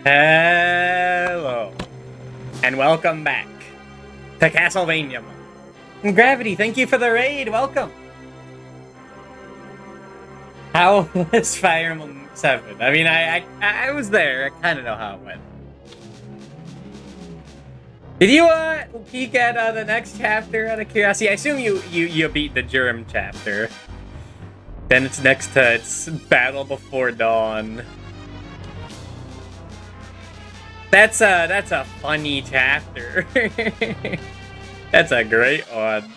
Hello, and welcome back to Castlevania. And Gravity, thank you for the raid. Welcome. How was Fire Emblem 7? I mean, I was there. I kind of know how it went. Did you peek at the next chapter out of curiosity? I assume you beat the Germ chapter. Then it's next to its Battle Before Dawn. That's a funny chapter. That's a great one.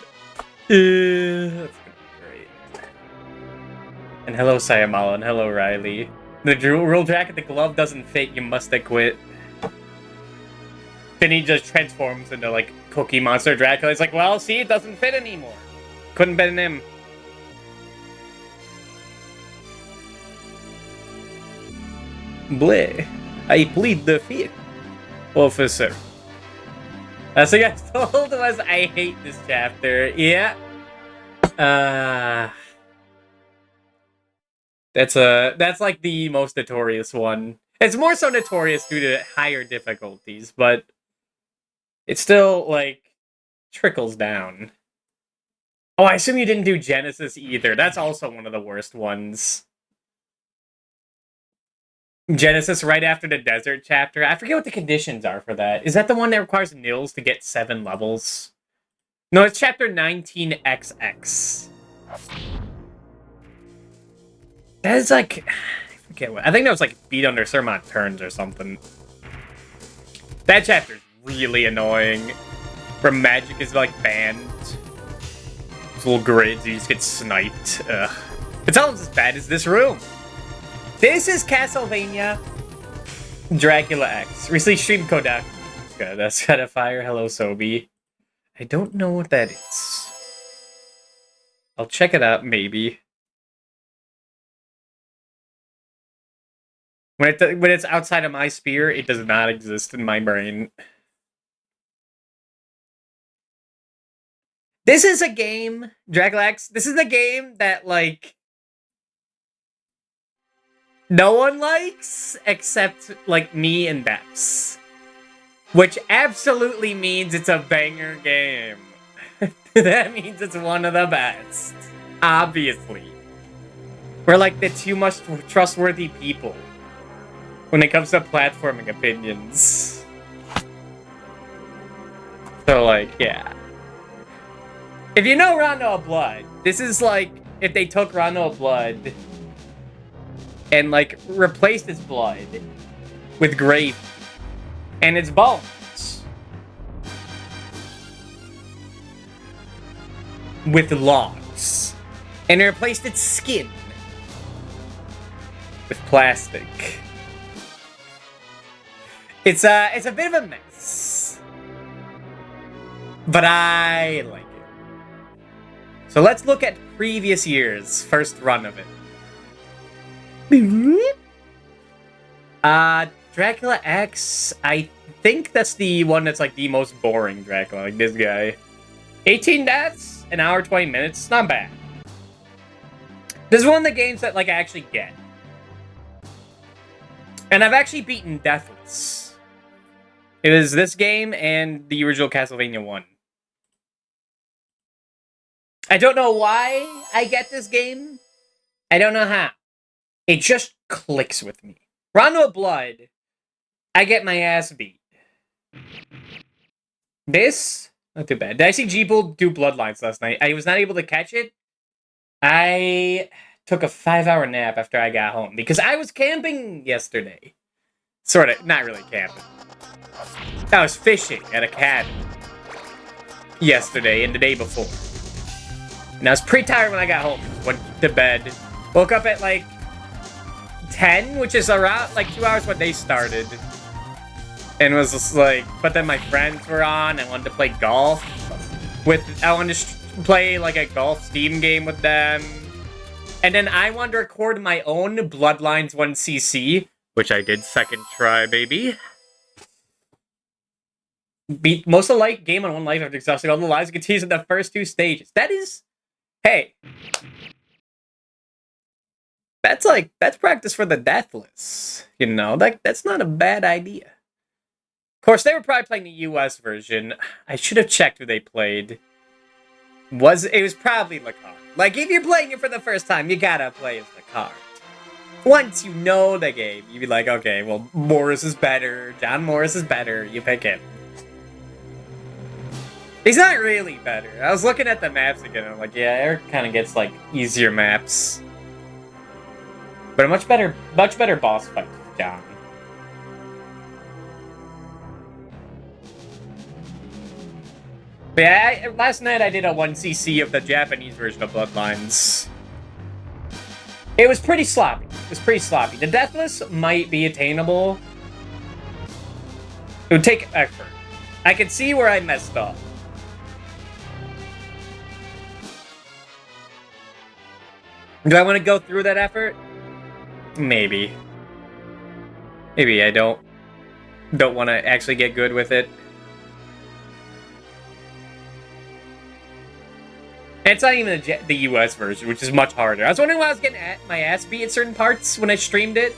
That's great. And hello Sayamala and hello Riley. The rule jacket, the glove doesn't fit. You must have quit. Then he just transforms into like Cookie Monster Dracula. It's like, well, see, it doesn't fit anymore. Couldn't fit in him. Bleh. I plead the fifth, officer. So you guys told us I hate this chapter. Yeah. That's like the most notorious one. It's more so notorious due to higher difficulties, but it still like trickles down. Oh, I assume you didn't do Genesis either. That's also one of the worst ones. Genesis right after the desert chapter. I forget what the conditions are for that. Is that the one that requires Nils to get 7 levels? No, it's chapter 19XX. That is like... I forget what... I think that was like beat under Sermon turns or something. That chapter is really annoying. Where magic is like banned. Those little grids, you just get sniped. Ugh. It's almost as bad as this room. This is Castlevania Dracula X. Recently streamed Kodak. Good, that's got a fire. Hello, Sobi. I don't know what that is. I'll check it out, maybe. When it's outside of my sphere, it does not exist in my brain. This is a game, Dracula X. This is a game that, like, no one likes except, like, me and Deps. Which absolutely means it's a banger game. That means it's one of the best. Obviously. We're like the two most trustworthy people when it comes to platforming opinions. So, like, yeah. If you know Rondo of Blood, this is like if they took Rondo of Blood and, like, replaced its blood with gravy and its bones with logs and replaced its skin with plastic. It's a bit of a mess, but I like it. So let's look at previous year's first run of it. Dracula X, I think that's the one that's like the most boring Dracula, like this guy. 18 deaths, an hour, 20 minutes, it's not bad. This is one of the games that, like, I actually get. And I've actually beaten Deathless. It was this game and the original Castlevania 1. I don't know why I get this game. I don't know how. It just clicks with me. Rondo of Blood, I get my ass beat. This, not too bad. Did I see Jeeble do Bloodlines last night? I was not able to catch it. I took a 5-hour nap after I got home because I was camping yesterday. Sort of, not really camping. I was fishing at a cabin yesterday and the day before. And I was pretty tired when I got home. Went to bed. Woke up at like 10, which is around like 2 hours when they started. And was just like, but then my friends were on. I wanted to play golf I wanted to play like a golf Steam game with them. And then I wanted to record my own Bloodlines 1cc, which I did second try, baby. Beat most of the game on one life after exhausting all the lives and continues in the first 2 stages. That is, hey, that's practice for the deathless. You know, that's not a bad idea. course, they were probably playing the US version. I should have checked who they played. It was probably Lacard. Like, if you're playing it for the first time, you gotta play as Lacard. Once you know the game, you'd be like, okay, well, Morris is better, John Morris is better, you pick him. He's not really better. I was looking at the maps again, and I'm like, yeah, Eric kind of gets, like, easier maps. But a much better boss fight with John. But yeah, last night I did a 1cc of the Japanese version of Bloodlines. It was pretty sloppy. The Deathless might be attainable. It would take effort. I can see where I messed up. Do I want to go through that effort? Maybe. Maybe I don't want to actually get good with it. And it's not even the US version, which is much harder. I was wondering why I was getting my ass beat at certain parts when I streamed it.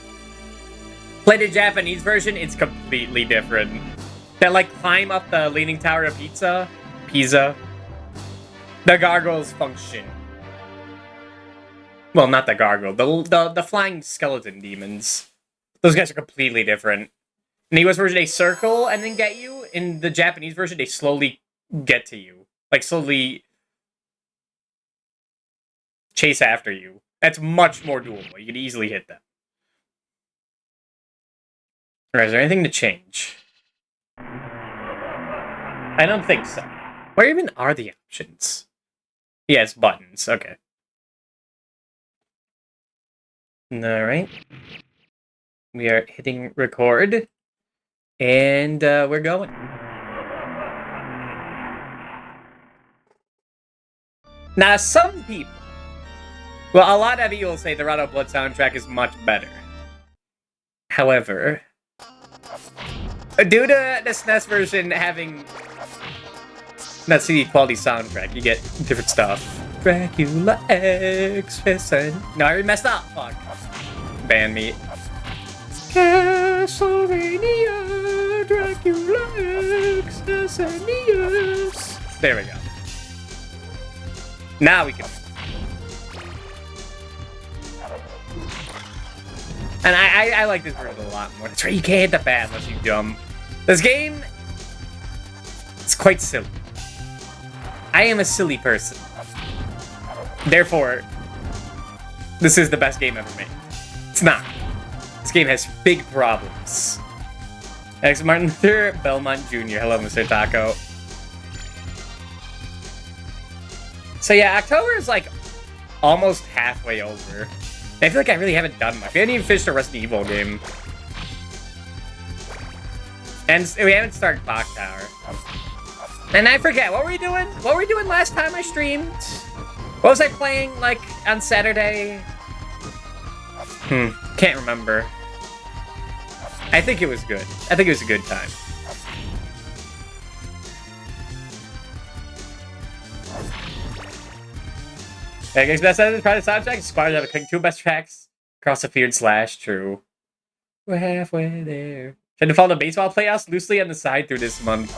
Played the Japanese version, it's completely different. That, like, climb up the Leaning Tower of Pisa. The gargoyles function. Well, not the gargoyle. The flying skeleton demons. Those guys are completely different. In the US version, they circle and then get you. In the Japanese version, they slowly get to you. Like, slowly chase after you. That's much more doable. You can easily hit them. Alright, is there anything to change? I don't think so. Where even are the options? Yeah, it's buttons. Okay. Alright. We are hitting record. And we're going. Now, some people... Well, a lot of you will say the Rado Blood soundtrack is much better. However, due to the SNES version having not CD quality soundtrack, you get different stuff. Dracula X. No, I already messed up. Fuck. Ban me. Castlevania, Dracula X. There we go. Now we can. And I like this version a lot more. That's right, you can't hit the bat unless you jump. This game, it's quite silly. I am a silly person. Therefore, this is the best game ever made. It's not. This game has big problems. X. Martin Luther Belmont Jr. Hello, Mr. Taco. So yeah, October is like almost halfway over. I feel like I really haven't done much. We haven't even finished a Resident Evil game. And we haven't started Clock Tower. And I forget, what were we doing? What were we doing last time I streamed? What was I playing, like, on Saturday? Can't remember. I think it was good. I think it was a good time. I guess best edited private soundtrack inspired out of picking two best tracks across the field / true. We're halfway there. Trying to follow the baseball playoffs loosely on the side through this month.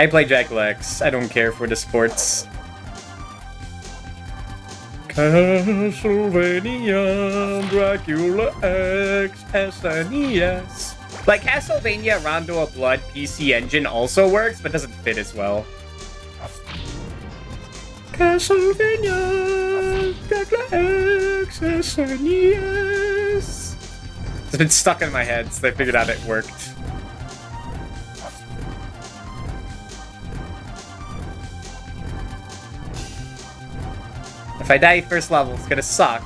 I play Dracula X. I don't care for the sports. Castlevania, Dracula X, SNES. Like, Castlevania Rondo of Blood PC Engine also works, but doesn't fit as well. Castlevania, Dracula X, SNES. It's been stuck in my head, so I figured out it worked. If I die first level, it's gonna suck.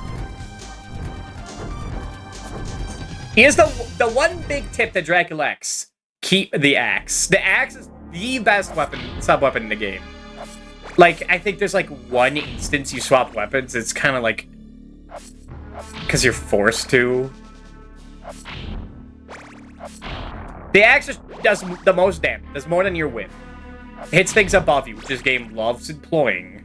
Here's the one big tip to Dracula X. Keep the axe. The axe is the best weapon, sub-weapon in the game. Like, I think there's like one instance you swap weapons. It's kind of like... because you're forced to. The axe just does the most damage. Does more than your whip. It hits things above you, which this game loves employing.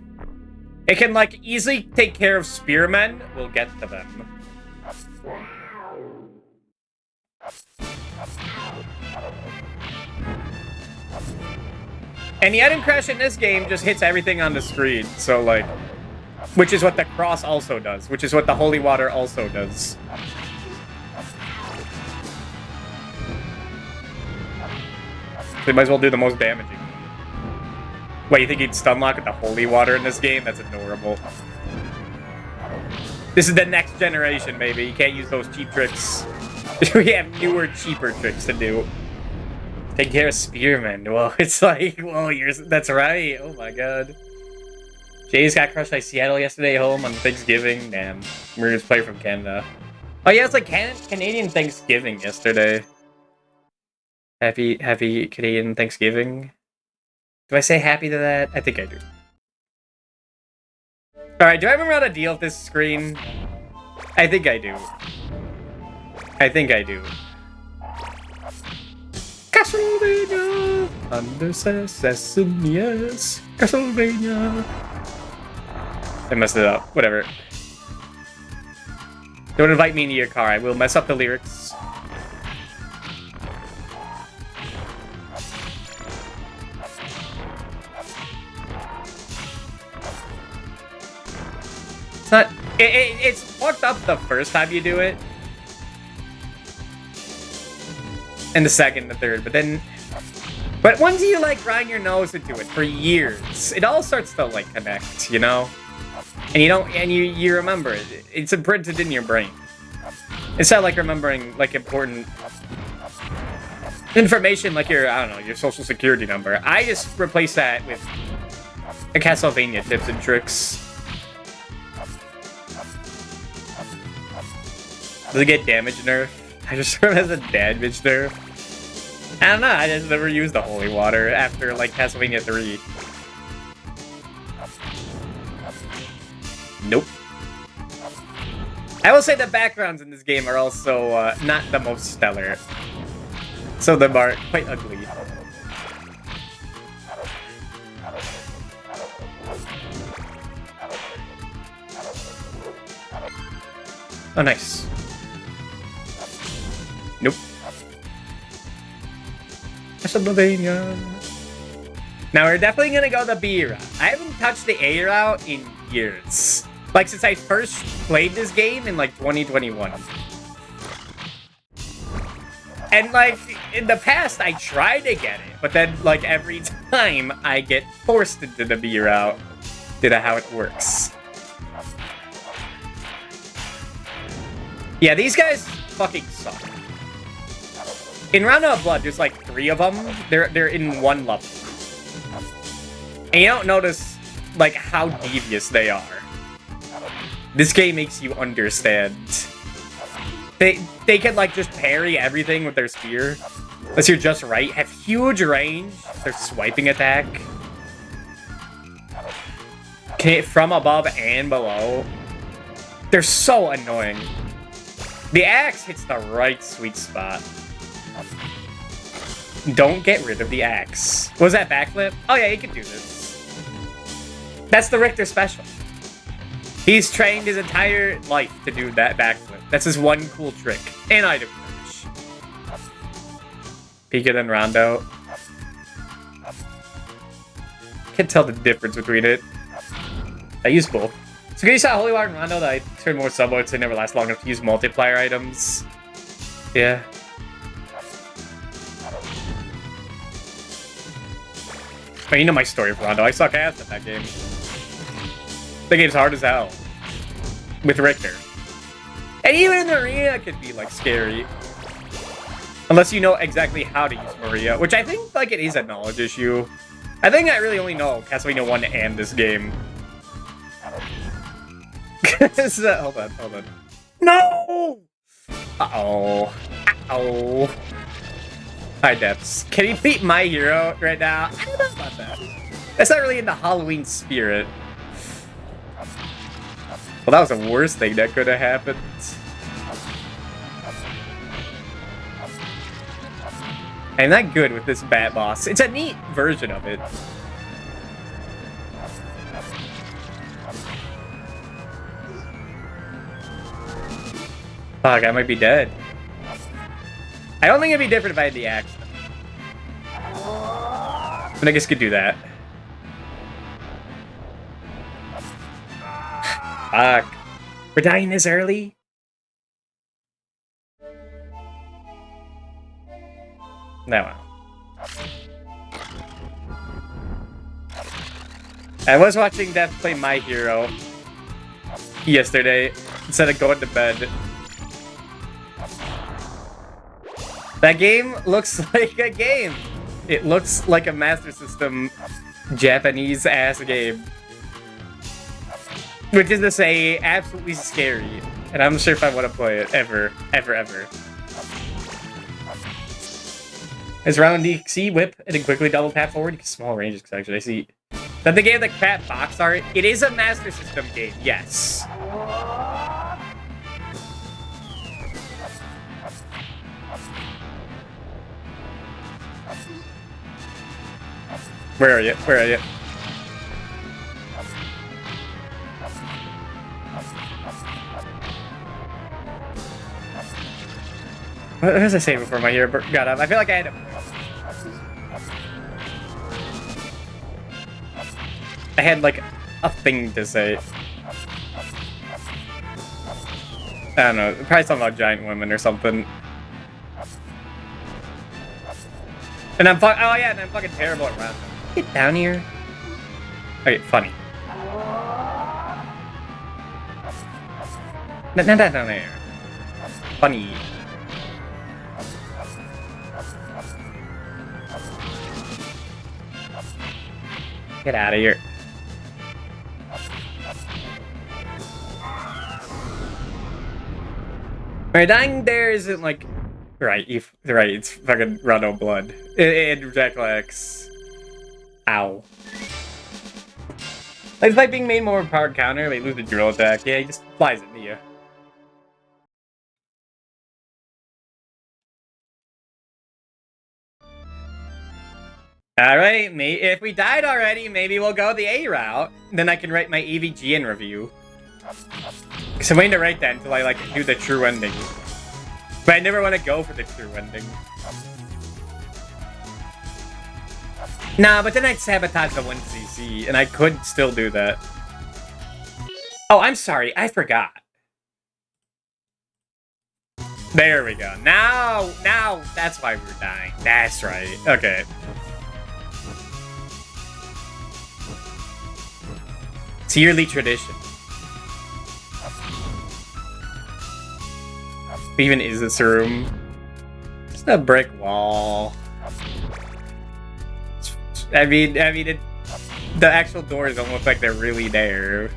It can, like, easily take care of spearmen. We'll get to them. And the item crash in this game just hits everything on the screen. So, like... Which is what the cross also does. Which is what the holy water also does. They might as well do the most damaging. Wait, you think he'd stun lock with the holy water in this game? That's adorable. This is the next generation, baby. You can't use those cheap tricks. We have newer, cheaper tricks to do. Take care of spearmen. Well, it's like, whoa, that's right. Oh my god. Jays got crushed by Seattle yesterday home on Thanksgiving. Damn. We're just playing from Canada. Oh yeah, it's like Canadian Thanksgiving yesterday. Happy Canadian Thanksgiving. Do I say happy to that? I think I do. Alright, do I remember how to deal with this screen? I think I do. I think I do. Castlevania! Under Sesamias. Castlevania! I messed it up. Whatever. Don't invite me into your car. I will mess up the lyrics. It's not... It's fucked up the first time you do it. And the second, the third, but then... But once you, like, grind your nose into it for years, it all starts to, like, connect, you know? And you don't... And you remember it. It's imprinted in your brain. Instead of, like, remembering, like, important... information, like your, I don't know, your social security number. I just replace that with... a Castlevania tips and tricks. Does it get damage nerf? I just remember as a damage nerf. I don't know, I just never used the holy water after, like, Castlevania 3. Nope. I will say the backgrounds in this game are also not the most stellar. So them are quite ugly. Oh, nice. Nope. Castlevania. Now we're definitely gonna go the B route. I haven't touched the A route in years. Like since I first played this game in like 2021. And like in the past I tried to get it, but then like every time I get forced into the B route due to how it works. Yeah, these guys fucking suck. In Round of Blood, there's like 3 of them. They're in one level. And you don't notice like how devious they are. This game makes you understand. They can like just parry everything with their spear. Unless you're just right. Have huge range. Their swiping attack. Can hit from above and below. They're so annoying. The axe hits the right sweet spot. Don't get rid of the axe. Was that backflip? Oh yeah, he can do this. That's the Richter special. He's trained his entire life to do that backflip. That's his one cool trick. And item crash. Pika and Rondo. Can't tell the difference between it. I use both. So can you saw Holy Water and Rondo that I turned more sub-modes, they never last long enough to use multiplier items. Yeah. I mean, you know my story of Rondo. I suck ass at that game. The game's hard as hell. With Richter. And even in the arena, it could be, like, scary. Unless you know exactly how to use Maria. Which I think, like, it is a knowledge issue. I think I really only know Castlevania 1 and this game. Hold on. No! Uh-oh. Uh-oh. Hi, Depths. Can he beat my hero right now? I don't know about that. That's not really in the Halloween spirit. Well, that was the worst thing that could have happened. I'm not good with this Bat Boss. It's a neat version of it. Fuck, I might be dead. I don't think it'd be different if I had the axe. But I guess I could do that. Fuck. We're dying this early? No. I was watching Death play My Hero yesterday instead of going to bed. That game looks like a game. It looks like a Master System Japanese-ass game. Which is to say, absolutely scary. And I'm not sure if I want to play it ever, ever, ever. It's round DC whip and then quickly double tap forward. You can small ranges actually. I see. That the game the crap box art. It is a Master System game, yes. Where are you? Where are you? What was I saying before my ear got up? I feel like I had to... I had like a thing to say. I don't know. Probably something about giant women or something. And I'm fucking... Oh yeah, and I'm fucking terrible at running. Get down here. Okay, funny. Not down there. Funny. Get out of here. Right, dying there isn't like... Right, right, it's fucking Rado Blood. And Dracula X. Ow. It's like being made more powered counter, they lose the drill attack. Yeah, he just flies at me. Alright, if we died already, maybe we'll go the A route. Then I can write my EVGN review. Because I'm waiting to write that until I, like, do the true ending. But I never want to go for the true ending. Nah, but then I'd sabotage the 1cc, and I could still do that. Oh, I'm sorry, I forgot. There we go. Now, that's why we're dying. That's right. Okay. It's a yearly tradition. What even is this room? Just a brick wall. I mean, the actual doors don't look like they're really there.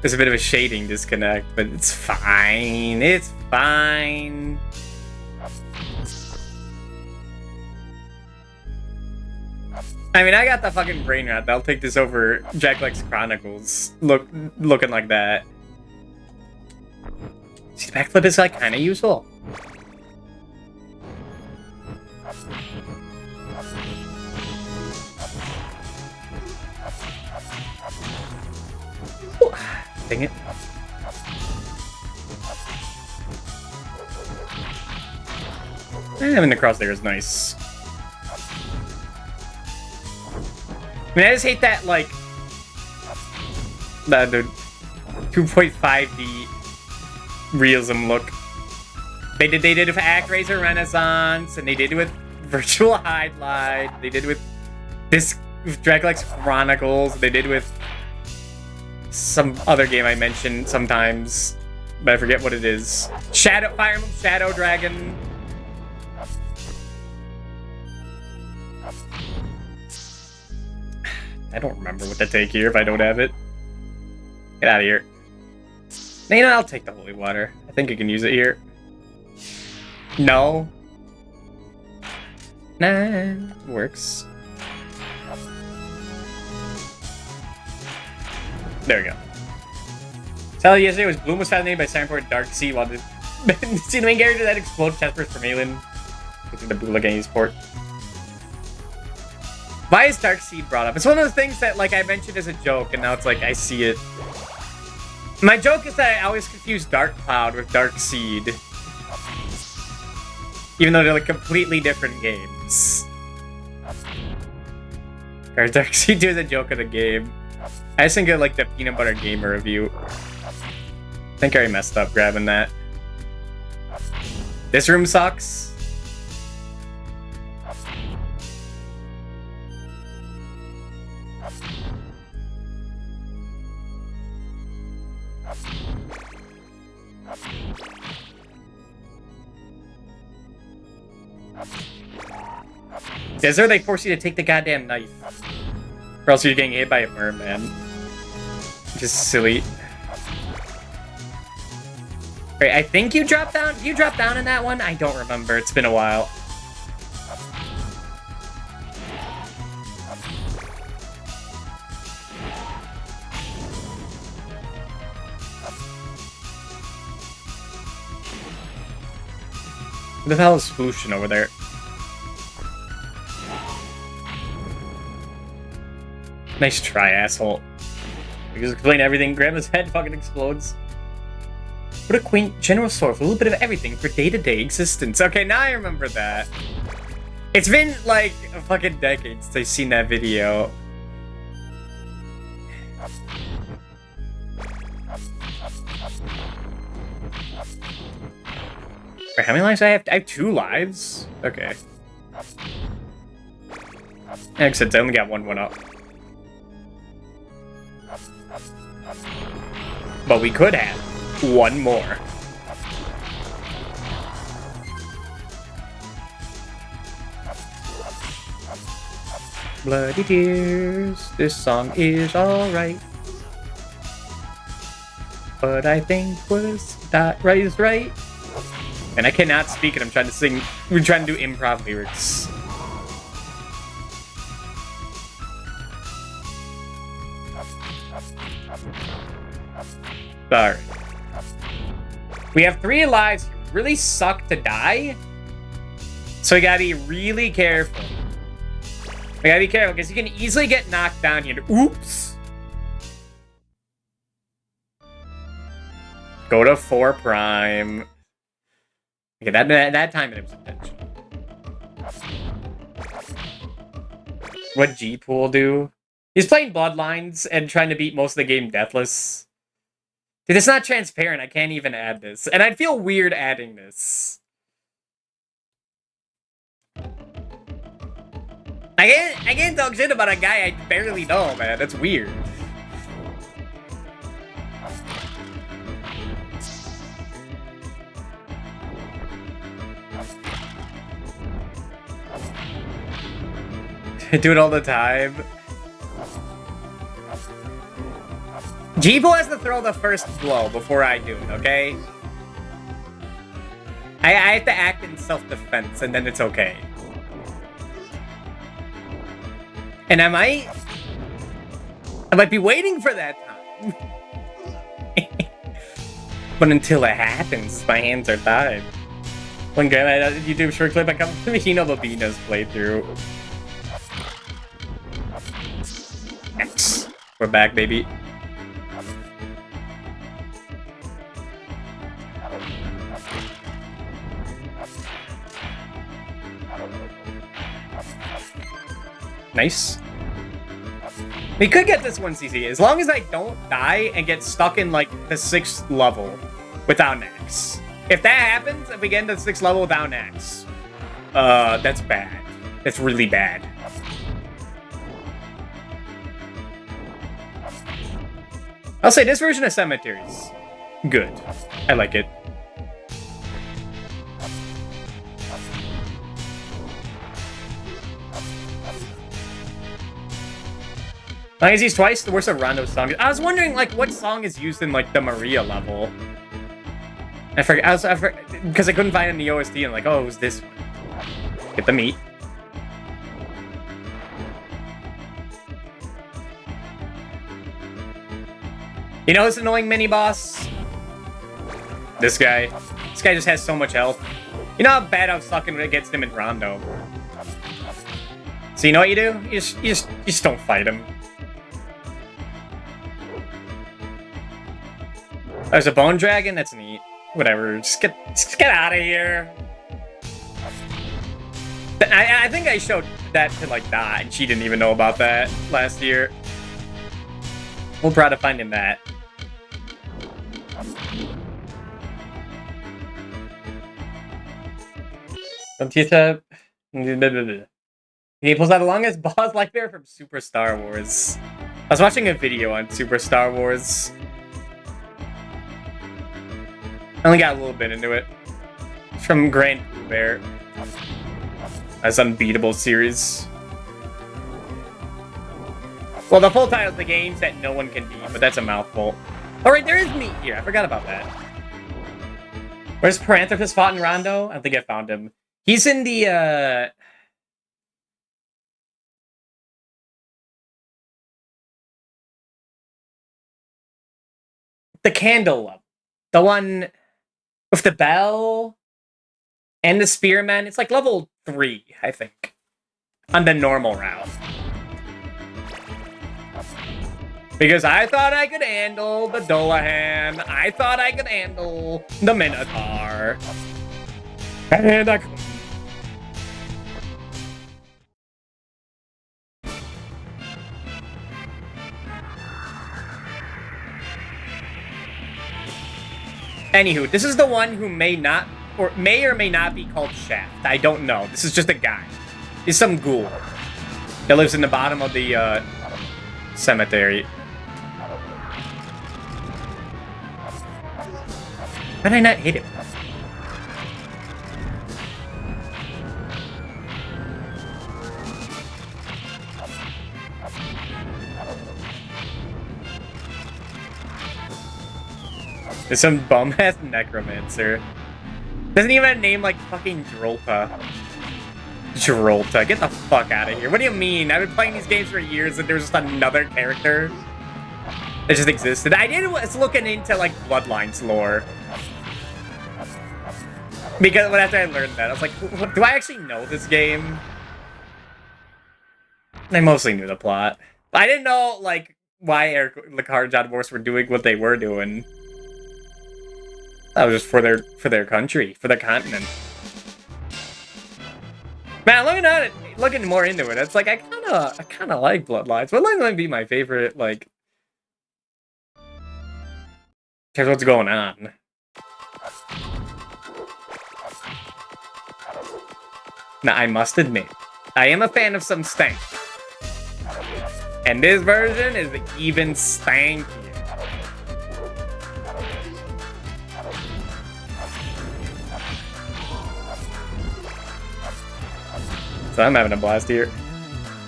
There's a bit of a shading disconnect, but it's fine. It's fine. I mean, I got the fucking brain rot. I'll take this over Dracula's Chronicles. Looking like that. See, the backflip is like kind of useful. Ooh, dang it. Having the cross there is nice. I mean, I just hate that, like, the 2.5D realism look. They did it with ActRaiser Renaissance, and they did it with Virtual Highlight. They did it with this with Dracula's Chronicles. They did it with some other game I mentioned sometimes, but I forget what it is. Fire Emblem Shadow Dragon. I don't remember what to take here if I don't have it. Get out of here. You know, I'll take the holy water. I think I can use it here. No. Nah, it works. There we go. Tell you yesterday was Bloom was fascinated by Siren Port Dark Sea while see the main character that explodes Chestburst from Alien. The Bula Games port. Why is Dark Seed brought up? It's one of those things that, like, I mentioned as a joke, and now it's like, I see it. My joke is that I always confuse Dark Cloud with Dark Seed. Even though they're like completely different games. Cards actually do the joke of the game. I just think of like the Peanut Butter Gamer review. I think I already messed up grabbing that. This room sucks. Is there they force you to take the goddamn knife? Or else you're getting hit by a merman. Just silly. Right, I think you dropped down. You dropped down in that one? I don't remember. It's been a while. What the hell is splooshin' over there? Nice try, asshole. You just explain everything. Grandma's head fucking explodes. What a quaint general store with a little bit of everything for day-to-day existence. Okay, now I remember that. It's been like a fucking decade since I've seen that video. Wait, how many lives do I have? I have 2 lives? Okay. Except I only got one up. But we could have 1 more. Bloody tears, this song is alright. But I think that right is right. And I cannot speak and I'm trying to sing. We're trying to do improv lyrics. Sorry. We have 3 lives. Really suck to die. So we gotta be really careful. We gotta be careful because you can easily get knocked down here. Oops. Go to 4 prime. Okay, that time it was intentional. What G-Pool do? He's playing Bloodlines and trying to beat most of the game deathless. Dude, it's not transparent. I can't even add this. And I'd feel weird adding this. I can't talk shit about a guy I barely know, man. That's weird. I do it all the time. Jeepo has to throw the first blow before I do it, okay? I have to act in self-defense, and then it's okay. And I might be waiting for that time. But until it happens, my hands are tied. One guy, YouTube short clip, I come to Hino Babina's playthrough. X. We're back, baby. Nice. We could get this one CC, as long as I don't die and get stuck in, like, the 6th level without an axe. If that happens, if we get into the 6th level without an axe, that's bad. That's really bad. I'll say this version of Cemetery's good. I like it. Long as he's twice the worst of Rondo's songs. I was wondering, like, what song is used in, like, the Maria level. I forgot, because I couldn't find it in the OST, and like, oh, it was this one. Get the meat. You know who's annoying mini-boss? This guy. This guy just has so much health. You know how bad I was sucking against him in Rondo. So you know what you do? You just don't fight him. There's a bone dragon? That's neat. Whatever. Just get out of here. I think I showed that to like Dot, and she didn't even know about that last year. We'll try to find him that. He pulls out the longest boss like bear from Super Star Wars. I was watching a video on Super Star Wars. I only got a little bit into it. It's from Grand Pooh Bear. That's Unbeatable series. Well, the full title is the games that no one can beat, but that's a mouthful. Alright, there is meat here. I forgot about that. Where's Paranthropus fought in Rondo? I don't think I found him. He's in the, the candle level. The one with the bell and the spearman. It's like level 3, I think. On the normal route. Because I thought I could handle the Dolahan. I thought I could handle the Minotaur. And I couldn't. Anywho, this is the one who may or may not be called Shaft. I don't know. This is just a guy. He's some ghoul that lives in the bottom of the cemetery. Why did I not hit him? There's some bum-ass necromancer. Doesn't even have a name like fucking Drolta. Drolta, get the fuck out of here. What do you mean? I've been playing these games for years and there's just another character that just existed. I was looking into like Bloodlines lore. Because after I learned that, I was like, do I actually know this game? I mostly knew the plot. I didn't know, like, why Eric Lecard and John Morse were doing what they were doing. That was just for their country, for their continent. Man, looking at it, looking more into it, it's like I kinda like Bloodlines. Bloodlines might be my favorite, like, here's what's going on. Now, I must admit, I am a fan of some stank. And this version is even stankier. So I'm having a blast here.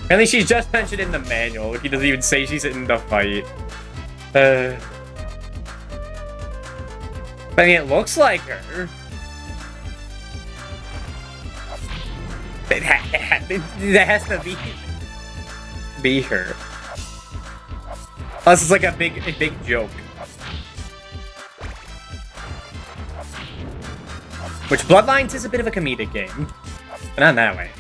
Apparently she's just mentioned in the manual. He doesn't even say she's in the fight. I mean, it looks like her. That has to be her. Unless it's like a big joke. Which Bloodlines is a bit of a comedic game. But not in that way.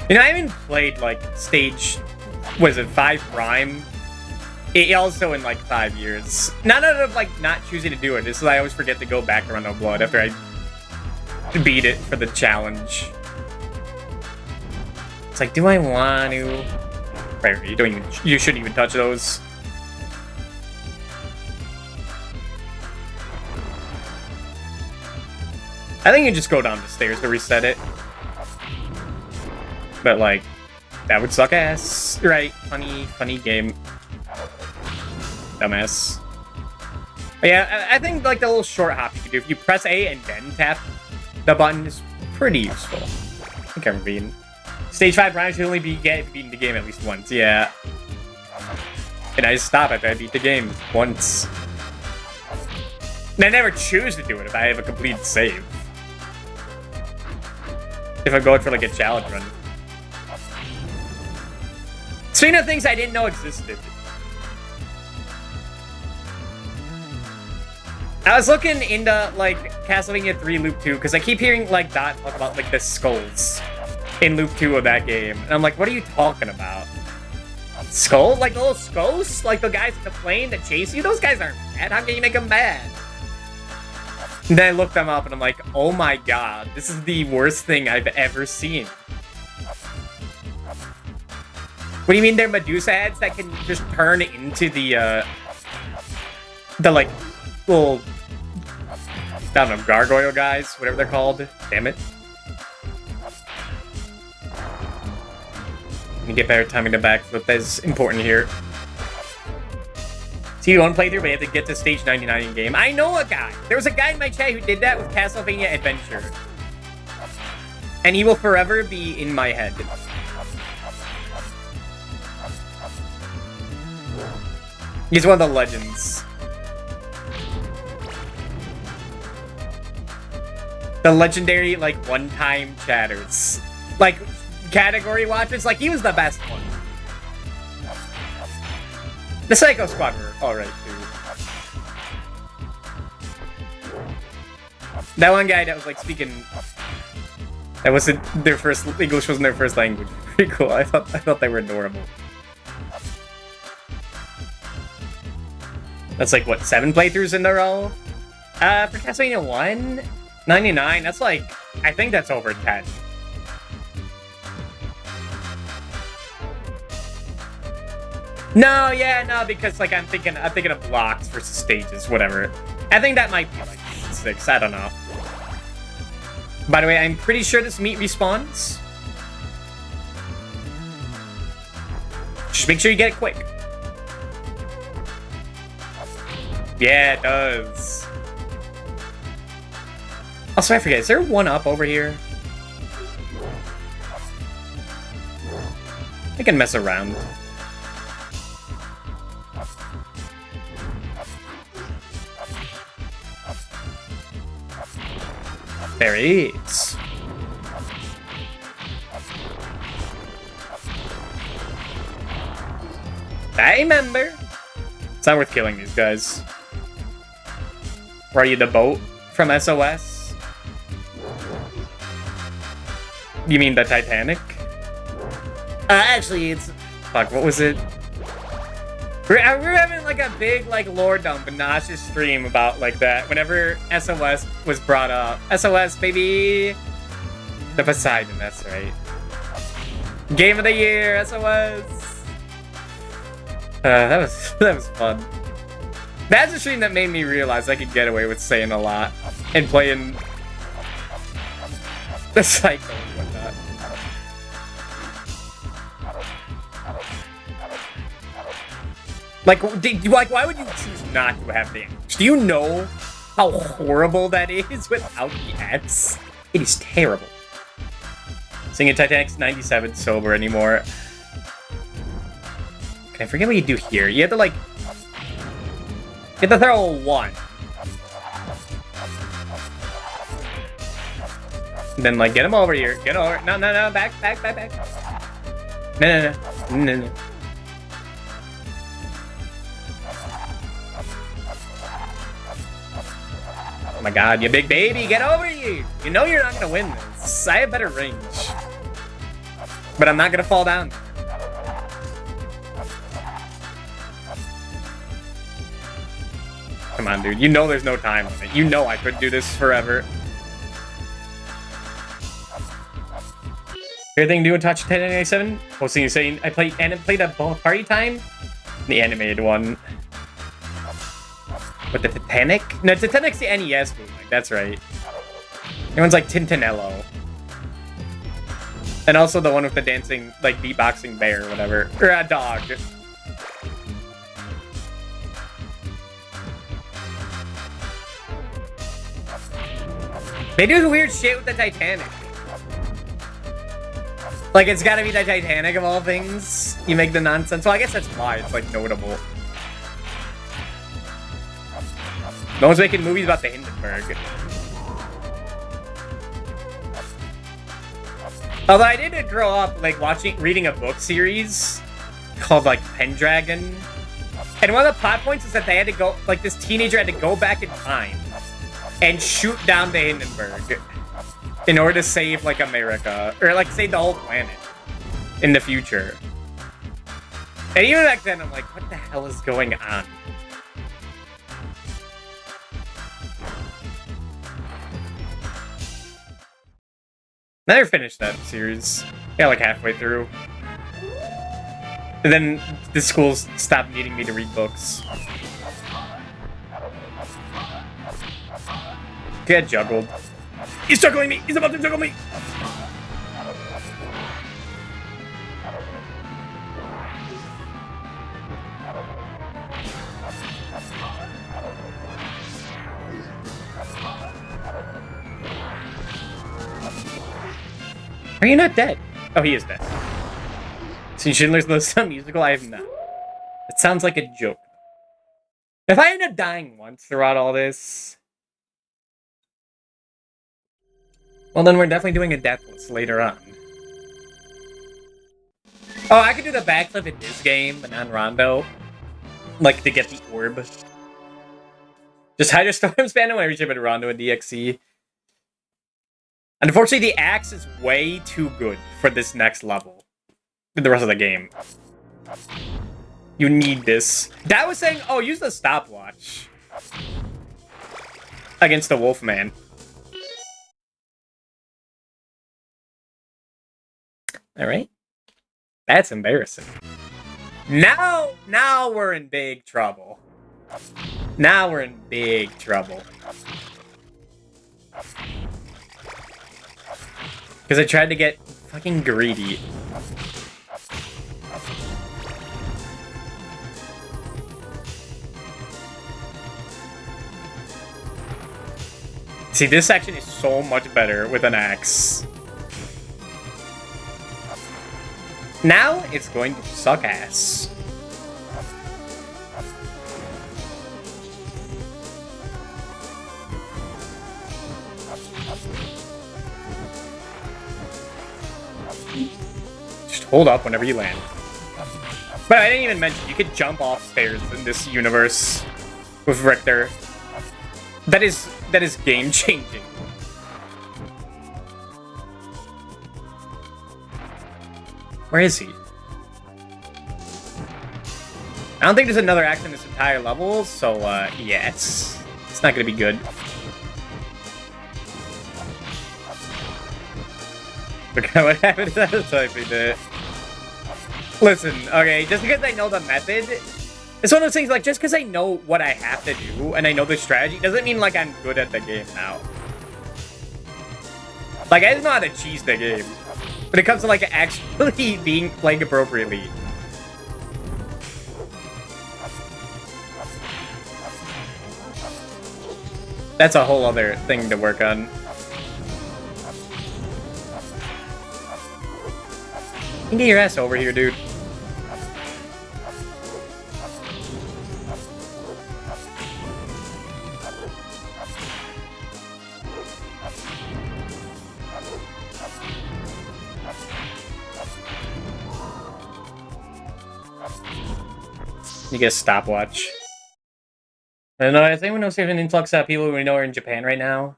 You know, I haven't played, like, stage, was it 5 Prime? It also in, like, 5 years. Not out of, like, not choosing to do it. It's I always forget to go back to Run No Blood after I beat it for the challenge. It's like, do I want to? Right, you shouldn't even touch those. I think you just go down the stairs to reset it. But, like, that would suck ass. Right, funny game. Dumbass. But yeah, I think, like, the little short hop you can do, if you press A and then tap the button, is pretty useful. I think I'm beaten. Stage 5 rounds should only be beating the game at least once, yeah. And I just stop after I beat the game once. And I never choose to do it if I have a complete save. If I'm going for, like, a challenge run. Speaking of things I didn't know existed. I was looking into, like, Castlevania 3 Loop 2, because I keep hearing, like, Dot talk about, like, the skulls in Loop 2 of that game. And I'm like, what are you talking about? Skulls? Like, the little skulls? Like, the guys in the plane that chase you? Those guys aren't bad. How can you make them bad? And then I looked them up, and I'm like, oh my god, this is the worst thing I've ever seen. What do you mean they're Medusa heads that can just turn into the like, little, I don't know, gargoyle guys, whatever they're called. Damn it. Let me get better timing the backflip. That's important here. CV1 playthrough, but you have to get to stage 99 in game. I know a guy. There was a guy in my chat who did that with Castlevania Adventure. And he will forever be in my head. He's one of the legends. The legendary, like, one-time chatters. Like, category watchers. Like, he was the best one. The Psycho Squad were alright, too. That one guy that was, like, speaking... That wasn't their first... English wasn't their first language. Pretty cool. I thought they were adorable. That's like, what, 7 playthroughs in a row? For Castlevania 1? 99? That's like... I think that's over 10. No, yeah, no, because, like, I'm thinking of blocks versus stages, whatever. I think that might be, like, 6. I don't know. By the way, I'm pretty sure this meat respawns. Just make sure you get it quick. Yeah, it does. Also, I forget, is there one up over here? I can mess around. There he is. I remember. It's not worth killing these guys. Where are you, the boat from SOS? You mean the Titanic? Actually, it's... Fuck, what was it? We're having, like, a big, like, lore dump and nauseous stream about, like, that. Whenever SOS was brought up. SOS, baby! The Poseidon, that's right. Game of the year, SOS! That was fun. That's a stream that made me realize I could get away with saying a lot. And playing... the Psycho and whatnot. Like, why would you choose not to have the X? Do you know how horrible that is without the X? It is terrible. Singing Titanic's 97 sober anymore. Okay, I forget what you do here. You have to, like... You have to throw a 1. And then, like, get him over here. Get over. No, back. No. Oh my god, you big baby, get over here! You know you're not gonna win this. I have better range. But I'm not gonna fall down. Come on, dude. You know there's no time on it. You know I could do this forever. Favorite thing to do in Touch 1097? Posting you saying I played a party time? The animated one. With the Titanic? No, Titanic's the NES bootleg, that's right. That one's like Tintinello. And also the one with the dancing, like, beatboxing bear or whatever. Or a dog. They do weird shit with the Titanic. Like, it's gotta be the Titanic of all things. You make the nonsense. Well, I guess that's why it's, like, notable. No one's making movies about the Hindenburg. Although I did grow up, like, reading a book series called, like, Pendragon. And one of the plot points is that they had to go, like, this teenager had to go back in time and shoot down the Hindenburg in order to save, like, America. Or, like, save the whole planet in the future. And even back then, I'm like, what the hell is going on? Never finished that series. Yeah, like halfway through. And then the schools stopped needing me to read books. Get juggled. He's juggling me! He's about to juggle me! Are you not dead? Oh, he is dead. So you Schindler's List musical? I have not. It sounds like a joke. If I end up dying once throughout all this, well, then we're definitely doing a deathless later on. Oh, I could do the backflip in this game, but not Rondo. Like, to get the orb. Just Hydra Storm spam whenever you ship it Rondo and DXC. Unfortunately, the axe is way too good for this next level. The rest of the game. You need this. That was saying, oh, use the stopwatch. Against the Wolfman. Alright. That's embarrassing. Now we're in big trouble. Now we're in big trouble. Because I tried to get fucking greedy. See, this section is so much better with an axe. Now, it's going to suck ass. Just hold up whenever you land. But I didn't even mention, you could jump off stairs in this universe with Richter. That is game-changing. Where is he? I don't think there's another act in this entire level, so, yeah, it's not gonna be good. Look at what happened to that typing there. Listen, okay, just because I know the method, it's one of those things, like, just because I know what I have to do, and I know the strategy, doesn't mean, like, I'm good at the game now. Like, I just know how to cheese the game. When it comes to, like, actually being played appropriately. That's a whole other thing to work on. You can get your ass over here, dude. You get a stopwatch. I don't know, does anyone know if there's an influx of people we know are in Japan right now?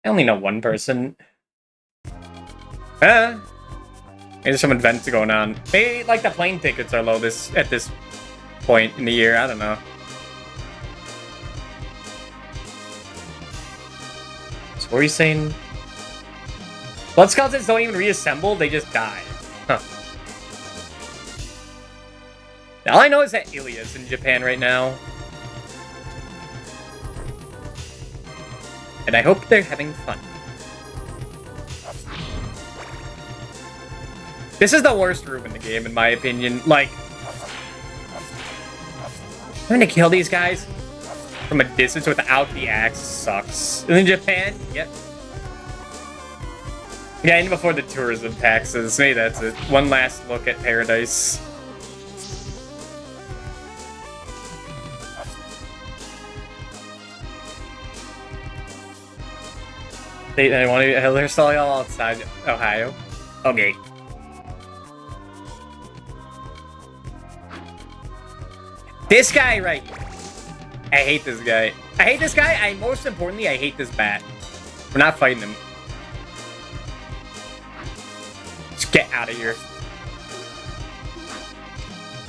I only know one person. Maybe there's some events going on. Maybe, like, the plane tickets are low at this point in the year. I don't know. So what are you saying? Blood skeletons don't even reassemble, they just die. Huh. All I know is that Ilya's in Japan right now. And I hope they're having fun. This is the worst room in the game, in my opinion. Like, trying to kill these guys from a distance without the axe sucks. And in Japan, yep. Yeah, and before the tourism taxes. Maybe that's it. One last look at paradise. They want to hairstyle y'all outside Ohio. Okay. This guy right here. I hate this guy. I hate this guy. Most importantly, I hate this bat. We're not fighting him. Just get out of here.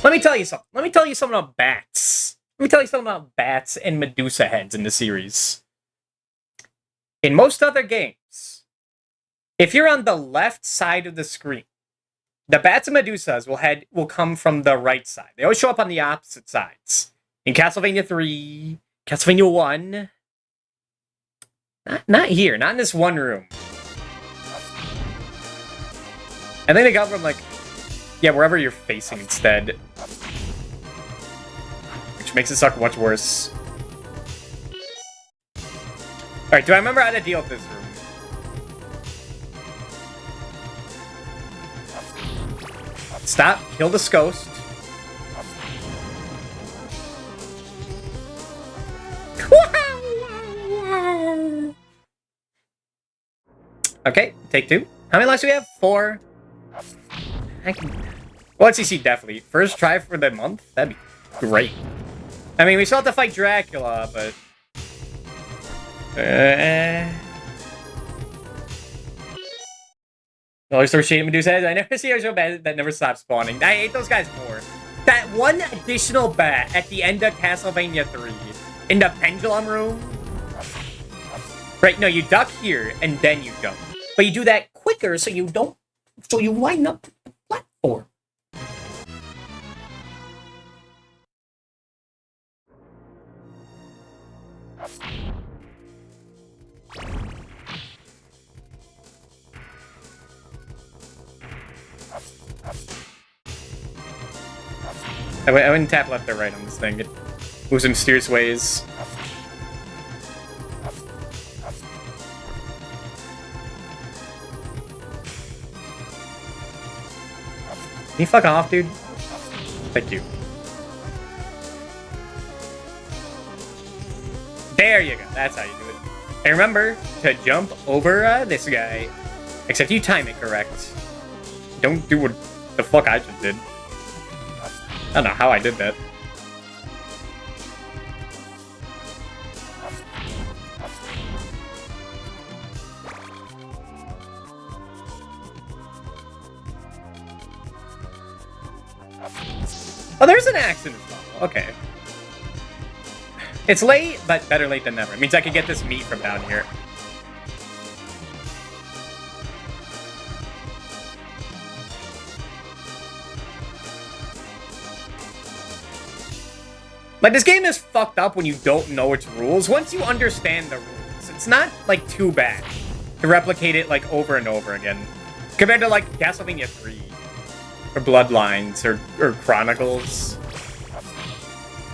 Let me tell you something. Let me tell you something about bats. Let me tell you something about bats and Medusa heads in the series. In most other games, if you're on the left side of the screen, the bats and Medusas will come from the right side. They always show up on the opposite sides. In Castlevania 3, Castlevania 1. Not here, not in this one room. I think they got from, like, yeah, wherever you're facing instead. Which makes it suck much worse. Alright, do I remember how to deal with this room? Stop, kill this ghost. Okay, take 2. How many lives do we have? 4. I can... Well, let's see, definitely. First try for the month? That'd be great. I mean, we still have to fight Dracula, but... Always throw shade at Medusa heads. I never see a show bad that never stops spawning. I hate those guys more. That one additional bat at the end of Castlevania 3 in the pendulum room. Right, no, you duck here and then you jump. But you do that quicker so you don't... So you line up the platform. I wouldn't tap left or right on this thing. It moves in mysterious ways. Can you fuck off, dude? Thank you. There you go. That's how you do it. And remember to jump over this guy. Except you time it correct. Don't do what the fuck I just did. I don't know how I did that. Oh, there's an accident as well. Okay. It's late, but better late than never. It means I can get this meat from down here. Like, this game is fucked up when you don't know its rules. Once you understand the rules, it's not, like, too bad to replicate it, like, over and over again. Compared to, like, Castlevania 3. Or Bloodlines, or Chronicles.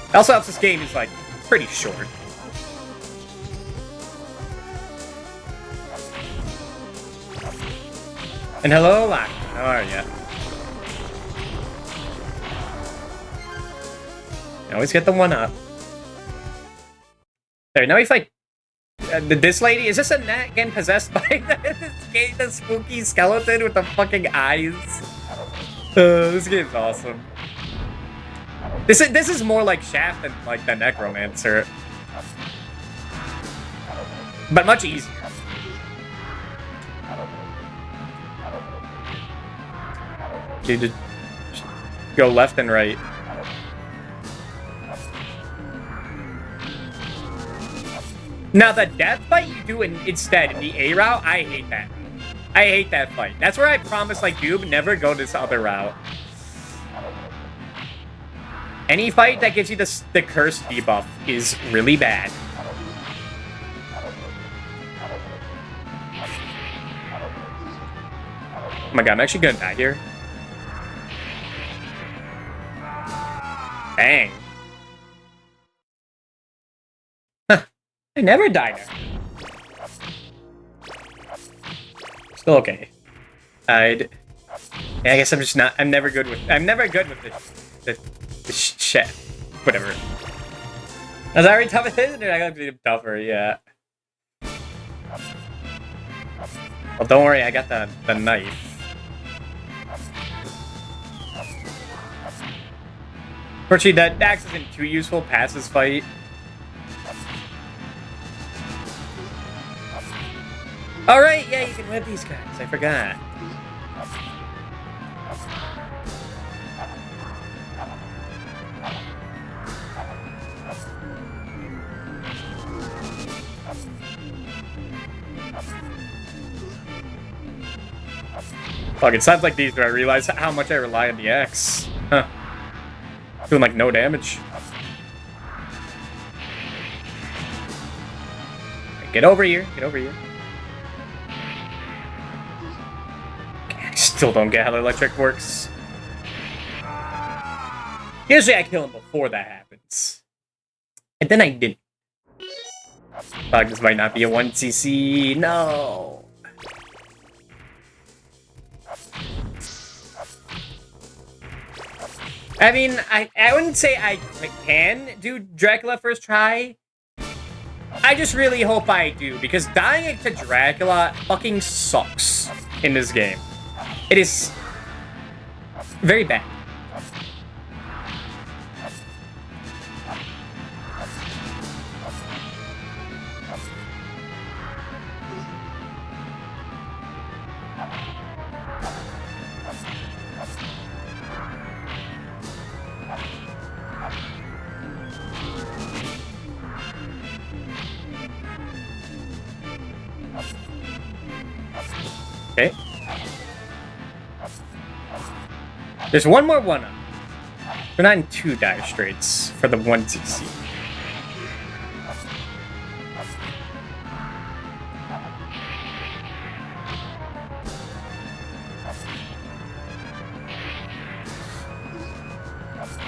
It also helps this game is, like, pretty short. And hello, Lachlan. How are ya? Always get the one up. There, now we fight this lady. Is this a net getting possessed by the spooky skeleton with the fucking eyes? This game's awesome. This is more like Shaft than like the Necromancer, but much easier. You need to go left and right. Now, the death fight you do instead in the A route, I hate that. I hate that fight. That's where I promise, like, Doob, never go this other route. Any fight that gives you the curse debuff is really bad. Oh my god, I'm actually gonna die here. Bang. I never died. Still okay. I guess I'm just not. I'm never good with the shit. Whatever. Was I already tough as it? Or I gotta be tougher? Yeah. Well, don't worry. I got the knife. Unfortunately, that axe isn't too useful past this fight. Alright, yeah, you can whip these guys. I forgot. Fuck, it's times like these where I realize how much I rely on the X. Huh. Doing like no damage. Get over here. Get over here. I still don't get how the electric works. Usually I kill him before that happens. And then I didn't. Fuck, this might not be a 1cc. No. I mean, I wouldn't say I can do Dracula first try. I just really hope I do, because dying to Dracula fucking sucks in this game. It is very bad. Okay. There's one more one-up. We're not in 2 dire straits for the 1cc.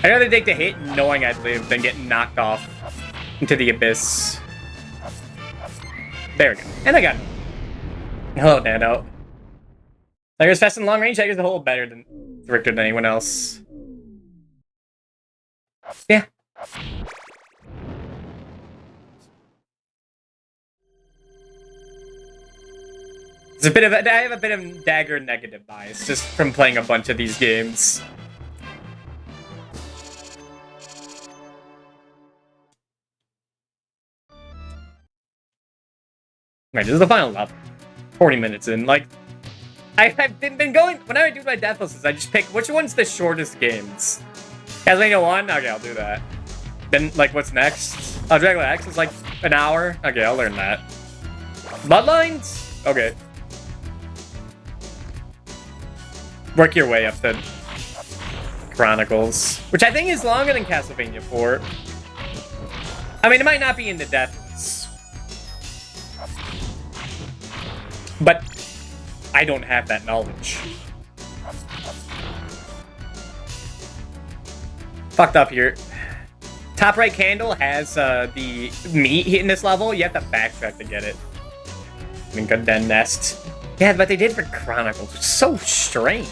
I'd rather take the hit knowing I'd live than get knocked off into the abyss. There we go. And I got it. Hello, Nano. Tigers fast and long range, Tigers a whole better than Richter than anyone else. Yeah. It's a bit of I have a bit of dagger negative bias just from playing a bunch of these games. Right, this is the final level. 40 minutes in, like, I've been going, whenever I do my death lists, I just pick which one's the shortest games. Castlevania 1? Okay, I'll do that. Then, like, what's next? Oh, Dracula X is like an hour? Okay, I'll learn that. Bloodlines? Okay. Work your way up to Chronicles, which I think is longer than Castlevania 4. I mean, it might not be in the death lists, but I don't have that knowledge. Fucked up here. Top right candle has the meat in this level. You have to backtrack to get it. I mean, good den nest. Yeah, but they did for Chronicles, which is so strange.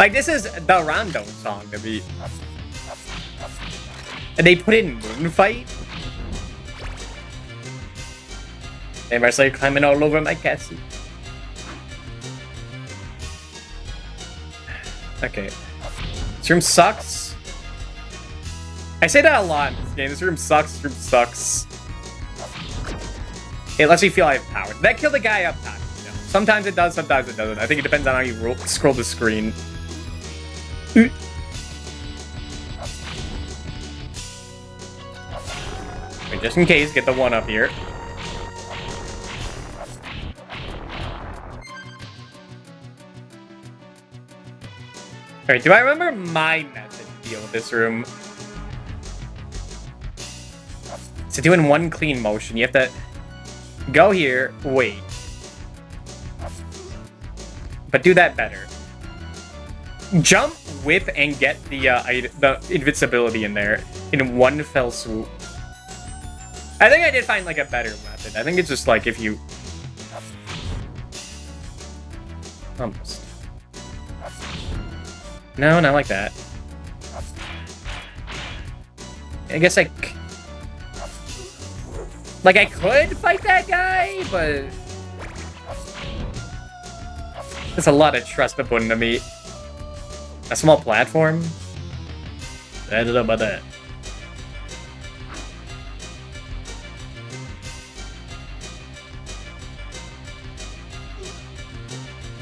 Like, this is the Rondo song to be. And they put in Moonfight. Hey, Marcel, you're climbing all over my castle. Okay. This room sucks. I say that a lot in this game. This room sucks. This room sucks. It lets me feel I have power. Did that kill the guy up top? No. Sometimes it does, sometimes it doesn't. I think it depends on how you scroll the screen. Wait, just in case, get the one up here. Alright, do I remember my method to deal with this room? So doing one clean motion, you have to go here, wait. But do that better. Jump, whip, and get the invincibility in there in one fell swoop. I think I did find like a better method. I think it's just like if you... Almost. No, not like that. I guess I could fight that guy, but... That's a lot of trust to put into me. A small platform? I don't know about that.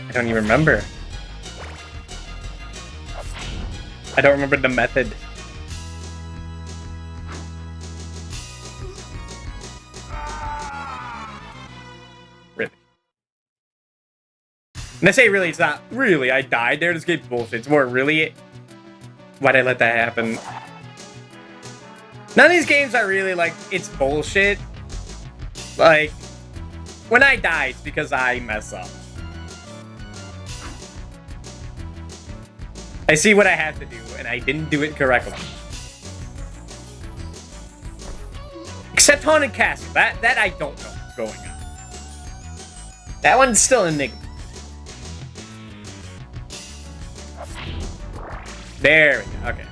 I don't even remember. I don't remember the method. Really. And I say really, it's not really. I died there. This game's bullshit. It's more really. Why'd I let that happen? None of these games are really like, it's bullshit. Like, when I die, it's because I mess up. I see what I have to do, and I didn't do it correctly. Except Haunted Castle. That I don't know what's going on. That one's still an enigma. There we go. Okay.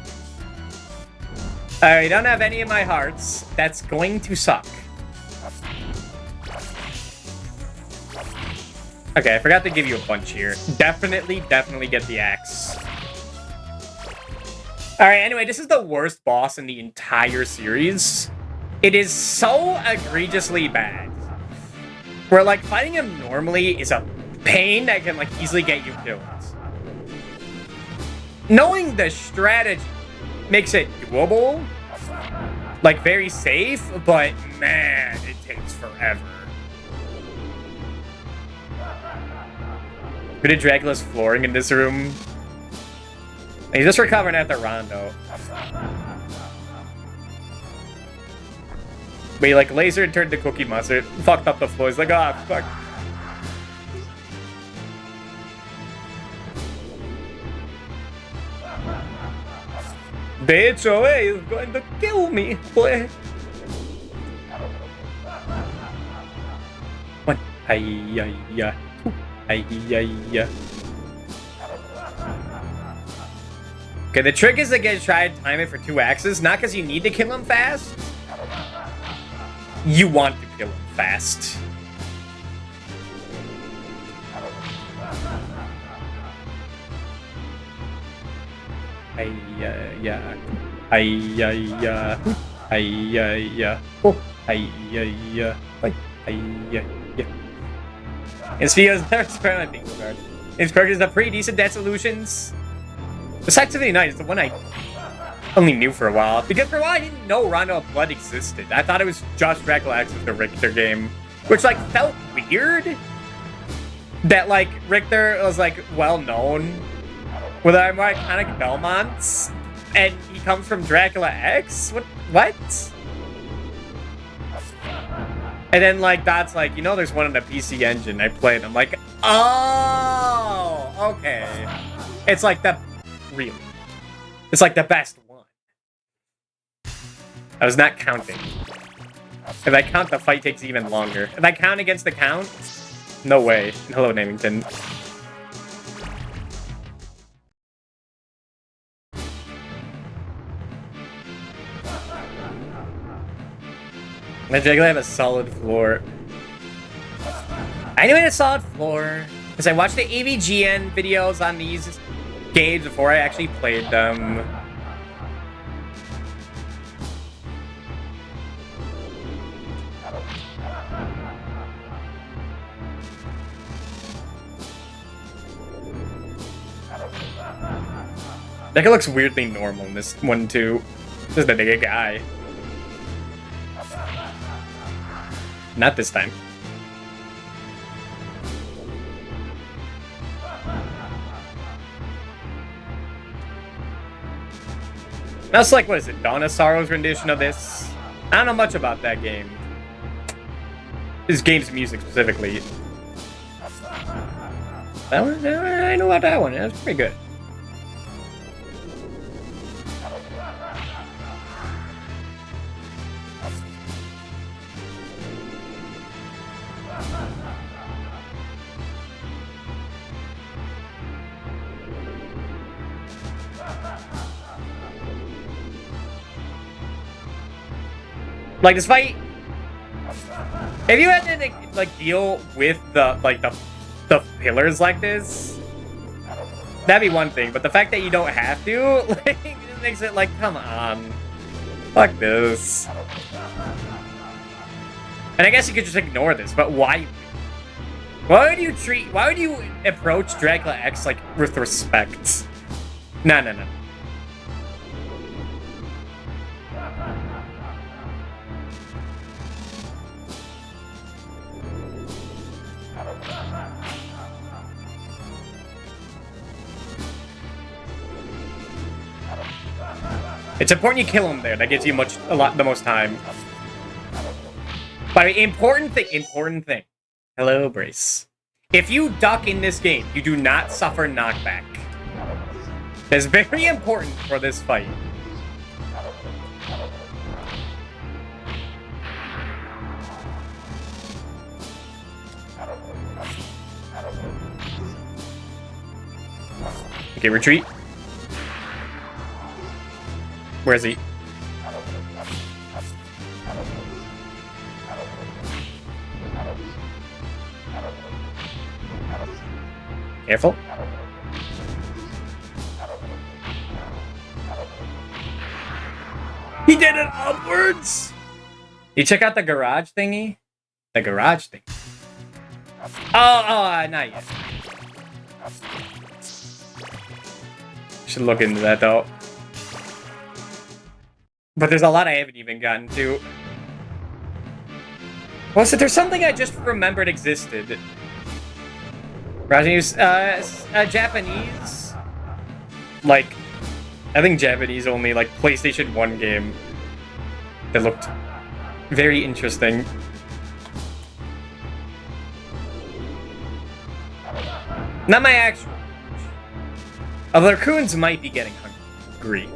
I don't have any of my hearts. That's going to suck. Okay, I forgot to give you a bunch here. Definitely get the axe. Alright, anyway, this is the worst boss in the entire series. It is so egregiously bad. Where, like, fighting him normally is a pain that can, like, easily get you killed. Knowing the strategy makes it doable. Like, very safe, but, man, it takes forever. Who did Dracula's flooring in this room? He's just recovering after Rondo. But he, like, laser and turned to Cookie Monster. Fucked up the floor. He's like, ah, oh, fuck. Bitch, away is going to kill me, boy. One. Hi-ya-ya. Hi-ya-ya. Okay, the trick is to try to time it for 2 axes, not because you need to kill him fast. You want to kill him fast. Hi-ya-ya. Hi-ya-ya. Hi-ya-ya. Oh, hi-ya-ya. Hi-ya-ya. This video is never experimenting regard. This perk is a pretty decent death solutions. Besides Activity Night is the one I only knew for a while. Because for a while I didn't know Rondo of Blood existed. I thought it was just Dracula X with the Richter game. Which, like, felt weird. That, like, Richter was, like, well known with our more iconic Belmonts. And he comes from Dracula X? What? And then, like, Dot's like, you know there's one in the PC Engine. I played. I'm like, oh, okay. It's like the... Really. It's like the best one. I was not counting. If I count, the fight takes even longer. If I count against the count, no way. Hello, Namington. My Dracula have a solid floor. I knew it had a solid floor because I watched the AVGN videos on these games before I actually played them. That guy looks weirdly normal in this one too. Just a big guy. Not this time. That's like, what is it? Dawn of Sorrow's rendition of this? I don't know much about that game. This game's music specifically. That one? I know about that one. That's pretty good. Like, this fight, if you had to, like, deal with the pillars like this, that'd be one thing. But the fact that you don't have to, like, makes it like, come on. Fuck this. And I guess you could just ignore this, but why? Why would you approach Dracula X, like, with respect? No. It's important you kill him there. That gives you the most time. By the way, important thing. Hello, Brace. If you duck in this game, you do not suffer knockback. That's very important for this fight. Okay, retreat. Where is he? Careful. He did it upwards! You check out the garage thingy? The garage thing. Oh, not yet. Should look into that though. But there's a lot I haven't even gotten to. Was it? There's something I just remembered existed. Japanese. Like, I think Japanese only, like, PlayStation 1 game that looked very interesting. Not my actual. Although raccoons might be getting hungry.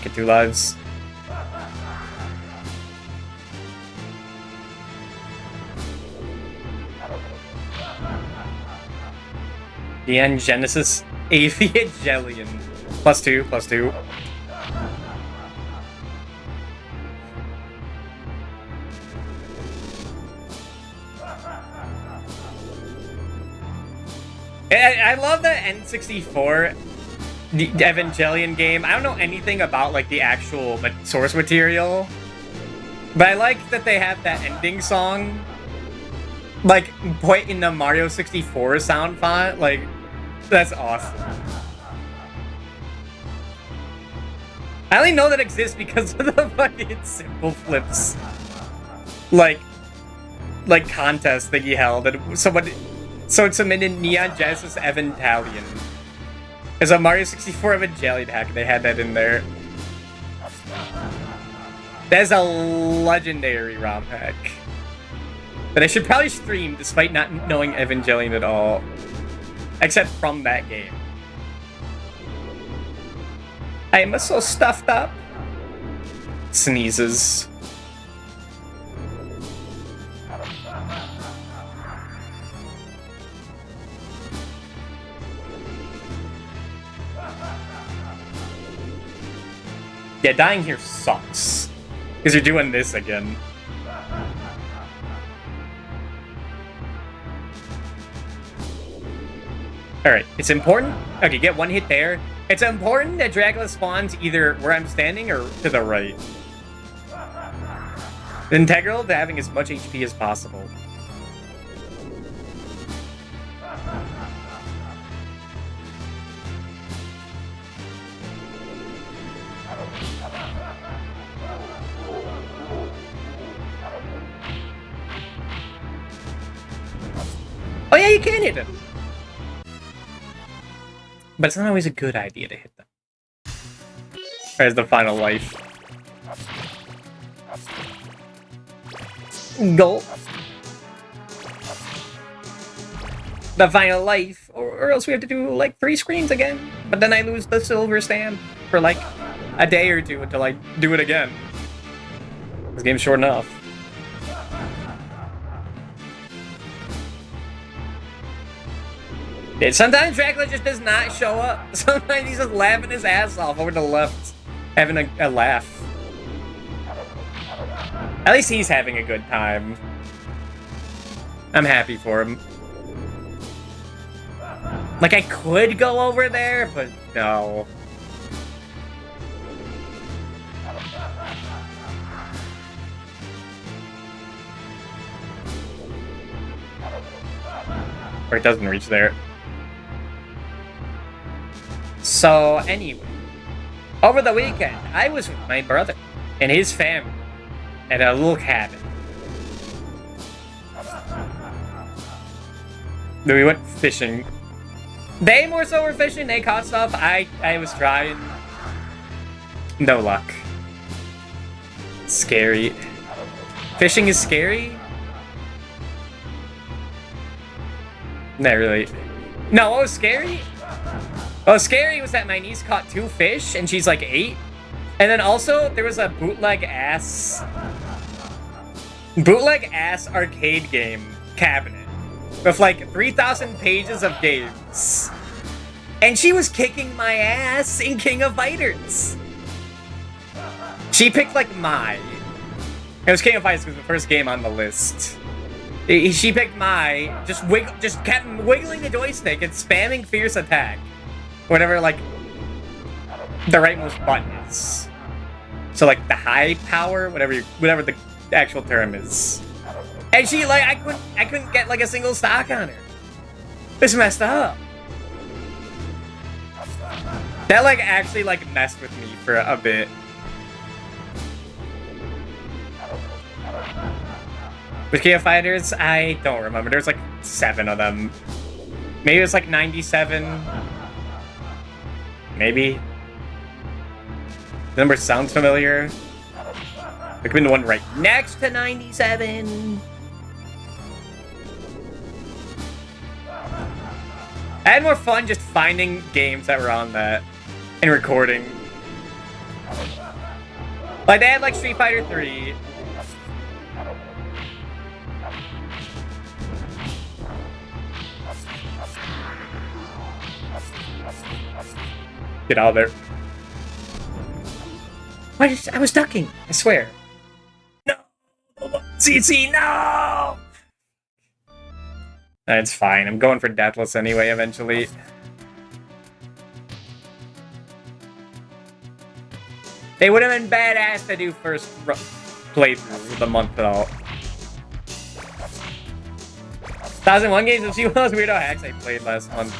Get 2 lives. The end Genesis Aviagellion. +2. I love the N64 the Evangelion game. I don't know anything about like the actual source material, but I like that they have that ending song like put in the Mario 64 sound font. Like, that's awesome. I only know that exists because of the fucking Simple Flips like contest that he held, and so it submitted Neon Genesis Evangelion as a Mario 64 Evangelion hack. They had that in there. That's a legendary ROM hack that I should probably stream despite not knowing Evangelion at all, except from that game. I am so stuffed up. Sneezes. Yeah, dying here sucks. Because you're doing this again. Alright, it's important. Okay, get 1 hit there. It's important that Dracula spawns either where I'm standing or to the right. Integral to having as much HP as possible. Oh yeah, you can hit them. But it's not always a good idea to hit them. There's the final life. Goal. The final life. Or else we have to do like 3 screens again. But then I lose the silver stamp for like a day or 2 until I do it again. This game's short enough. Sometimes Dracula just does not show up. Sometimes he's just laughing his ass off over to the left. Having a laugh. At least he's having a good time. I'm happy for him. Like, I could go over there, but no. Or it doesn't reach there. So, anyway. Over the weekend, I was with my brother and his family at a little cabin. Then we went fishing. They more so were fishing, they caught stuff. I was trying. No luck. Scary. Fishing is scary? Not really. No, what was scary? What was scary was that my niece caught 2 fish, and she's like 8. And then also, there was a bootleg ass arcade game cabinet with like 3,000 pages of games. And she was kicking my ass in King of Fighters. She picked like Mai. It was King of Fighters because the first game on the list. She picked Mai, just kept wiggling the joystick and spamming Fierce Attack. Whatever, like, the rightmost button is. So, like, the high power, whatever the actual term is. And she, like, I couldn't get, like, a single stock on her. This messed up. That, like, actually, like, messed with me for a bit. With King of Fighters, I don't remember. There's, like, 7 of them. Maybe it's, like, 97. Maybe. The number sounds familiar. There could be the one right next to 97. I had more fun just finding games that were on that and recording. Like, they had, like, Street Fighter 3. Get out of there. I was ducking, I swear. No! CC, no! That's fine, I'm going for Deathless anyway, eventually. It would have been badass to do first playthrough of the month, though. 1001 games of those weirdo hacks I played last month.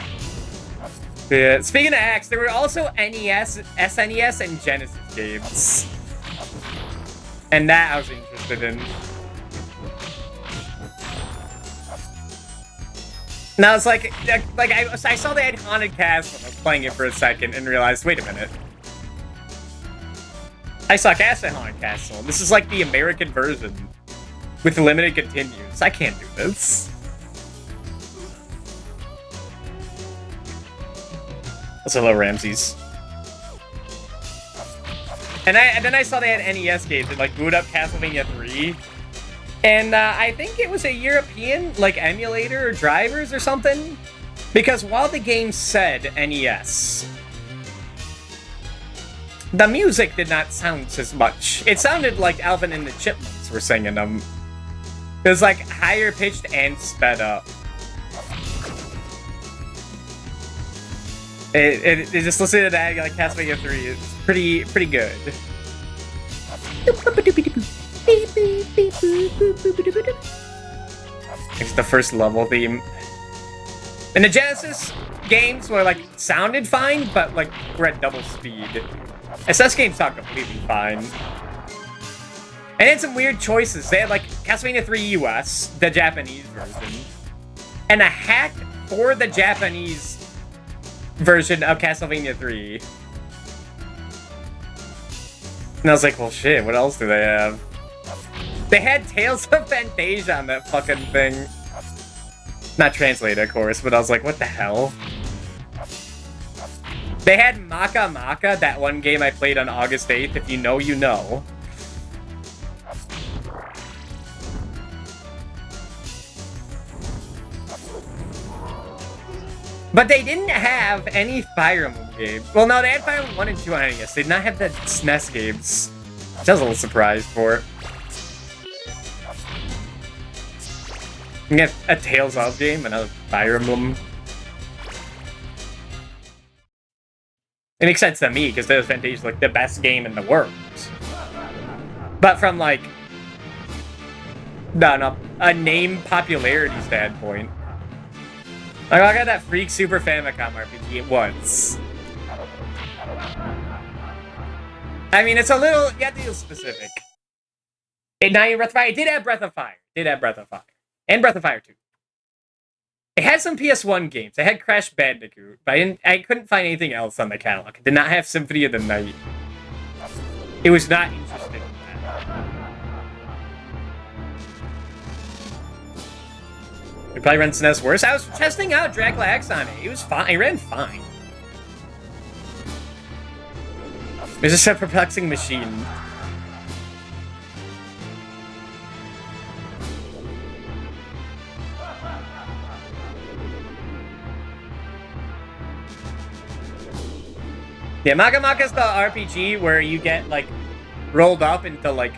Yeah. Speaking of hacks, there were also NES, SNES, and Genesis games. And that I was interested in. Now it's like I saw they had Haunted Castle and I was playing it for a second and realized, wait a minute. I suck ass at Haunted Castle. This is like the American version with limited continues. I can't do this. That's hello, Ramses. And then I saw they had NES games that like boot up Castlevania 3. And I think it was a European like emulator or drivers or something. Because while the game said NES, the music did not sound as much. It sounded like Alvin and the Chipmunks were singing them. It was like higher pitched and sped up. It just listening to that like Castlevania 3 is pretty good. It's the first level theme. And the Genesis games were like sounded fine, but like were at double speed. SS games sound completely fine. And had some weird choices. They had like Castlevania 3 US, the Japanese version, and a hack for the Japanese version of Castlevania 3. And I was like, well shit, what else do they have? They had Tales of Fantasia on that fucking thing. Not translated, of course, but I was like, what the hell? They had Maka Maka, that one game I played on August 8th. If you know, you know. But they didn't have any Fire Emblem games. Well, no, they had Fire Emblem 1 and 2 on NES. They did not have the SNES games. Which I was a little surprised for. You get a Tales of game and a Fire Emblem. It makes sense to me, because Tales of Phantasia is, like, the best game in the world. But from, like, no, a name popularity standpoint. Like, I got that Freak Super Famicom RPG at once. I mean, it's a little, you have to be specific. And now Breath of Fire, it did have Breath of Fire. And Breath of Fire 2. It had some PS1 games. It had Crash Bandicoot, but I couldn't find anything else on the catalog. It did not have Symphony of the Night. It was not interesting in that. It probably runs SNES worse. I was testing out Dracula X on it. It was fine. It ran fine. It's just a perplexing machine. Yeah, Magamaka's the RPG where you get, like, rolled up into, like,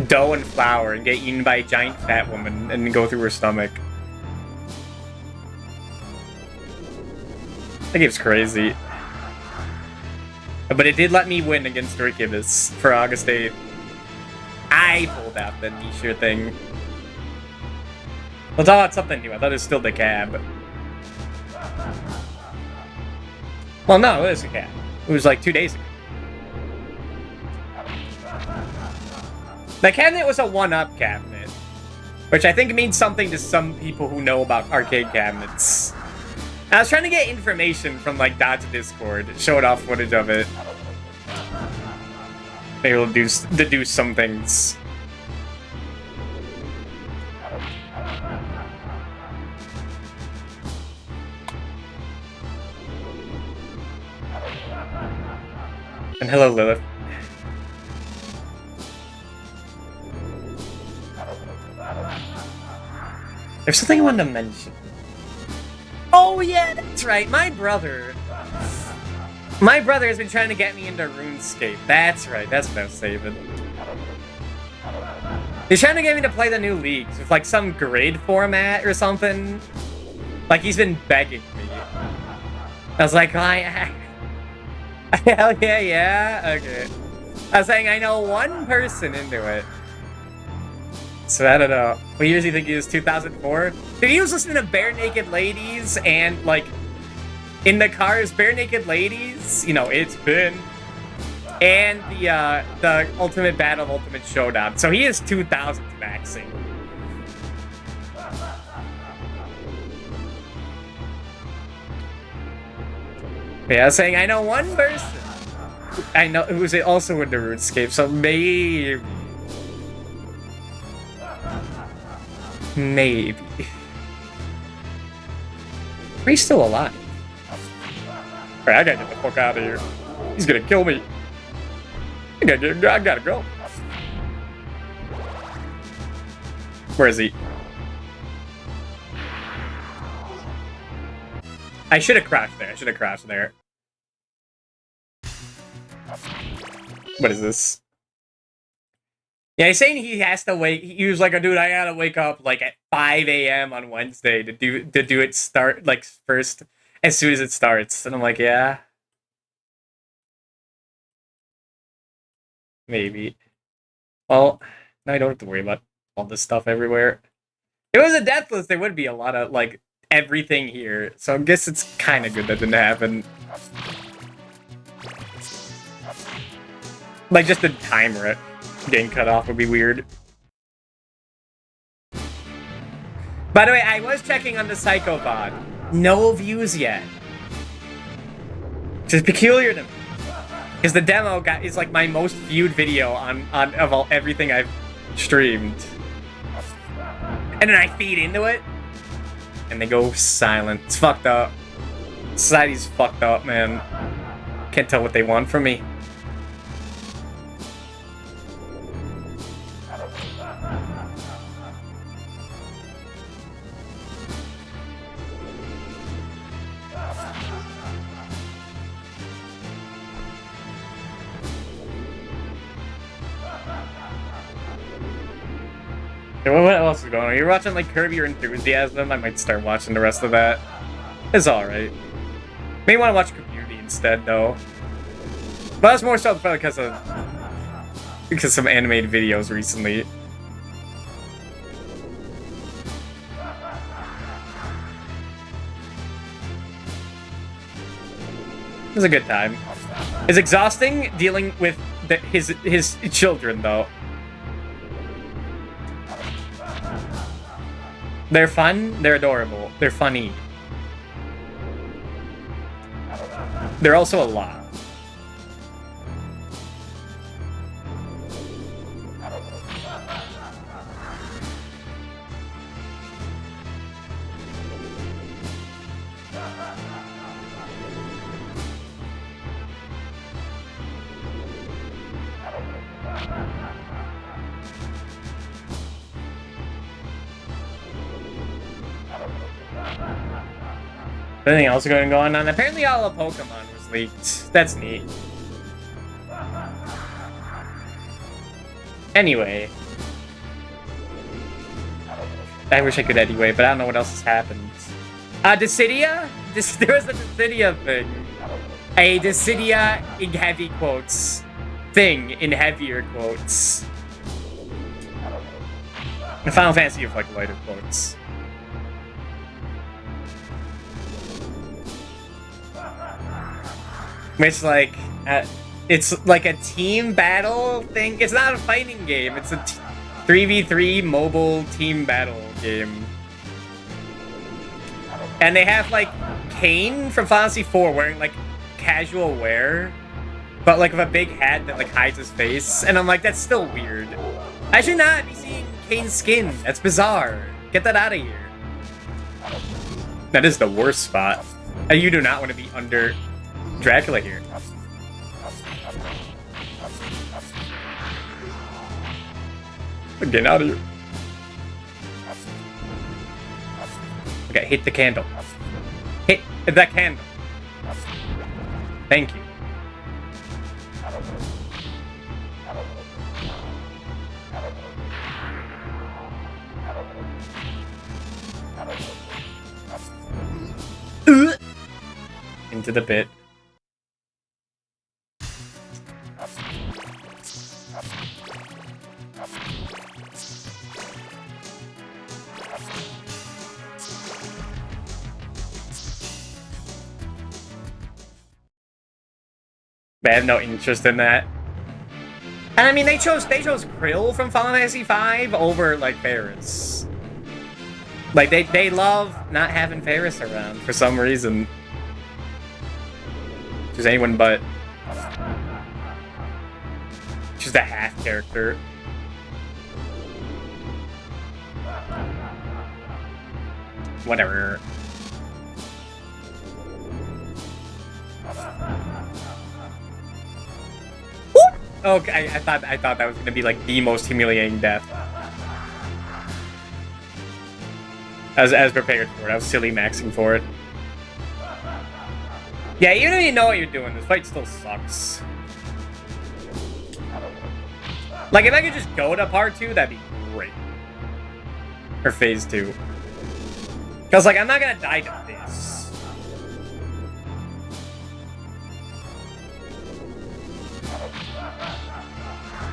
dough and flour and get eaten by a giant fat woman and go through her stomach. That game's crazy. But it did let me win against Dracula for August 8th. I pulled out the Nisha thing. We'll talk about something new. I thought it was still the cab. Well, no, it was a cab. It was like 2 days ago. The cabinet was a one-up cabinet, which I think means something to some people who know about arcade cabinets. I was trying to get information from, like, Dod's Discord. It showed off footage of it. Maybe we'll deduce some things. And hello, Lilith. There's something I wanted to mention. Oh yeah, that's right. My brother has been trying to get me into RuneScape. That's right. That's what I was saving. He's trying to get me to play the new leagues with, like, some grid format or something. Like, he's been begging me. I was like, hell yeah, okay. I was saying I know one person into it. So I don't know. What year does he think he was? 2004? Dude, he was listening to Bare Naked Ladies and, like, in the cars, Bare Naked Ladies, you know, it's been, and the Ultimate Battle of Ultimate Showdown. So he is 2000 maxing. Yeah, I was saying I know one person. I know who's also into RuneScape, so maybe. Maybe. He's still alive. Alright, I gotta get the fuck out of here. He's gonna kill me. I gotta go. Where is he? I should have crashed there. What is this? Yeah, he's saying he has to wake. He was like, dude, I gotta wake up like at 5 a.m. on Wednesday to do it start like first as soon as it starts. And I'm like, yeah. Maybe. Well, now I don't have to worry about all this stuff everywhere. If it was a death list, there would be a lot of, like, everything here. So I guess it's kind of good that didn't happen. Like, just the timer getting cut off would be weird. By the way, I was checking on the Psycho VOD. No views yet. Which is peculiar to me. Because the demo is like my most viewed video on everything I've streamed. And then I feed into it. And they go silent. It's fucked up. Society's fucked up, man. Can't tell what they want from me. What else is going on? You're watching, like, Curb Your Enthusiasm? I might start watching the rest of that. It's alright. May want to watch Community instead, though. But that's more so because of some animated videos recently. It was a good time. It's exhausting dealing with his children, though. They're fun, they're adorable, they're funny. They're also a lot. Anything else going on? Apparently all of Pokemon was leaked. That's neat. Anyway. I wish I could anyway, but I don't know what else has happened. Dissidia? There was a Dissidia thing. A Dissidia in heavy quotes. Thing in heavier quotes. The Final Fantasy of like lighter quotes. Which, like, it's like a team battle thing. It's not a fighting game. It's a 3v3 mobile team battle game. And they have, like, Kane from Final Fantasy IV wearing, like, casual wear. But, like, with a big hat that, like, hides his face. And I'm like, that's still weird. I should not be seeing Kane's skin. That's bizarre. Get that out of here. That is the worst spot. You do not want to be under Dracula here. Get out of here. Okay, hit the candle. Hit the candle. Thank you. Into the pit. I have no interest in that. And I mean, they chose Krill from Final Fantasy V over like Ferris. Like they love not having Ferris around for some reason. Just anyone but. Just a half character. Whatever. Okay, I thought that was gonna be like the most humiliating death. As prepared for it. I was silly maxing for it. Yeah, even if you know what you're doing, this fight still sucks. Like, if I could just go to part 2, that'd be great. Or phase 2. Because, like, I'm not gonna die to this.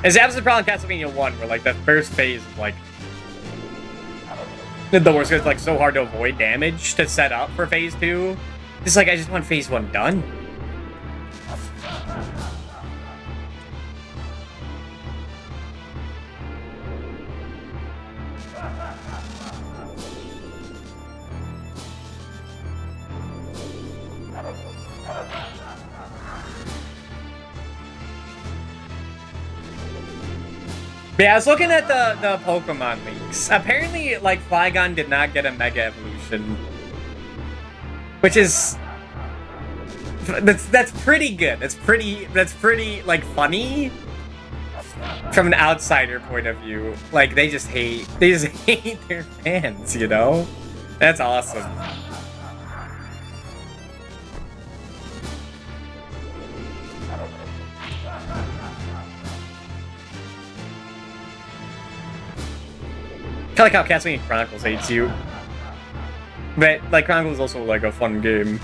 It's the opposite problem in Castlevania 1, where, like, the first phase is, like, the worst, because it's, like, so hard to avoid damage to set up for phase 2. It's like, I just want phase 1 done. Yeah, I was looking at the Pokemon leaks. Apparently, like, Flygon did not get a Mega Evolution. Which is... That's pretty good. That's pretty, like, funny. From an outsider point of view. Like, they just hate their fans, you know? That's awesome. Kind of like how Castlevania Chronicles hates you. But, like, Chronicles is also, like, a fun game.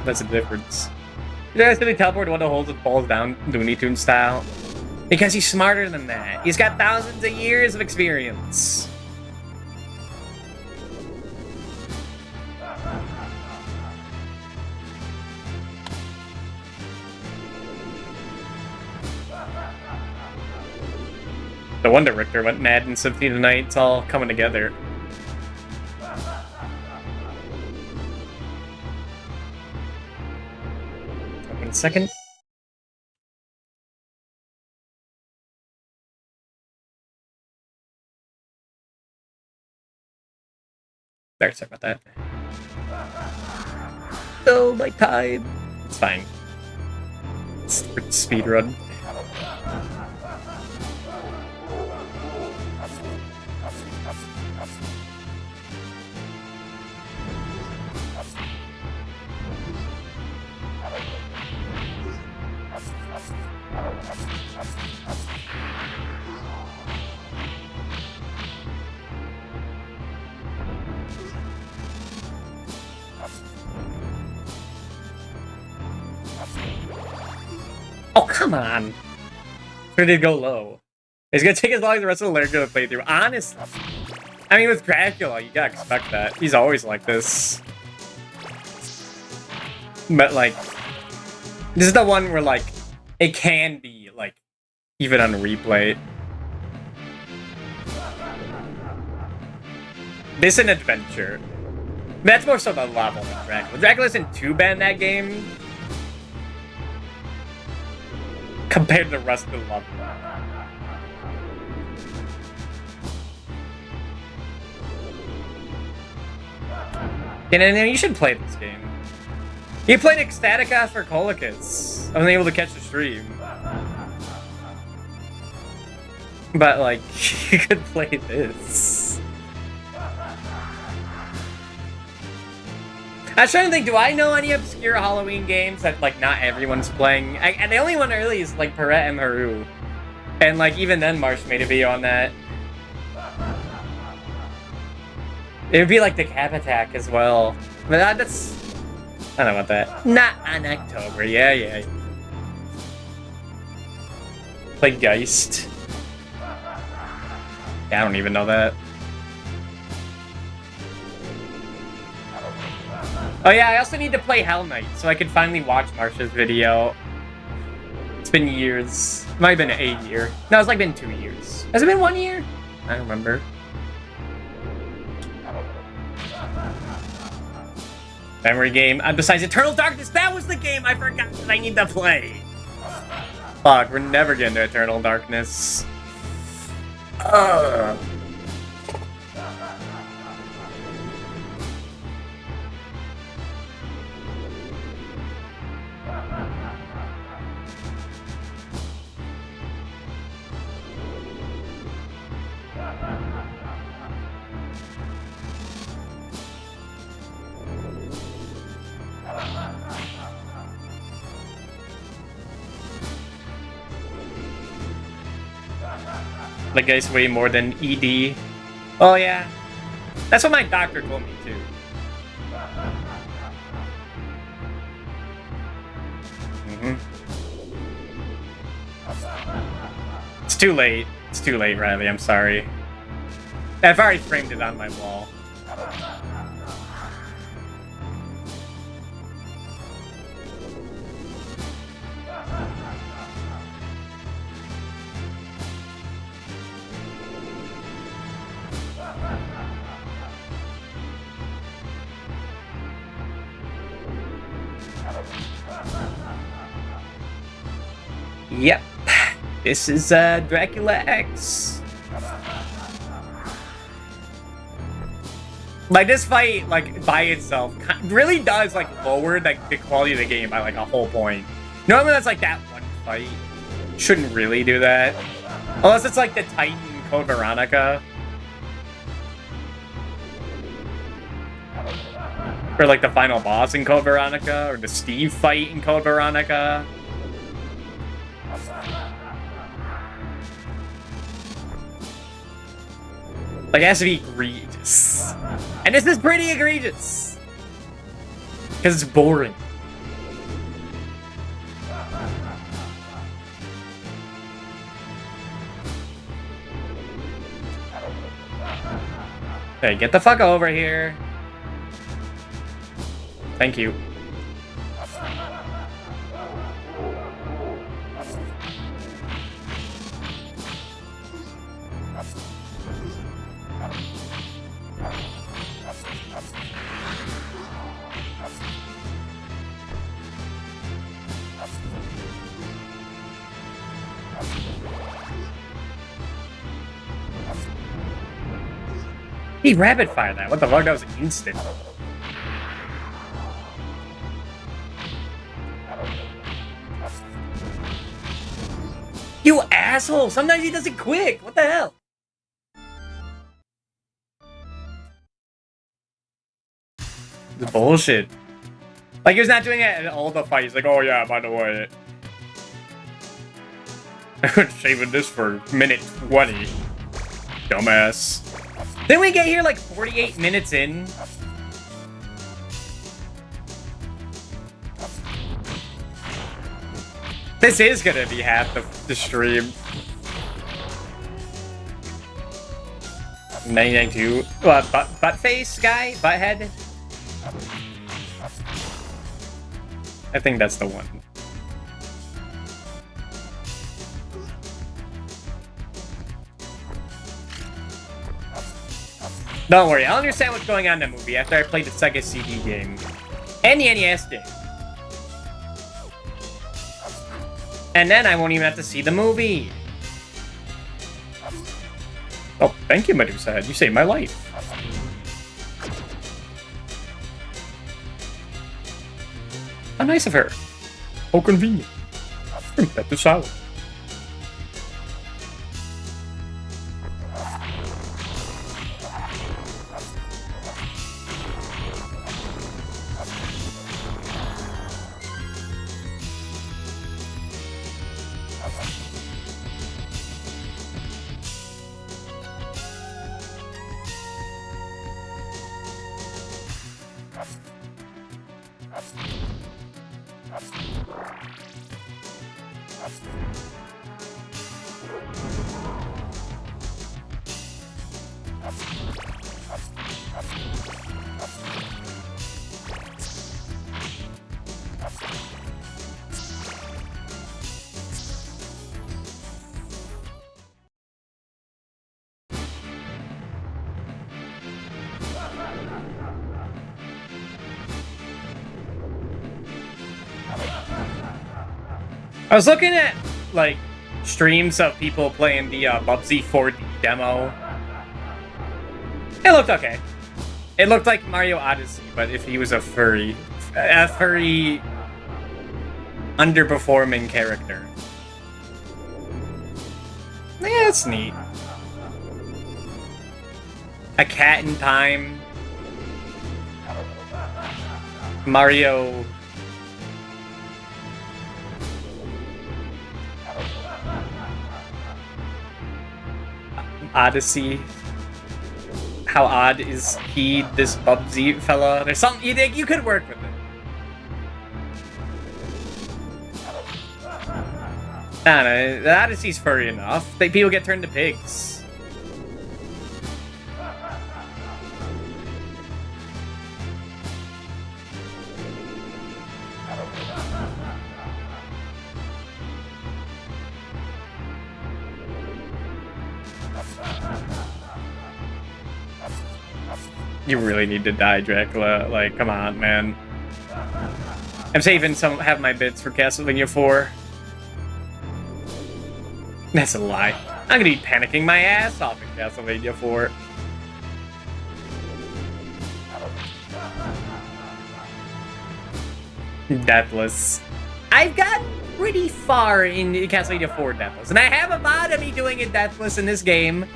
That's the difference. You guys really teleport one of the holes that falls down Looney Tunes style? Because he's smarter than that. He's got thousands of years of experience. No wonder Richter went mad in Symphony tonight. It's all coming together. One second. There, sorry about that. Oh, my time. It's fine. Speed run. Oh, come on. Where did it go low? It's gonna take as long as the rest of the lyric to play through. Honestly. I mean, with Dracula, you gotta expect that. He's always like this. But, like, this is the one where, like, it can be, like, even on replay. This is an adventure. That's more so the level than Dracula. Dracula isn't too bad in that game. Compared to the rest of the level. And you should play this game. You played Ecstatica for Colicus. I wasn't able to catch the stream. But, like, you could play this. I was trying to think, do I know any obscure Halloween games that, like, not everyone's playing? And the only one really is, like, Perrette and Haru. And, like, even then, Marsh made a video on that. It would be, like, the Cap Attack as well. But that's... I don't know about that. Not on October, yeah. Play Geist. Yeah, I don't even know that. Oh yeah, I also need to play Hell Knight, so I can finally watch Marsha's video. It's been years. It might have been a year. No, it's like been 2 years. Has it been 1 year? I don't remember. Memory game. Besides Eternal Darkness, that was the game I forgot that I need to play. Fuck, we're never getting to Eternal Darkness. Ugh. Like, guys, way more than ED. Oh, yeah. That's what my doctor told me, too. It's too late. It's too late, Riley. I'm sorry. I've already framed it on my wall. Yep. This is Dracula X. Like, this fight, like, by itself, really does, like, lower the quality of the game by, like, a whole point. Normally that's, like, that one fight. Shouldn't really do that. Unless it's, like, the Titan Code Veronica. Or, like, the final boss in Code Veronica. Or the Steve fight in Code Veronica. Like, it has to be egregious. And this is pretty egregious. Because it's boring. Hey, get the fuck over here. Thank you. He rapid fired that. What the fuck? That was instant. You asshole! Sometimes he does it quick. What the hell? It's bullshit. Like, he was not doing it in all the fights. Like, oh yeah, by the way, I'm saving this for minute 20. Dumbass. Didn't we get here like 48 minutes in? This is gonna be half the stream. 992. What, butt face guy? Butthead? I think that's the one. Don't worry, I'll understand what's going on in the movie after I play the Sega CD game. And the NES game. And then I won't even have to see the movie. Oh, thank you, Medusa. You saved my life. How nice of her. Oh, convenient. That is solid. I was looking at, like, streams of people playing the Bubsy 4D demo. It looked okay. It looked like Mario Odyssey, but if he was a furry underperforming character. Yeah, it's neat. A Cat in Time. Mario. Odyssey. How odd is he, this Bubsy fella? There's something you could work with it. I don't know, the Odyssey's furry enough. People get turned to pigs. You really need to die, Dracula. Like, come on, man. I'm saving have my bits for Castlevania 4. That's a lie. I'm gonna be panicking my ass off in Castlevania 4. Deathless. I've gotten pretty far in Castlevania 4 Deathless, and I have a mod of me doing it Deathless in this game,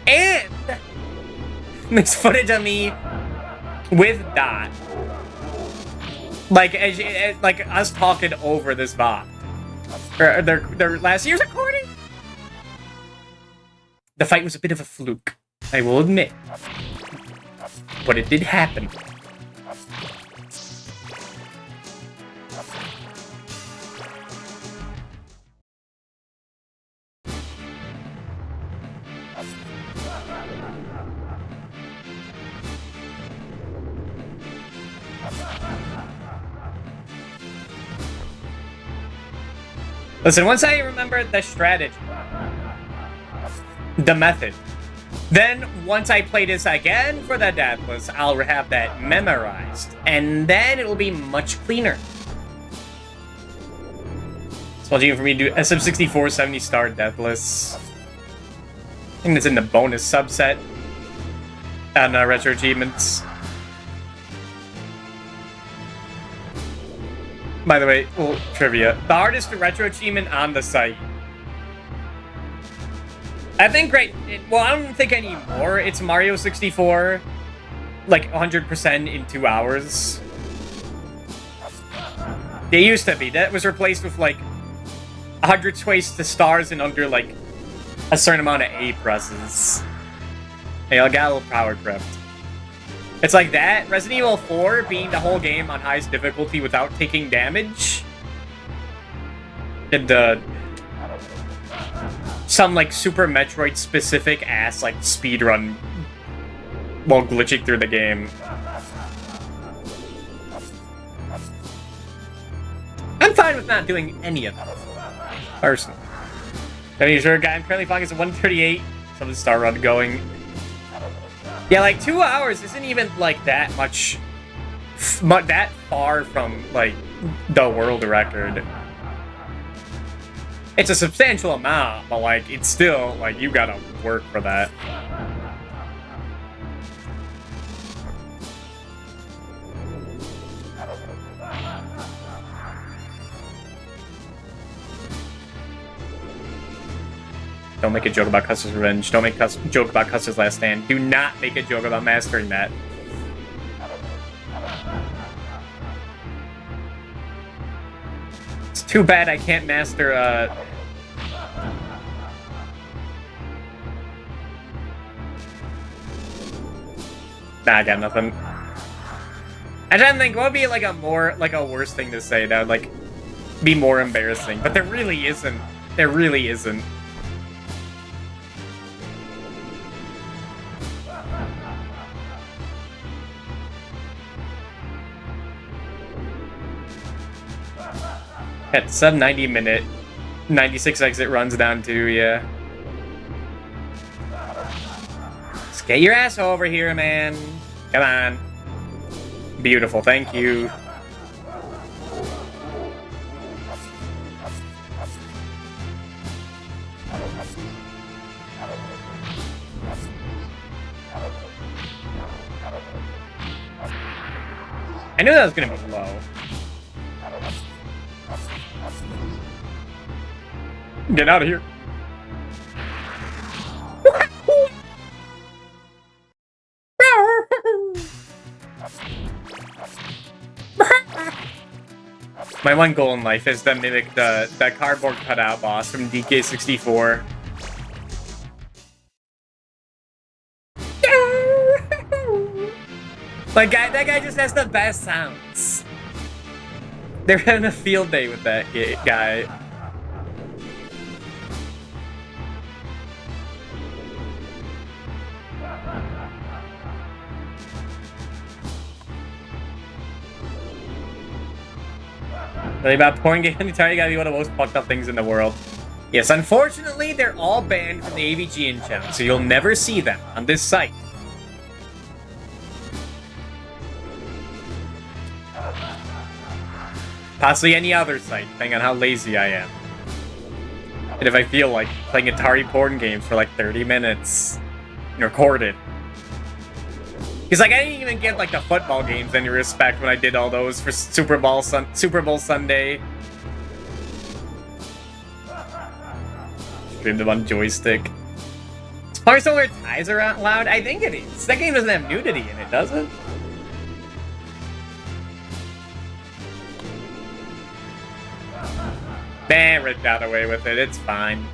and there's footage of me with Dot, like like us talking over this VOD, or their last year's recording. The fight was a bit of a fluke, I will admit, but it did happen. Listen, once I remember the strategy, the method, then once I play this again for the Deathless, I'll have that memorized, and then it'll be much cleaner. It's watching for me to do SM64 70-star Deathless. I think it's in the bonus subset on retro achievements. By the way, well, trivia. The hardest retro achievement on the site. I think well, I don't think anymore. It's Mario 64, like 100% in 2 hours. They used to be. That was replaced with like 100 twice the stars in under like a certain amount of A presses. Hey, I got a little power crept. It's like that. Resident Evil 4 being the whole game on highest difficulty without taking damage. And some like Super Metroid specific ass like speedrun while glitching through the game. I'm fine with not doing any of that. Personally. I mean, sure, guy, I'm currently flying as a 138. Some star run going. Yeah, like 2 hours isn't even like that much, that far from like the world record. It's a substantial amount, but like it's still like you gotta work for that. Don't make a joke about Custer's Revenge. Don't make a joke about Custer's Last Stand. Do not make a joke about mastering that. It's too bad I can't master, Nah, I got nothing. I'm trying to think, what would be like a worse thing to say that would like be more embarrassing? But there really isn't. There really isn't. At sub 90 minute, 96 exit runs down to, yeah. Just get your ass over here, man. Come on. Beautiful, thank you. I knew that was gonna be low. Get out of here. My one goal in life is to mimic the cardboard cutout boss from DK64. Like, that guy just has the best sounds. They're having a field day with that guy. Really about porn game, you gotta be one of the most fucked up things in the world. Yes, unfortunately, they're all banned from the AVGN channel, so you'll never see them on this site. Possibly any other site, depending on how lazy I am. And if I feel like playing Atari porn games for like 30 minutes and record it. Because like I didn't even get like the football games any respect when I did all those for Super Bowl Sunday. Streamed them on joystick. Is Hearthstone where ties are out loud? I think it is. That game doesn't have nudity in it, does it? Man, Rick got away with it. It's fine.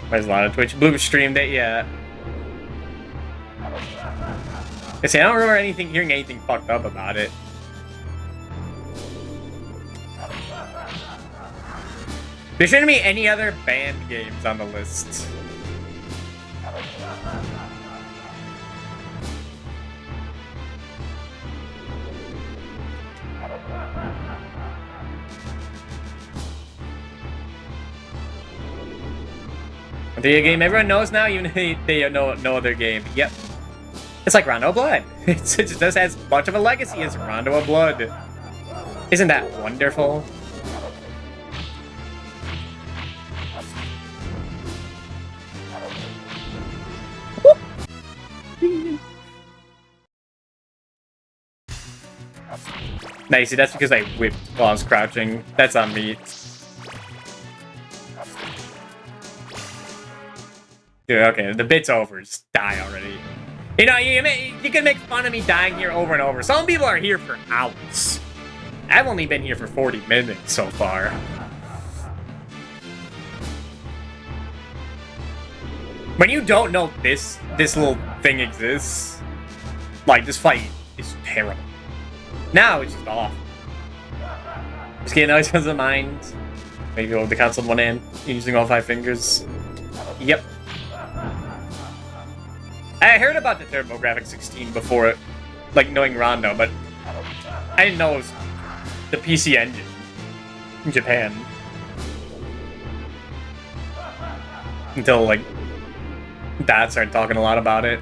There's a lot of Twitch. Bloom streamed it, yeah. I see, I don't remember hearing anything fucked up about it. There shouldn't be any other banned games on the list. The game everyone knows now, even if they know no other game. Yep. It's like Rondo of Blood. It just has as much of a legacy as Rondo of Blood. Isn't that wonderful? Nice, see, that's because I whipped while I was crouching. That's on me. Dude, okay, the bit's over. Just die already. You know, you can make fun of me dying here over and over. Some people are here for hours. I've only been here for 40 minutes so far. When you don't know this little thing exists, like, this fight is terrible. Now it's just off. Just getting noise comes to mind. Maybe hold the console in one hand, using all 5 fingers. Yep. I heard about the TurboGrafx 16 before it, like knowing Rondo, but I didn't know it was the PC engine in Japan. Until, like, Dad started talking a lot about it.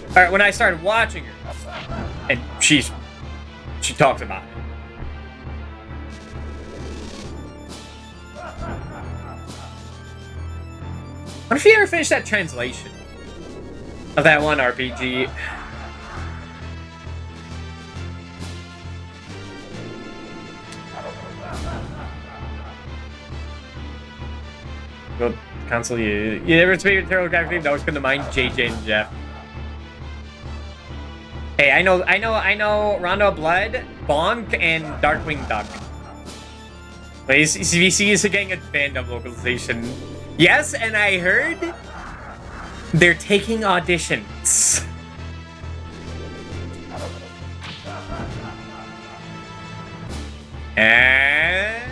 Alright, when I started watching her, and she talks about it. What if you ever finish that translation of that one RPG? Go console you ever speak of TurboGrafx game? That always come to mind, JJ and Jeff. Hey, I know Rondo of Blood, Bonk, and Darkwing Duck. But CVC is getting a fandom localization. Yes, and I heard they're taking auditions. And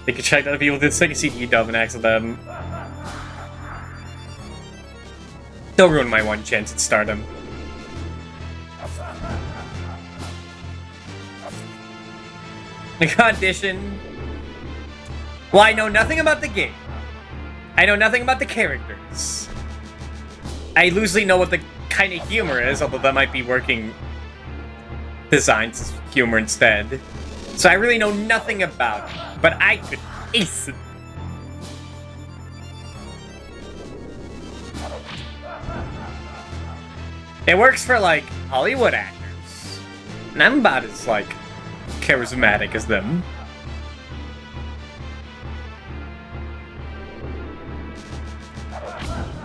they could check other people did second CD dub and ask them. They'll ruin my one chance at stardom. The audition. Well, I know nothing about the game. I know nothing about the characters. I loosely know what the kind of humor is, although that might be working designs humor instead. So I really know nothing about it, but I could ace it. It works for, like, Hollywood actors. And I'm about as, like, charismatic as them.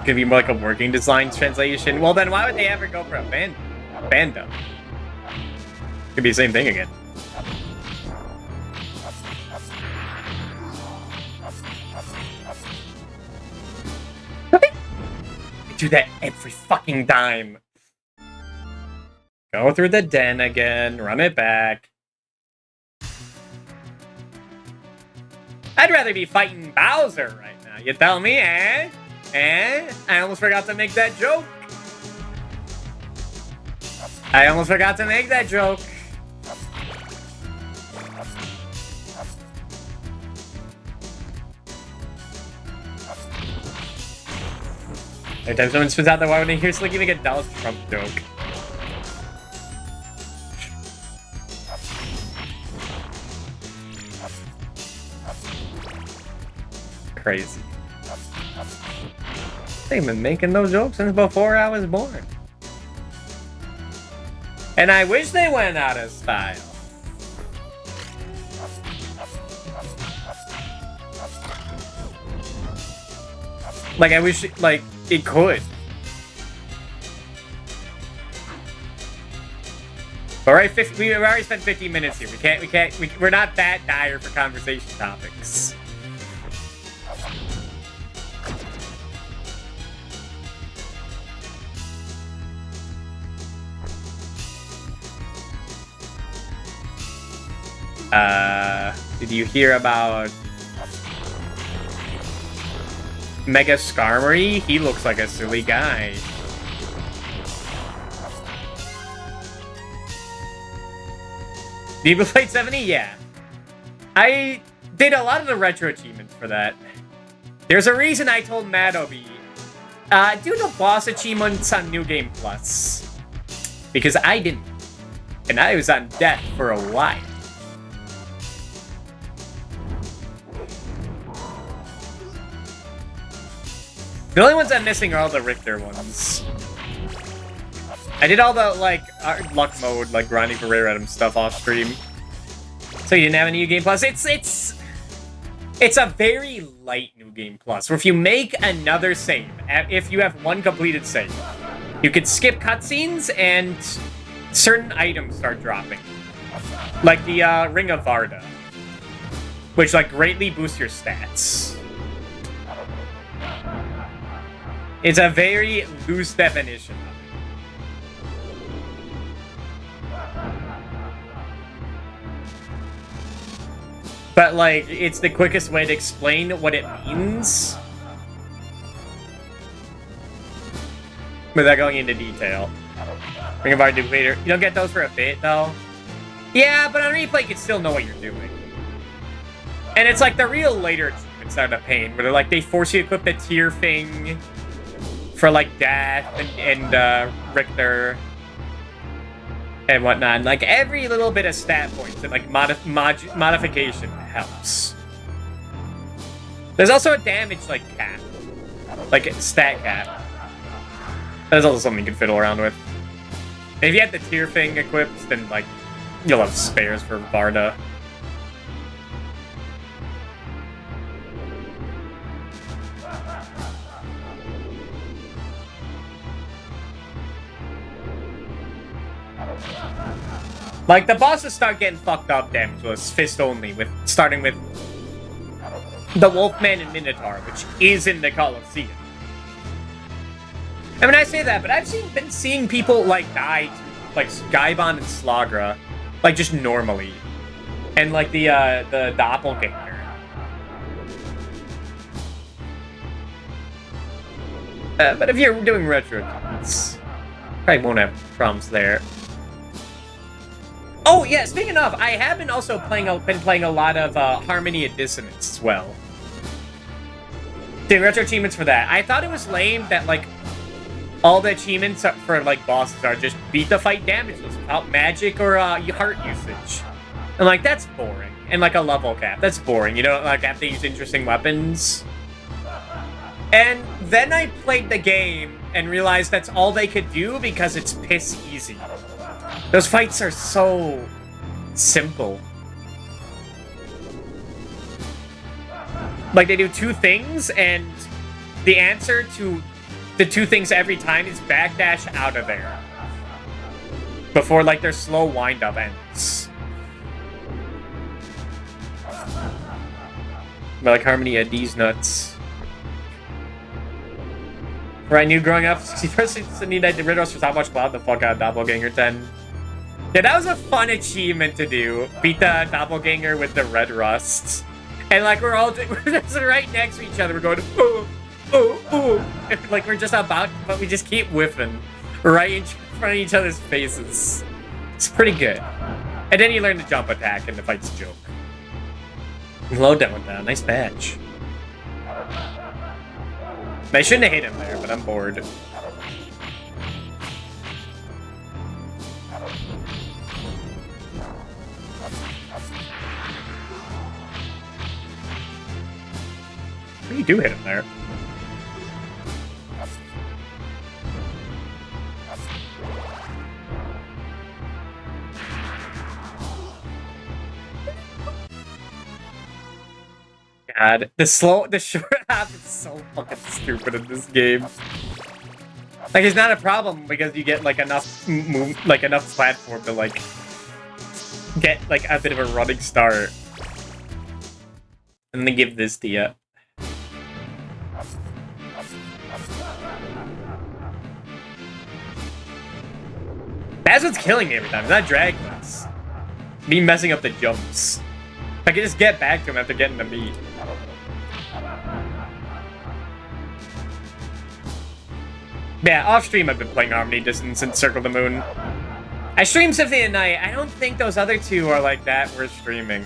Could be more like a working design translation. Well, then why would they ever go for a fandom? Could be the same thing again. I do that every fucking time. Go through the den again, run it back. I'd rather be fighting Bowser right now. You tell me, eh? Eh? I almost forgot to make that joke. Every time someone spits out the why would I hear Slicky make a Dallas Trump joke? Crazy. They've been making those jokes since before I was born. And I wish they went out of style. Like, I wish, like, it could. All right, we've already spent 15 minutes here. We're not that dire for conversation topics. Did you hear about Mega Skarmory? He looks like a silly guy. People played 70? Yeah. I did a lot of the retro achievements for that. There's a reason I told Madobi, do the boss achievements on New Game Plus. Because I didn't. And I was on death for a while. The only ones I'm missing are all the Richter ones. I did all the, like, luck mode, like, grinding for rare item stuff off stream. So you didn't have a New Game Plus? It's a very light New Game Plus, where if you make another save, if you have one completed save, you could skip cutscenes and certain items start dropping. Like the Ring of Varda, which, like, greatly boosts your stats. It's a very loose definition. But, like, it's the quickest way to explain what it means without going into detail. Ring of Varda Duplicator. You don't get those for a bit, though. Yeah, but on replay, you can still know what you're doing. And it's like the real later achievements are a pain, where they're like, they force you to equip the tier thing for, like, Death and Richter and whatnot. And, like, every little bit of stat points and, like, modification helps. There's also a damage, like, cap. Like, stat cap. That's also something you can fiddle around with. And if you have the tier thing equipped, then, like, you'll have spares for Varda. Like, the bosses start getting fucked up damage was fist only, starting with the Wolfman and Minotaur, which is in the Colosseum. I mean, I say that, but I've been seeing people, like, die to, like, Gaibon and Slagra, like, just normally. And, like, the Doppelganger. But if you're doing retro games, probably won't have problems there. Oh, yeah, speaking of, I have been also playing a lot of Harmony and Dissonance as well. Doing retro achievements for that. I thought it was lame that, like, all the achievements for, like, bosses are just beat the fight damageless without magic or heart usage. And, like, that's boring. And, like, a level cap. That's boring. You don't, like, have to use interesting weapons. And then I played the game and realized that's all they could do because it's piss easy. Those fights are so simple. Like, they do two things, and the answer to the two things every time is backdash out of there. Before, like, their slow wind-up ends. But, like, Harmony had these nuts. Where I knew growing up, 60% need I did rid of us for how much cloud the fuck out of Doppelganger 10. Yeah, that was a fun achievement to do. Beat the Doppelganger with the red rust. And, like, we're just right next to each other. We're going, ooh, ooh, ooh. Like, we're just about, but we just keep whiffing right in front of each other's faces. It's pretty good. And then you learn to jump attack, and the fight's a joke. Load that one down. Nice badge. I shouldn't have hit him there, but I'm bored. You do hit him there. God, the short hop is so fucking stupid in this game. Like, it's not a problem because you get, like, enough platform to, like, get, like, a bit of a running start. And then give this to you. That's what's killing me every time. It's not Dracula's. Me messing up the jumps. I can just get back to him after getting the meat. Yeah, off stream I've been playing Harmony Distance and Circle the Moon. I streamed Symphony at Night. I don't think those other two are like that worth streaming.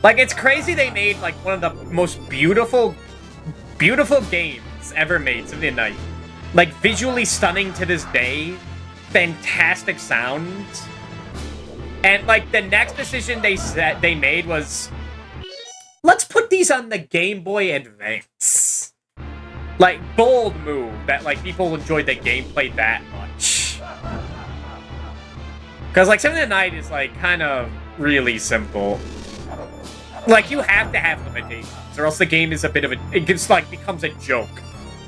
Like, it's crazy they made like one of the most beautiful games ever made, Symphony at Night. Like, visually stunning to this day. Fantastic sounds. And like the next decision they made was, let's put these on the Game Boy Advance. Like, bold move that like people enjoyed the gameplay that much. Because like Symphony of the Night is like kind of really simple. Like, you have to have limitations, or else the game is a bit of a, it just like becomes a joke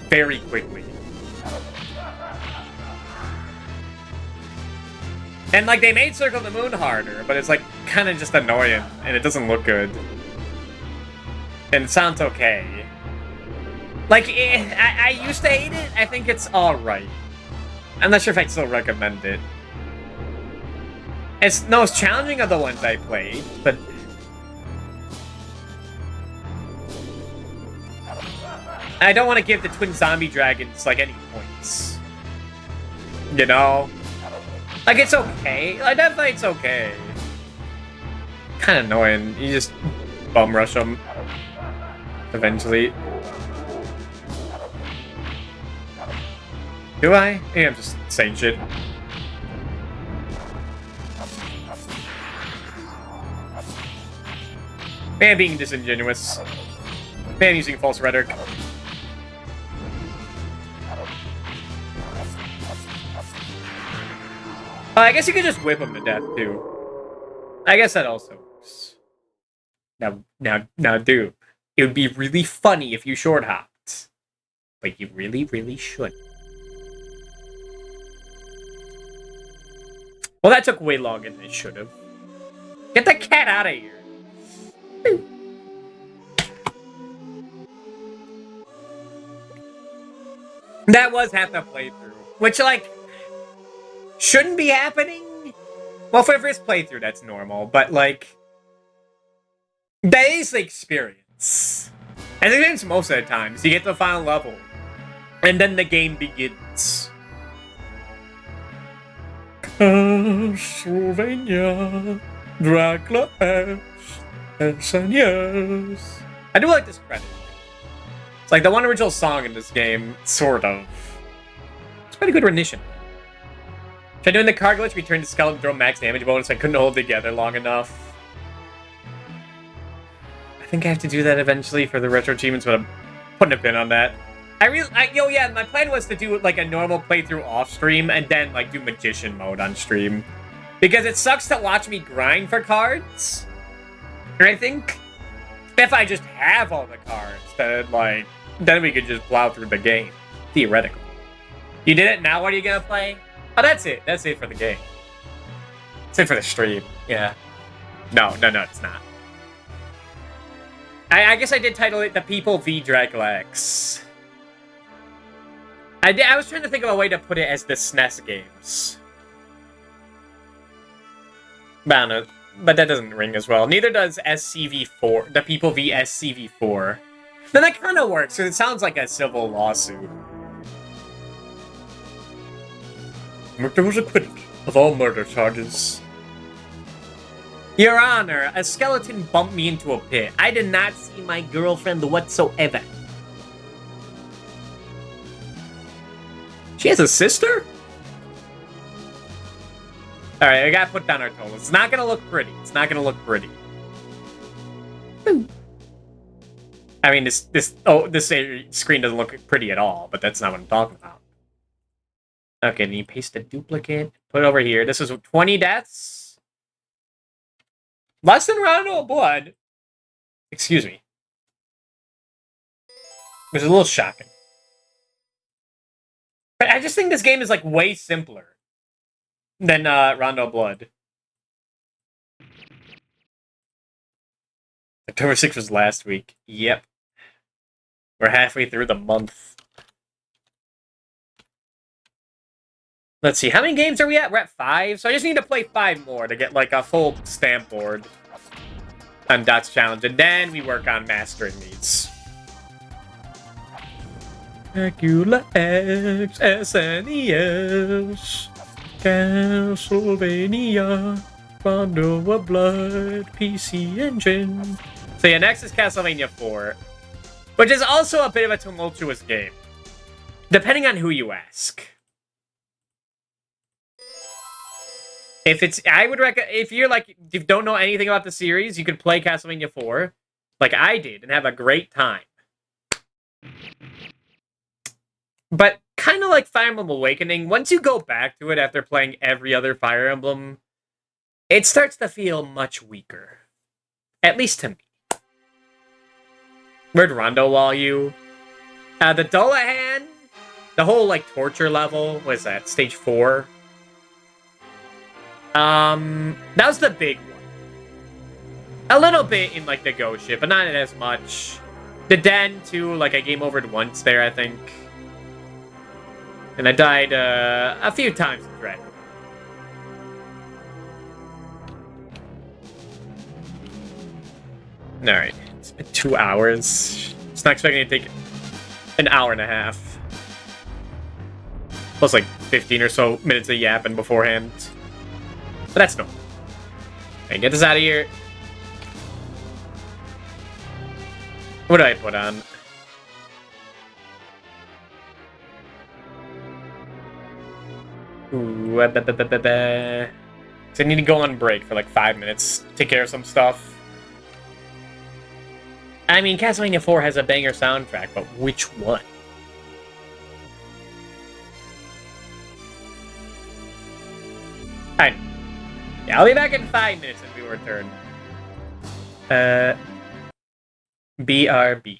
very quickly. And like they made Circle of the Moon harder, but it's like kind of just annoying, and it doesn't look good. And it sounds okay. Like, I used to hate it. I think it's alright. I'm not sure if I'd still recommend it. It's the most challenging of the ones I played, but... I don't want to give the Twin Zombie Dragons, like, any points. You know? Like, it's okay. Like, that fight's okay. Kind of annoying. You just bum rush them. Eventually. Do I? Yeah, I'm just saying shit. Man being disingenuous. Man using false rhetoric. I guess you could just whip him to death, too. I guess that also works. Now, dude. It would be really funny if you short hopped. But you really, really should. Well, that took way longer than it should have. Get the cat out of here. That was half the playthrough. Which, like, shouldn't be happening. Well, for the first playthrough, that's normal. But, like, that is the experience. And the game's most of the time. So you get to the final level. And then the game begins. Classicvania, Dracula, yes. I do like this credit. It's like the one original song in this game, sort of. It's quite a good rendition. Tried doing the car glitch, returned to skeleton throw max damage bonus. I couldn't hold together long enough. I think I have to do that eventually for the retro achievements, but I'm putting a pin on that. Yeah, my plan was to do like a normal playthrough off stream and then like do magician mode on stream. Because it sucks to watch me grind for cards. And I think if I just have all the cards, then we could just plow through the game. Theoretically. You did it, now what are you gonna play? Oh, that's it. That's it for the game. That's it for the stream. Yeah. No, it's not. I guess I did title it The People v Dracula X. I was trying to think of a way to put it as the SNES games. But I don't know. But that doesn't ring as well. Neither does SCV4. The People v SCV4. Then that kind of works, because it sounds like a civil lawsuit. Victor was acquitted of all murder charges. Your Honor, a skeleton bumped me into a pit. I did not see my girlfriend whatsoever. She has a sister? Alright, I gotta put down our total. It's not gonna look pretty. It's not gonna look pretty. I mean, this screen doesn't look pretty at all, but that's not what I'm talking about. Okay, then you paste a duplicate. Put it over here. This is 20 deaths. Less than Rondo Blood. Excuse me. This is a little shocking. But I just think this game is, like, way simpler than Rondo Blood. October 6th was last week. Yep. We're halfway through the month. Let's see, how many games are we at? We're at 5, so I just need to play 5 more to get, like, a full stamp board on Dot's Challenge, and then we work on mastering these. Dracula X SNES. Castlevania, Rondo of Blood, PC Engine. So yeah, next is Castlevania 4, which is also a bit of a tumultuous game, depending on who you ask. I would recommend, if you're like, if you don't know anything about the series, you could play Castlevania 4, like I did, and have a great time. But kind of like Fire Emblem Awakening, once you go back to it after playing every other Fire Emblem, it starts to feel much weaker. At least to me. Where'd Rondo wall you? The Dullahan, the whole like torture level, what is that, stage 4? That was the big one. A little bit in like the ghost ship, but not as much. The den too, like I game overed once there, I think. And I died a few times in Dracula. Alright, it's been 2 hours. It's not expecting to take an hour and a half. Plus like 15 or so minutes of yapping beforehand. But that's normal. Okay, get this out of here. What do I put on? Ooh, so I need to go on break for like 5 minutes, take care of some stuff. I mean, Castlevania 4 has a banger soundtrack, but which one? Alright. Yeah, I'll be back in 5 minutes if we return. BRB.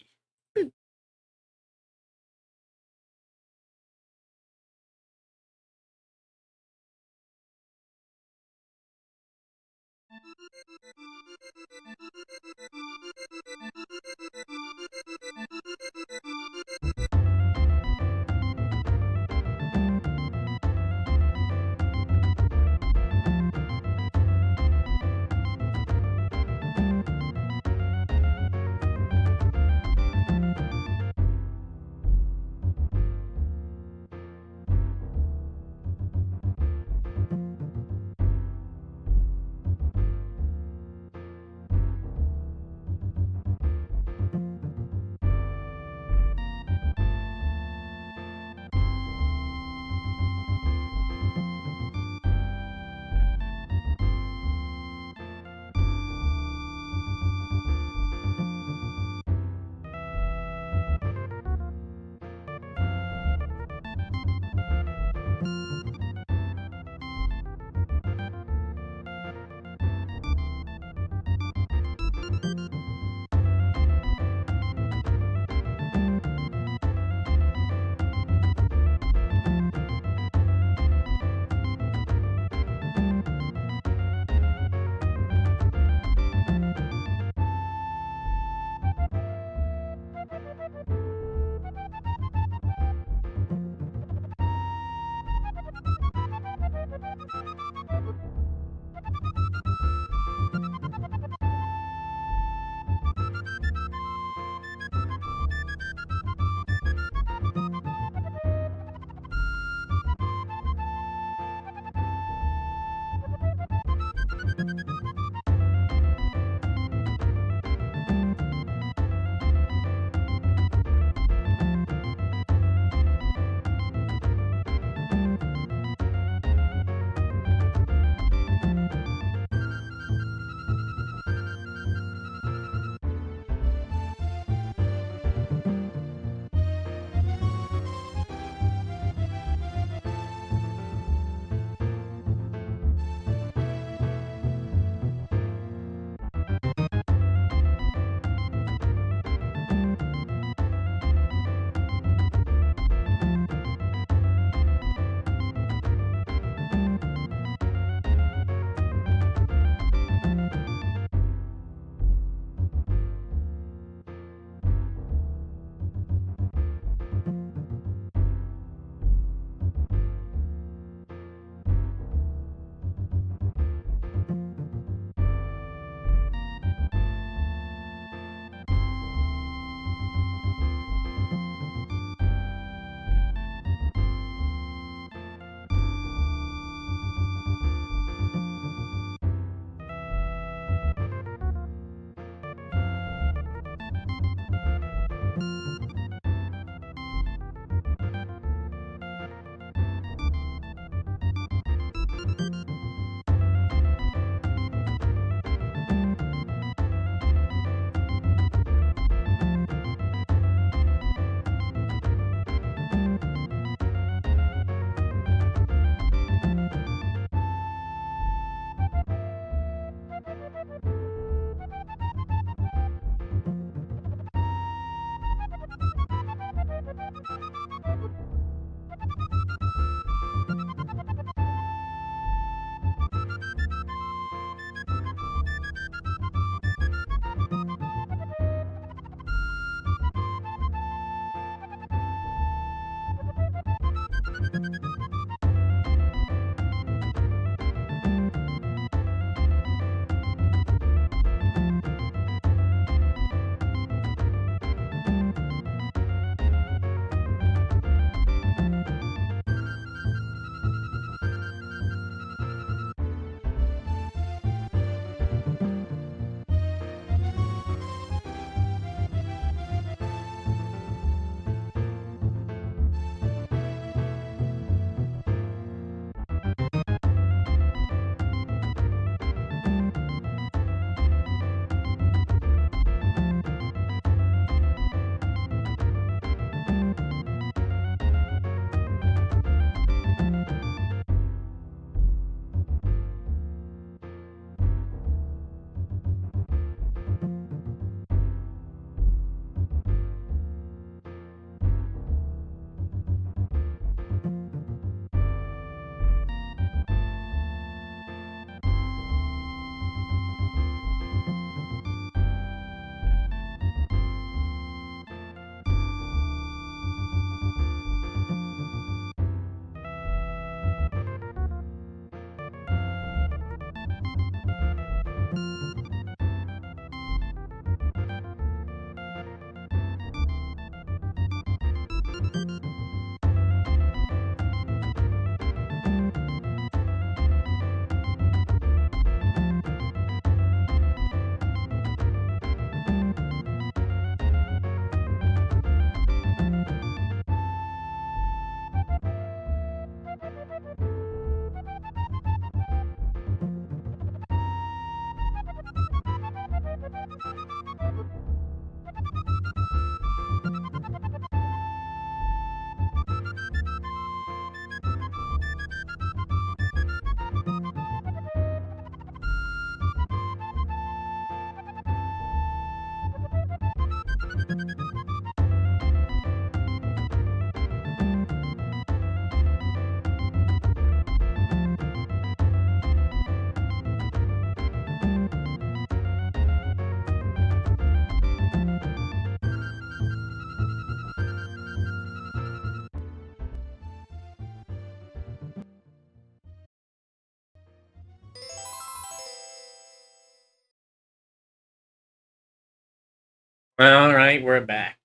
Alright, we're back.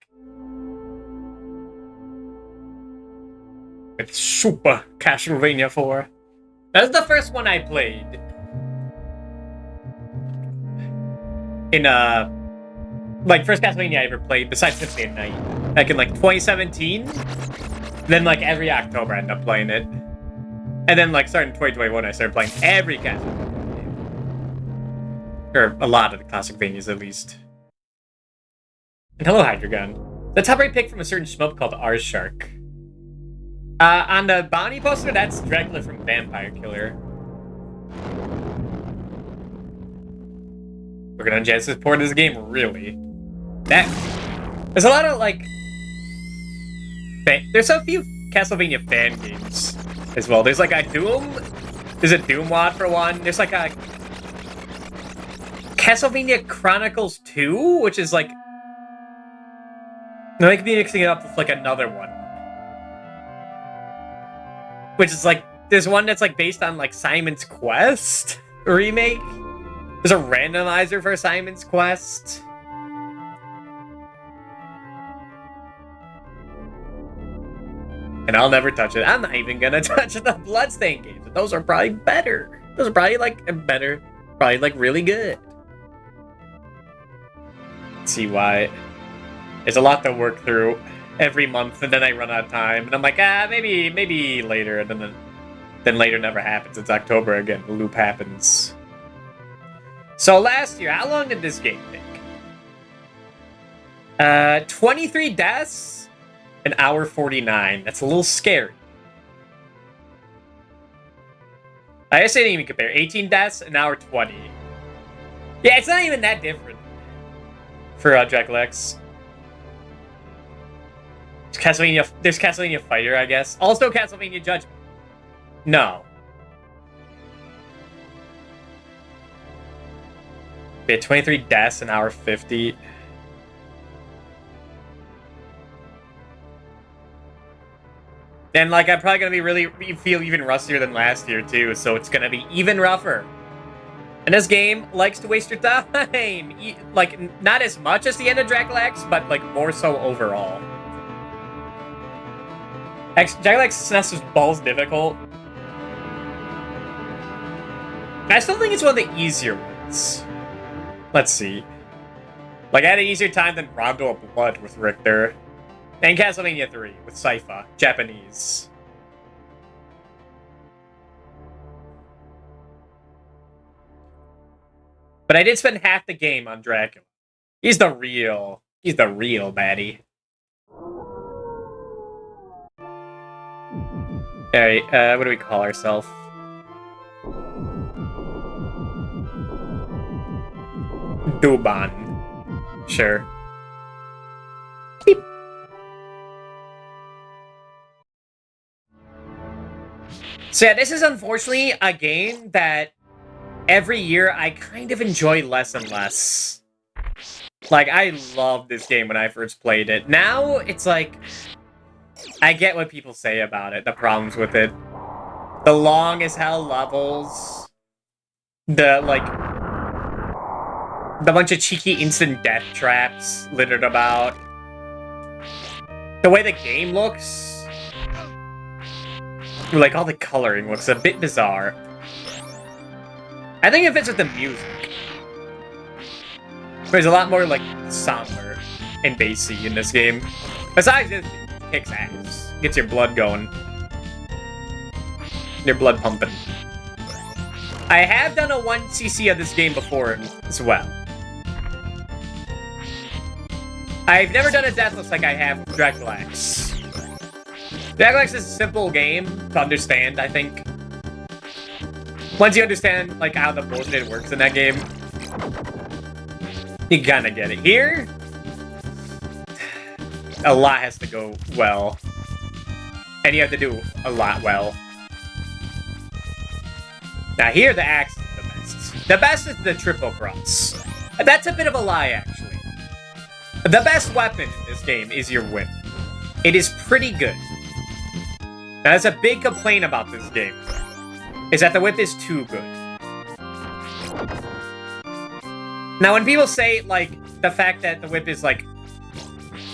With Super Castlevania 4. That's the first one I played. In, first Castlevania I ever played, besides Symphony at Night. Back in, 2017. Then, every October I ended up playing it. And then, starting in 2021, I started playing every Castlevania game. Or a lot of the Classicvanias, at least. And hello, Hydrogun. The top right pick from a certain shmup called R-Shark. On the Bonnie poster, that's Dracula from Vampire Killer. Working on Genesis port of this game, really? There's a lot of, there's a few Castlevania fan games as well. There's, a Doom. There's a Doom WAD for one. There's, a Castlevania Chronicles 2, which is, I might be mixing it up with, another one. Which is, there's one that's, based on, Simon's Quest remake. There's a randomizer for Simon's Quest. And I'll never touch it. I'm not even gonna touch the Bloodstain games. Those are probably better. Those are probably, better. Probably, really good. Let's see why. There's a lot to work through every month, and then I run out of time. And I'm like, maybe later. And then later never happens. It's October again. The loop happens. So last year, how long did this game take? 23 deaths? An hour 49. That's a little scary. I guess I didn't even compare. 18 deaths, an hour 20. Yeah, it's not even that different for Dracula X. There's Castlevania Fighter, I guess. Also Castlevania Judgment. No. Yeah, 23 deaths, an hour 50. And, I'm probably gonna be feel even rustier than last year, too, so it's gonna be even rougher. And this game likes to waste your time. Not as much as the end of Dracula X, but, more so overall. Dracula X SNES was balls difficult. I still think it's one of the easier ones. Let's see. I had an easier time than Rondo of Blood with Richter. And Castlevania 3 with Sypha, Japanese. But I did spend half the game on Dracula. He's the real baddie. Alright, what do we call ourselves? Duban. Sure. Beep. So yeah, this is unfortunately a game that every year I kind of enjoy less and less. I loved this game when I first played it. Now, it's I get what people say about it, the problems with it. The long as hell levels. The bunch of cheeky instant death traps littered about. The way the game looks. All the coloring looks a bit bizarre. I think it fits with the music. There's a lot more, somber and bassy in this game. Besides this, it kicks ass. Gets your blood going. Your blood pumping. I have done a 1cc of this game before as well. I've never done a deathless like I have with Dracula X. Dracula X is a simple game to understand, I think. Once you understand, how the bullshit works in that game, you kinda get it. Here, a lot has to go well. And you have to do a lot well. Now here, the axe is the best. The best is the triple cross. That's a bit of a lie, actually. The best weapon in this game is your whip. It is pretty good. Now, that's a big complaint about this game, is that the whip is too good. Now, when people say, the fact that the whip is, like,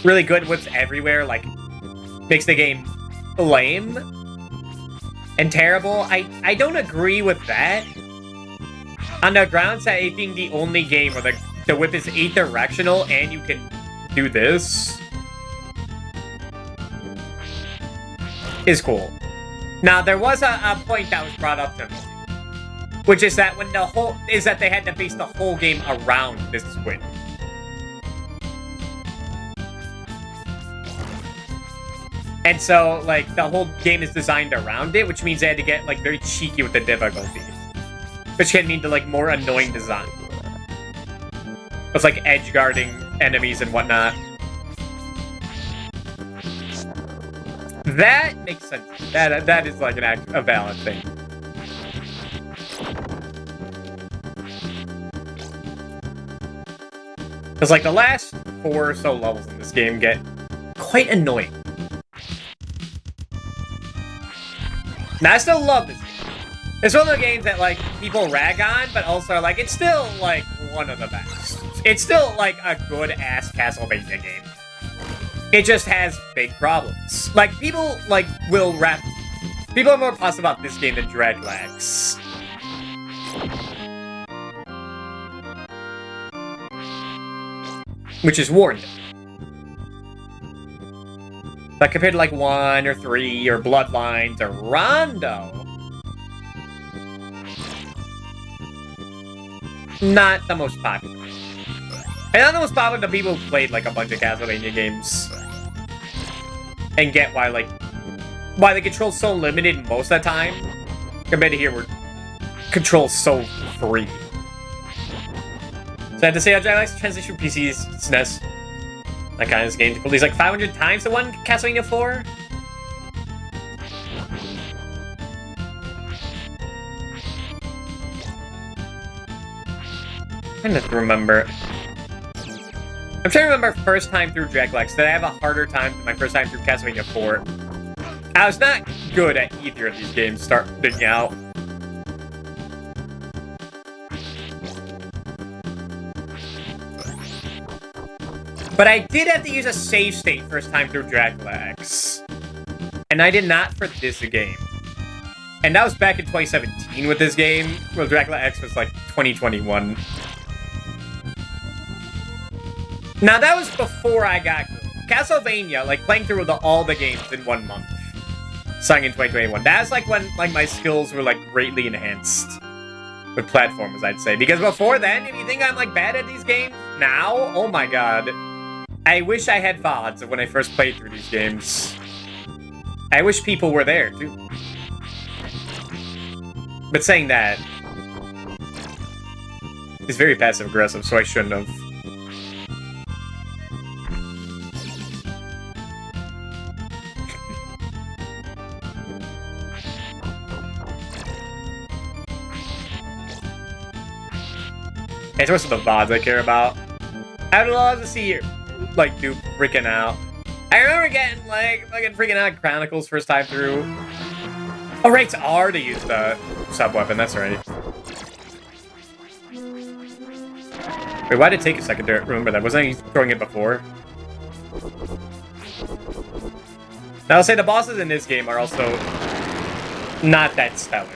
really good, whips everywhere, like, makes the game lame and terrible. I don't agree with that. On the grounds that it being the only game where the whip is eight-directional and you can do this is cool. Now, there was a point that was brought up to me, which is that they had to base the whole game around this whip. And so, like, the whole game is designed around it, which means they had to get, like, very cheeky with the difficulty. Which can mean to, like, more annoying design. With, like, edge guarding enemies and whatnot. That makes sense. That is, like, a valid thing. Because, like, the last 4 or so levels in this game get quite annoying. Now, I still love this game. It's one of the games that, like, people rag on, but also, like, it's still, like, one of the best. It's still, like, a good-ass Castlevania game. It just has big problems. Like, people, like, people are more positive about this game than Dracula X. Which is warranted. But compared to, like, 1 or 3 or Bloodlines or Rondo, not the most popular. And not the most popular to people who played, like, a bunch of Castlevania games. And get why the control's so limited most of the time, compared to here where control's so free. So I have to say, I like to transition PC's SNES. That kind of game at least like 500 times the one Castlevania 4. I'm trying to remember. I'm trying to remember first time through Dracula X. Did I have a harder time than my first time through Castlevania 4? I was not good at either of these games starting out. But I did have to use a save state first time through Dracula X. And I did not for this game. And that was back in 2017 with this game, where Dracula X was like 2021. Now, that was before I got Castlevania, like, playing through all the games in 1 month. Starting in 2021. That's, like, when, like, my skills were, like, greatly enhanced. With platformers, I'd say. Because before then, if you think I'm, like, bad at these games, now, oh my god. I wish I had VODs of when I first played through these games. I wish people were there, too. But saying that is very passive-aggressive, so I shouldn't have. It's most of the VODs I care about. I would love to see you, like, Duke freaking out. I remember getting, like, fucking freaking out Chronicles first time through. Oh, right, it's R to use the sub-weapon, that's right. Wait, why did it take a second to remember that? Wasn't I throwing it before? Now, I'll say the bosses in this game are also not that stellar.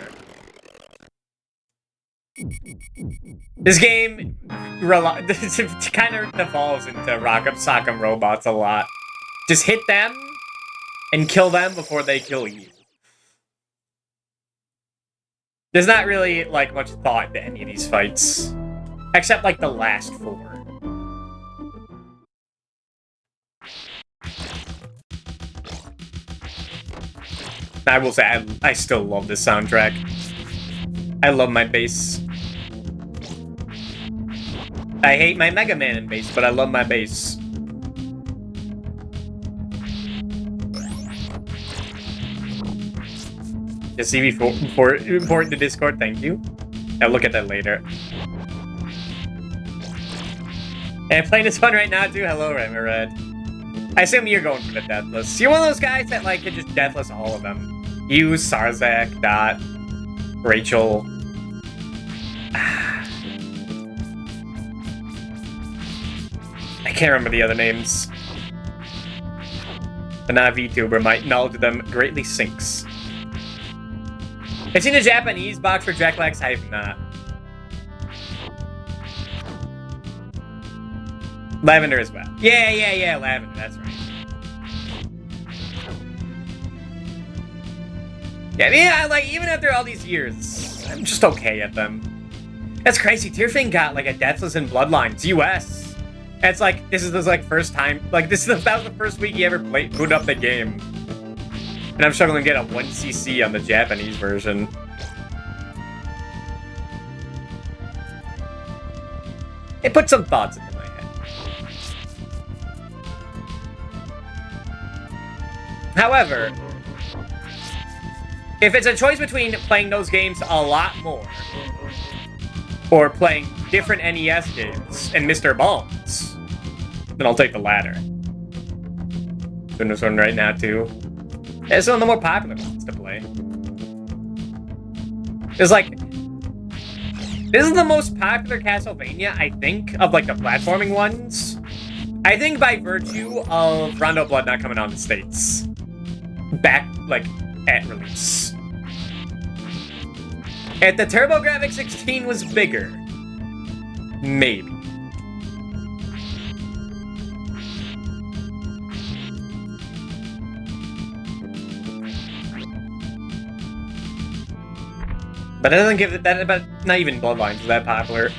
This game kind of devolves into Rock'em Sock'em Robots a lot. Just hit them and kill them before they kill you. There's not really, like, much thought to any of these fights. Except, like, the last 4. I will say, I still love this soundtrack. I love my bass. I hate my Mega Man in bass, but I love my bass. The CV4 import to Discord, thank you. I'll look at that later. And I'm playing this one right now too. Hello, Red. I assume you're going for the Deathless. You're one of those guys that, like, can just Deathless all of them. You, Sarzak, Dot, Rachel. can't remember the other names. The non-VTuber might knowledge them greatly sinks. I've seen a Japanese box for Dracula X. I have not. Lavender as well. Yeah, Lavender, that's right. Yeah, like, even after all these years, I'm just okay at them. That's crazy. Tearfang got, like, a Deathless in Bloodlines, US. And it's like, this is the, like, first time, like, that was the first week he ever booted up the game. And I'm struggling to get a 1cc on the Japanese version. It put some thoughts into my head. However, if it's a choice between playing those games a lot more or playing different NES games and Mr. Bones, then I'll take the latter. Doing this one right now, too. It's one of the more popular ones to play. It's like, this is the most popular Castlevania, I think, of like the platforming ones. I think by virtue of Rondo of Blood not coming out in the States. Back, like, at release. If the TurboGrafx 16 was bigger, maybe. But it doesn't give it that, but not even Bloodlines is that popular.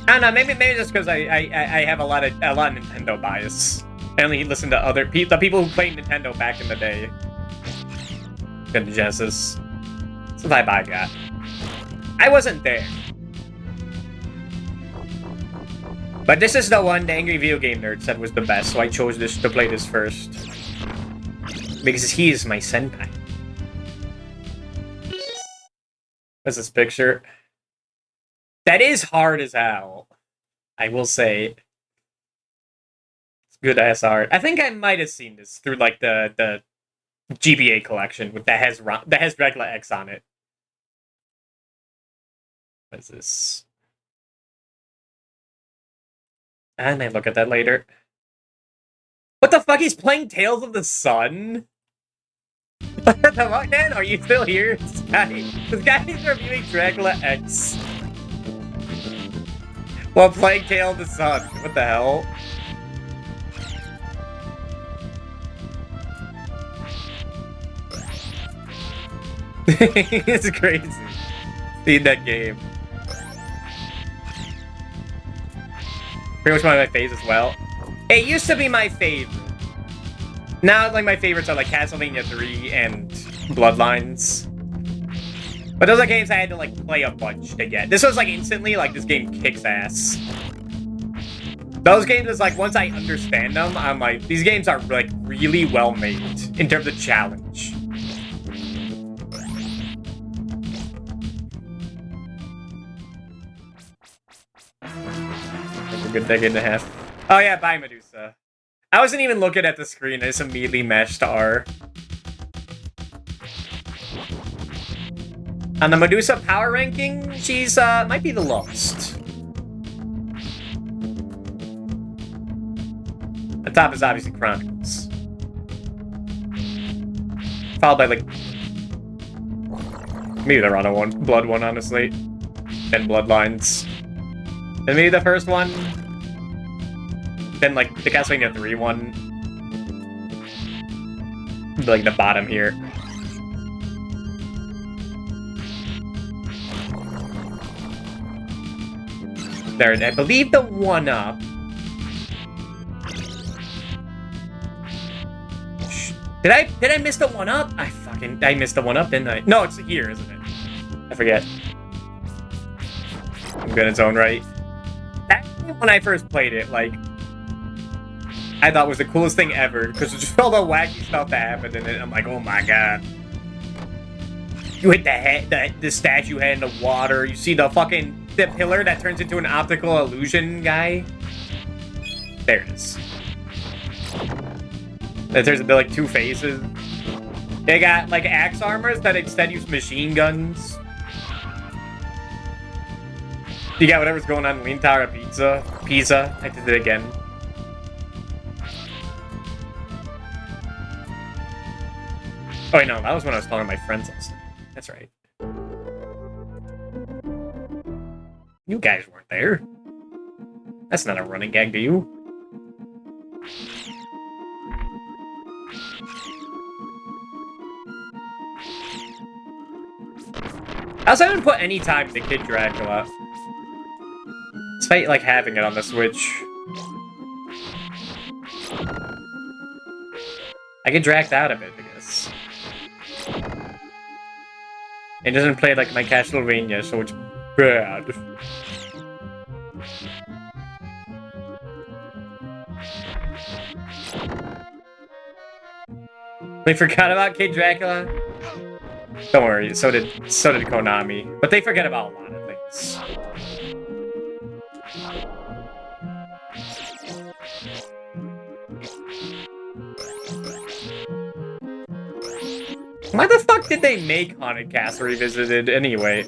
I don't know, maybe just because I have a lot of Nintendo bias. I only listen to other people, the people who played Nintendo back in the day. Good Genesis. That's the vibe I got. I wasn't there. But this is the one the Angry Video Game Nerd said was the best, so I chose this to play this first. Because he is my senpai. What's this picture? That is hard as hell. I will say. It's good ass art. I think I might have seen this through like the GBA collection with that has Dracula X on it. What is this? I may look at that later. What the fuck? He's playing Tales of the Sun? What the fuck, man? Are you still here? This guy is reviewing Dracula X while playing Tale of the Sun. What the hell? It's crazy. Seeing that game. Pretty much one of my faves as well. It used to be my favorite. Now, like, my favorites are, like, Castlevania 3 and Bloodlines. But those are games I had to, like, play a bunch to get. This was, like, instantly, like, this game kicks ass. Those games is, like, once I understand them, I'm like, these games are, like, really well made in terms of challenge. That's a good decade and a half. Oh, yeah, bye, Medusa. I wasn't even looking at the screen, I just immediately mashed R. On the Medusa power ranking, she's, might be the lowest. The top is obviously Chronicles. Followed by, like, maybe the Rana one, Blood one, honestly. Then Bloodlines. And maybe the first one. Then, like, the Castlevania 3 one. Like, the bottom here. There, I believe the 1-up. Did I miss the 1-up? I missed the 1-up, didn't I? No, it's here, isn't it? I forget. I'm good in its own right. That, when I first played it, like, I thought was the coolest thing ever, because just all the wacky stuff that happened in it. I'm like, oh my god. You hit the head, the statue head in the water. You see the pillar that turns into an optical illusion guy. There it is. That turns into like two faces. They got like axe armors that instead use machine guns. You got whatever's going on in Lean Tower Pizza. Pizza. I did it again. Oh wait, no, that was when I was talking to my friends last night. That's right. You guys weren't there. That's not a running gag to you. I also haven't put any time into Kid Dracula. Despite, like, having it on the Switch. I get dragged out of it, I guess. It doesn't play like my Castlevania, so it's bad. They forgot about Kid Dracula? Don't worry, so did Konami. But they forget about a lot of things. Why the fuck did they make Haunted Castle Revisited anyway?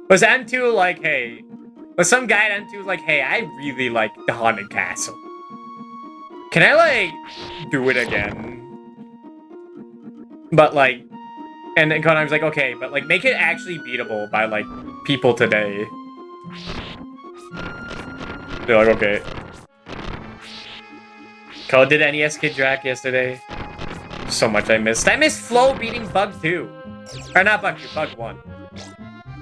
Was M2 like, hey... Was some guy at M2 like, hey, I really like the Haunted Castle. Can I, like, do it again? But, like... And then Konami's like, okay, but, like, make it actually beatable by, like, people today. They're like, okay. Cole did NES Kid Drac yesterday. So much I missed. I missed Flo beating Bug 2. Or not Bug 2, Bug 1.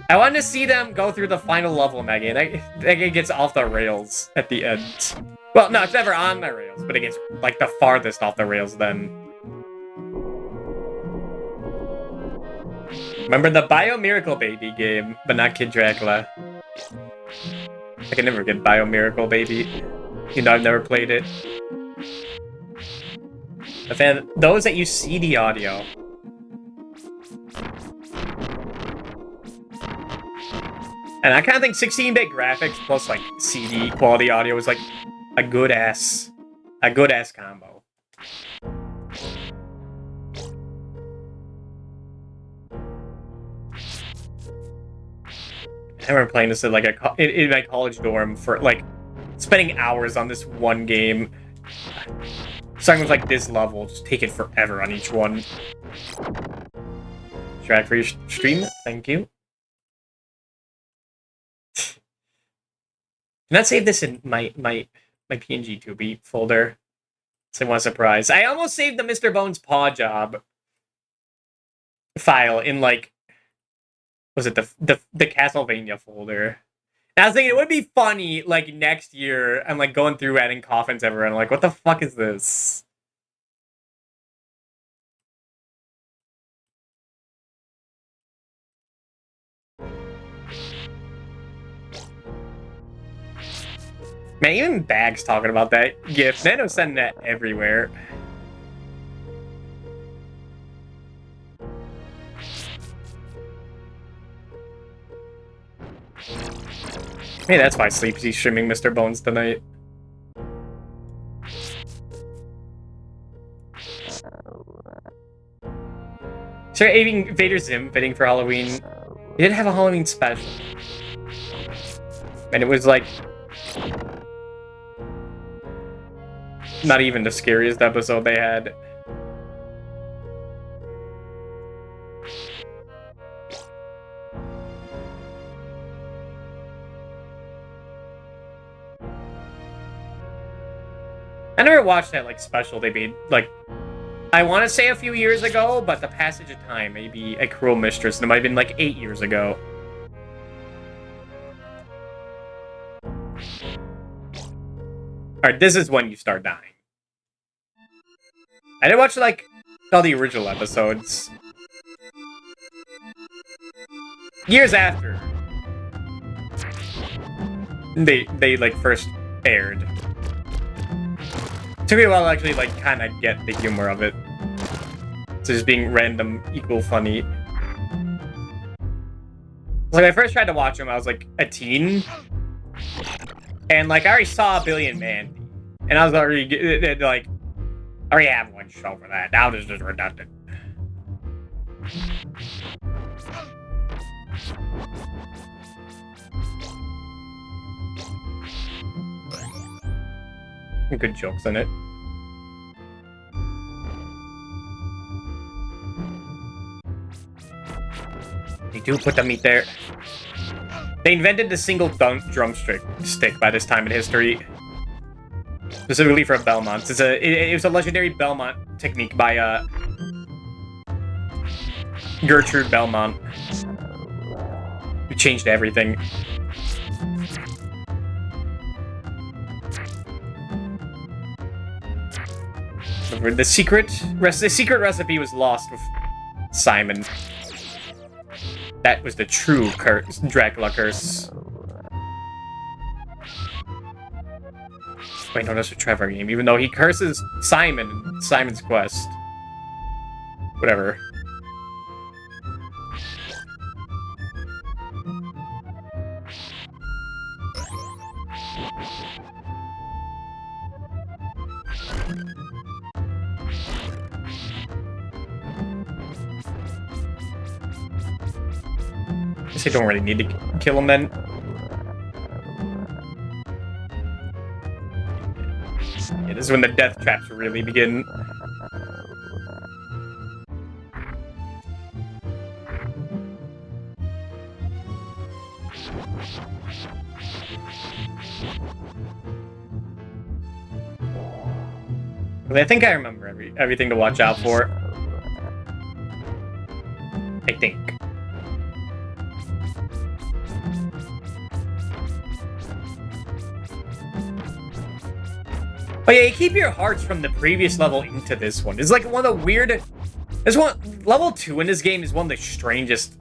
I wanted to see them go through the final level in that game. That game gets off the rails at the end. Well, no, it's never on the rails, but it gets, like, the farthest off the rails then. Remember the Bio Miracle Baby game, but not Kid Dracula. I can never get Bio Miracle Baby. You know, I've never played it. A fan, those that use CD audio. And I kind of think 16-bit graphics plus like CD quality audio is like a good ass combo. I remember playing this in like in my college dorm for like spending hours on this one game. Starting with like this level, just taking forever on each one. Track for your stream, thank you. Can I save this in my PNG 2B folder? So I want a surprise. I almost saved the Mr. Bones paw job file in like, was it the Castlevania folder? And I was thinking it would be funny, like, next year, I'm, like, going through adding coffins everywhere, and I'm like, what the fuck is this? Man, even Bag's talking about that GIF. Nano's sending that everywhere. Maybe that's why Sleepy's streaming Mr. Bones tonight. Sure, aiding Vader Zim fitting for Halloween. He did have a Halloween special. And it was like... not even the scariest episode they had. I never watched that, like, special they made, like, I want to say a few years ago, but the passage of time, maybe A Cruel Mistress, and it might have been, like, 8 years ago. Alright, this is when you start dying. I didn't watch, like, all the original episodes. Years after they like, first aired. Took me a while to actually, like, kind of get the humor of it. So just being random equal funny. Like, I first tried to watch them, I was, like, a teen. And, like, I already saw Billy and Mandy. And I was already, like, I already have one show for that. Now this is just redundant. Good jokes in it. They do put the meat there. They invented the single drumstick by this time in history. Specifically for Belmonts. It was a legendary Belmont technique by Gertrude Belmont. Who changed everything. The secret recipe was lost with Simon. That was the true Dracula curse. Wait, no, that's a Trevor game. Even though he curses Simon in Simon's Quest. Whatever. I guess I don't really need to kill him then. Yeah, this is when the death traps really begin. I think I remember everything to watch out for. I think. Oh yeah, you keep your hearts from the previous level into this one. It's like one of the weird... level 2 in this game is one of the strangest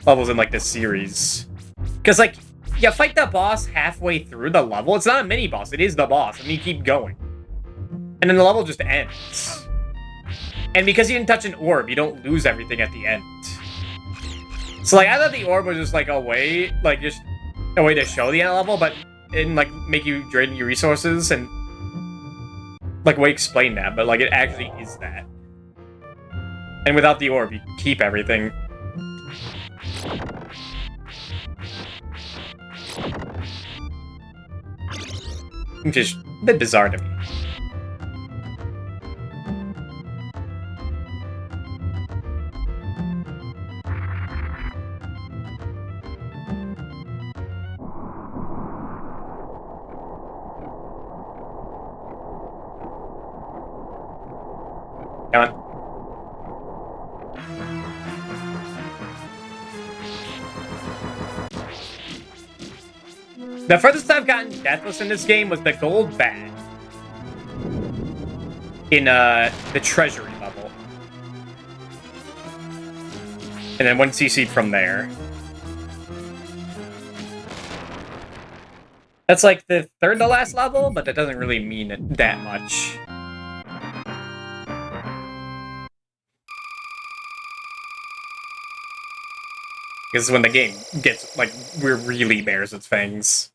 levels in like this series. Because like, you fight the boss halfway through the level. It's not a mini boss, it is the boss, and you keep going. And then the level just ends. And because you didn't touch an orb, you don't lose everything at the end. So like, I thought the orb was just like a way, like just a way to show the end level, but it didn't like make you drain your resources and like way explain that, but like it actually is that. And without the orb, you keep everything. Which is a bit bizarre to me. Come on. The furthest I've gotten deathless in this game was the gold bag. In, the treasury level. And then 1 CC from there. That's like the third to last level, but that doesn't really mean it that much. This is when the game gets, like, really bears its fangs.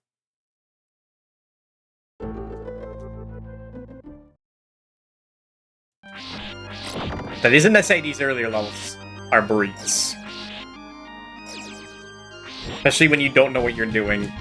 That isn't to say these earlier levels are breeds. Especially when you don't know what you're doing.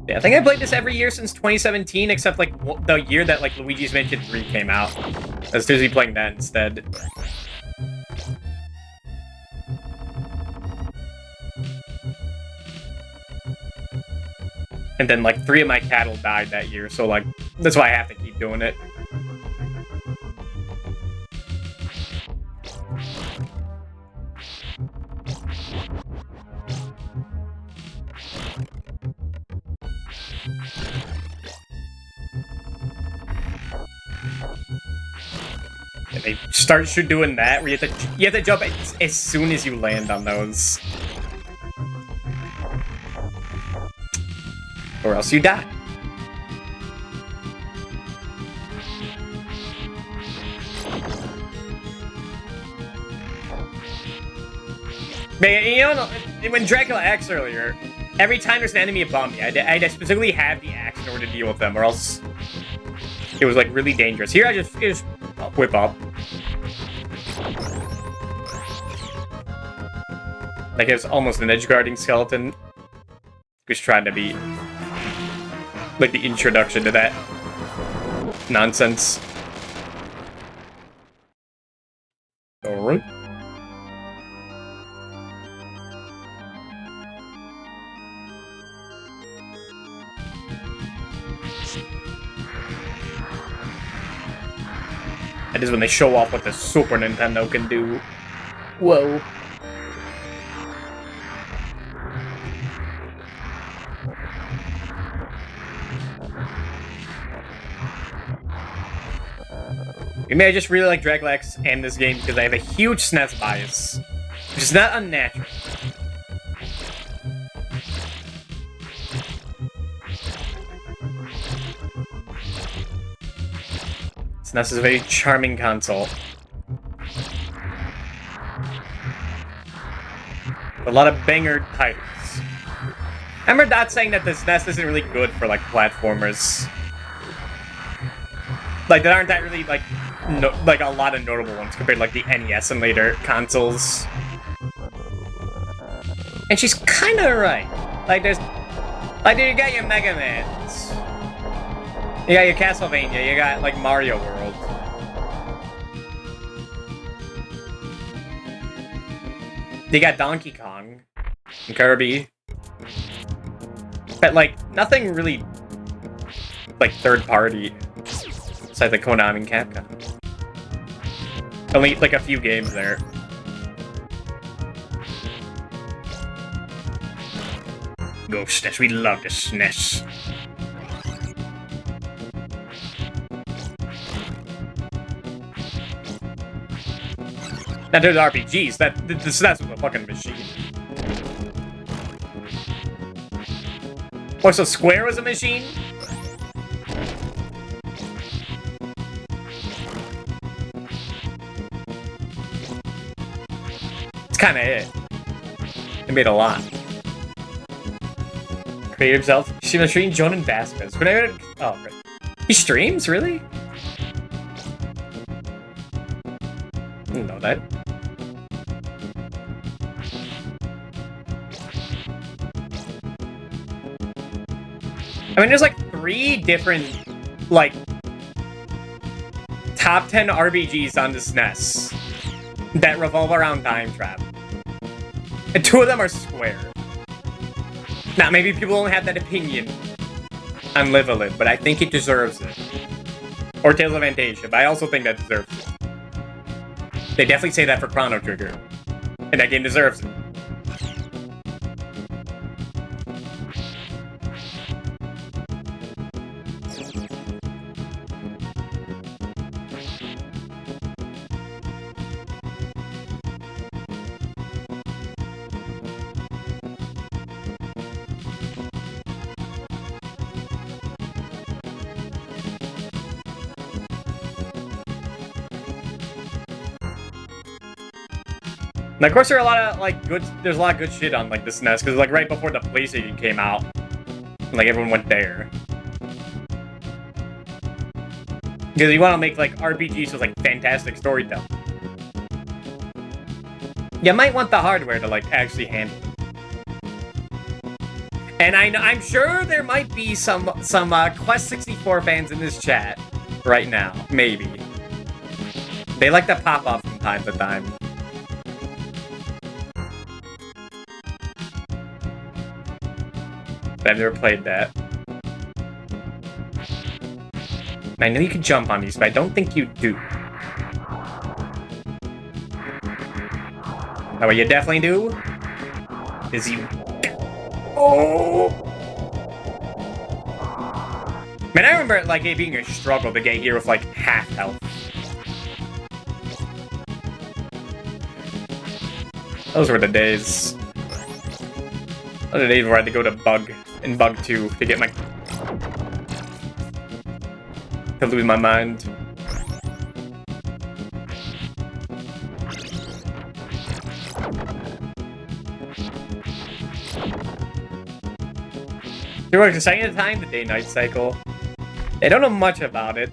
Yeah, I think I played this every year since 2017, except like the year that like Luigi's Mansion 3 came out. I was busy playing that instead. And then like 3 of my cattle died that year, so like that's why I have to keep doing it. And they start doing that where you have to jump as soon as you land on those. Or else you die. Man, you know, when Dracula asked earlier, every time there's an enemy above me, I had to specifically have the axe in order to deal with them, or else it was like really dangerous. Here I just whip up. Like, it's almost an edge-guarding skeleton. Who's trying to be... like, the introduction to that nonsense. Alright. That is when they show off what the Super Nintendo can do. Whoa. You may just really like Dracula X and this game because I have a huge SNES bias, which is not unnatural. SNES is a very charming console. A lot of banger titles. I remember Dot saying that the SNES isn't really good for, like, platformers. Like, there aren't that really, like, like a lot of notable ones compared to, like, the NES and later consoles. And she's kind of right. Like, there's... like, dude, you got your Mega Mans. You got your Castlevania, you got, like, Mario World. You got Donkey Kong. And Kirby. But, like, nothing really... like, third-party. Besides, like, Konami and Capcom. Only, like, a few games there. Go SNES, we love the SNES. Now, there's RPGs. The SNES was a fucking machine. Oh, so Square was a machine? It's kind of it. They made a lot. Creative self. She was streaming Jonan Vasquez. Whenever. Oh, right. He streams? Really? Didn't know that. I mean, there's like 3 different, like, top 10 RPGs on the SNES that revolve around time travel. And 2 of them are Square. Now, maybe people don't have that opinion on Live a Live, but I think it deserves it. Or Tales of Fantasia, but I also think that deserves it. They definitely say that for Chrono Trigger. And that game deserves it. Now, of course, there are a lot of, like, there's a lot of good shit on, like, the SNES, because, like, right before the PlayStation came out, like, everyone went there. Because you want to make, like, RPGs with, like, fantastic storytelling. You might want the hardware to, like, actually handle it. And I'm sure there might be some Quest 64 fans in this chat right now. Maybe. They like to pop up from time to time. I've never played that. I know you can jump on these, but I don't think you do. Now, what you definitely do is you... Oh! Man, I remember, like, it being a struggle to get here with, like, half health. Those were the days. Those were the days where I had to go to Bug in Bug 2 to get my... to lose my mind. It works the second time, the day-night cycle. I don't know much about it.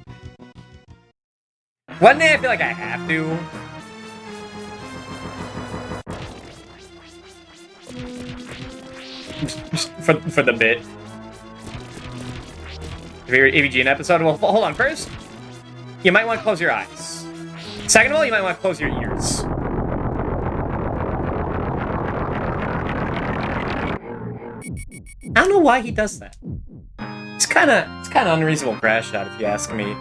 One day I feel like I have to. Just for the bit. Favorite AVGN episode? Well, hold on. First, you might want to close your eyes. Second of all, you might want to close your ears. I don't know why he does that. It's kind of unreasonable crash shot, if you ask me.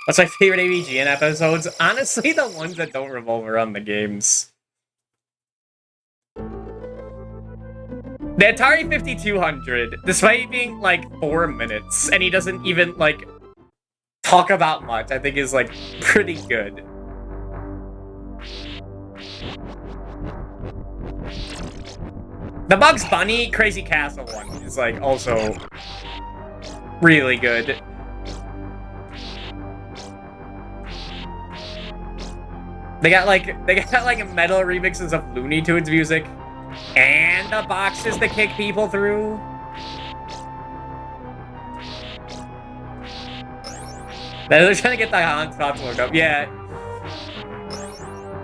What's my favorite AVGN episodes? Honestly, the ones that don't revolve around the games. The Atari 5200, despite being like 4 minutes, and he doesn't even like talk about much, I think is like pretty good. The Bugs Bunny Crazy Castle one is like also really good. They got like metal remixes of Looney Tunes music and the boxes to kick people through. They're trying to get the Hans to look up, yeah.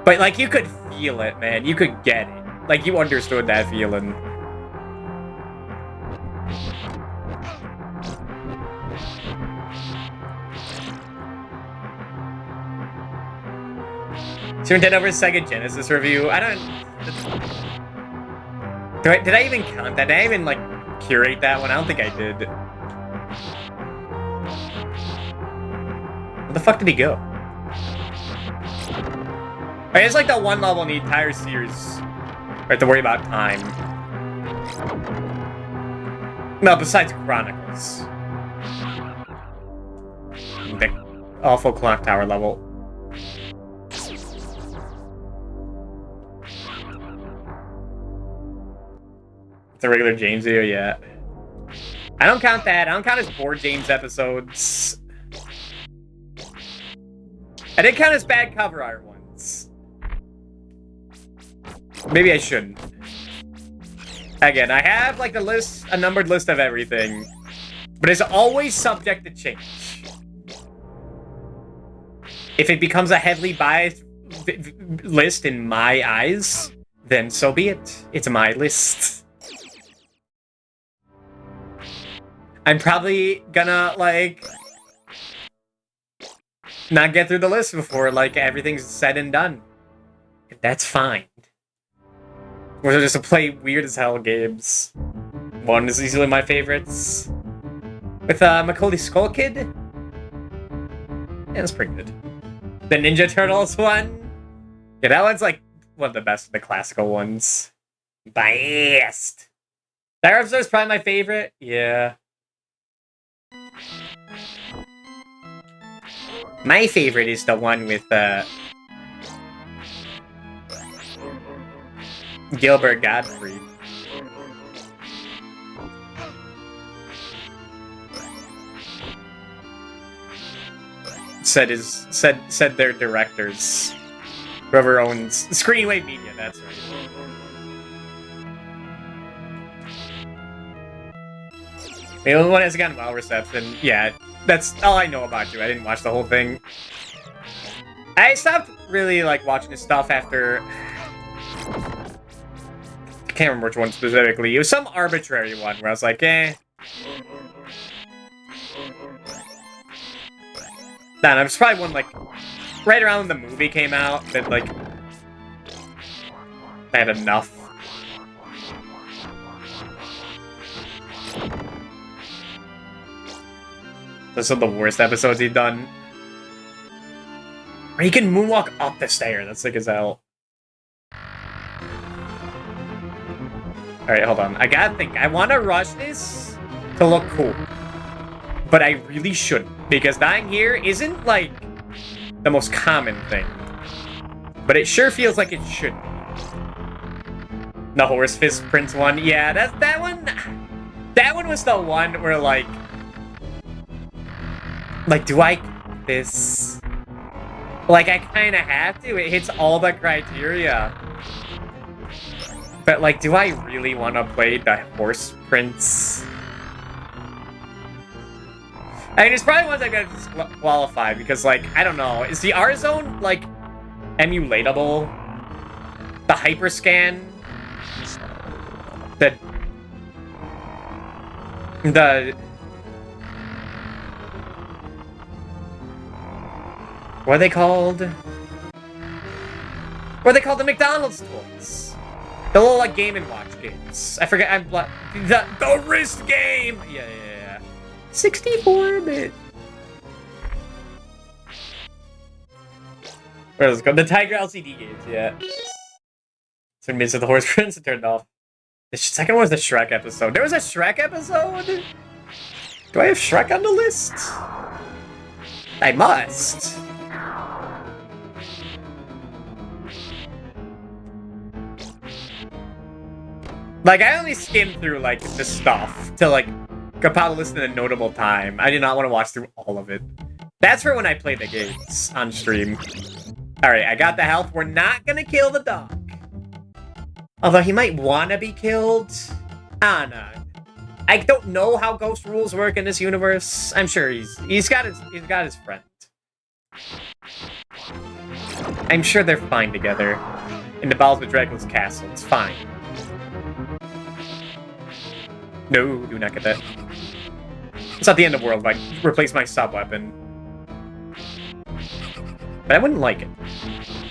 But like you could feel it, man. You could get it. Like, you understood that feeling. Super Nintendo vs. Sega Genesis review. I don't... Did I even count that? Did I even, like, curate that one? I don't think I did. Where the fuck did he go? It's like the one level in the entire series. I have to worry about time. No, besides Chronicles. The awful clock tower level. It's a regular James video, yeah. I don't count that. I don't count his Board James episodes. I did count his bad cover art ones. Maybe I shouldn't. Again, I have like a numbered list of everything, but it's always subject to change. If it becomes a heavily biased list in my eyes, then so be it. It's my list. I'm probably gonna like not get through the list before like everything's said and done. That's fine. Or just to play weird as hell games. One is easily my favorites. With Macaulay Skull Kid. Yeah, that's pretty good. The Ninja Turtles one. Yeah, that one's like one of the best of the classical ones. Biased. That episode's probably my favorite. Yeah. My favorite is the one with Gilbert Gottfried. Said their directors. Whoever owns Screenwave Media, that's right. The only one has gotten well reception. Yeah, that's all I know about you. I didn't watch the whole thing. I stopped really like watching his stuff after I can't remember which one specifically. It was some arbitrary one where I was like, eh. Nah, it was probably one like right around when the movie came out that like I had enough. Those are the worst episodes he's done. Or he can moonwalk up the stair. That's sick as hell. Alright, hold on. I gotta think. I want to rush this to look cool. But I really shouldn't. Because dying here isn't, like, the most common thing. But it sure feels like it should be. The Horse Fist Prince one. Yeah, that one... That one was the one where, like, do I... This... Like, I kind of have to. It hits all the criteria. But, like, do I really want to play the Horse Prince? I mean, it's probably ones I gotta disqualify because, like, I don't know. Is the R-Zone, like, emulatable? The hyperscan. The what are they called? What are they called? The McDonald's toys. The little like Game & Watch games. I forget. The wrist game. Yeah. 64-bit. Where does it go? The Tiger LCD games. Yeah. So it means that the Horse Prince turned off. The second one was the Shrek episode. There was a Shrek episode? Do I have Shrek on the list? I must. Like, I only skimmed through, like, the stuff to, like, compile a list in a notable time. I did not want to watch through all of it. That's for when I play the games on stream. Alright, I got the health. We're not gonna kill the dog. Although he might want to be killed. I don't know. I don't know how ghost rules work in this universe. I'm sure he's got his friend. I'm sure they're fine together. In the bowels of Dracula's castle. It's fine. No, do not get that. It's not the end of the world if I replace my sub-weapon. But I wouldn't like it.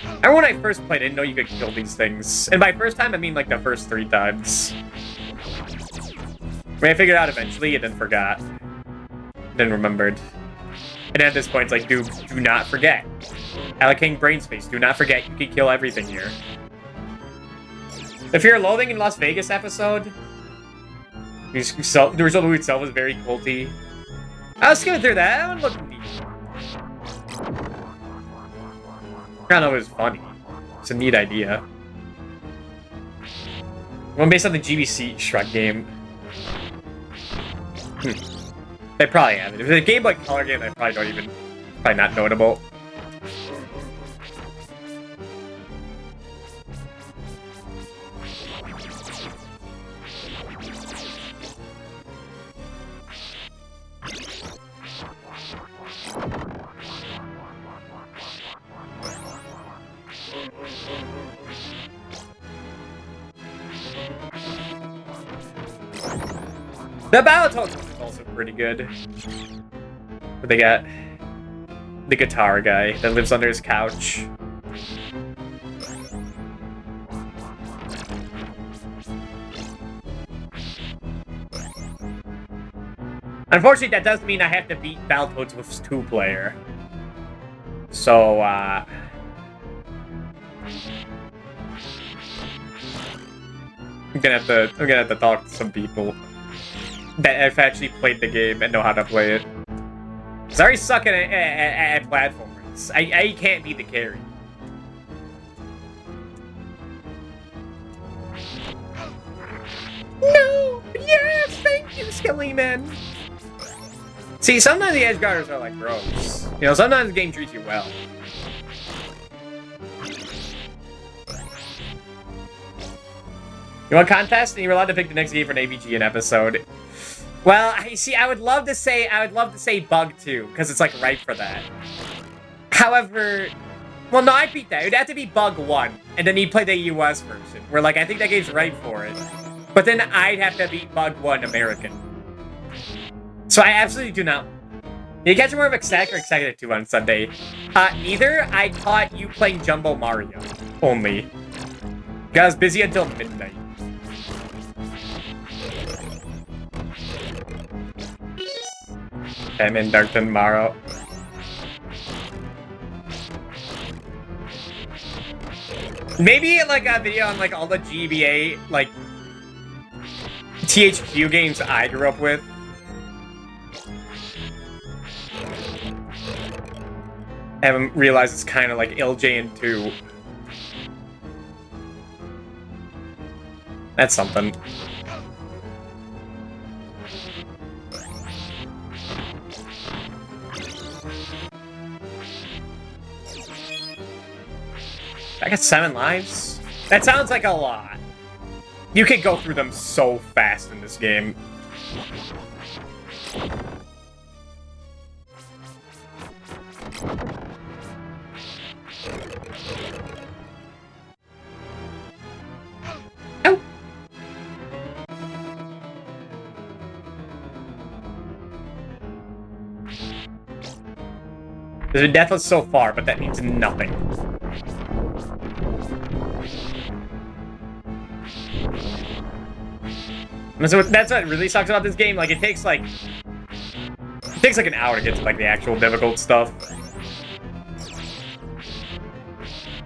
I remember when I first played, I didn't know you could kill these things. And by first time, I mean like the first 3 times. I mean, I figured it out eventually and then forgot. Then remembered. And at this point, it's like, dude, do not forget. Allocating brain space, do not forget you can kill everything here. If you're loathing in Las Vegas episode, the result itself was very culty. I was skimming through that. That one looked neat. I don't know if it was funny. It's a neat idea. One based on the GBC Shrek game. They probably have it. If it's a Game Boy Color game, they probably don't even... Probably not notable. The Battletoads is also pretty good. But they got the guitar guy that lives under his couch. Unfortunately, that does mean I have to beat Battletoads with 2-player. So, I'm gonna have to talk to some people that have actually played the game and know how to play it. Cause I already suck at platformers. I can't be the carry. No! Yes! Thank you, Skelly Man! See, sometimes the Edgeguarders are like gross. You know, sometimes the game treats you well. You want contest? And you're allowed to pick the next game for an AVGN episode. Well, I would love to say Bug 2, because it's like right for that. However, well, no, I beat that. It would have to be Bug 1, and then you play the US version, where like I think that game's right for it. But then I'd have to beat Bug 1 American. So I absolutely do not. Did you catch more of Ecstatic or Ecstatic 2 on Sunday? Neither. I caught you playing Jumbo Mario only. I was busy until midnight. I'm in Dark tomorrow. Maybe like a video on like all the GBA like THQ games I grew up with. I haven't realized it's kind of like LJN 2. That's something. I got 7 lives? That sounds like a lot. You can go through them so fast in this game. There's been deathless so far, but that means nothing. And so that's what really sucks about this game. Like, it takes like an hour to get to like the actual difficult stuff.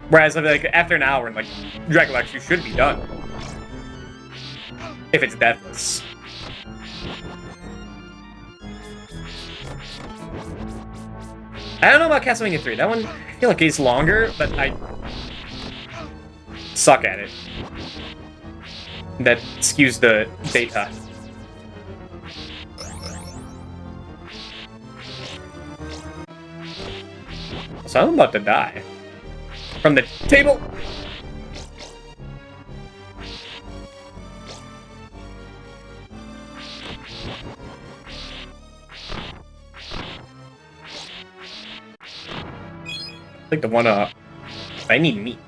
Whereas like after an hour, like Dracula actually should be done if it's deathless. I don't know about Castlevania 3. That one, I feel like it's longer, but I suck at it. That skews the data. So I'm about to die. From the table! Like the one up. I need meat.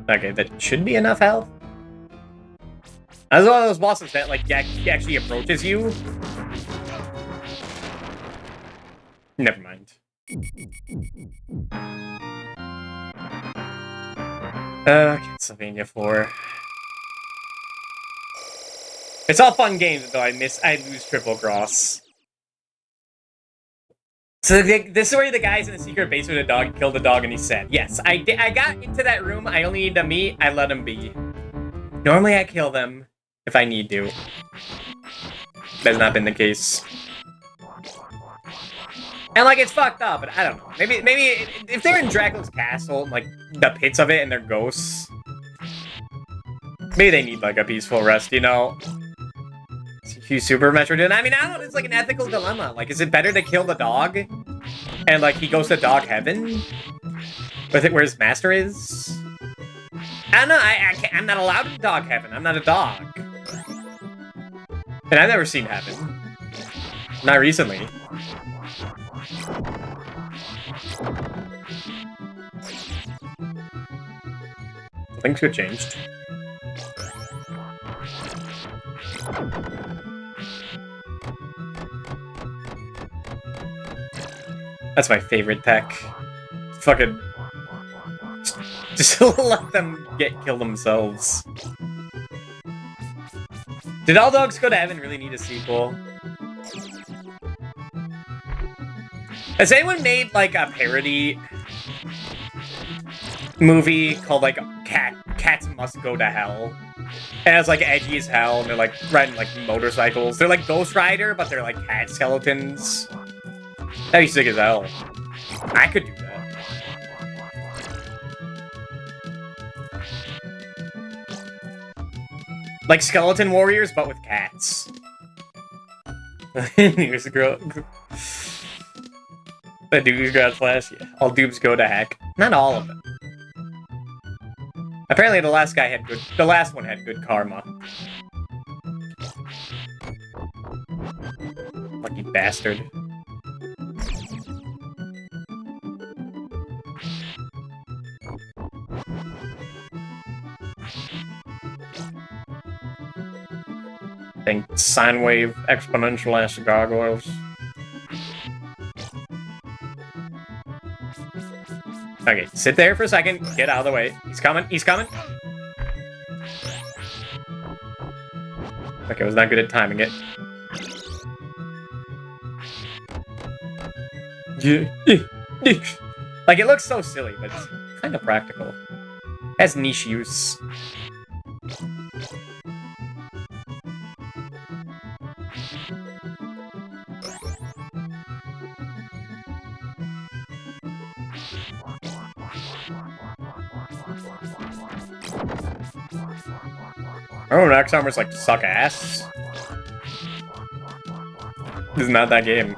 Okay, that should be enough health. That's one of those bosses that like he actually approaches you. Never mind. Castlevania 4. It's all fun games until I lose Triple Cross. So this is where the guy's in the secret base with a dog killed the dog and he's sad. Yes, I got into that room. I only need the meat. I let him be. Normally I kill them if I need to. That's not been the case. And like it's fucked up, but I don't know. Maybe if they're in Dracula's castle, like the pits of it, and they're ghosts, maybe they need like a peaceful rest, you know? Huge Super Metroid. I mean, I don't know. It's like an ethical dilemma. Like, is it better to kill the dog, and like he goes to dog heaven, with it where his master is? I don't know. I'm not allowed in dog heaven. I'm not a dog, and I've never seen heaven. Not recently. Things could changed. That's my favorite tech. Fucking just let them kill themselves. Did All Dogs Go to Heaven really need a sequel? Has anyone made like a parody movie called like Cats Must Go to Hell? And it's like edgy as hell, and they're like riding like motorcycles. They're like Ghost Rider, but they're like cat skeletons. That'd be sick as hell. I could do that. Like Skeleton Warriors, but with cats. Here's a girl. The dudes got flash. Yeah, all dupes go to heck. Not all of them. Apparently, the last guy had good. The last one had good karma. Lucky bastard. Think sine wave exponential ass gargoyles. Okay, sit there for a second. Get out of the way. He's coming. He's coming. Okay, I was not good at timing it. Like, it looks so silly, but it's kind of practical. It has niche use. Oh, Axe Armor's like suck ass. This is not that game.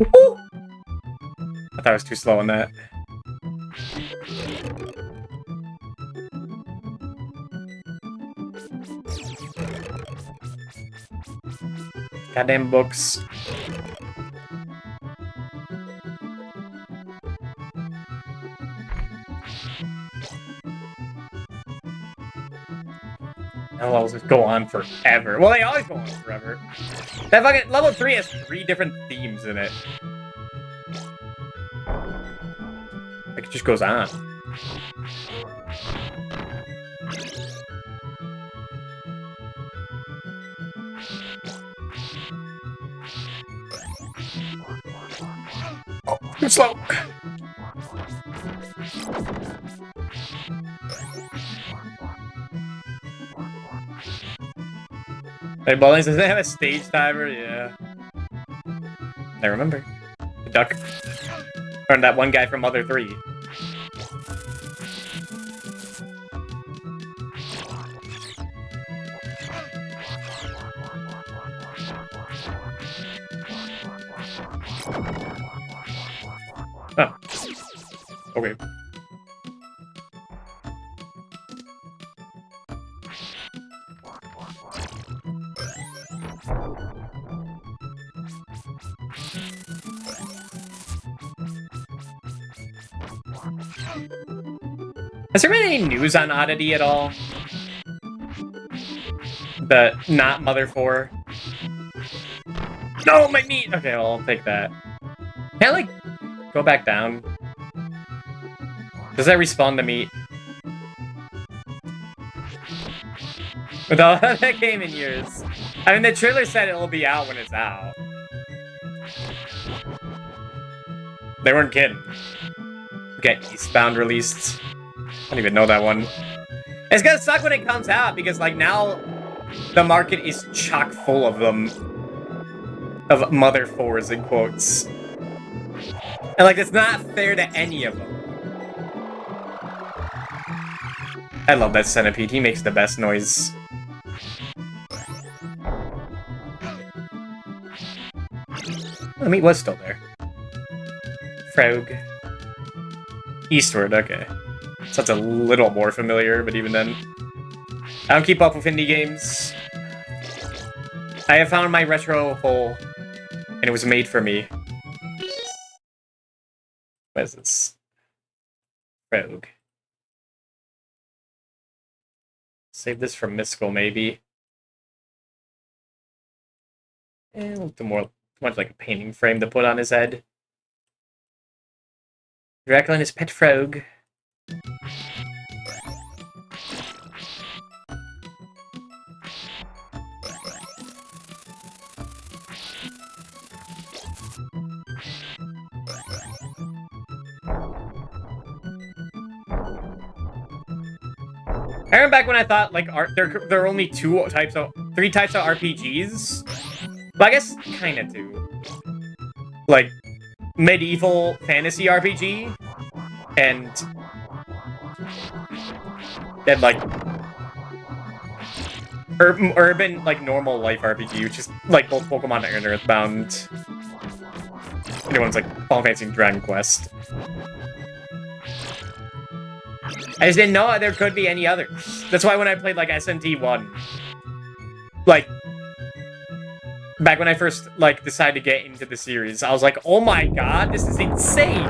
Woo! I thought I was too slow on that. Goddamn books. Levels just go on forever. Well, they always go on forever. That fucking level 3 has 3 different themes in it. Like, it just goes on. Oh, too slow. Hey, Ballings, does it have a stage timer? Yeah. I remember. The duck. Or that one guy from Mother 3. Oh. Okay. Has there been any news on Oddity at all? The not Mother 4? No, my meat! Okay, well, I'll take that. Can I, like, go back down? Does that respawn the meat? With all that game in years. I mean, the trailer said it'll be out when it's out. They weren't kidding. Get Eastbound released. I don't even know that one. It's gonna suck when it comes out because, like, now the market is chock full of them. Of Mother 4s in quotes. And, like, it's not fair to any of them. I love that centipede. He makes the best noise. The meat was still there. Frog. Eastward, okay. Sounds a little more familiar, but even then. I don't keep up with indie games. I have found my retro hole, and it was made for me. What is this? Rogue. Save this for Mystical, maybe. And look more much like a painting frame to put on his head. Dracula and his pet frog. I remember back when I thought, like, there are only three types of RPGs. Well, I guess kind of two. Like, medieval fantasy RPG and like urban, like, normal life RPG, which is like both Pokemon and Earthbound. Anyone's like Final Fantasy and Dragon Quest. I just didn't know there could be any others. That's why when I played, like, SMT1, like, back when I first, like, decided to get into the series, I was like, oh my god, this is insane!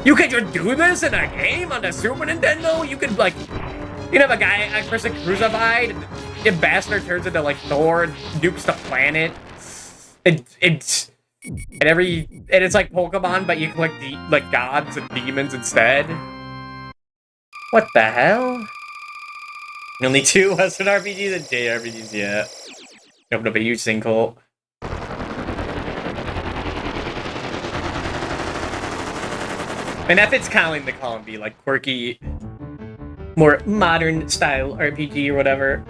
You could just do this in a game on the Super Nintendo? You could, like, you know, have a person crucified, the bastard turns into, like, Thor, nukes the planet. And it's like Pokemon, but you collect, like, gods and demons instead. What the hell? Only 2 Western RPGs and JRPGs yet. Opened up a huge sinkhole. And that fits kind of in the column B, like quirky, more modern style RPG or whatever.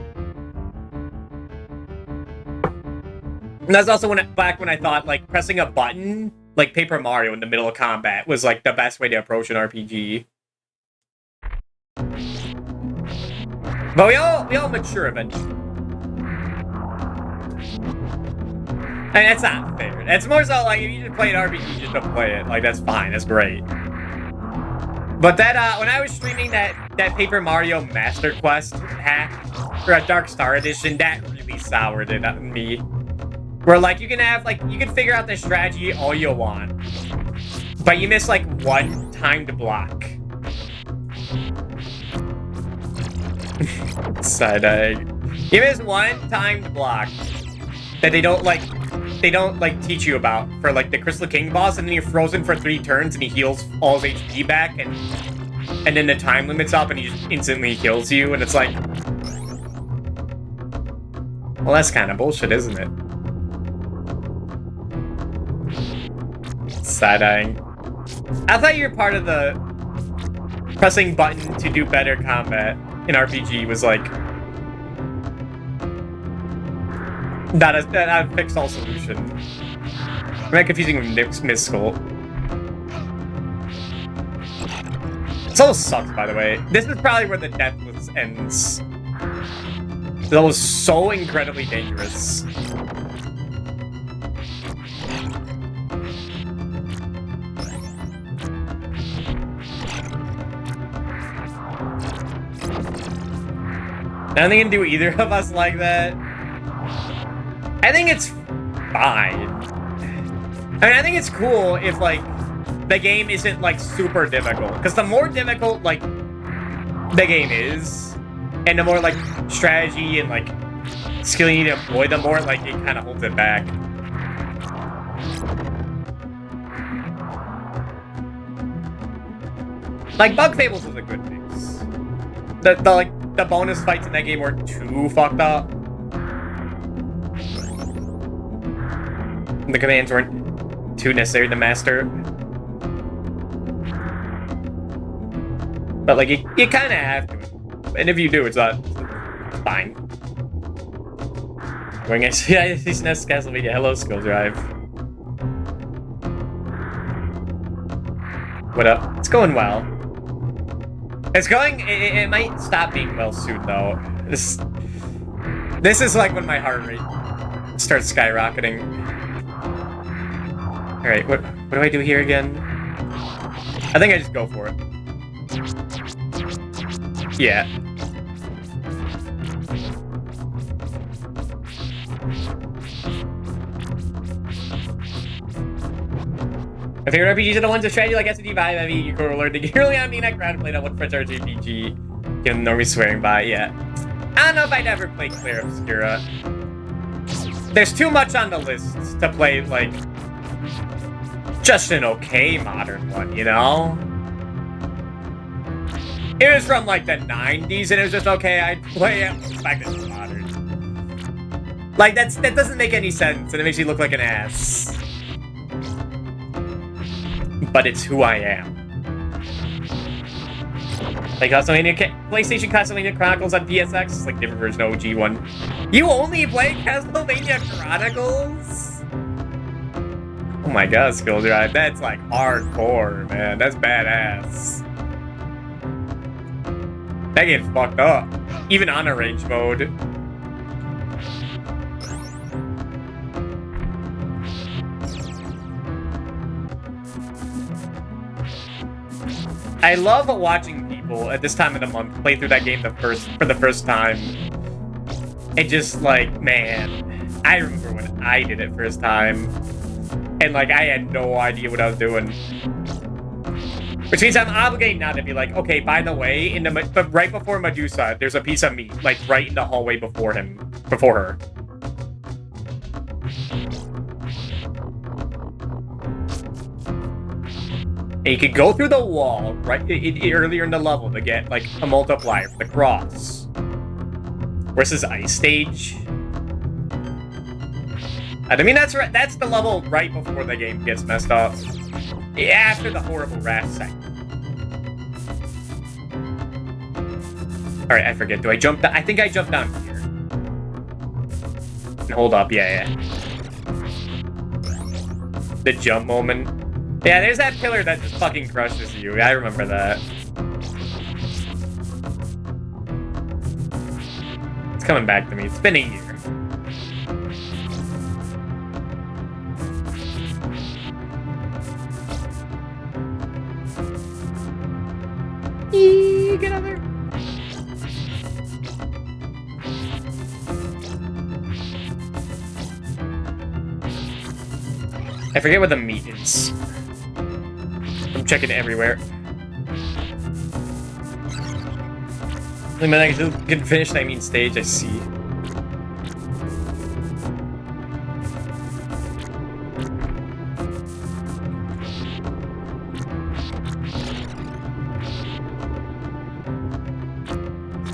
And that's also back when I thought, like, pressing a button, like Paper Mario in the middle of combat, was, like, the best way to approach an RPG. But we all mature eventually. I mean, that's not fair. It's more so like if you just play an RPG just to play it, like that's fine, that's great. But that when I was streaming that Paper Mario Master Quest hack for a Dark Star edition, that really soured it on me. Where like you can figure out the strategy all you want, but you miss like one timed block. Side eye. You miss one timed block that they don't teach you about for like the Crystal King boss, and then you're frozen for 3 turns and he heals all his HP back, and then the time limit's up and he just instantly kills you, and it's like, well, that's kind of bullshit, isn't it? Side-eyeing. I thought you were part of the pressing button to do better combat in RPG was like not a fix-all solution. Am I confusing with Miss Skull? This level sucks, by the way. This is probably where the Deathless ends. This level is so incredibly dangerous. Nothing can do either of us like that. I think it's fine. I mean, I think it's cool if, like, the game isn't, like, super difficult. Because the more difficult, like, the game is, and the more, like, strategy and, like, skill you need to employ, the more, like, it kind of holds it back. Like, Bug Fables is a good fix. The bonus fights in that game were too fucked up. The commands weren't too necessary to master. But, like, you kind of have to. And if you do, it's fine. Going SNES Castlevania. Hello, Skill Drive. What up? It's going well. It's going... It might stop being well soon, though. This is like when my heart rate starts skyrocketing. Alright, what do I do here again? I think I just go for it. Yeah. My favorite RPGs are the ones with strategy like SD5, heavy, you go learn to early on being I crowd played on one French RPG. Can normally swearing by, yeah. I don't know if I'd ever play Clair Obscura. There's too much on the list to play, like, just an okay modern one, you know? It was from, like, the 90s, and it was just okay, I'd play it back to modern. Like, that doesn't make any sense, and it makes me look like an ass. But it's who I am. Like PlayStation Castlevania Chronicles on PSX, it's like different version of OG one. You only play Castlevania Chronicles? Oh my god, Skill Drive, that's like hardcore, man. That's badass. That game's fucked up. Even on arrange mode. I love watching people at this time of the month play through that game for the first time. And just like, man, I remember when I did it first time. And like, I had no idea what I was doing. Which means I'm obligated now to be like, okay, by the way, but right before Medusa, there's a piece of meat, like right in the hallway before her. And you could go through the wall right earlier in the level to get like a multiplier for the cross. Where's this ice stage? I mean, that's right. That's the level right before the game gets messed up. Yeah, after the horrible raft second. All right, I forget. Do I jump down? I think I jumped down here. And hold up. Yeah. The jump moment. Yeah, there's that pillar that just fucking crushes you. I remember that. It's coming back to me. It's been a year. Get out there. I forget what the meat is. I'm checking everywhere. I mean, I can finish that main stage, I see.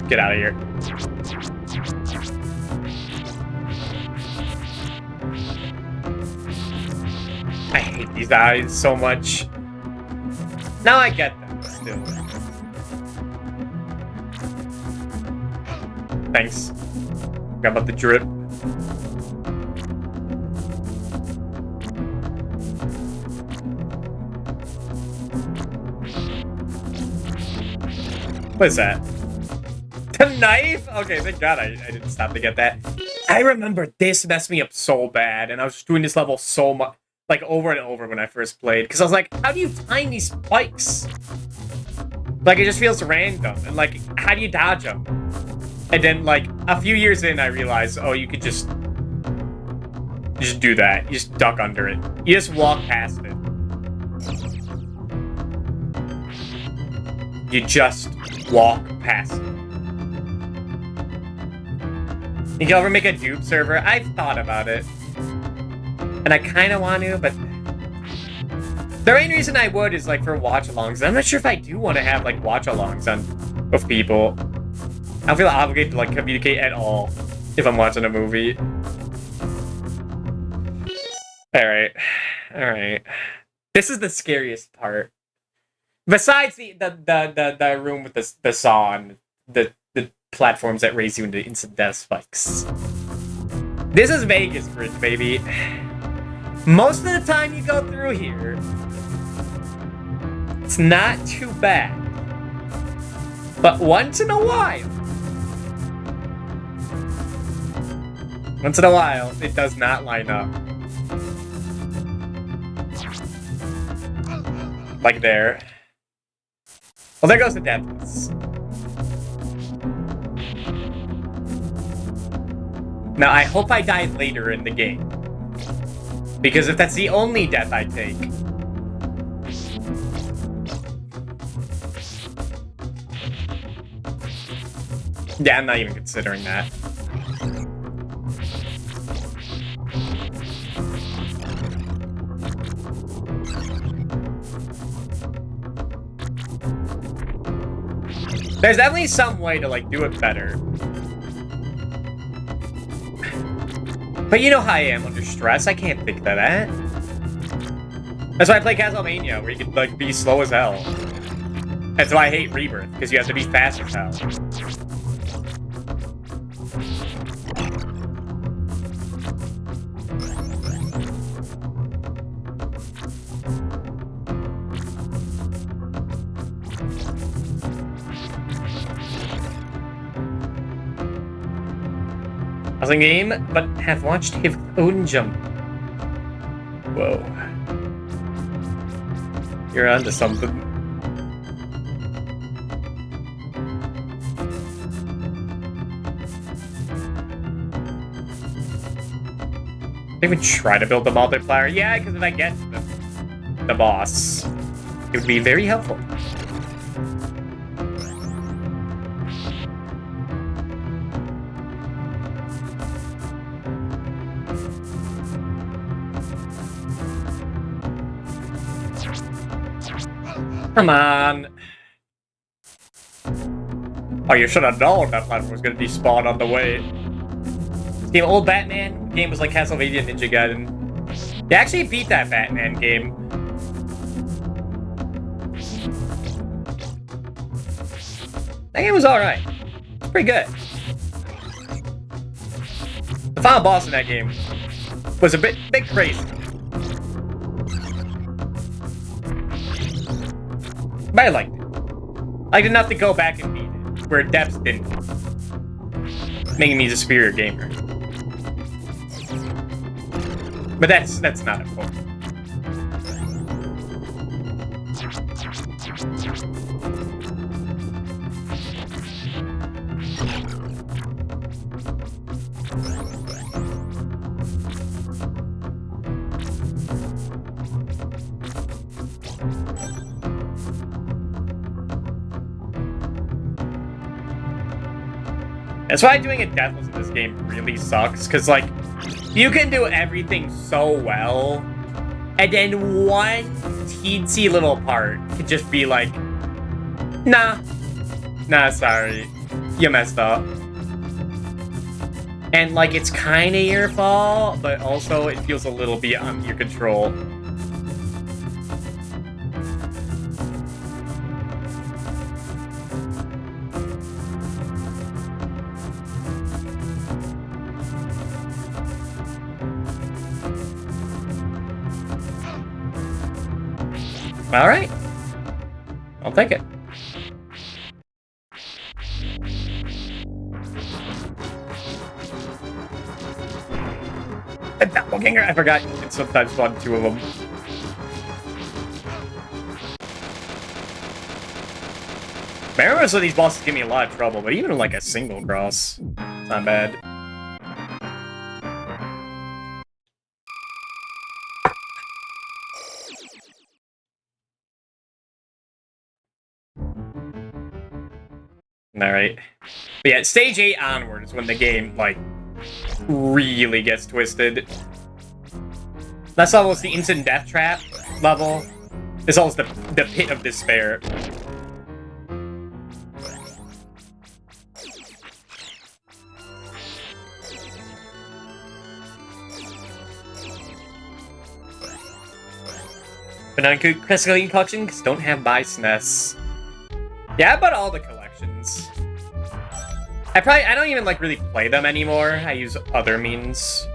Get out of here. I hate these eyes so much. Now I get them, still. Thanks. Forgot about the drip. What is that? The knife? Okay, thank God I didn't stop to get that. I remember this messed me up so bad, and I was just doing this level so much, like over and over when I first played, because I was like, how do you time these spikes? Like, it just feels random, and like, how do you dodge them? And then, like, a few years in, I realized, oh, you could just do that. You just duck under it. You just walk past it. You just walk past it. You can ever make a dupe server? I've thought about it. And I kind of want to, but... the main reason I would is, like, for watch-alongs. I'm not sure if I do want to have, like, watch-alongs with people. I don't feel obligated to, like, communicate at all if I'm watching a movie. Alright. Alright. This is the scariest part. Besides the room with the saw and the platforms that raise you into instant death spikes. This is Vegas Bridge, baby. Most of the time you go through here, it's not too bad. But once in a while, it does not line up. Like there. Well, there goes the deaths. Now, I hope I die later in the game. Because if that's the only death I take... yeah, I'm not even considering that. There's definitely some way to, like, do it better. But you know how I am under stress. I can't think of that. That's why I play Castlevania, where you can, like, be slow as hell. That's why I hate Rebirth, because you have to be fast as hell. Awesome game, but have watched his own jump. Whoa. You're onto something. They would try to build the multiplier. Yeah, because if I get the boss, it would be very helpful. Come on. Oh, you should have known that platform was going to despawn on the way. This game, old Batman game was like Castlevania Ninja Gaiden. They actually beat that Batman game. That game was alright. It's pretty good. The final boss in that game was a bit crazy. But I liked it. I liked enough to go back and beat it, where Depths didn't. Making me the superior gamer. But that's not important. That's why doing a deathless in this game really sucks, because, like, you can do everything so well, and then one teensy little part could just be like, nah, sorry, you messed up. And, like, it's kind of your fault, but also it feels a little beyond your control. All right, I'll take it. A doppelganger, I forgot you can sometimes spawn 2 of them. I remember some of these bosses give me a lot of trouble, but even like a single cross, it's not bad. Alright. But yeah, stage 8 onward is when the game, like, really gets twisted. That's almost the instant death trap level. It's almost the pit of despair. But not include Classicvania collection because don't have buy SNES. Yeah, I bought all the collections. I don't even like really play them anymore. I use other means.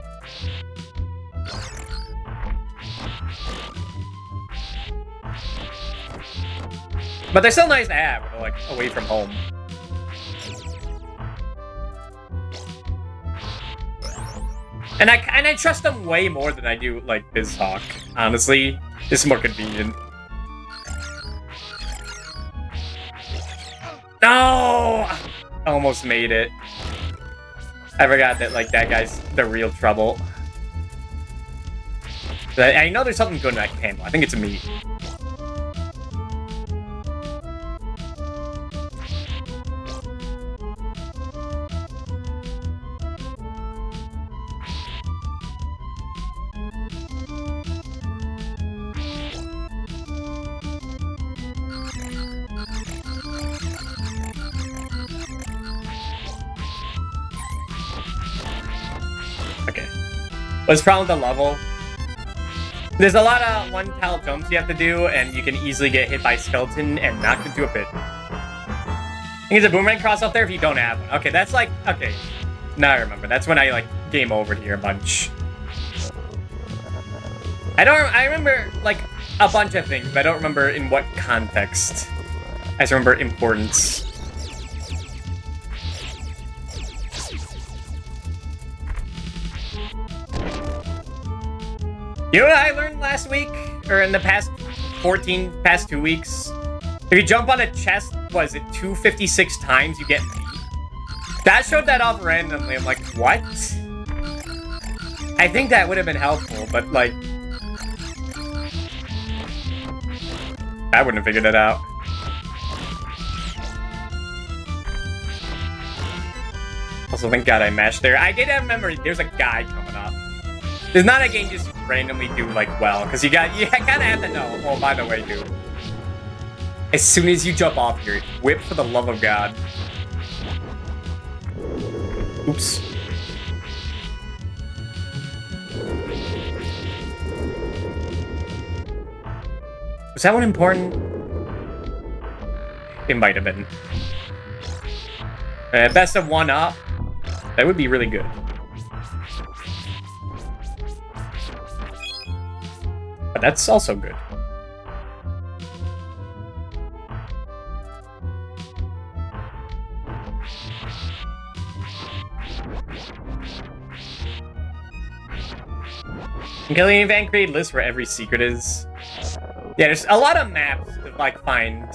But they're still nice to have, like, away from home. And I trust them way more than I do, like, BizHawk. Honestly, it's more convenient. No! Almost made it. I forgot that, like, that guy's the real trouble. But I know there's something good in that candle. I think it's me. Okay. What's the problem with the level? There's a lot of one-tile jumps you have to do, and you can easily get hit by a skeleton and knocked into a pit. I think there's a boomerang cross up there if you don't have one. Okay, that's like... Okay. Now I remember. That's when I, like, game over here a bunch. I remember, like, a bunch of things, but I don't remember in what context. I just remember importance. You know what I learned last week? Or in the past 2 weeks? If you jump on a chest, what is it, 256 times, you get meat? That showed that off randomly. I'm like, what? I think that would have been helpful, but, like... I wouldn't have figured it out. Also, thank God I mashed there. I did have memory. There's a guy coming up. There's not a game just randomly do, like, well, because you kind of have to know. Oh, by the way, dude. As soon as you jump off here, whip for the love of God. Oops. Was that one important? It might have been. Best of 1 up. That would be really good. But that's also good. Killing Van created lists where every secret is. Yeah, there's a lot of maps to, like, find.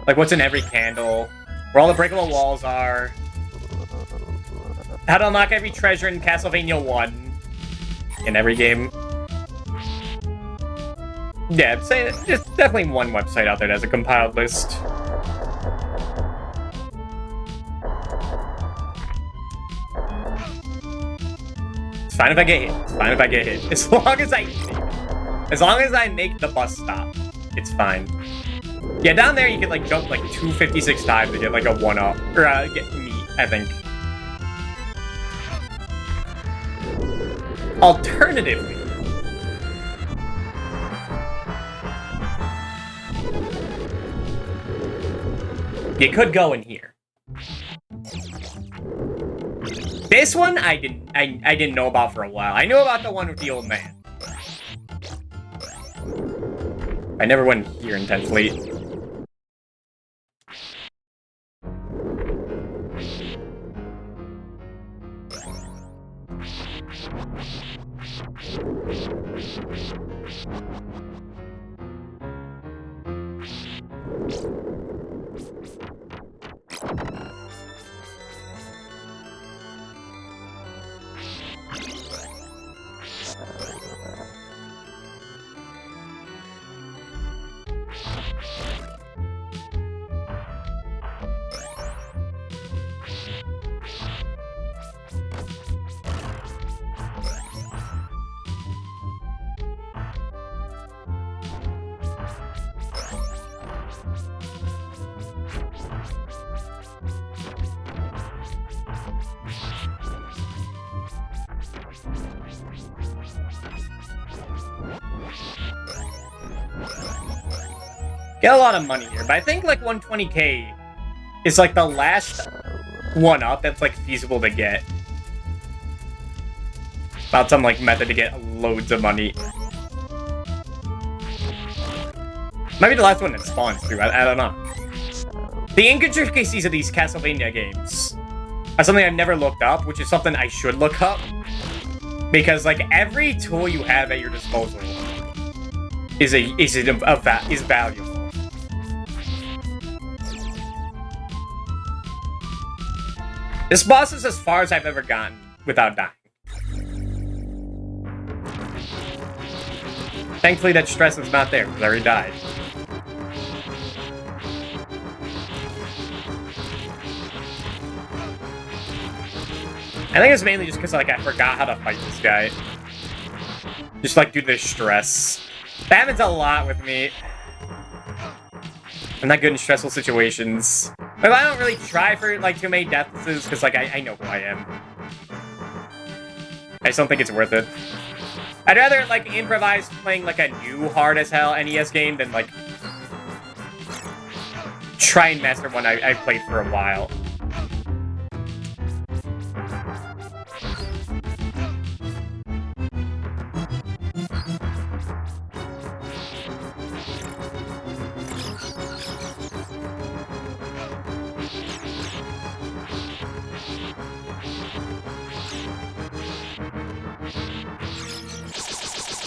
Like, what's in every candle. Where all the breakable walls are. How to unlock every treasure in Castlevania 1. In every game. Yeah, I'd say there's definitely one website out there that has a compiled list. fine if I get hit. It's fine if I get hit. As long as I make the bus stop, it's fine. Yeah, down there you can like jump like 256 times to get like a 1-up or get meat, I think. Alternatively, you could go in here. This one I didn't know about for a while. I knew about the one with the old man. I never went here intensely. Get a lot of money here, but I think like 120k is like the last one up that's like feasible to get. About some like method to get loads of money. Might be the last one that spawns through, I don't know. The intricacies of these Castlevania games are something I've never looked up, which is something I should look up. Because like every tool you have at your disposal is valuable. This boss is as far as I've ever gotten without dying. Thankfully, that stress is not there, because I already died. I think it's mainly just because like I forgot how to fight this guy. Just like due to the stress. That happens a lot with me. I'm not good in stressful situations. But I don't really try for like too many deaths because like I know who I am. I just don't think it's worth it. I'd rather like improvise playing like a new hard as hell NES game than like try and master one I've played for a while.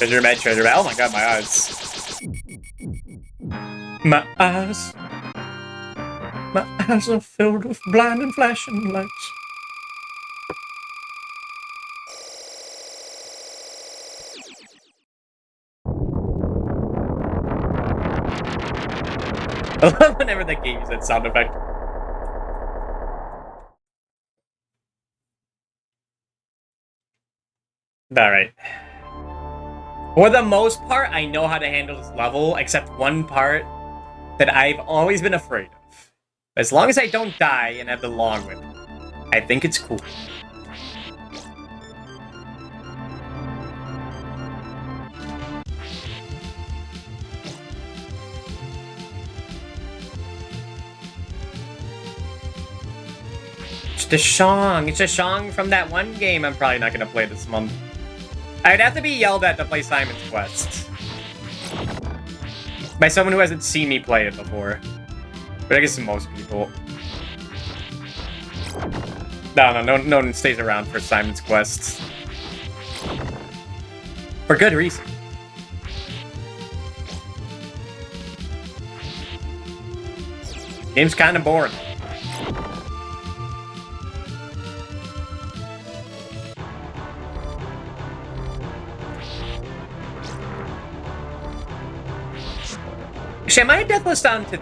Treasure med, treasure med. Oh my god, my eyes. My eyes. My eyes are filled with blind and flashing lights. I love whenever the game uses that sound effect. Alright. For the most part, I know how to handle this level, except one part that I've always been afraid of. As long as I don't die and have the long whip, I think it's cool. It's the song. It's a song from that one game I'm probably not going to play this month. I'd have to be yelled at to play Simon's Quest. By someone who hasn't seen me play it before. But I guess most people. No one stays around for Simon's Quest. For good reason. Game's kind of boring. Actually, I might have deathless on to,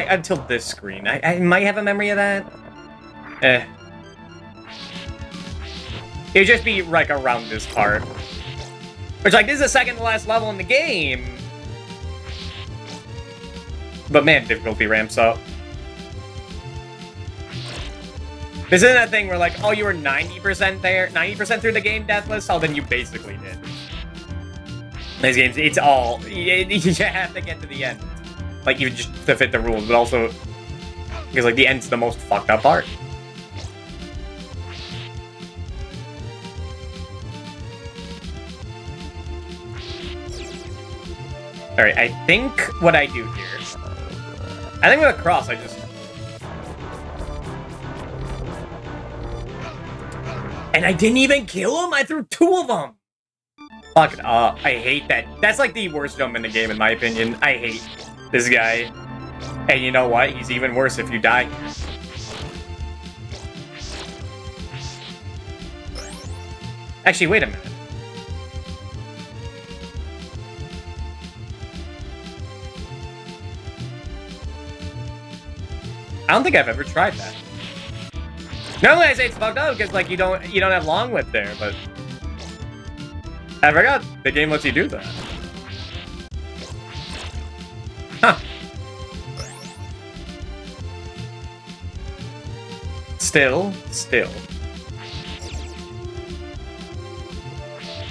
until this screen. I might have a memory of that. It would just be, like, around this part. Which, like, this is the second to last level in the game. But, man, difficulty ramps up. This isn't a thing where, like, oh, you were 90% there, 90% through the game, Deathless? Oh, then you basically did. These games, it's all... You have to get to the end. Like, even just to fit the rules, but also... Because, like, the end's the most fucked up part. Alright, I think what I do here... I think with a cross, I just... And I didn't even kill him? I threw 2 of them! Fuck it up. I hate that. That's like the worst jump in the game, in my opinion. I hate this guy. And you know what? He's even worse if you die. Actually, wait a minute. I don't think I've ever tried that. Normally I say it's fucked up because like you don't have long whip there, but I forgot the game lets you do that. Huh. Still.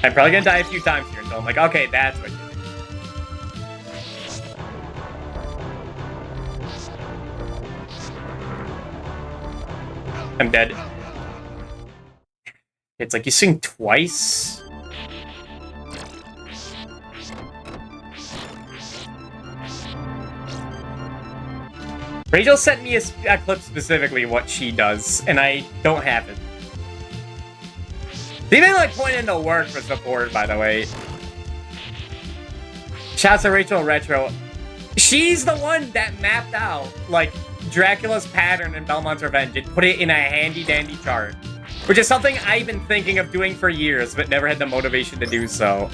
I'm probably gonna die a few times here until I'm like, okay, that's what you do. I'm dead. It's like you swing twice. Rachel sent me a clip specifically what she does, and I don't have it. They even like pointed to work for support, by the way. Shouts to Rachel Retro. She's the one that mapped out like Dracula's pattern in Belmont's Revenge and put it in a handy-dandy chart. Which is something I've been thinking of doing for years, but never had the motivation to do so.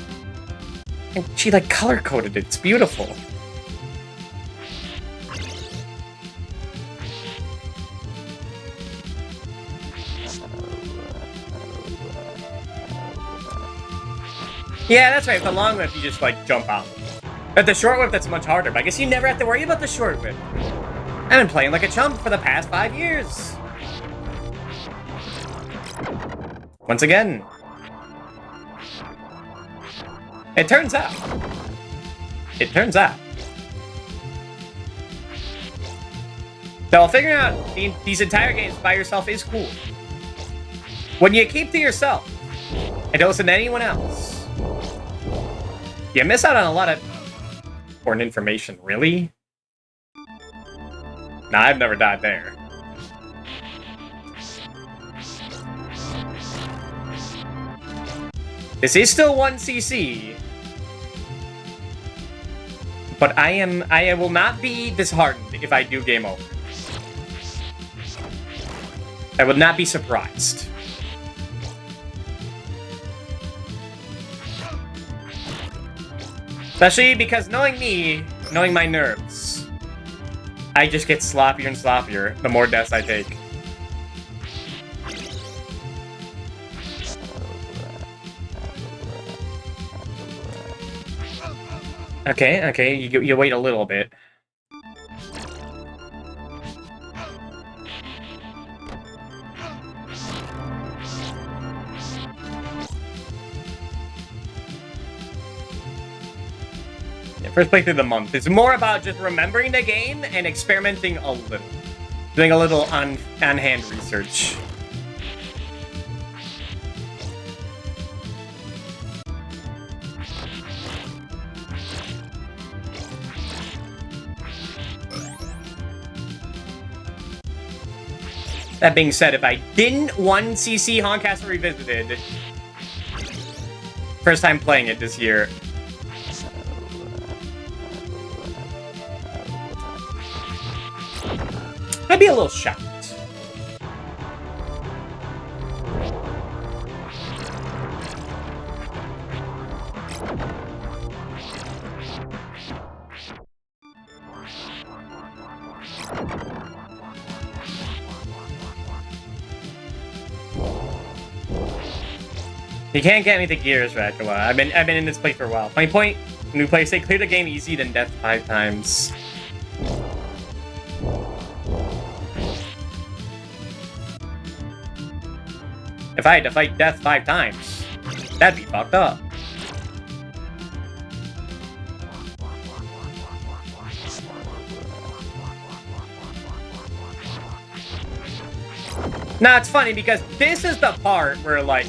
And she, like, color-coded it. It's beautiful. Yeah, that's right. With the long whip, you just, like, jump out. But the short whip, that's much harder. But I guess you never have to worry about the short whip. I've been playing like a chump for the past 5 years. Once again. It turns out. So figuring out these entire games by yourself is cool. When you keep to yourself and don't listen to anyone else, you miss out on a lot of important information, really? Nah, I've never died there. This is still 1cc. But I will not be disheartened if I do game over. I would not be surprised. Especially because knowing me, knowing my nerves, I just get sloppier and sloppier the more deaths I take. Okay, you wait a little bit. First playthrough of the month. It's more about just remembering the game and experimenting a little. Doing a little on-hand research. That being said, if I didn't 1cc Honcastle Revisited, first time playing it this year, I'd be a little shocked. You can't get me to gears, Dracula. I've been in this place for a while. Funny point, new place, say clear the game easy, then death 5 times. If I had to fight death 5 times, that'd be fucked up. Nah, it's funny because this is the part where, like,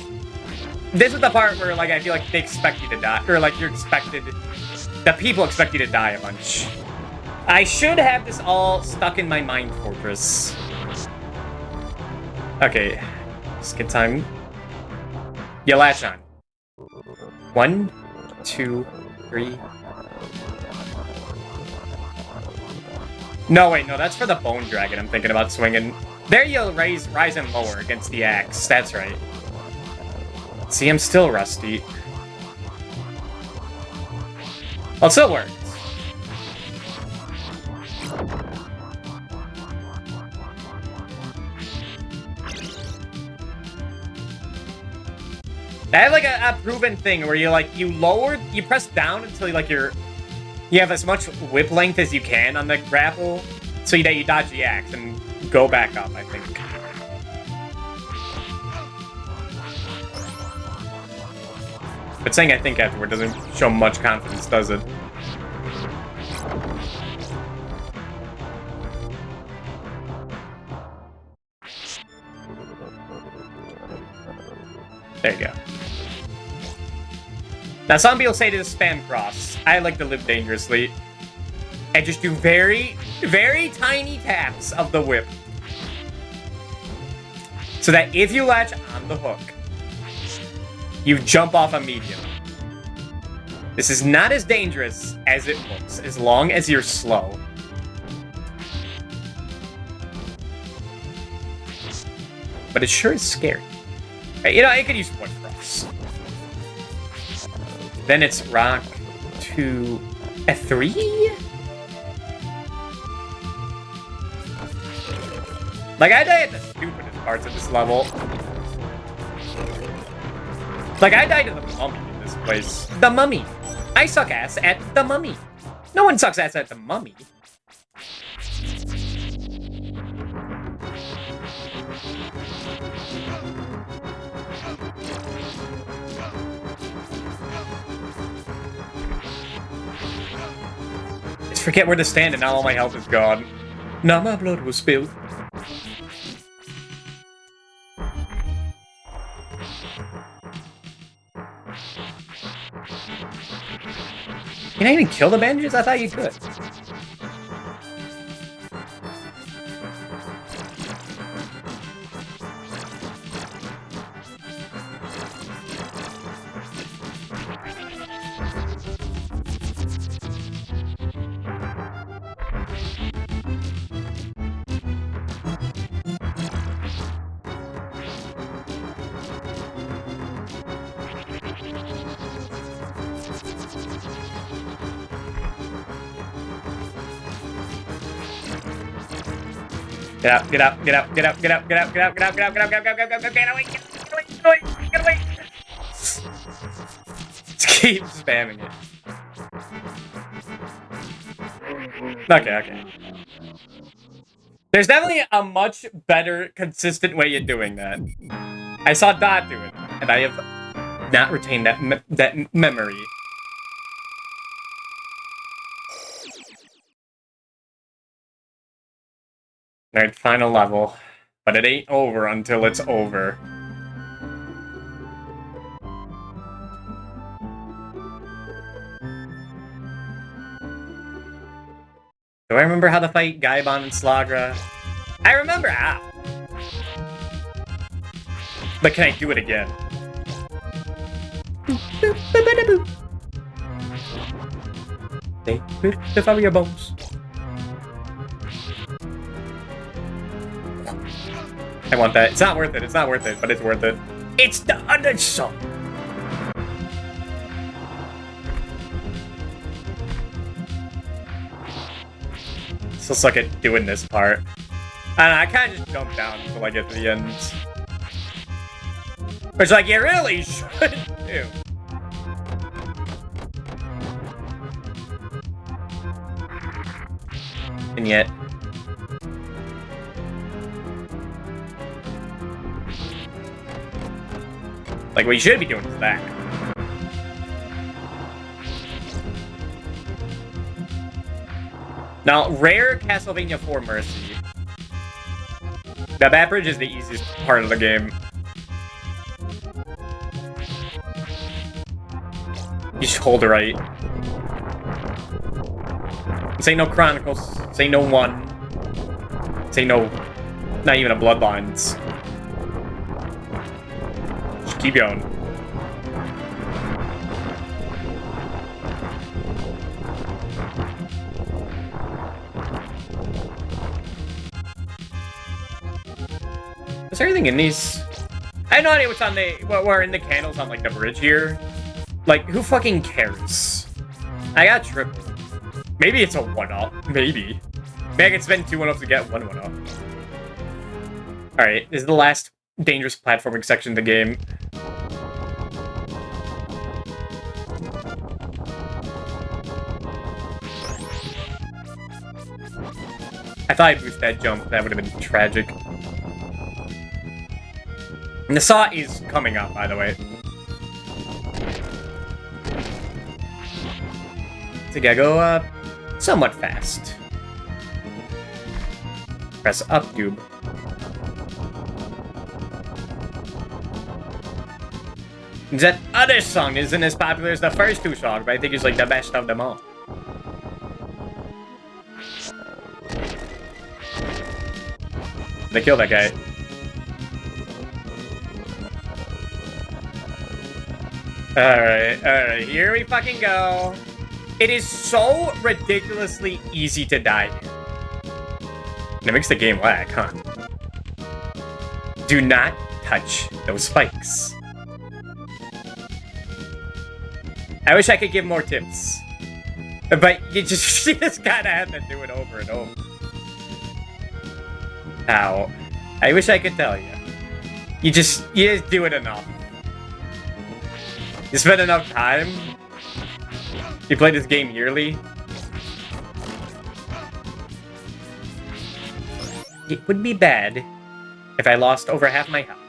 I feel like they expect you to die. Or, like, the people expect you to die a bunch. I should have this all stuck in my mind fortress. Okay. Skip time. You latch on. 1, 2, 3. No, wait, no, that's for the bone dragon I'm thinking about swinging. There you'll rise and lower against the axe. That's right. See, I'm still rusty. Well, it still works. I have like a proven thing where you press down until you have as much whip length as you can on the grapple, so that you dodge the axe and go back up, I think. But saying I think afterward doesn't show much confidence, does it? There you go. Now, some people say to spam cross. I like to live dangerously. And just do very, very tiny taps of the whip. So that if you latch on the hook, you jump off immediately. This is not as dangerous as it looks, as long as you're slow. But it sure is scary. You know, I could use one cross. Then it's rock to F3? Like, I die at the stupidest parts of this level. Like, I died to the mummy in this place. The mummy. I suck ass at the mummy. No one sucks ass at the mummy. Just forget where to stand and now all my health is gone. Now my blood was spilled. Can I even kill the bandages? I thought you could. Get out, get out, get out, get out, get out, get out, get out, get out, get out, get out, get out, get out, get out, get away, get away, get away, get away. Just keep spamming it. Okay, okay. There's definitely a much better, consistent way of doing that. I saw Dot do it, and I have not retained that memory. Alright, final level. But it ain't over until it's over. Do I remember how to fight Gaibon and Slagra? I remember how! But can I do it again? They will devour your bones. I want that. It's not worth it. It's not worth it, but it's worth it. It's the unsung. So suck at doing this part. I don't know, I kind of just jump down until I get to the end. Which, like, you really should do. And yet... like, what you should be doing is that. Now, rare Castlevania 4 Mercy. The bat bridge is the easiest part of the game. You just hold it right. This ain't no Chronicles. This ain't no 1. This ain't no... not even a Bloodlines. Just keep going. Is there anything in these? I have no idea what's on the... what are in the candles on, like, the bridge here. Like, who fucking cares? I got triple. Maybe it's a 1-up. Maybe. Maybe I can spend 2 1-ups to get 1 1-up. Alright, this is the last dangerous platforming section of the game. I thought I'd boost that jump. That would have been tragic. And the saw is coming up, by the way. So you gotta go, somewhat fast. Press up tube. That other song isn't as popular as the first 2 songs, but I think it's like the best of them all. They killed that guy. Alright, here we fucking go. It is so ridiculously easy to die here. And it makes the game lag, huh? Do not touch those spikes. I wish I could give more tips. But you just gotta have to do it over and over. Ow. I wish I could tell you. You just do it enough. You spend enough time. You play this game yearly. It would be bad if I lost over half my health.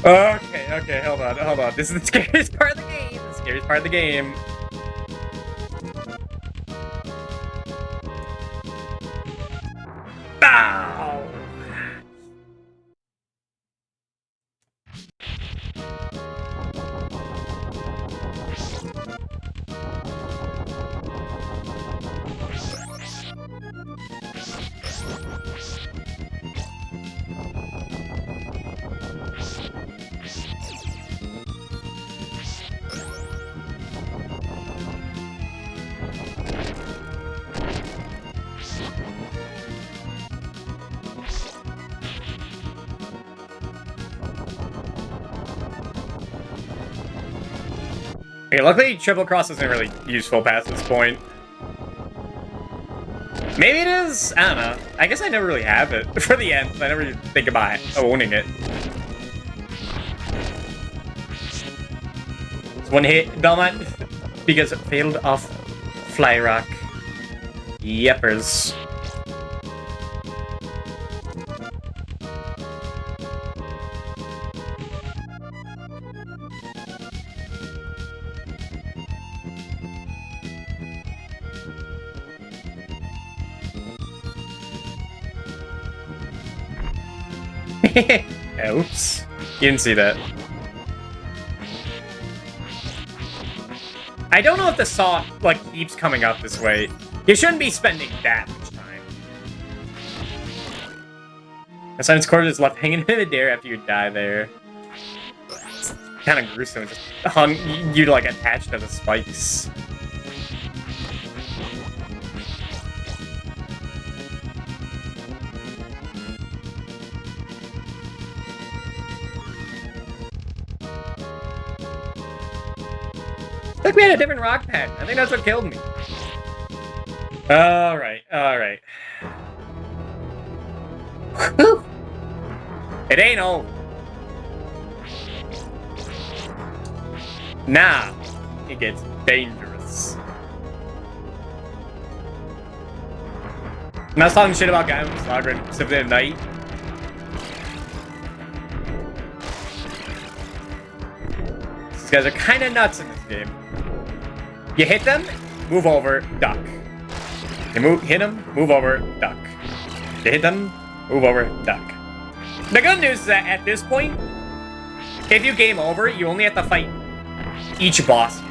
Okay, hold on. This is the scariest part of the game. The scariest part of the game. Bow! Okay, luckily triple cross isn't really useful past this point. Maybe it is? I don't know. I guess I never really have it for the end. I never really think about owning it. It's one hit, Belmont, because it failed off Fly Rock. Yeppers. Oops. You didn't see that. I don't know if the saw, like, keeps coming up this way. You shouldn't be spending that much time. The Simon's cord is left hanging in the air after you die there. It's kind of gruesome. Just hung you like attached to the spikes. like we had a different rock pattern. I think that's what killed me. Alright, alright. It ain't over. Nah, it gets dangerous. I'm not talking shit about guys with Slogger and Symphony of the Night. These guys are kind of nuts in this game. You hit them, move over, duck. You hit them, move over, duck. You hit them, move over, duck. The good news is that at this point, if you game over, you only have to fight each boss here.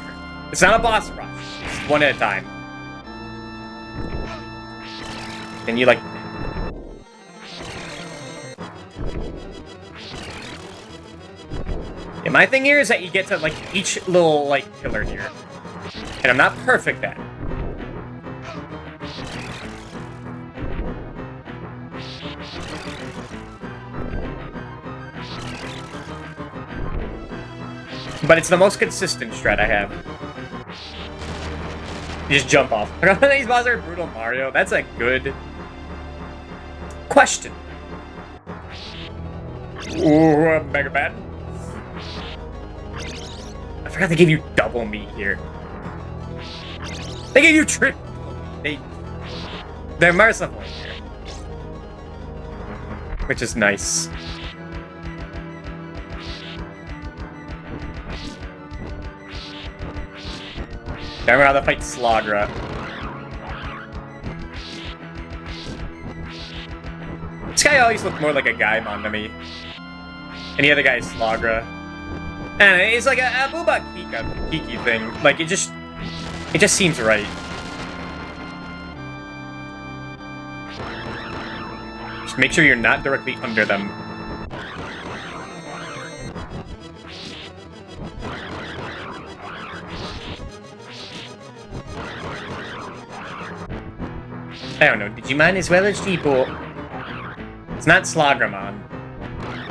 It's not a boss rush. It's one at a time. And you, like... Yeah, my thing here is that you get to, like, each little, like, pillar here. And I'm not perfect at it. But it's the most consistent strat I have. You just jump off. These bosses are brutal Mario. That's a good question. Ooh, Mega Bad. I forgot they gave you double meat here. They gave you triple meat. They're merciful here. Which is nice. I remember how to fight Slagra. This guy always looked more like a Gaimon to me. And the other guy is Slagra. And it's like a Booba Kiki thing. Like, it just seems right. Just make sure you're not directly under them. I don't know, Digimon as well as Chipo. It's not Slogramon.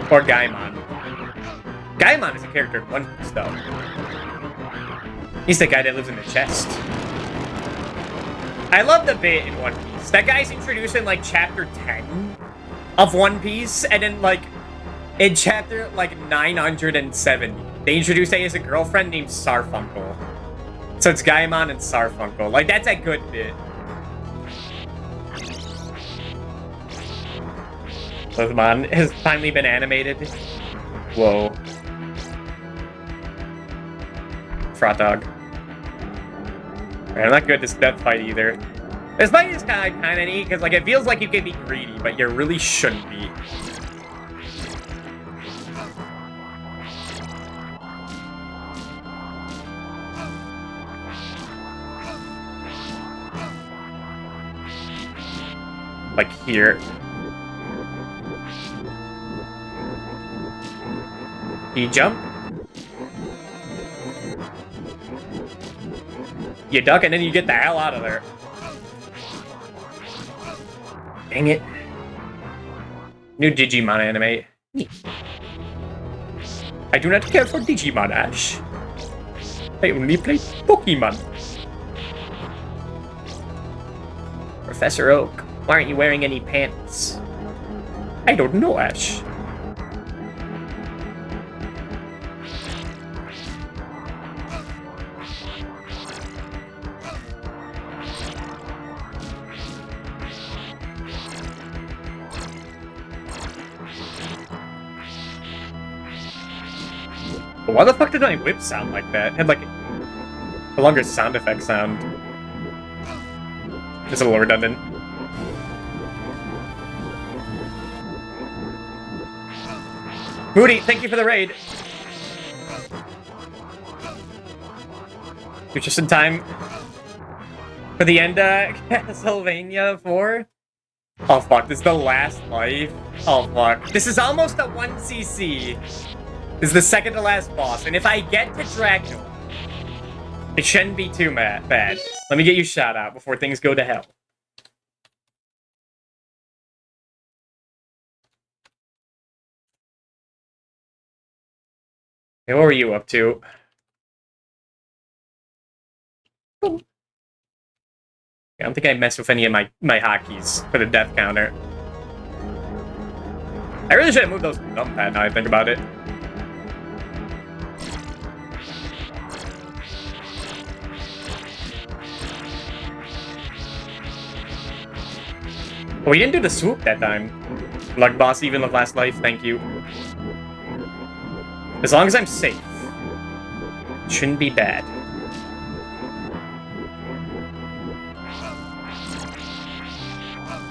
Or Gaimon. Gaimon is a character in One Piece, though. He's the guy that lives in the chest. I love the bit in One Piece. That guy's introduced in, like, chapter 10 of One Piece, and then, like, in chapter, like, 970, they introduced he has a girlfriend named Sarfunkel. So it's Gaimon and Sarfunkel. Like, that's a good bit. Pokemon has finally been animated. Whoa. Frog dog. I'm not good at this death fight either. This fight is kind of neat because like it feels like you can be greedy, but you really shouldn't be. Like here. You jump. You duck and then you get the hell out of there. Dang it. New Digimon anime. I do not care for Digimon, Ash. I only play Pokemon. Professor Oak, why aren't you wearing any pants? I don't know, Ash. Why the fuck did my whip sound like that? It had like a longer sound effect sound. It's a little redundant. Moody, thank you for the raid. You're just in time for the end of Castlevania 4. Oh fuck, this is the last life. Oh fuck. This is almost a 1cc. This is the second to last boss, and if I get to Dracula, it shouldn't be too bad. Let me get you shot out before things go to hell. Hey, what were you up to? I don't think I messed with any of my hotkeys for the death counter. I really should have moved those to the numpad now I think about it. We didn't do the swoop that time. Luck boss, even of last life, thank you. As long as I'm safe. Shouldn't be bad.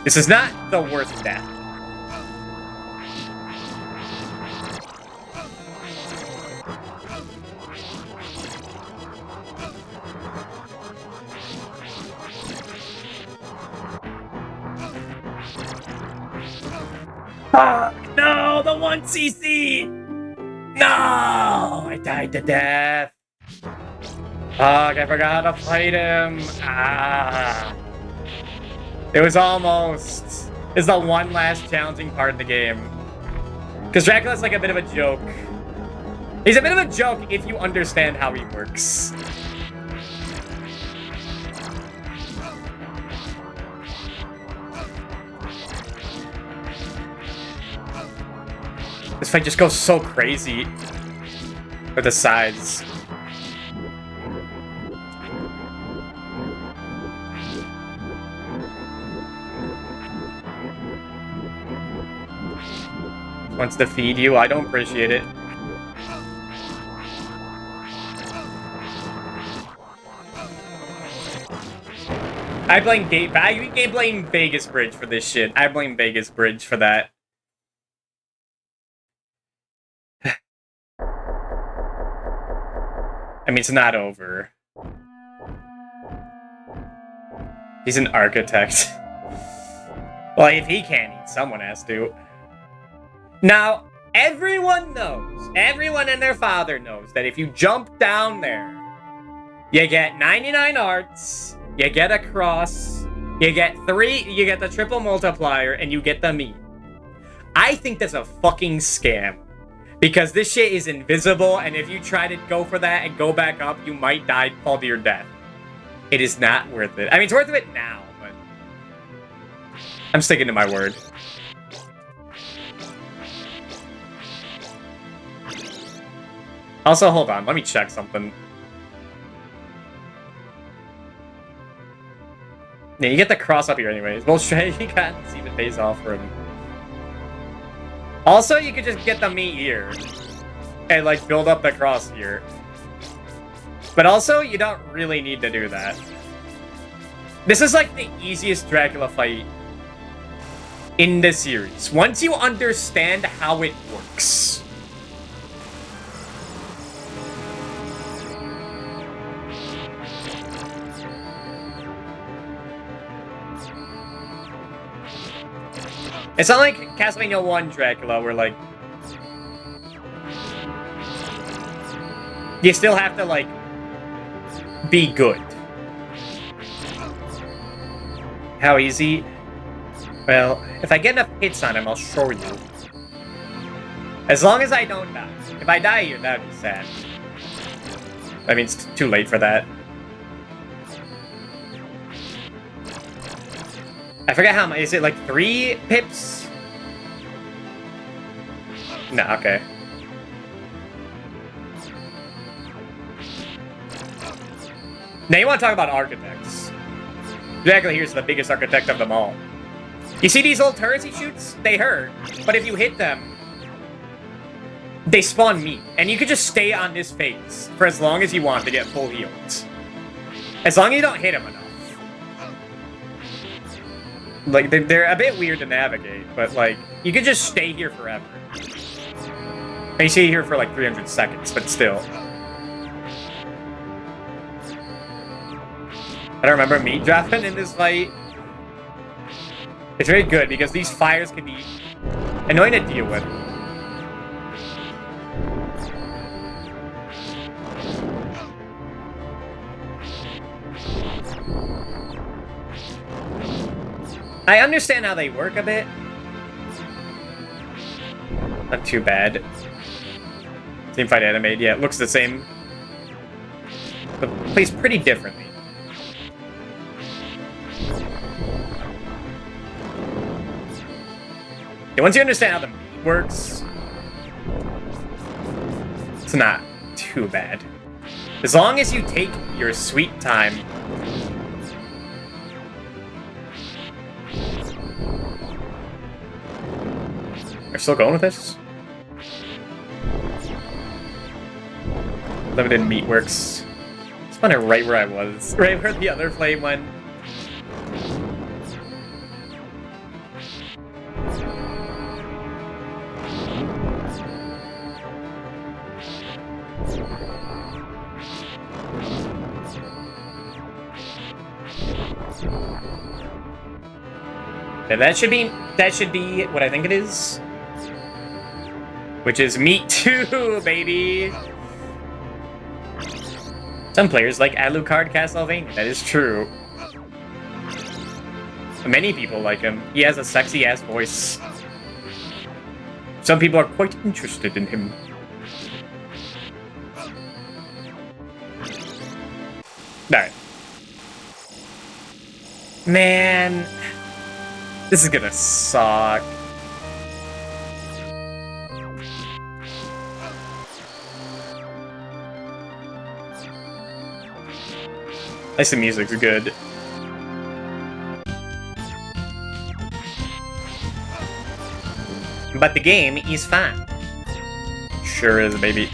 This is not the worst death. No, the 1 CC! No! I died to death. Fuck, I forgot how to fight him. It was almost. It's the one last challenging part of the game. Because Dracula's like a bit of a joke. He's a bit of a joke if you understand how he works. This fight just goes so crazy with the sides. Wants to feed you, I don't appreciate it. I blame Vegas Bridge for this shit. I blame Vegas Bridge for that. I mean, it's not over. He's an architect. Well, if he can't eat, someone has to. Now, everyone knows, everyone and their father knows that if you jump down there, you get 99 arts, you get a cross, you get the triple multiplier, and you get the meat. I think that's a fucking scam. Because this shit is invisible, and if you try to go for that and go back up, you might die, fall to your death. It is not worth it. I mean, it's worth it now, but I'm sticking to my word. Also, hold on. Let me check something. Yeah, you get the cross up here anyways. Well, strategy got see if it pays off for him. Also, you could just get the meat here and, like, build up the cross here. But also, you don't really need to do that. This is, like, the easiest Dracula fight in the series. Once you understand how it works. It's not like Castlevania 1 Dracula, where, like, you still have to, like, be good. How easy? Well, if I get enough hits on him, I'll show you. As long as I don't die. If I die here, that would be sad. I mean, it's too late for that. I forget how much. Is it like 3 pips? No, okay. Now you want to talk about architects. Dracula here's the biggest architect of them all. You see these little turrets he shoots? They hurt. But if you hit them, they spawn meat. And you could just stay on this phase for as long as you want to get full heals. As long as you don't hit him enough. Like, they're a bit weird to navigate, but, like, you could just stay here forever. And you stay here for, like, 300 seconds, but still. I don't remember meat dropping in this fight. It's very good, because these fires can be annoying to deal with. I understand how they work a bit. Not too bad. Team fight animated, yeah, it looks the same. But plays pretty differently. Yeah, once you understand how the meat works, it's not too bad. As long as you take your sweet time. We're still going with this? Limited meat works. Just wonder right where I was. Right where the other flame went. Yeah, that should be what I think it is. Which is meat 2, baby! Some players like Alucard Castlevania, that is true. Many people like him. He has a sexy-ass voice. Some people are quite interested in him. Alright. Man... This is gonna suck. At least the music's good. But the game is fun. Sure is, baby.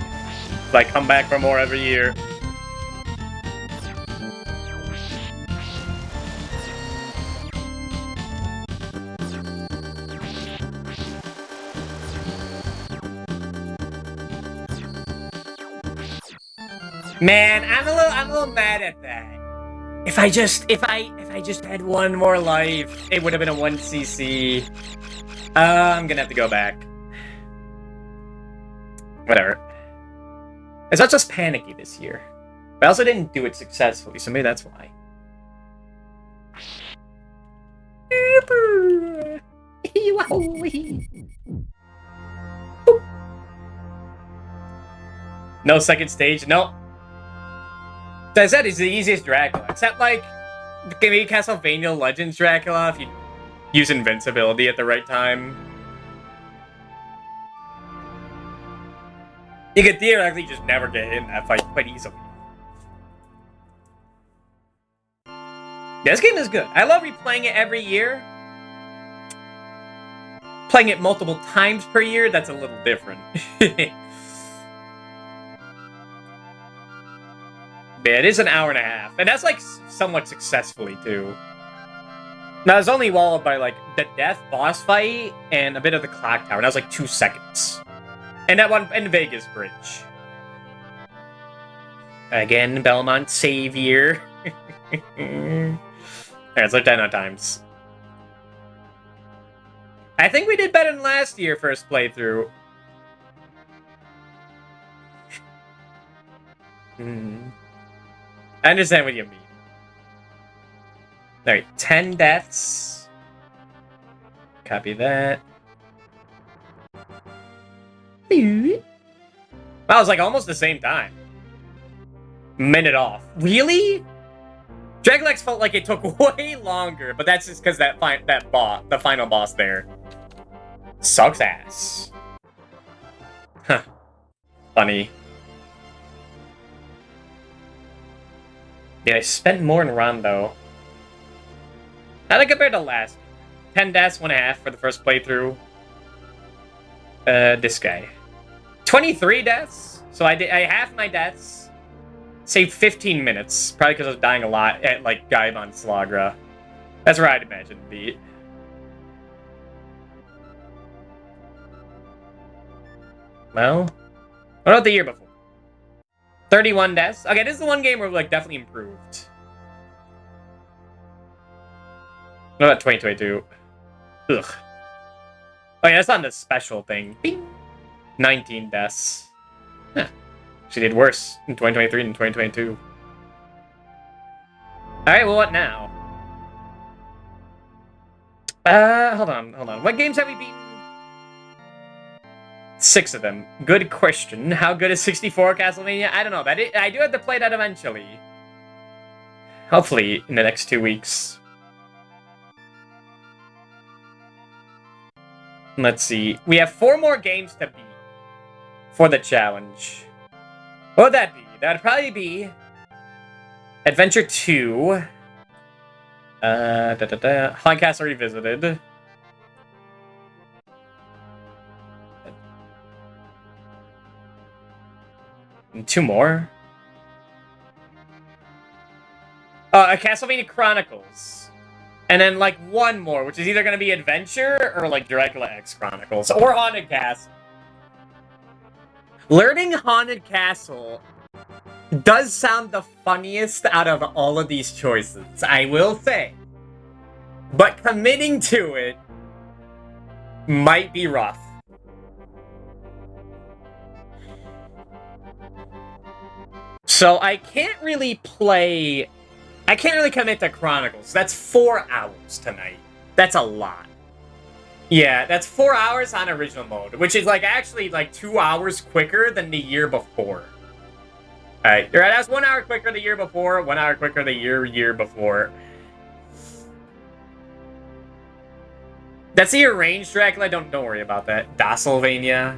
Like, come back for more every year. Man, I'm a little mad at that. If I just had one more life, it would have been a 1cc. I'm gonna have to go back. Whatever. It's not just panicky this year. But I also didn't do it successfully, so maybe that's why. No second stage, no. As I said, it's the easiest Dracula. Except, like, maybe Castlevania Legends Dracula, if you use invincibility at the right time. You could theoretically just never get in that fight quite easily. Yeah, this game is good. I love replaying it every year. Playing it multiple times per year, that's a little different. Yeah, it is an hour and a half. And that's, like, somewhat successfully, too. Now, it's only walled by, like, the death boss fight and a bit of the clock tower. And that was, like, 2 seconds. And that one, and Vegas Bridge. Again, Belmont Savior. Alright, let's look down on times. I think we did better than last year first playthrough. I understand what you mean. Alright, 10 deaths. Copy that. That was like almost the same time. Minute off. Really? Draglex felt like it took way longer, but that's just because the final boss there sucks ass. Huh. Funny. Yeah, I spent more in Rondo. How did I compare to last? 10 deaths, 1.5 for the first playthrough. This guy. 23 deaths? So I half my deaths. Saved 15 minutes. Probably because I was dying a lot at, like, Gaimon Slagra. That's where I'd imagine it'd be. Well, what about the year before? 31 deaths. Okay, this is the one game where, like, definitely improved. What about 2022? Ugh. Oh yeah, that's on the special thing. Bing! 19 deaths. Huh. She did worse in 2023 than 2022. Alright, well, what now? Hold on. What games have we beaten? 6 of them. Good question. How good is 64 Castlevania? I don't know. I do have to play that eventually. Hopefully in the next 2 weeks. Let's see. We have 4 more games to beat for the challenge. What would that be? That would probably be Adventure 2. Haunted Castle Revisited. And 2 more. Castlevania Chronicles. And then, like, 1 more, which is either going to be Adventure or, like, Dracula X Chronicles. Or Haunted Castle. Learning Haunted Castle does sound the funniest out of all of these choices, I will say. But committing to it might be rough. So I can't really commit to Chronicles. That's 4 hours tonight. That's a lot. Yeah, that's 4 hours on original mode, which is like actually like 2 hours quicker than the year before. Alright, that's 1 hour quicker the year before, 1 hour quicker the year before. That's the arranged Dracula, don't worry about that. Classicvania.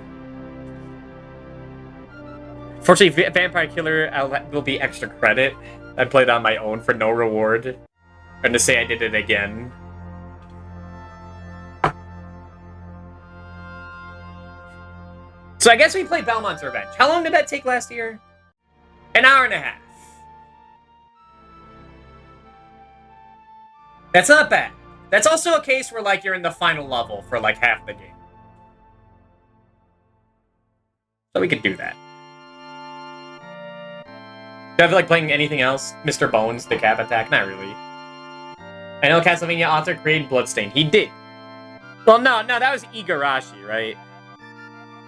Fortunately, Vampire Killer will be extra credit. I played on my own for no reward. I'm gonna say I did it again. So I guess we played Belmont's Revenge. How long did that take last year? An hour and a half. That's not bad. That's also a case where, like, you're in the final level for, like, half the game. So we could do that. Do I feel like playing anything else? Mr. Bones, the Cap Attack? Not really. I know Castlevania author created Bloodstain. He did. Well, no, that was Igarashi, right?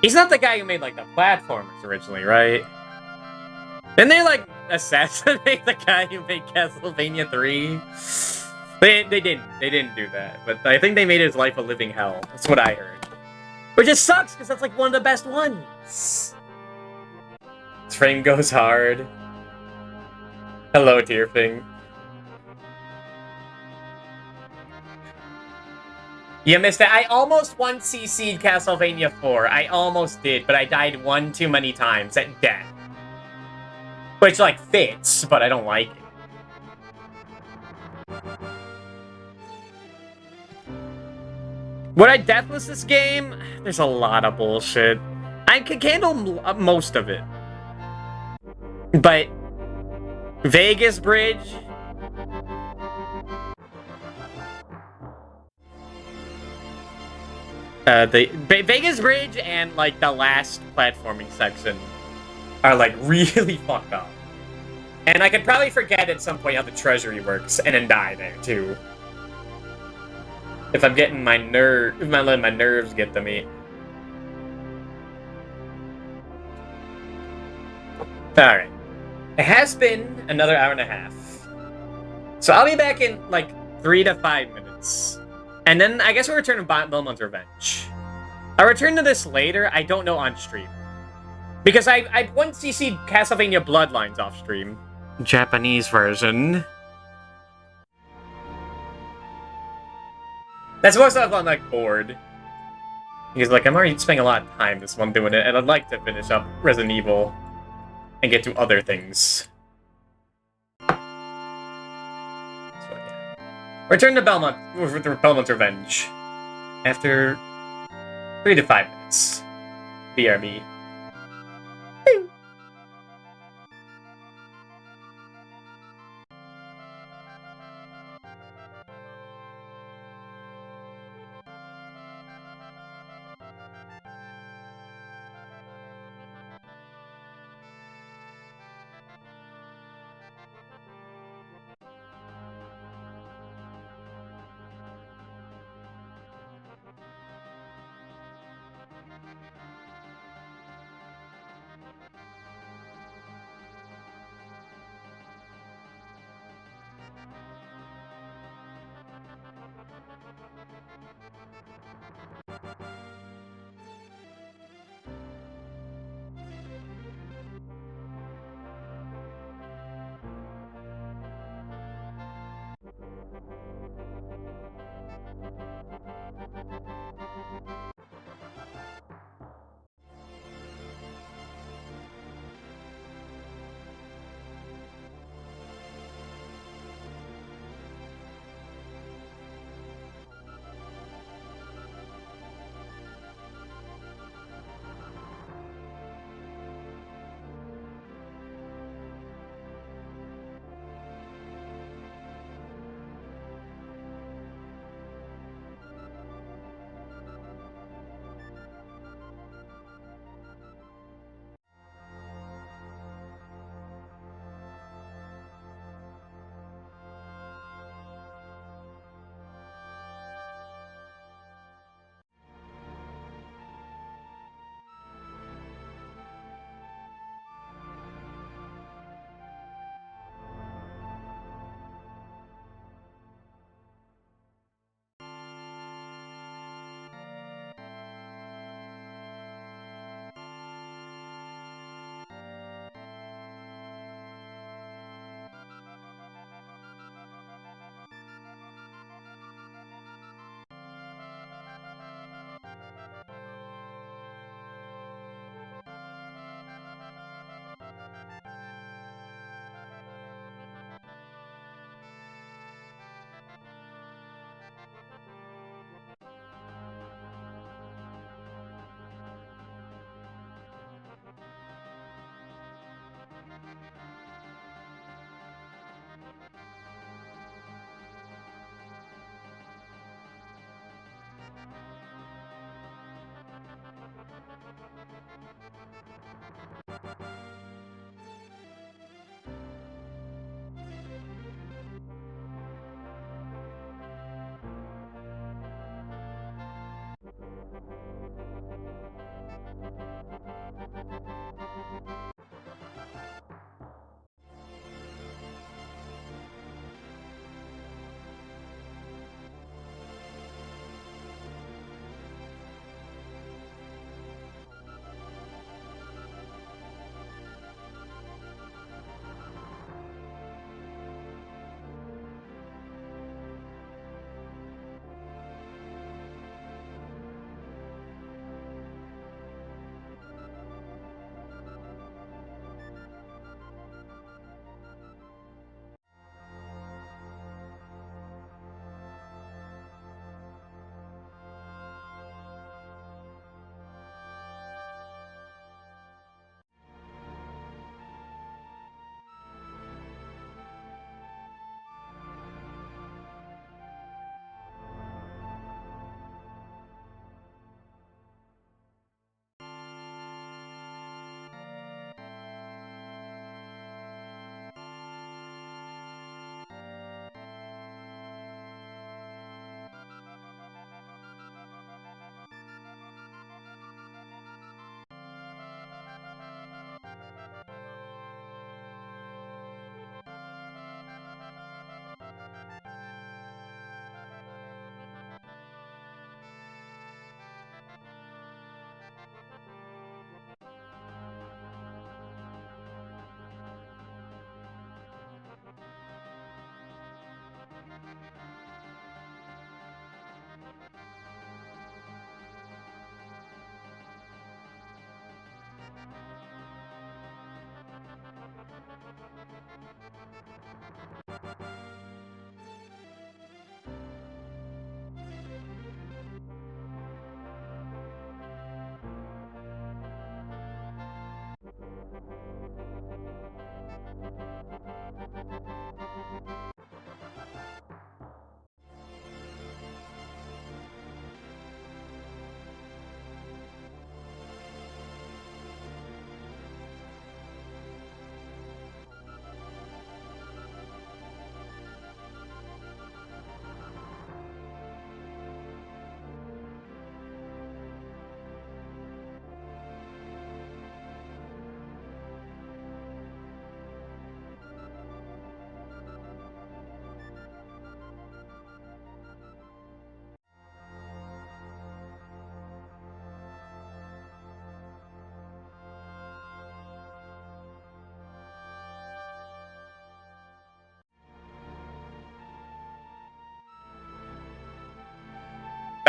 He's not the guy who made, like, the platformers originally, right? Didn't they, like, assassinate the guy who made Castlevania 3? They didn't do that, but I think they made his life a living hell. That's what I heard. Which just sucks, because that's like one of the best ones. This frame goes hard. Hello, Tearfing. You missed it. I almost 1cc'd Castlevania 4. I almost did, but I died 1 too many times at death. Which, like, fits, but I don't like it. Would I deathless this game? There's a lot of bullshit. I could handle most of it. But Vegas Bridge? The Vegas Bridge and, like, the last platforming section are, like, really fucked up. And I could probably forget at some point how the treasury works and then die there, too. If I'm getting my if I'm letting my nerves get to me. Alright. It has been another hour and a half. So I'll be back in, like, 3 to 5 minutes. And then I guess we'll return to Belmont's Revenge. I'll return to this later. I don't know on stream. Because I once CC'd Castlevania Bloodlines off stream. Japanese version. That's most of I'm, like, bored. Because, like, I'm already spending a lot of time this one doing it, and I'd like to finish up Resident Evil and get to other things. So, yeah. Return to Belmont's Revenge. After 3 to 5 minutes. BRB.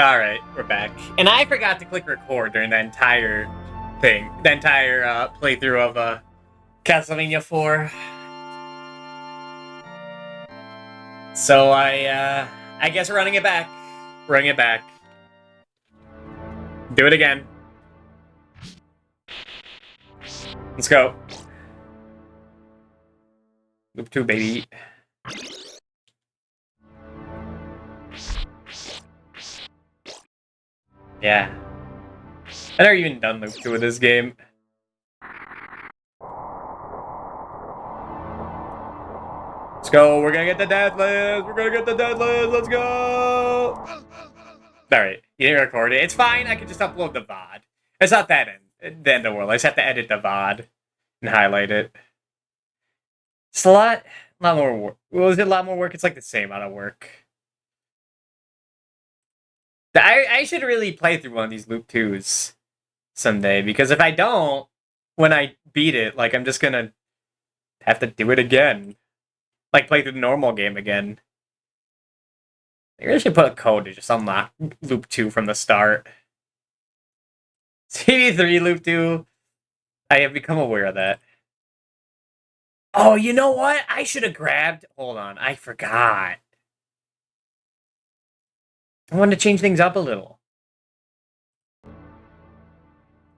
Alright, we're back. And I forgot to click record during the entire thing. The entire playthrough of Castlevania 4. So I guess we're running it back. Running it back. Do it again. Let's go. Loop 2, baby. Yeah. I never even done Loop 2 of this game. Let's go. We're gonna get the deathless. We're gonna get the deathless. Let's go. Alright. You didn't record it. It's fine. I can just upload the VOD. It's not that the end of the world. I just have to edit the VOD and highlight it. It's a lot more work. Was it a lot more work? It's like the same amount of work. I should really play through one of these Loop 2s someday, because if I don't, when I beat it, like, I'm just gonna have to do it again. Like, play through the normal game again. I really should put a code to just unlock Loop 2 from the start. CV3 Loop 2. I have become aware of that. Oh, you know what? I should have grabbed... Hold on, I forgot. I wanted to change things up a little.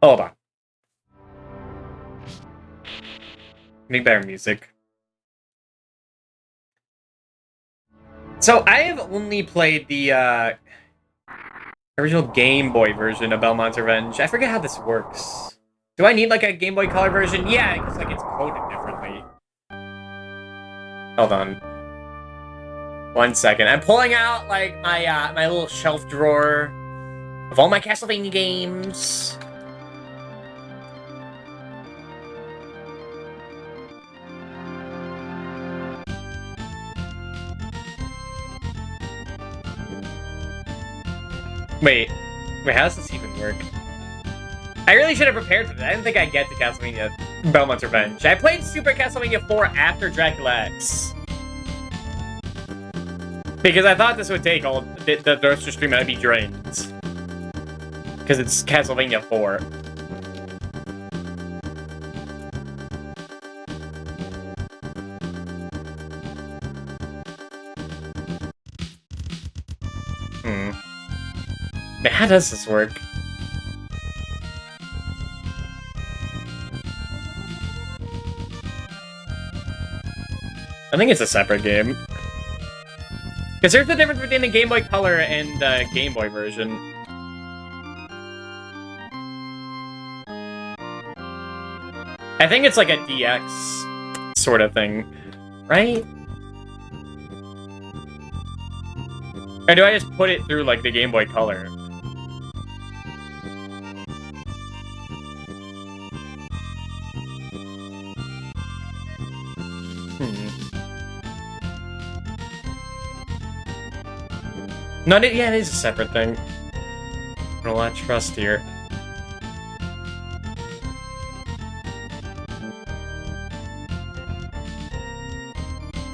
Hold on. Make better music. So, I have only played the original Game Boy version of Belmont's Revenge. I forget how this works. Do I need, like, a Game Boy Color version? Yeah, because, like, it's coded differently. Hold on. 1 second. I'm pulling out, like, my, my little shelf drawer of all my Castlevania games. Wait, how does this even work? I really should have prepared for that. I didn't think I'd get to Castlevania Belmont's Revenge. I played Super Castlevania 4 after Dracula X. Because I thought this would take all the rest of the stream and I'd be drained. Because it's Castlevania 4. How does this work? I think it's a separate game. Because there's the difference between the Game Boy Color and the Game Boy version. I think it's like a DX sort of thing, right? Or do I just put it through, like, the Game Boy Color? No, yeah, it is a separate thing. A lot of trust here.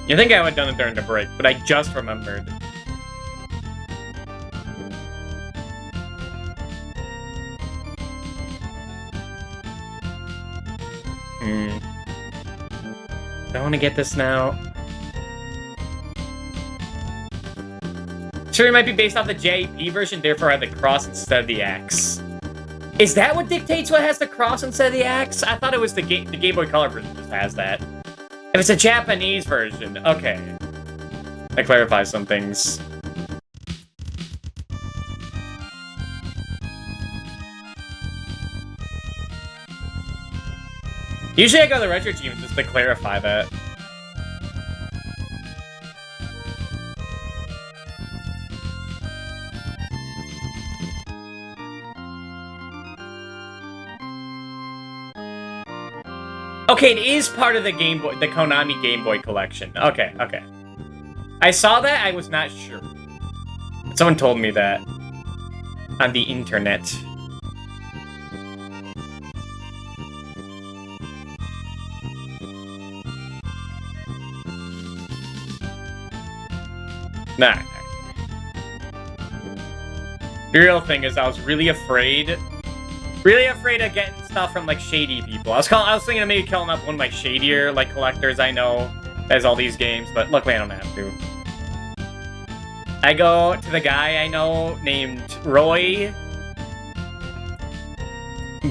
You think I would have done it during the break, but I just remembered. I want to get this now. Sure, it might be based off the JP version, therefore I have the cross instead of the X. Is that what dictates what has the cross instead of the X? I thought it was the Game Boy Color version just has that. If it's a Japanese version, okay. That clarifies some things. Usually I go to the retro team just to clarify that. Okay, it is part of the Game Boy, the Konami Game Boy collection. Okay, okay. I saw that, I was not sure. Someone told me that on the internet. Nah. The real thing is I was really afraid of getting stuff from, like, shady people. I was thinking of maybe killing up one of my shadier, like, collectors I know that has all these games, but luckily I don't have to. I go to the guy I know named Roy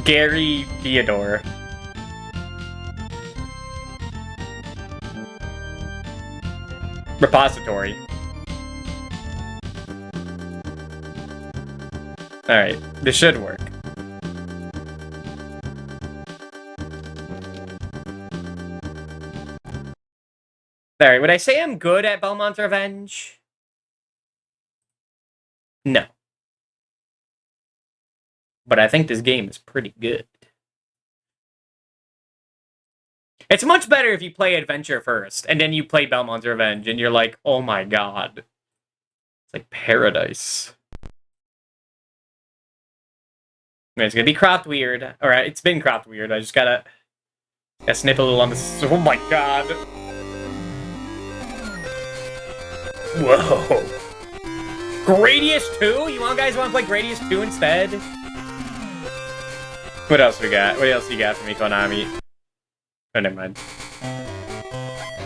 Gary Theodore. Repository. Alright, this should work. Alright, would I say I'm good at Belmont's Revenge? No. But I think this game is pretty good. It's much better if you play Adventure first, and then you play Belmont's Revenge, and you're like, oh my god. It's like paradise. It's gonna be cropped weird. Alright, it's been cropped weird. I just gotta snip a little on this. Oh my god. Whoa. Gradius 2? You guys want to play Gradius 2 instead? What else we got? What else you got for me, Konami? Oh, never mind.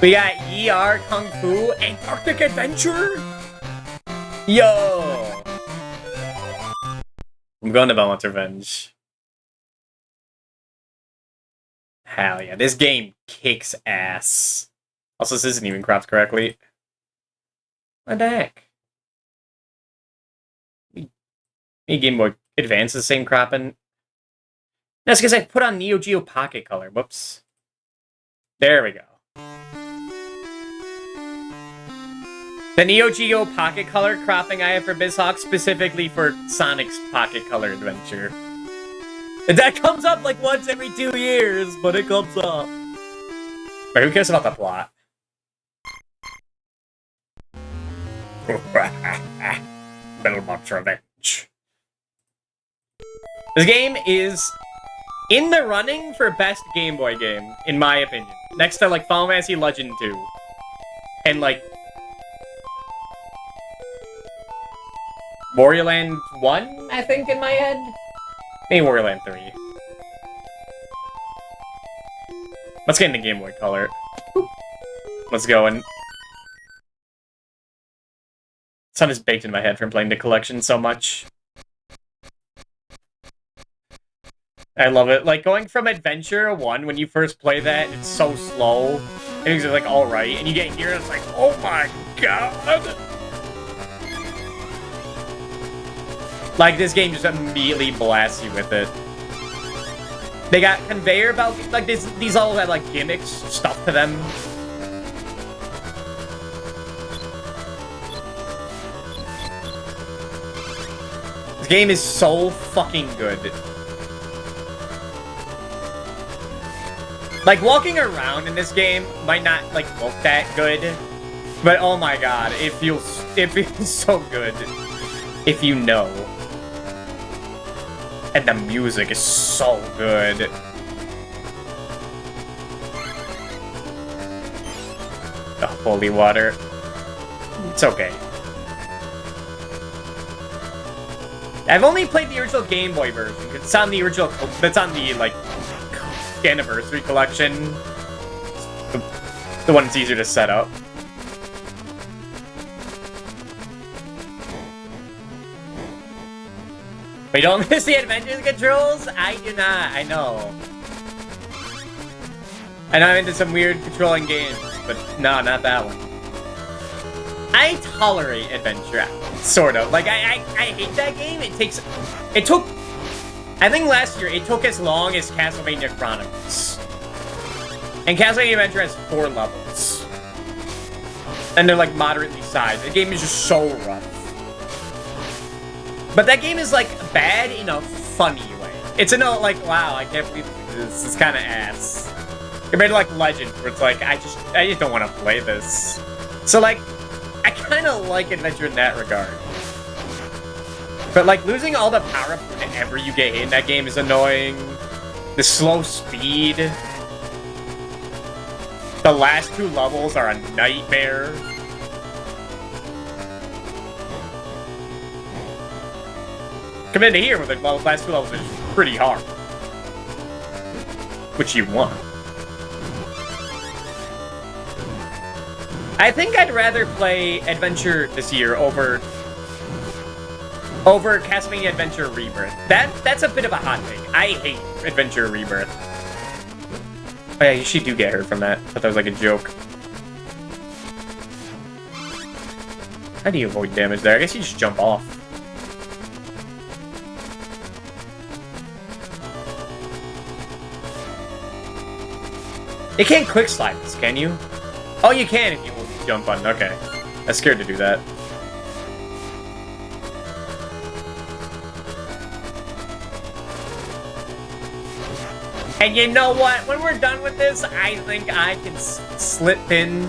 We got ER Kung Fu Antarctic Adventure? Yo! I'm going to Belmont's Revenge. Hell yeah, this game kicks ass. Also, this isn't even cropped correctly. What the heck? Game Boy Advance is the same cropping. That's because I put on Neo Geo Pocket Color. Whoops. There we go. The Neo Geo Pocket Color cropping I have for BizHawk specifically for Sonic's Pocket Color Adventure. And that comes up like once every 2 years, but it comes up. But who cares about the plot? Belmont's Revenge. This game is in the running for best Game Boy game, in my opinion. Next to, like, Final Fantasy Legend 2. And, like, Wario Land 1, I think, in my head? Maybe Wario Land 3. Let's get into Game Boy Color. Let's go, and sun is baked in my head from playing the collection so much. I love it. Like, going from Adventure 1, when you first play that, it's so slow. And it's like, alright. And you get here, and it's like, oh my god! Like, this game just immediately blasts you with it. They got conveyor belt, like, these all have, like, gimmicks stuff to them. This game is so fucking good. Like, walking around in this game might not, like, look that good, but oh my god, it feels so good if you know. And the music is so good. The holy water. It's okay. I've only played the original Game Boy version. It's on the original. That's on the, like, Anniversary Collection. The one that's easier to set up. But you don't miss the Adventures controls? I do not, I know. I know I'm into some weird controlling games, but no, not that one. I tolerate Adventure, sort of. Like, I hate that game. It took, I think last year, it took as long as Castlevania Chronicles. And Castlevania Adventure has 4 levels. And they're, like, moderately sized. The game is just so rough. But that game is, like, bad in a funny way. It's like, wow, I can't believe this is kind of ass. Compared to, like, Legend, where it's like, I just don't want to play this. So, like, I kind of like Adventure in that regard. But, like, losing all the power-up whenever you get hit in that game is annoying. The slow speed. The last 2 levels are a nightmare. Come into here with the last 2 levels is pretty hard. Which you want. I think I'd rather play Adventure this year over Castlevania Adventure Rebirth. That's a bit of a hot take. I hate Adventure Rebirth. Oh yeah, you should do get hurt from that. I thought that was like a joke. How do you avoid damage there? I guess you just jump off. You can't quick slide this, can you? Oh, you can if you hold the jump button. Okay. I was scared to do that. And you know what? When we're done with this, I think I can slip in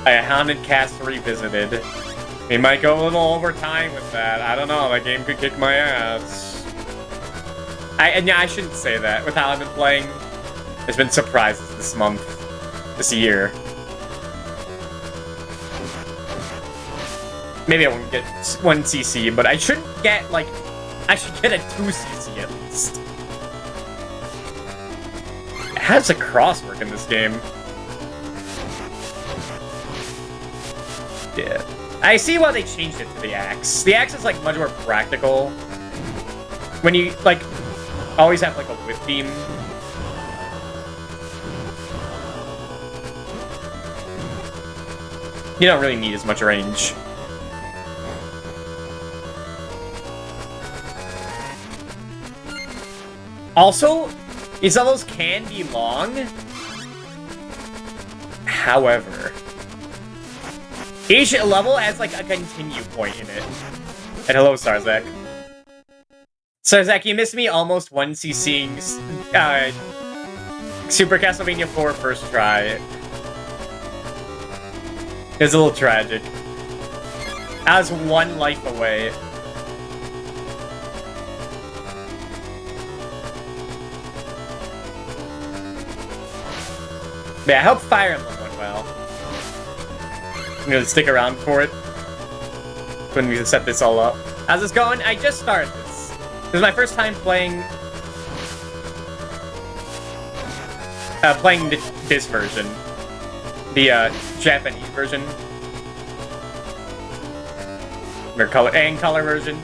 a Haunted Cast Revisited. We might go a little over time with that. I don't know. That game could kick my ass. And yeah, I shouldn't say that. With how I've been playing, there's been surprises this month, this year. Maybe I won't get 1 CC, but I shouldn't get, like, I should get a 2 CC at least. How does the cross work in this game? Yeah. I see why they changed it to the axe. The axe is, like, much more practical. When you, like, always have, like, a whip beam. You don't really need as much range. Also, these levels can be long. However, each level has like a continue point in it. And hello, Starzak. Starzak, you missed me almost 1 CCing Super Castlevania 4 first try. It was a little tragic. I was 1 life away. Yeah, I hope Fire Emblem went well. I'm gonna stick around for it when we set this all up. How's this going? I just started this. This is my first time playing this version, the Japanese version, or color version.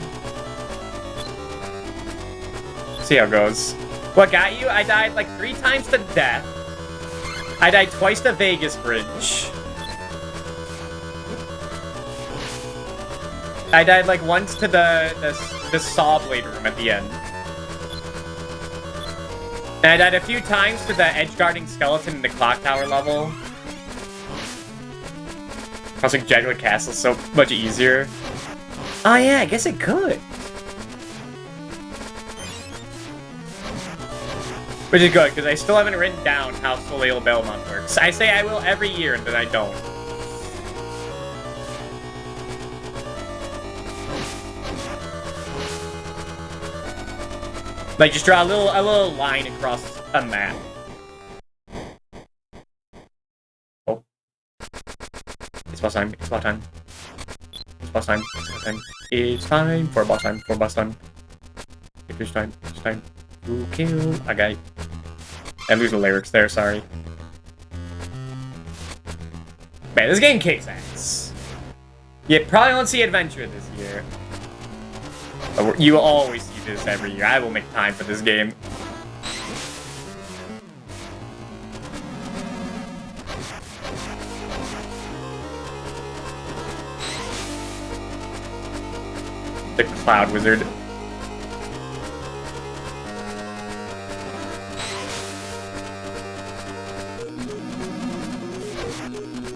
See how it goes. What got you? I died like 3 times to death. I died twice to Vegas Bridge. I died like once to the saw blade room at the end. And I died a few times to the edge guarding skeleton in the clock tower level. I was like, Dracula Castle's so much easier. Oh yeah, I guess it could. Which is good, because I still haven't written down how Soleil Belmont works. I say I will every year, and then I don't. Like, just draw a little line across a map. Oh. It's boss time, it's boss time. It's boss time, it's boss time. It's time for boss time, for boss time. It's time, it's time. To kill a guy. I lose the lyrics there, sorry. Man, this game kicks ass. You probably won't see Adventure this year. But you will always see this every year. I will make time for this game. The Cloud Wizard.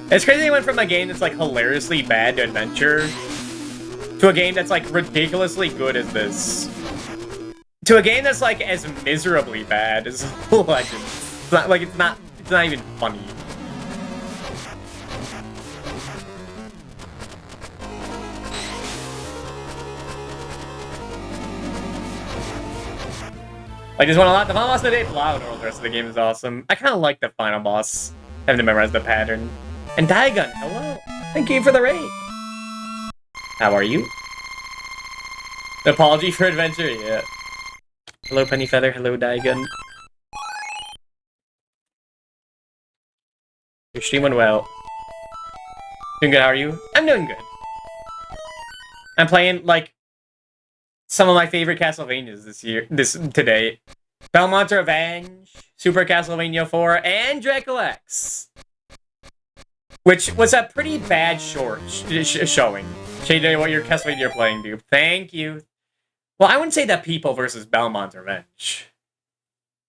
It's crazy they went from a game that's like hilariously bad to Adventure to a game that's like ridiculously good as this. To a game that's like as miserably bad as Legends. It's not like it's not even funny. Like this one a lot. The final boss today, loud, or the rest of the game is awesome. I kind of like the final boss, having to memorize the pattern. And Daigon, hello. Thank you for the raid. How are you? Apology for adventure, yeah. Hello, Pennyfeather. Hello, Daigon. You're streaming well. Doing good, how are you? I'm doing good. I'm playing, like, some of my favorite Castlevanias today. Belmont's Revenge, Super Castlevania 4, and Dracula X. Which was a pretty bad showing. Shade what your Castlevania you're playing, dude. Thank you. Well, I wouldn't say that people versus Belmont's Revenge.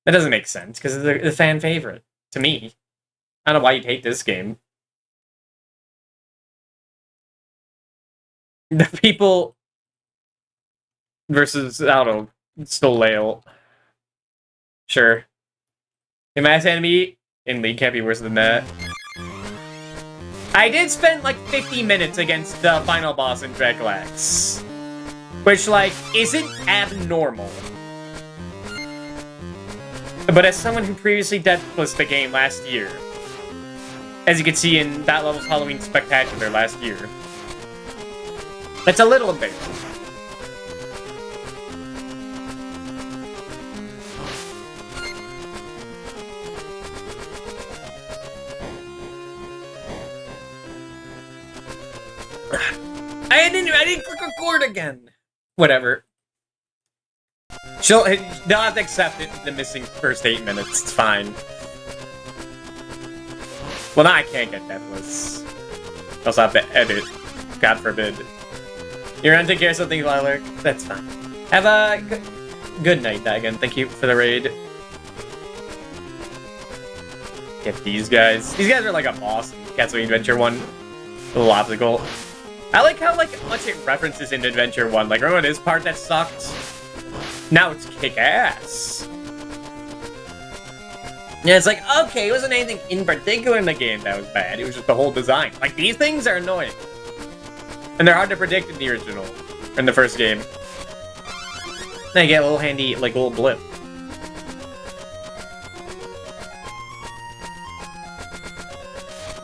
That doesn't make sense, because it's the fan favorite. To me. I don't know why you'd hate this game. The people versus, I don't know, still Lale. Sure. The mass enemy in League can't be worse than that. I did spend like 50 minutes against the final boss in Dracula X. Which, like, isn't abnormal. But as someone who previously deathless the game last year, as you can see in that level's Halloween Spectacular last year, that's a little embarrassing. I didn't click record again. Whatever. They'll have to accept it, the missing first 8 minutes. It's fine. Well, now I can't get deathless. I also have to edit. God forbid. You're gonna take care of something, Lilac? That's fine. Have a good night, Dagon. Thank you for the raid. Get these guys. These guys are like a boss in Castlevania Adventure 1. A little obstacle. I like how much it references into Adventure 1. Like, remember this part that sucked? Now it's kick-ass. Yeah, it's like, okay, it wasn't anything in particular in the game that was bad. It was just the whole design. Like, these things are annoying. And they're hard to predict in the original. In the first game. Then you get a little handy, like, little blip.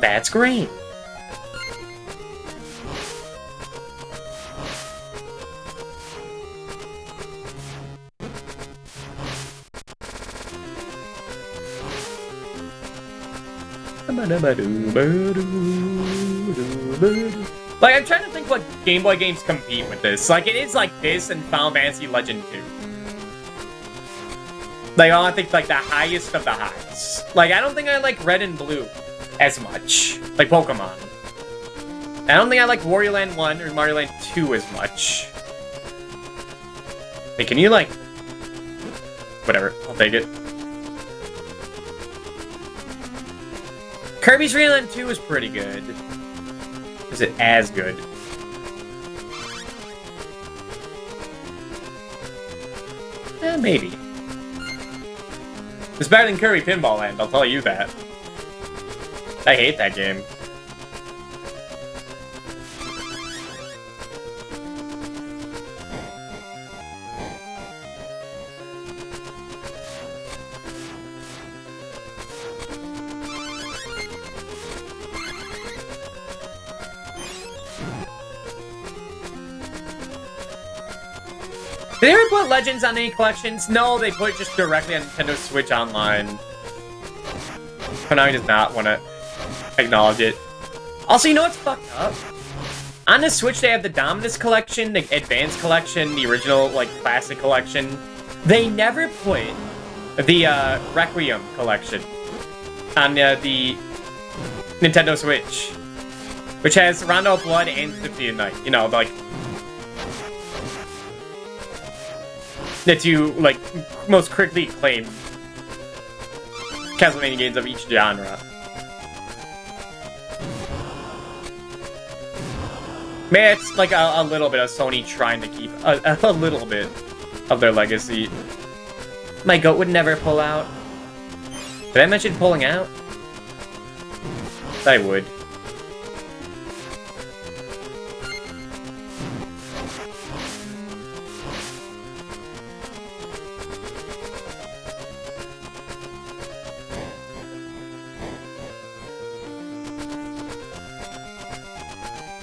That's great. Like, I'm trying to think what Game Boy games compete with this. Like, it is like this and Final Fantasy Legend 2. Like, I think, like, the highest of the highs. Like, I don't think I like Red and Blue as much. Like Pokemon. I don't think I like Wario Land 1 or Mario Land 2 as much. Hey, can you, like... Whatever, I'll take it. Kirby's Dream Land 2 is pretty good. Is it as good? Maybe. It's better than Kirby Pinball Land, I'll tell you that. I hate that game. Did they ever put Legends on any collections? No, they put it just directly on Nintendo Switch Online. Konami does not want to acknowledge it. Also, you know what's fucked up? On the Switch, they have the Dominus Collection, the Advanced Collection, the original, like, Classic Collection. They never put the Requiem Collection on the Nintendo Switch, which has Rondo of Blood and Symphony of Night. You know, like... the two, like, most critically acclaimed Castlevania games of each genre. Maybe it's like a little bit of Sony trying to keep a little bit of their legacy. My goat would never pull out. Did I mention pulling out? I would.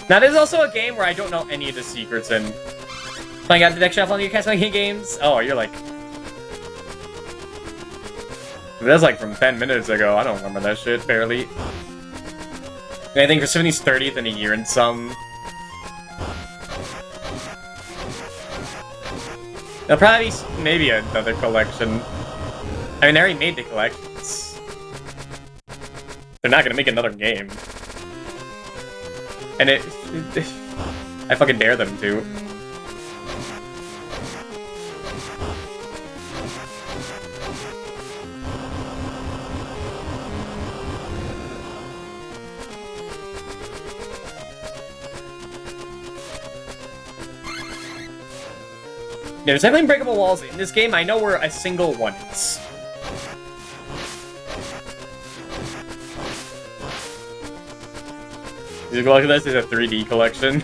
Now, this is also a game where I don't know any of the secrets in. Oh, you got the deck shuffle on your Castlevania games? Oh, you're like... That's like from 10 minutes ago. I don't remember that shit, barely. And I think for Symphony's 30th in a year and some... There'll probably be maybe another collection. I mean, they already made the collections. They're not gonna make another game. And I fucking dare them to. There's definitely breakable walls in this game. I know where a single one is. This is a 3D collection.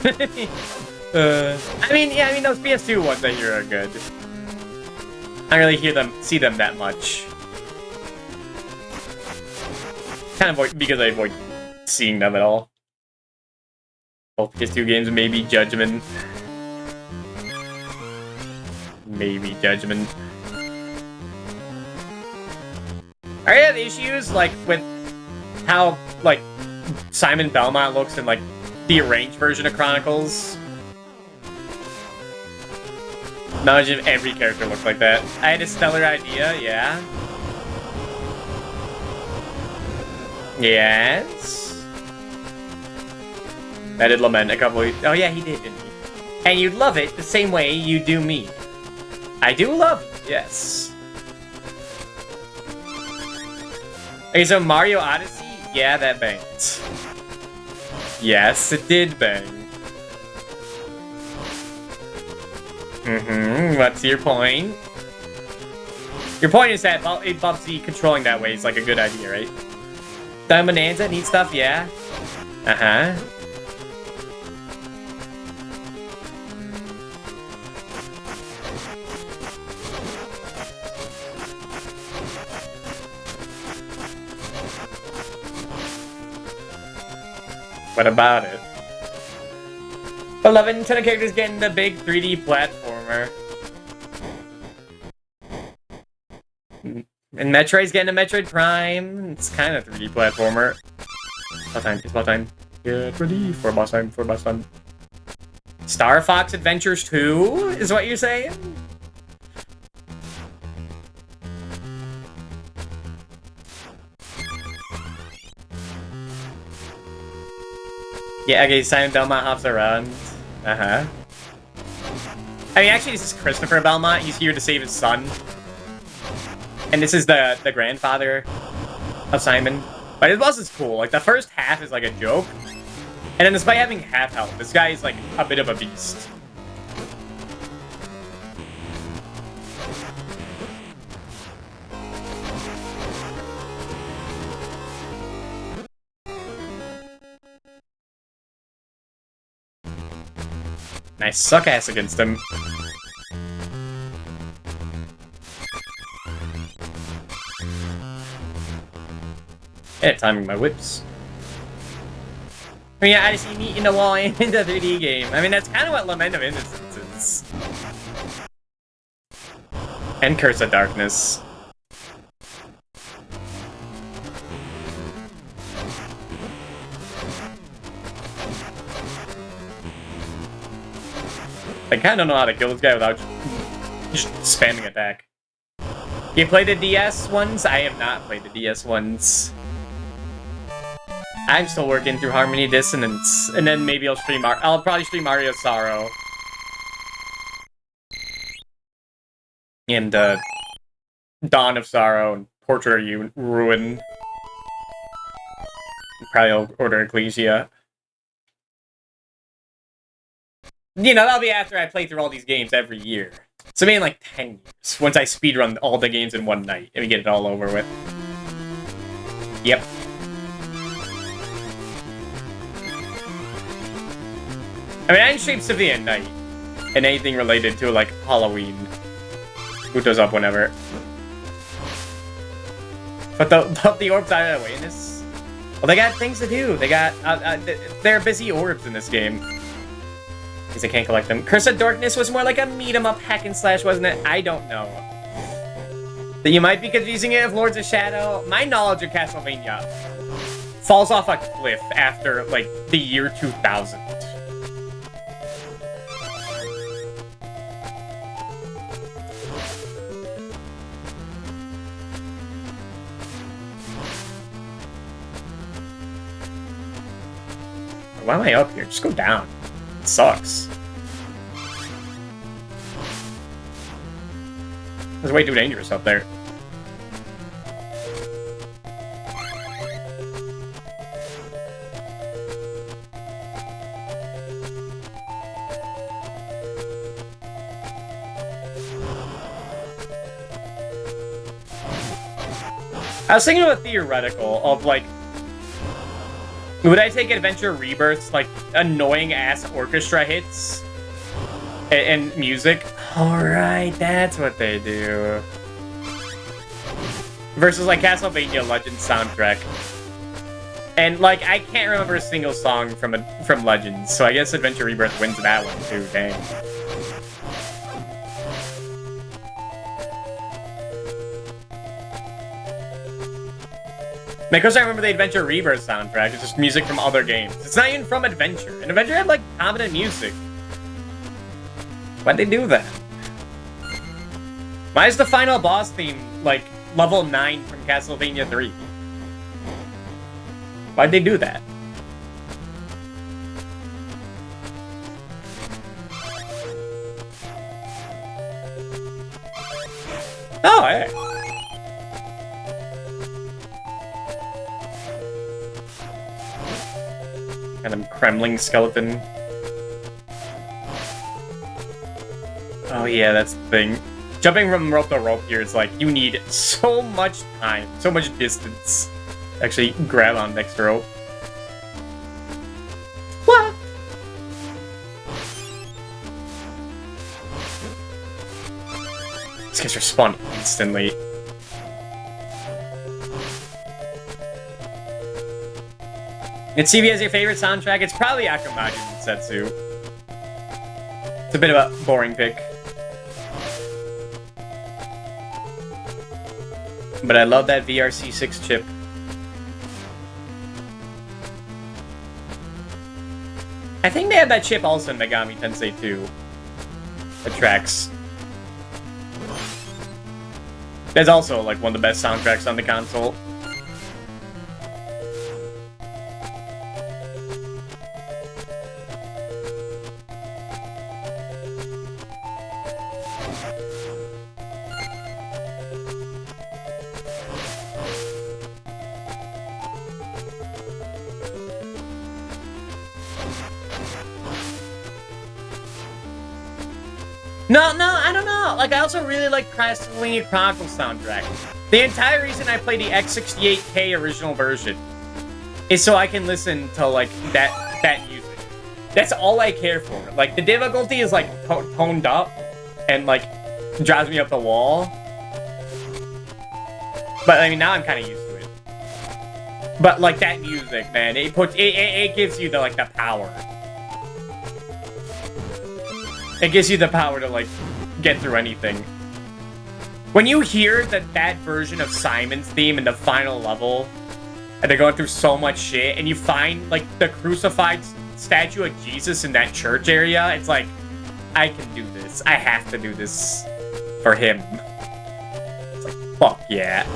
I mean, those PS2 ones I hear are good. I don't really see them that much. Kind of because I avoid seeing them at all. Both PS2 games, maybe Judgment. Maybe Judgment. I have issues, like, with how, like, Simon Belmont looks in, like, the arranged version of Chronicles. Imagine if every character looked like that. I had a stellar idea, yeah. Yes. I did lament a couple of... Oh yeah, he did, didn't he? And you'd love it the same way you do me. I do love it, yes. Okay, so Mario Odyssey? Yeah, that banged. Yes, it did bang. What's your point? Your point is that Bubsy controlling that way is like a good idea, right? Diamond Bonanza, neat stuff, yeah. Uh-huh. What about it? 11 ton of characters getting the big 3D platformer. And Metroid's getting a Metroid Prime. It's kind of a 3D platformer. It's about time. Get ready for boss time, Star Fox Adventures 2 is what you're saying? Yeah, okay, Simon Belmont hops around. Uh-huh. I mean, actually, this is Christopher Belmont. He's here to save his son. And this is the grandfather of Simon. But his boss is cool. Like, the first half is like a joke. And then despite having half health, this guy is like a bit of a beast. I suck ass against him. Yeah, timing my whips. I mean, yeah, I see meat in the wall in the 3D game. I mean, that's kind of what Lament of Innocence is. And Curse of Darkness. I kinda don't know how to kill this guy without just spamming attack. You play the DS ones? I have not played the DS ones. I'm still working through Harmony Dissonance, and then maybe I'll probably stream Mario Sorrow. And, Dawn of Sorrow and Portrait of Ruin. Probably I'll order Ecclesia. You know, that'll be after I play through all these games every year. So maybe in like 10 years, once I speedrun all the games in one night, and we get it all over with. Yep. I mean, I didn't stream Symphony at night, and anything related to, like, Halloween. Boot those up whenever. But the orbs out of the way in this... Well, they got things to do. They got... they're busy orbs in this game. Because I can't collect them. Curse of Darkness was more like a meet-em-up hack and slash, wasn't it? I don't know. That you might be confusing it with Lords of Shadow. My knowledge of Castlevania falls off a cliff after, like, the year 2000. Why am I up here? Just go down. It sucks. It's way too dangerous up there. I was thinking of a theoretical of, like, would I take Adventure Rebirth's, like, annoying-ass orchestra hits and music? Alright, that's what they do. Versus, like, Castlevania Legends soundtrack. And, like, I can't remember a single song from Legends, so I guess Adventure Rebirth wins that one, too, dang. Because I remember the Adventure Rebirth soundtrack, it's just music from other games. It's not even from Adventure. And Adventure had, like, competent music. Why'd they do that? Why is the final boss theme, like, level 9 from Castlevania 3? Why'd they do that? Oh, hey. Kind of Kremling skeleton. Oh yeah, that's the thing. Jumping from rope to rope here is like, you need so much time, so much distance to actually grab on next rope. What? These guys respawn instantly. And CV as your favorite soundtrack, it's probably Akamagi Setsu. It's a bit of a boring pick. But I love that VRC6 chip. I think they had that chip also in Megami Tensei 2. The tracks. That's also like one of the best soundtracks on the console. No, I don't know. Like, I also really like Castlevania Chronicles soundtrack. The entire reason I play the X68K original version is so I can listen to, like, that music. That's all I care for. Like, the difficulty is, like, toned up and, like, drives me up the wall. But, I mean, now I'm kind of used to it. But, like, that music, man, it gives you the, like, the power. It gives you the power to, like, get through anything. When you hear that version of Simon's theme in the final level, and they're going through so much shit, and you find, like, the crucified statue of Jesus in that church area, it's like, I can do this. I have to do this for him. It's like, fuck yeah.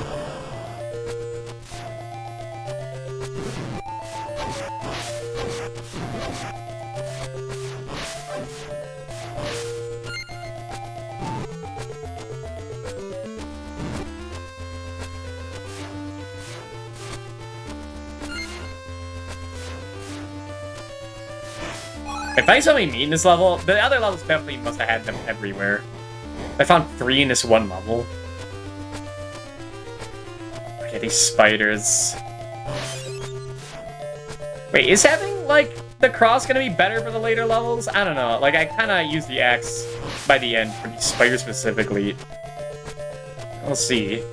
If I saw me meet in this level, the other levels definitely must have had them everywhere. I found 3 in this one level. Okay, these spiders. Wait, is having, like, the cross gonna be better for the later levels? I don't know. Like, I kinda use the axe by the end for these spiders specifically. We'll see.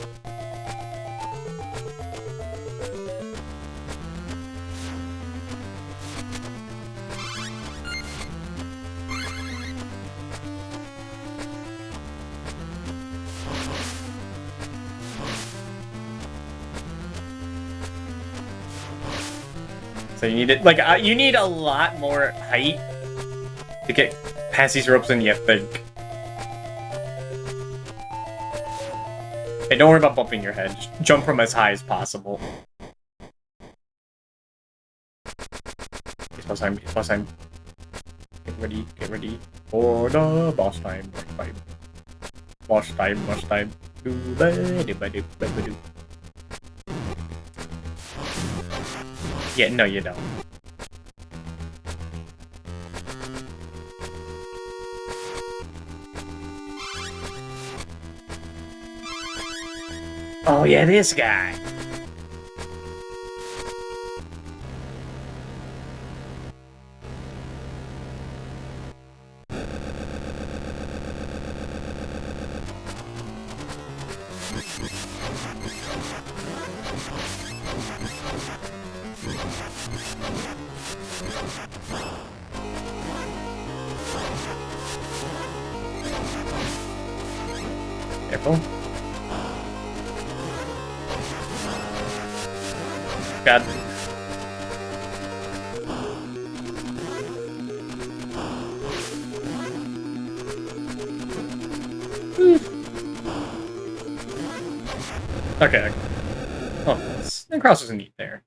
So you need it, like, you need a lot more height to get past these ropes than you think. Hey, don't worry about bumping your head. Just jump from as high as possible. It's boss time. It's boss time. Get ready. Get ready for the boss time. Boss time. Boss time. Boss time. Yeah, no, you don't. Oh yeah, this guy. Careful. God. Okay. Oh, and cross isn't neat there.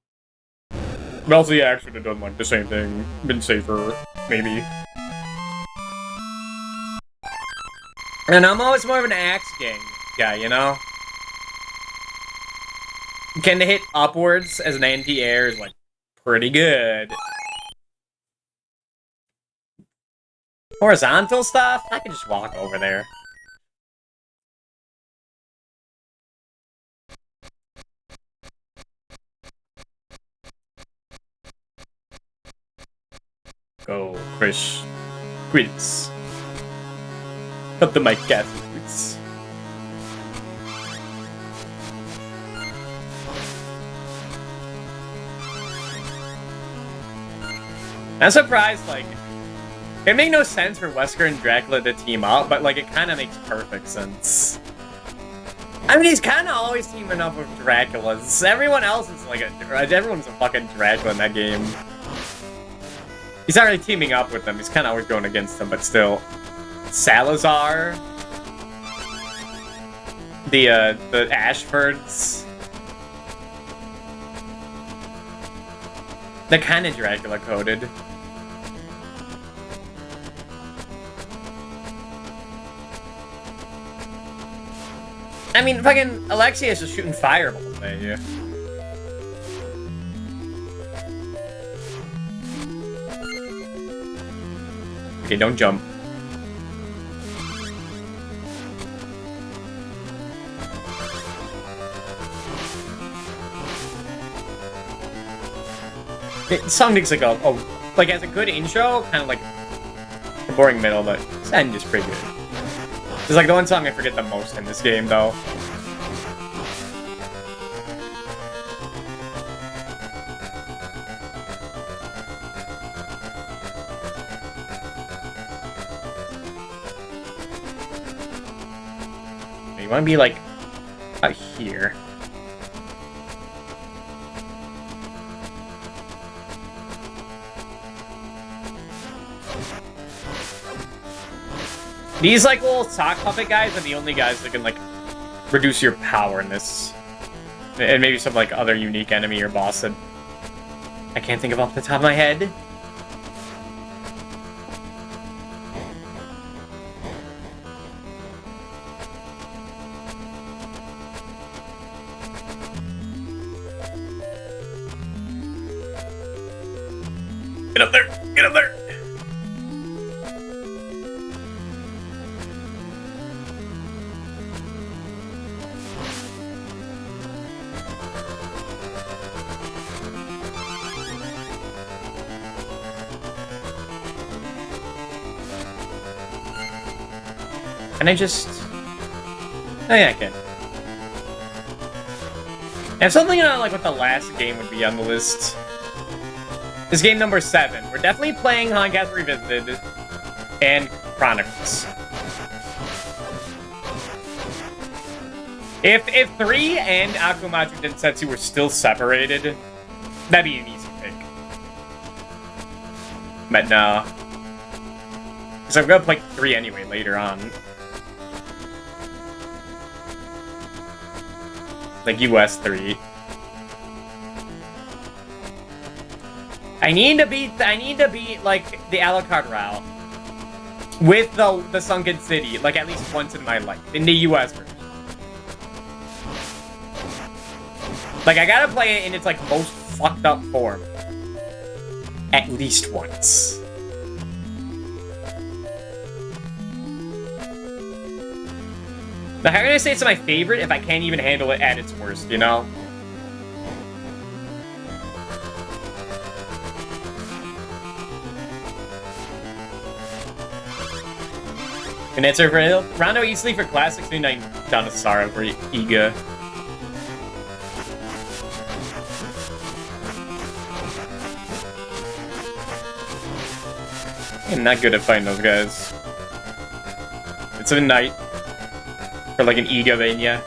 But also, yeah, actually have done like the same thing. Been safer, maybe. And I'm always more of an axe gang guy, you know? Can hit upwards as an anti-air is like pretty good. Horizontal stuff? I can just walk over there. Go, Chris. Quiz. Cut the mic, quiz. I'm surprised, like, it made no sense for Wesker and Dracula to team up, but, like, it kind of makes perfect sense. I mean, he's kind of always teaming up with Draculas. Everyone else is, like, everyone's a fucking Dracula in that game. He's not really teaming up with them, he's kind of always going against them, but still. Salazar. The Ashfords. They're kind of Dracula-coded. I mean, fucking Alexia's just shooting fireballs at you. Okay, don't jump. This song makes like like has a good intro, kind of like a boring middle, but this end is pretty good. It's like the one song I forget the most in this game, though. You want to be like out here. These, like, little sock puppet guys are the only guys that can, like, reduce your power in this. And maybe some, like, other unique enemy or boss that I can't think of off the top of my head. Get up there! Get up there! Can I just... Oh yeah, I can. And something like what the last game would be on the list. This game number 7. We're definitely playing Honkai Revisited and Chronicles. If 3 and Akumachi Densetsu were still separated, that'd be an easy pick. But no. Because I'm gonna play 3 anyway later on. Like US 3. I need to beat like the Alucard route with the Sunken City, like at least once in my life, in the US version. Like I gotta play it in its like most fucked up form. At least once. Now, how can I say it's my favorite if I can't even handle it at its worst, you know? An answer for Rondo easily for classics, maybe not down to Sara for Iga. I'm not good at fighting those guys. It's a night for like an Igavania.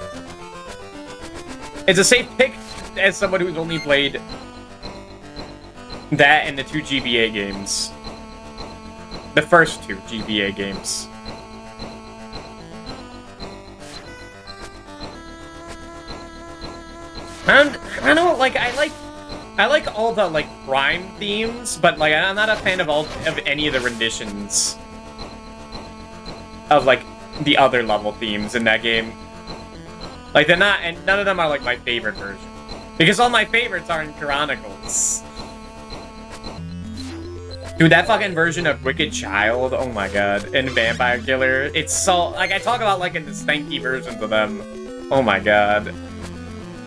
It's a safe pick as someone who's only played that and the 2 GBA games. The first 2 GBA games. I don't know, like, I like all the, like, Prime themes, but, like, I'm not a fan of any of the renditions of, like, the other level themes in that game. Like, they're not, and none of them are, like, my favorite version. Because all my favorites are in Chronicles. Dude, that fucking version of Wicked Child, oh my god, and Vampire Killer, it's so, like, I talk about, like, in the stanky versions of them. Oh my god.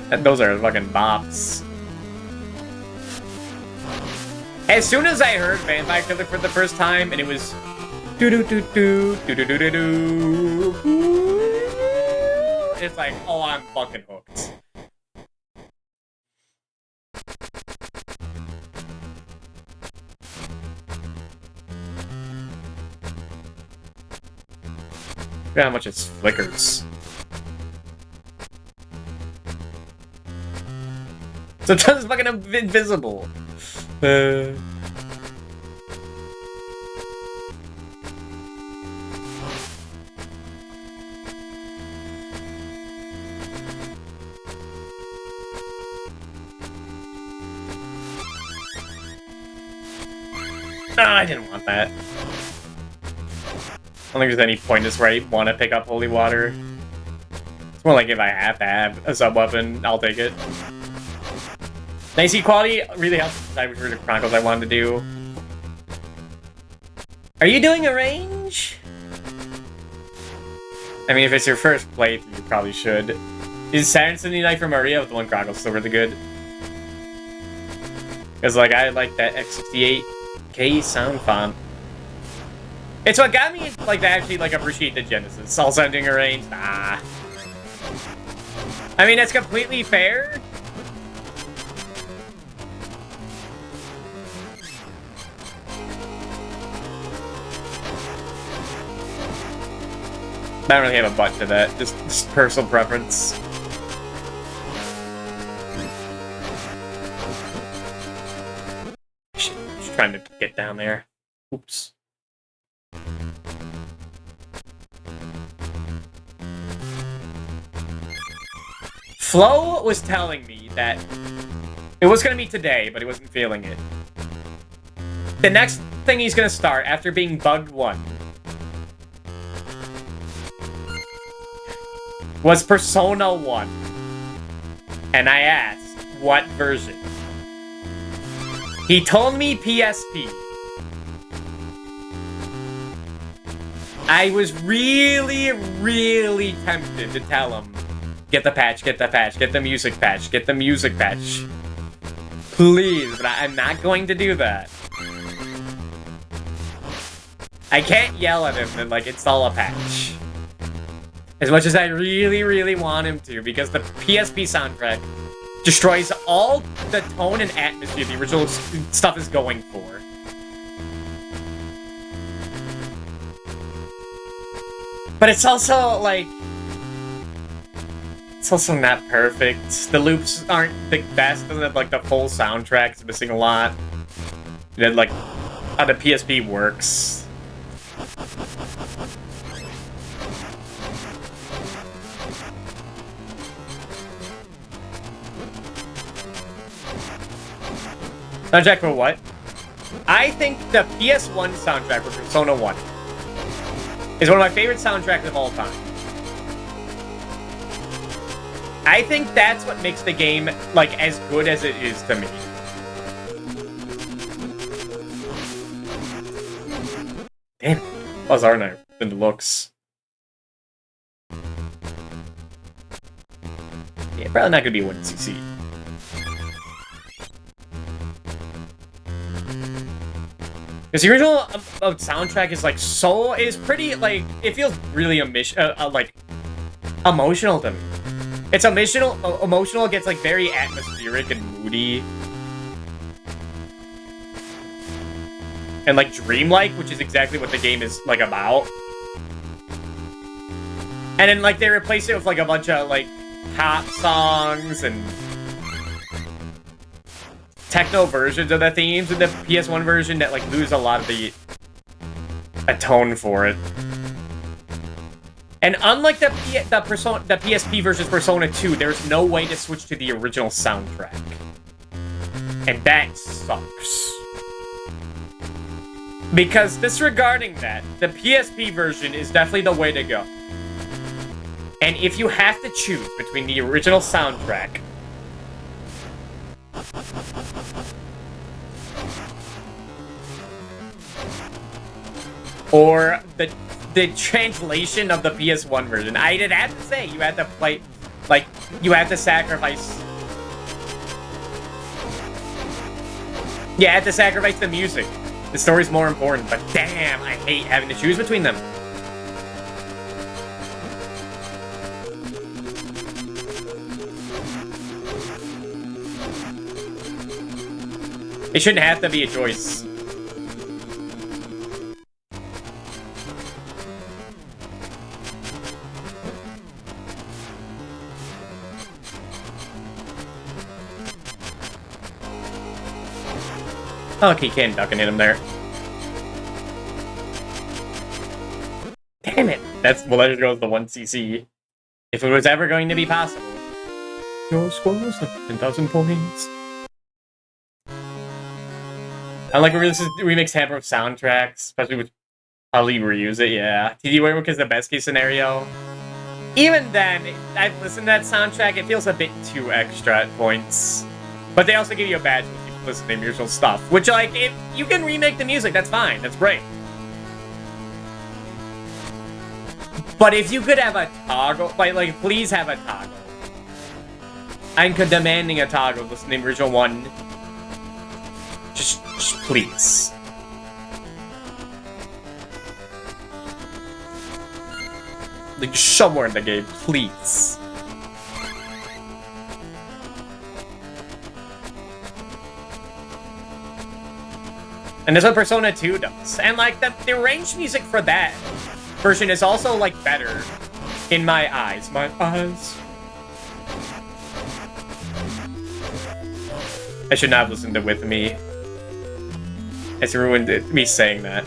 Those are fucking bops. As soon as I heard Vampire Killer for the first time, and it was do do do do do do do do do, it's like, oh, I'm fucking hooked. Look at how much it flickers. So it's fucking invisible. No, I didn't want that. I don't think there's any point in this where I want to pick up holy water. It's more like if I have to have a sub-weapon, I'll take it. Nice equality really helps decide which version of Chronicles I wanted to do. Are you doing a range? I mean, if it's your first playthrough, you probably should. Is Saturn City Night for Maria with the one Chronicles still really good? Because, like, I like that X68K sound font. It's what got me, like, to actually, like, appreciate the Genesis. Also, I'm doing a range? Nah. I mean, that's completely fair. I don't really have a butt to that, just personal preference. Shit, just trying to get down there. Oops. Flo was telling me that it was gonna be today, but he wasn't feeling it. The next thing he's gonna start after being bugged 1 was Persona 1. And I asked, what version? He told me PSP. I was really, really tempted to tell him, get the patch, get the patch, get the music patch, get the music patch. Please, but I'm not going to do that. I can't yell at him and, like, install a patch. As much as I really, really want him to, because the PSP soundtrack destroys all the tone and atmosphere the original stuff is going for. But it's also, like... it's also not perfect. The loops aren't the best, doesn't have, like, the full soundtrack, it's missing a lot. It had, like, how the PSP works. Soundtrack for what? I think the PS1 soundtrack for Persona 1 is one of my favorite soundtracks of all time. I think that's what makes the game, like, as good as it is to me. Damn it. Plus our knife than the looks. Yeah, probably not gonna be 1cc. Because the original soundtrack is like is pretty, like, it feels really like emotional to me. It's emotional, it gets like very atmospheric and moody. And like dreamlike, which is exactly what the game is like about. And then like they replace it with like a bunch of like pop songs and techno versions of the themes in the PS1 version that like lose a lot of the tone for it. And unlike the PSP versus Persona 2, there's no way to switch to the original soundtrack. And that sucks. Because disregarding that, the PSP version is definitely the way to go. And if you have to choose between the original soundtrack or the translation of the PS1 version, I'd have to say you have to play, like, you have to sacrifice. You have to sacrifice the music. The story's more important, but damn, I hate having to choose between them. It shouldn't have to be a choice. Oh, okay, can't duck and hit him there. Damn it! Well, there goes the 1cc. If it was ever going to be possible. Your score was 10,000 points. I like this is remix hamper of soundtracks, especially with probably reuse it, yeah. TD Work is the best case scenario. Even then, I've listened to that soundtrack, it feels a bit too extra at points. But they also give you a badge when you listen to the original stuff. Which, like, if you can remake the music, that's fine, that's great. But if you could have a toggle, like please have a toggle. I'm demanding a toggle, listen to the original one. Just please. Like, somewhere in the game, please. And that's what Persona 2 does. And, like, the arranged music for that version is also, like, better in my eyes. My eyes. I should not have listened to With Me. It's ruined me saying that.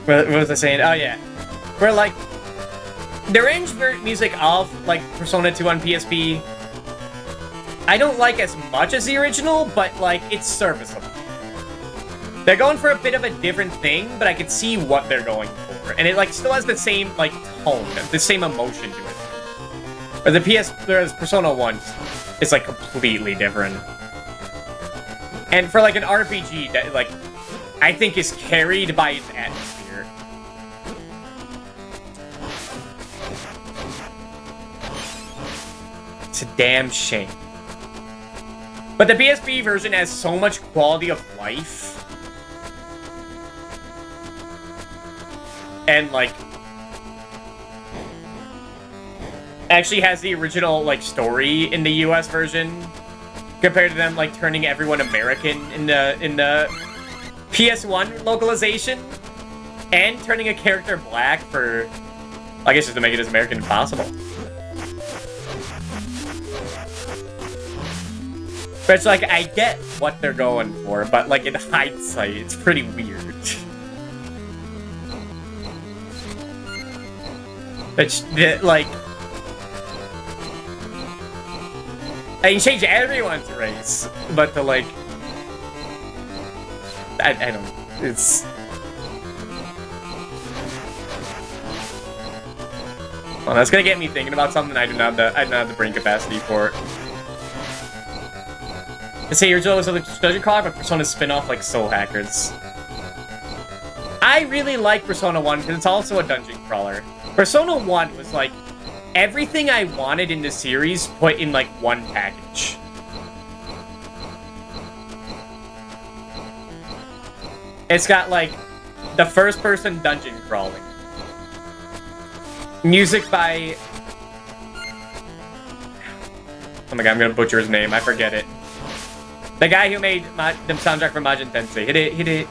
What was I saying? Oh, yeah. Where, like, the arranged music of, like, Persona 2 on PSP, I don't like as much as the original, but, like, it's serviceable. They're going for a bit of a different thing, but I can see what they're going for. And it, like, still has the same, like, tone, the same emotion to it. But whereas Persona 1 is, like, completely different. And for, like, an RPG that, like, I think is carried by its atmosphere. It's a damn shame. But the PSP version has so much quality of life. And, like, actually has the original, like, story in the US version compared to them, like, turning everyone American in the PS1 localization and turning a character black for, I guess, just to make it as American as possible. But it's like, I get what they're going for, but like in hindsight, it's pretty weird. It's like, you change everyone's race, but to like, I don't, it's. Well, that's gonna get me thinking about something I don't have the brain capacity for. To say original was a dungeon crawler, but Persona spin-off like Soul Hackers. I really like Persona 1 because it's also a dungeon crawler. Persona 1 was like everything I wanted in the series put in like one package. It's got like the first-person dungeon crawling. Music by... Oh my god, I'm gonna butcher his name. I forget it. The guy who made the soundtrack for Majin Tensei. Hit it.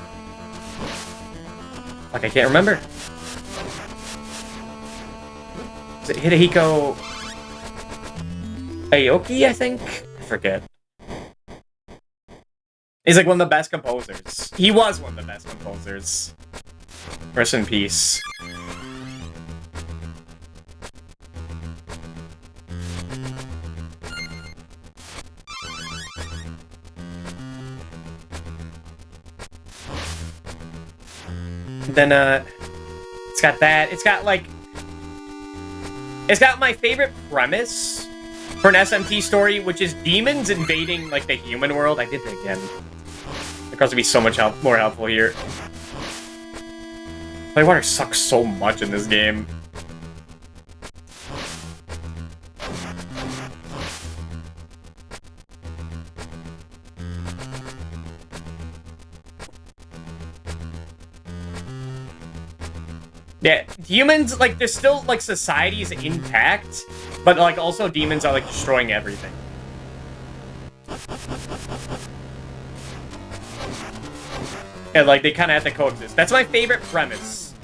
Like, I can't remember. Is it Hidehiko Aoki, I think? I forget. He's like one of the best composers. He was one of the best composers. Rest in peace. Then, it's got that. It's got, like... It's got my favorite premise for an SMT story, which is demons invading, like, the human world. I did that again. It could be so much more helpful here. Playwater sucks so much in this game. Yeah, humans, like, there's still, like, society is intact, but, like, also demons are, like, destroying everything. And, like, they kind of have to coexist. That's my favorite premise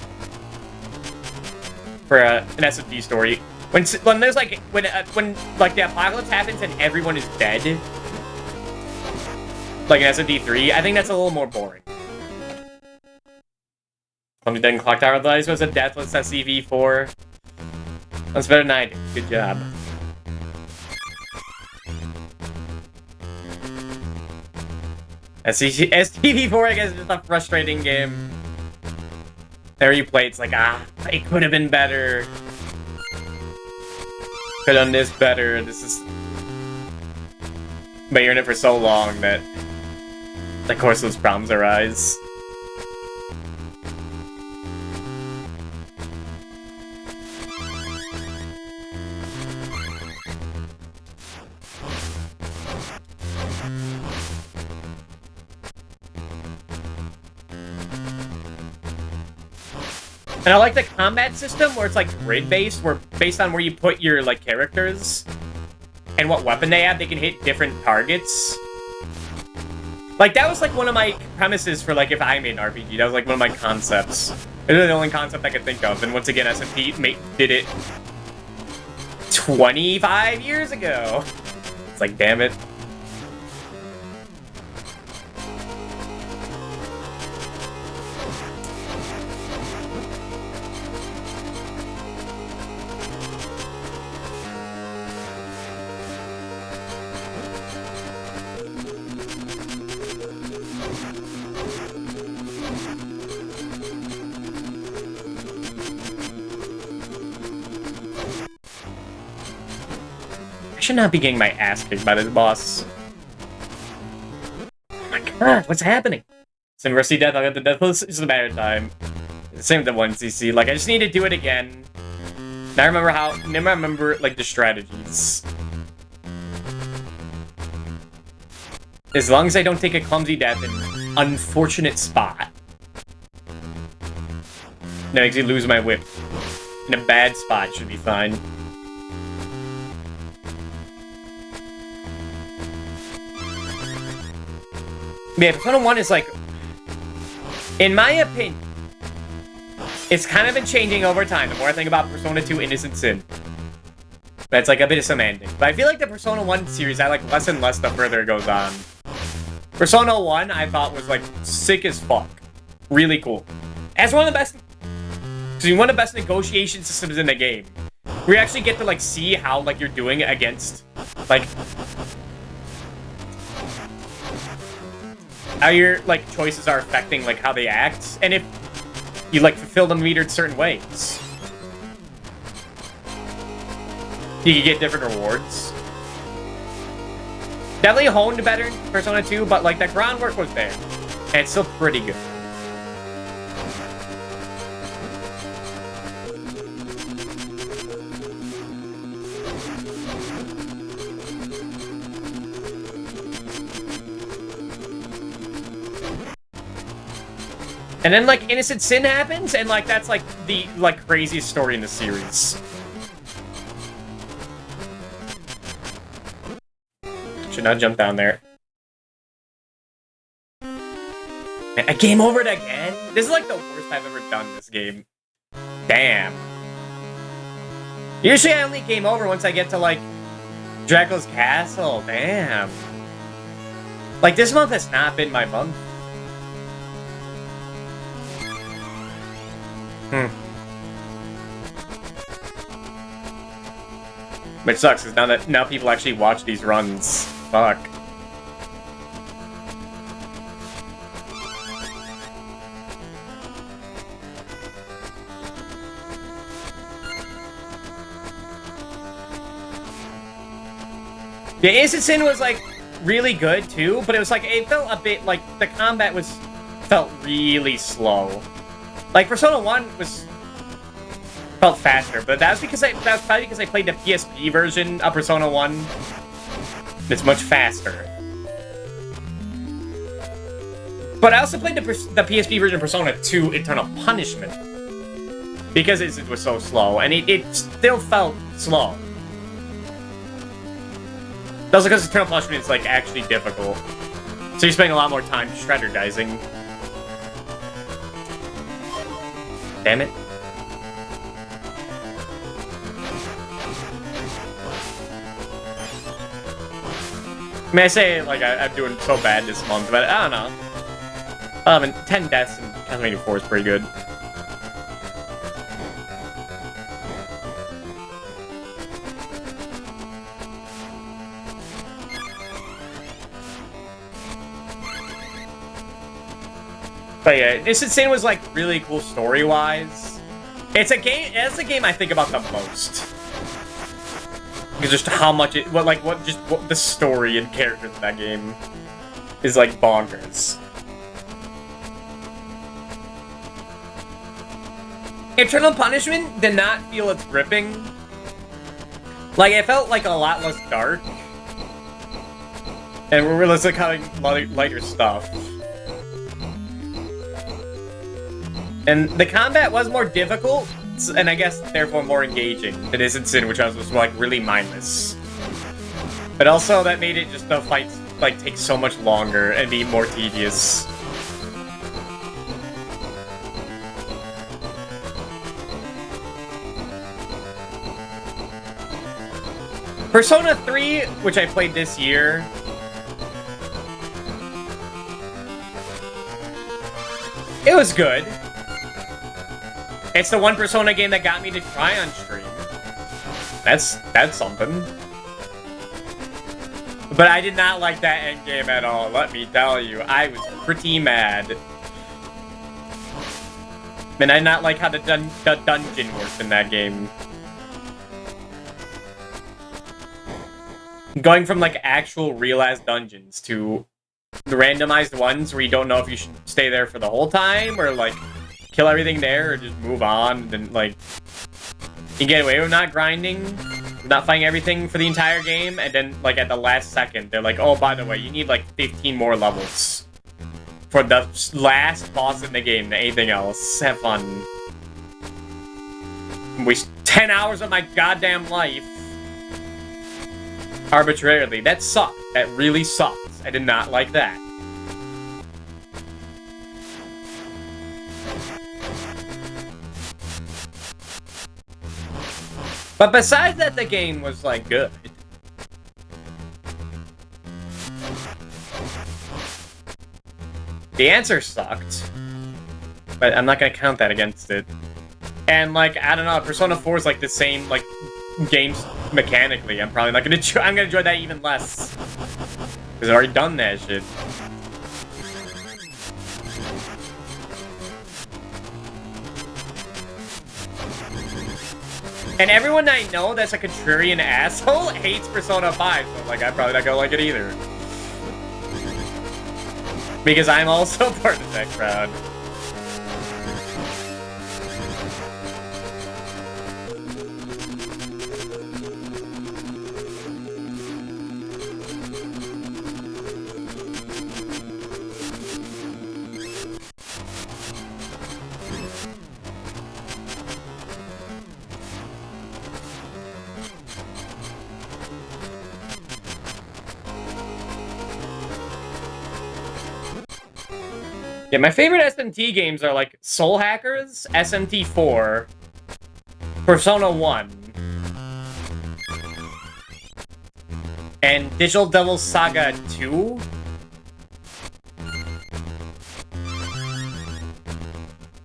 for an SMT story. When there's, like, when, like, the apocalypse happens and everyone is dead, like in SMT 3, I think that's a little more boring. Somebody didn't clock tower. The was a deathless at CV4. That's better than I did. Good job. STV4, I guess, is just a frustrating game. There you play, it's like, it could have been better. Could have done this better. This is... But you're in it for so long that, of course, those problems arise. And I like the combat system where it's like grid-based, where based on where you put your like characters and what weapon they have, they can hit different targets. Like that was like one of my premises for like if I made an RPG. That was like one of my concepts. It was the only concept I could think of. And once again, SMP did it 25 years ago. It's like, damn it. Should not be getting my ass kicked by this boss. Oh my god, what's happening? So University Death, I got the Deathless, it's just a matter of time. Same with the 1cc, like I just need to do it again. Now I remember like the strategies. As long as I don't take a clumsy death in an unfortunate spot. That makes me lose my whip. In a bad spot should be fine. Yeah, Persona 1 is like, in my opinion, it's kind of been changing over time. The more I think about Persona 2 Innocent Sin, But it's like a bit of semantics. But I feel like the Persona 1 series, I like less and less the further it goes on. Persona 1, I thought was like sick as fuck. Really cool. As one of the best... one of the best negotiation systems in the game. We actually get to like see how like you're doing against like how your like choices are affecting like how they act, and if you like fulfill them metered certain ways. You can get different rewards. Definitely honed better in Persona 2, but like the groundwork was there. And it's still pretty good. And then like Innocent Sin happens, and like that's like the like craziest story in the series. Should not jump down there. I game over it again? This is like the worst I've ever done this game. Damn. Usually I only game over once I get to like Dracula's castle. Damn. Like this month has not been my month. Which sucks, because now people actually watch these runs. Fuck. The Innocent Sin was like really good too, but it was like it felt a bit like the combat felt really slow. Like Persona 1 felt faster, but that was probably because I played the PSP version of Persona 1. It's much faster. But I also played the PSP version of Persona 2 Eternal Punishment because it was so slow, and it still felt slow. That's because Eternal Punishment is like actually difficult, so you're spending a lot more time strategizing. Damn it. I mean, I say, like, I'm doing so bad this month, but I don't know. And 10 deaths in Castlevania 4 is pretty good. But yeah, Innocent Sin was, like, really cool story-wise. That's the game I think about the most. Because just how much the story and characters in that game is like bonkers. Eternal Punishment did not feel as gripping. Like, it felt like a lot less dark. And we're realistic having lighter stuff. And the combat was more difficult, and I guess therefore more engaging than Innocent Sin, which was like really mindless. But also that made it just the fights like take so much longer and be more tedious. Persona 3, which I played this year, it was good. It's the one Persona game that got me to try on stream. That's something. But I did not like that endgame at all, let me tell you. I was pretty mad. And I did not like how the dungeon worked in that game. Going from like actual real-ass dungeons to the randomized ones where you don't know if you should stay there for the whole time or like kill everything there or just move on, and like you get away with not grinding, not fighting everything for the entire game, and then like at the last second they're like, oh, by the way, you need like 15 more levels for the last boss in the game than anything else. Have fun. Waste 10 hours of my goddamn life arbitrarily. That sucked. That really sucks. I did not like that. But besides that, the game was, like, good. The answer sucked. But I'm not gonna count that against it. And, like, I don't know, Persona 4 is, like, the same, like, games mechanically. I'm probably not gonna I'm gonna enjoy that even less. Because I've already done that shit. And everyone I know that's a contrarian asshole hates Persona 5, so, like, I'm probably not gonna like it either. Because I'm also part of that crowd. Yeah, my favorite SMT games are like Soul Hackers, SMT4, Persona 1, and Digital Devil Saga 2.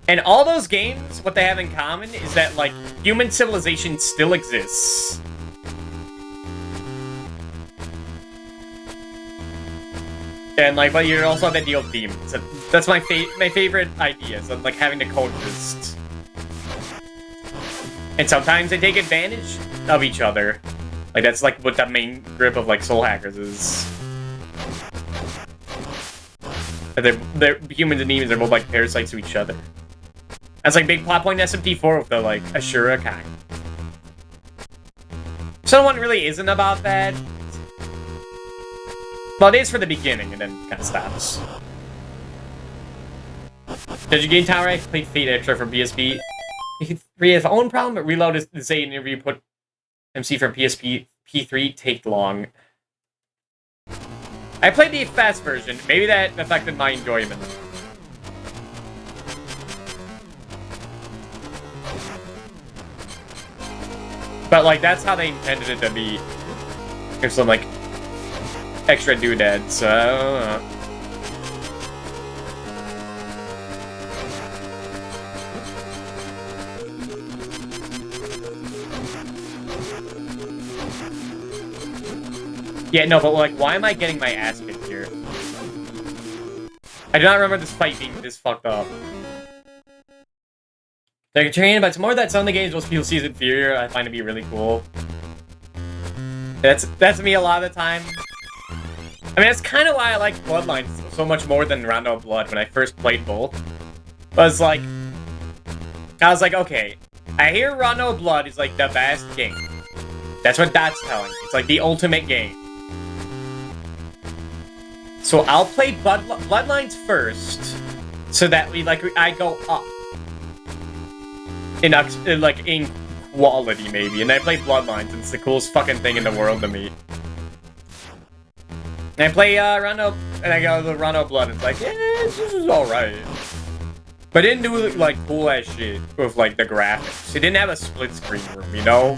And all those games, what they have in common is that, like, human civilization still exists. And, like, but you also have that deal with demons. That's my favorite ideas of, like, having to coexist. And sometimes they take advantage of each other. Like, that's, like, what the main grip of, like, Soul Hackers is. They're humans and demons are both, like, parasites to each other. That's, like, big plot point in SMT4 with the, like, Ashura kind. Persona 1 really isn't about that. Well, it is for the beginning, and then it kind of stops. Did you gain Tower? I played Fate Extra for PSP. He has own problem, but reload is to say interview put MC from PSP P3 take long. I played the fast version. Maybe that affected my enjoyment. But, like, that's how they intended it to be. There's some, like, extra doodads, so I don't know. Yeah, no, but, like, why am I getting my ass kicked here? I do not remember this fight being this fucked up. They're contrarian, but it's more that some of the games most people see as inferior. I find to be really cool. That's me a lot of the time. I mean, that's kind of why I like Bloodlines so much more than Rondo of Blood when I first played both. I was like, okay, I hear Rondo of Blood is like the best game. That's what that's telling me. It's like the ultimate game. So I'll play Bloodlines first, so that I go up in quality maybe, and I play Bloodlines. And it's the coolest fucking thing in the world to me. And I play Rondo, and I go the Rondo Blood. And it's like, yeah, this is all right, but it didn't do like cool ass shit with like the graphics. It didn't have a split screen room, you know.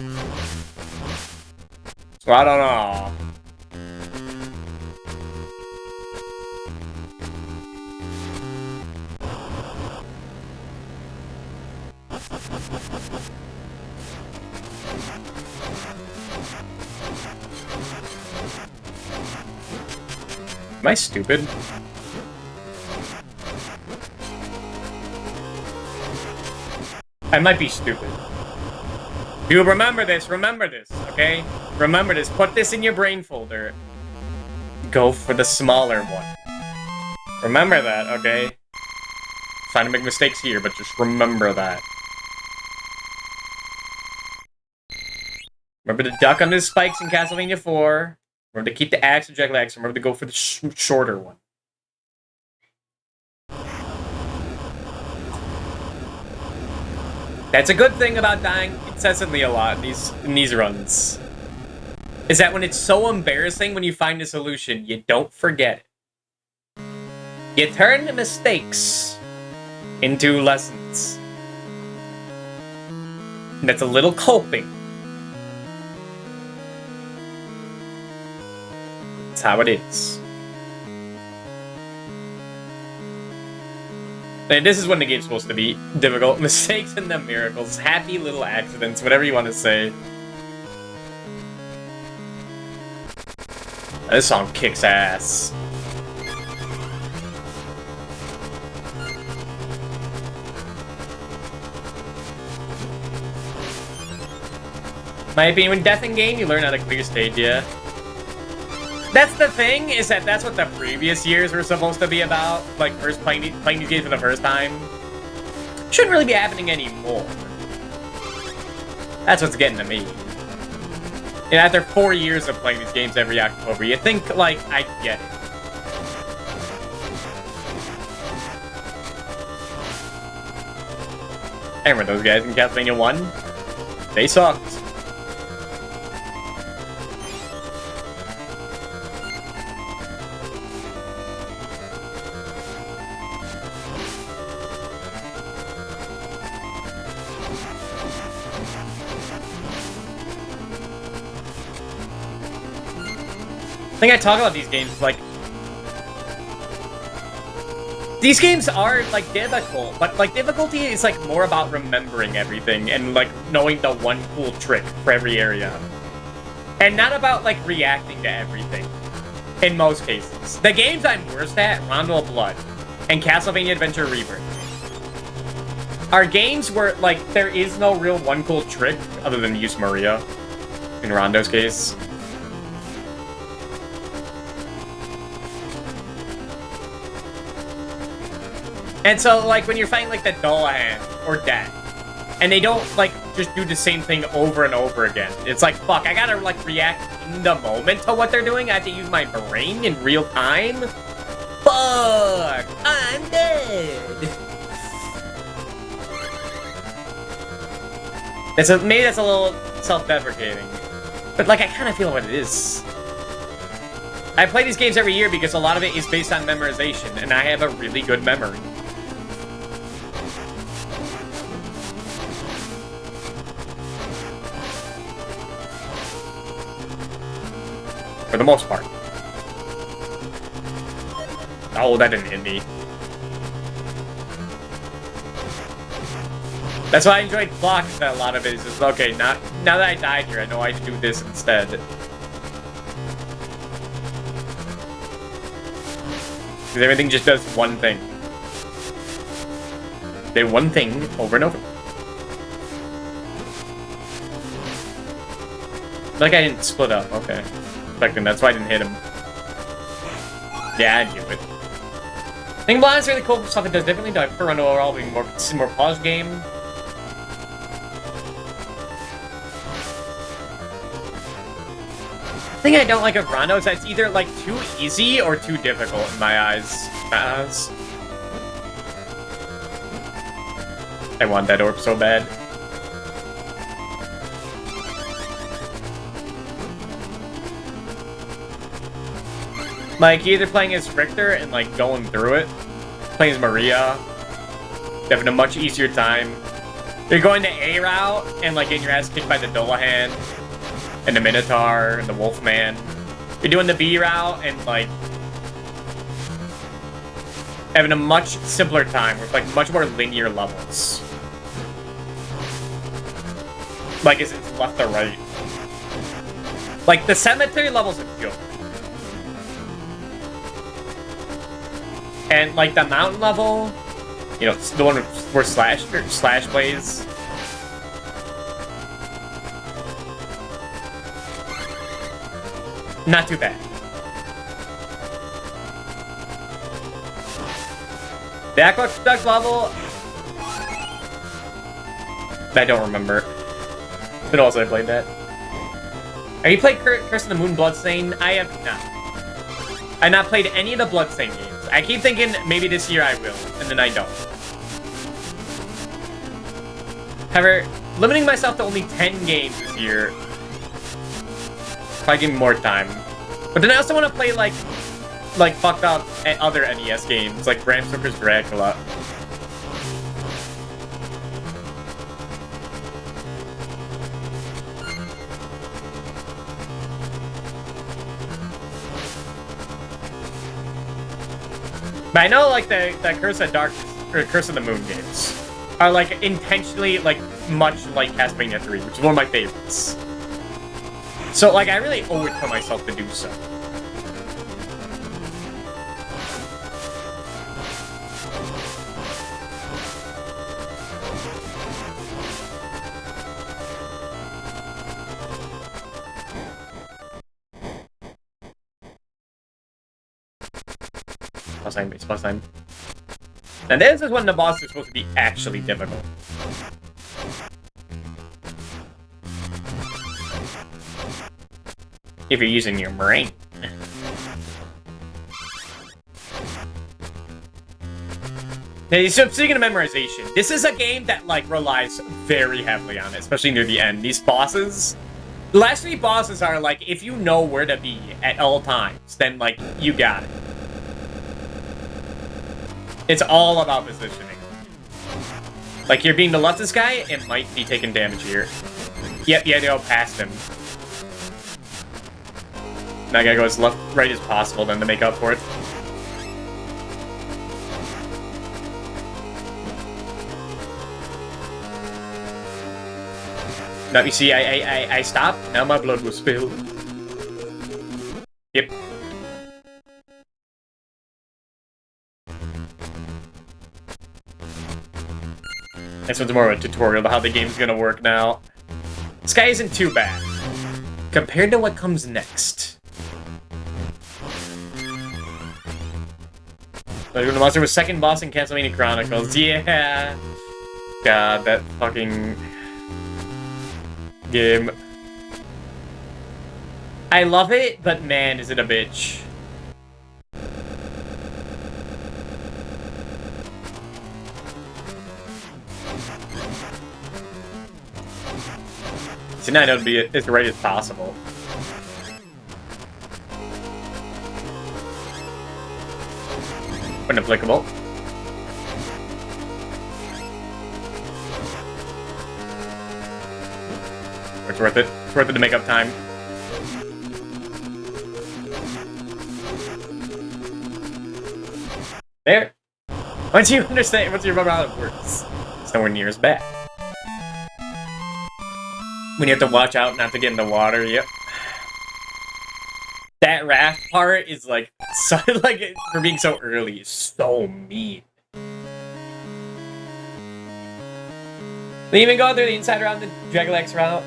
So I don't know. Am I stupid? I might be stupid. You remember this, okay? Remember this, put this in your brain folder. Go for the smaller one. Remember that, okay? Trying to make mistakes here, but just remember that. Remember to duck under the spikes in Castlevania 4. Remember to keep the axe and Jack Axe. Remember to go for the shorter one. That's a good thing about dying incessantly a lot in these runs. Is that when it's so embarrassing when you find a solution, you don't forget it. You turn the mistakes into lessons. And that's a little coping. how it is. And this is when the game's supposed to be difficult. Mistakes and the miracles. Happy little accidents. Whatever you want to say. This song kicks ass. My opinion, when death in game, you learn how to clear stage, yeah. That's the thing, is that that's what the previous years were supposed to be about. Like, first playing these games for the first time. Shouldn't really be happening anymore. That's what's getting to me. And after 4 years of playing these games every October, you think, like, I get it. I remember those guys in Castlevania 1. They sucked. I think I talk about these games, like... These games are, like, difficult, but, like, difficulty is, like, more about remembering everything and, like, knowing the one cool trick for every area. And not about, like, reacting to everything. In most cases. The games I'm worst at, Rondo of Blood and Castlevania Adventure Rebirth, are games where, like, there is no real one cool trick other than use Maria, in Rondo's case. And so, like, when you're fighting, like, the Dullahan or Death, and they don't, like, just do the same thing over and over again. It's like, fuck, I gotta, like, react in the moment to what they're doing. I have to use my brain in real time. Fuck! I'm dead! Maybe that's a little self-deprecating. But, like, I kind of feel what it is. I play these games every year because a lot of it is based on memorization, and I have a really good memory. For the most part. Oh, that didn't hit me. That's why I enjoyed Clocks, that a lot of it is just, okay, now that I died here, I know I should do this instead. Because everything just does one thing. They do one thing over and over. Like I didn't split up, okay. That's why I didn't hit him. Yeah, I knew it. I think Blind is really cool for stuff it does differently. I prefer Rondo overall being more polished game. The thing I don't like of Rondo is that it's either like too easy or too difficult in my eyes. I want that orb so bad. Like, either playing as Richter and, like, going through it, playing as Maria, having a much easier time. You're going the A route and, like, getting your ass kicked by the Dullahan, and the Minotaur, and the Wolfman. You're doing the B route and, like, having a much simpler time with, like, much more linear levels. Like, as it's left to right. Like, the cemetery levels are good. And, like, the mountain level, you know, the one where Slash plays. Not too bad. The Aqueduct level, I don't remember. But also I played that. Have you played Curse of the Moon Bloodstain? I have not. I've not played any of the Bloodstain games. I keep thinking maybe this year I will, and then I don't. However, limiting myself to only 10 games this year, probably give me more time. But then I also want to play like fucked up other NES games, like Bram Stoker's Dracula. But I know, like, the Curse of Darkness, or Curse of the Moon games are, like, intentionally, like, much like Castlevania 3, which is one of my favorites. So, like, I really owe it to myself to do so. Plus time. And this is when the boss is supposed to be actually difficult. If you're using your brain. Now, so speaking of memorization, this is a game that, like, relies very heavily on it, especially near the end. These bosses... The last 3 bosses are, like, if you know where to be at all times, then, like, you got it. It's all about positioning. Like, you're being the leftist guy, it might be taking damage here. Yep, you had to go past him. Now I gotta go as left, right as possible then to make up for it. Now you see, I stopped. Now my blood was spilled. Yep. This one's more of a tutorial about how the game's gonna work now. This guy isn't too bad, compared to what comes next. The monster was second boss in Castlevania Chronicles. Yeah! God, that fucking... game. I love it, but man, is it a bitch. So now I know to be as right as possible. When applicable. It's worth it. It's worth it to make up time. There. Once you understand, once you remember how it works, it's nowhere near as bad. When you have to watch out not to get in the water, yep. That raft part is like, so, like, for being so early, is so mean. They even go through the inside around the Dracula route.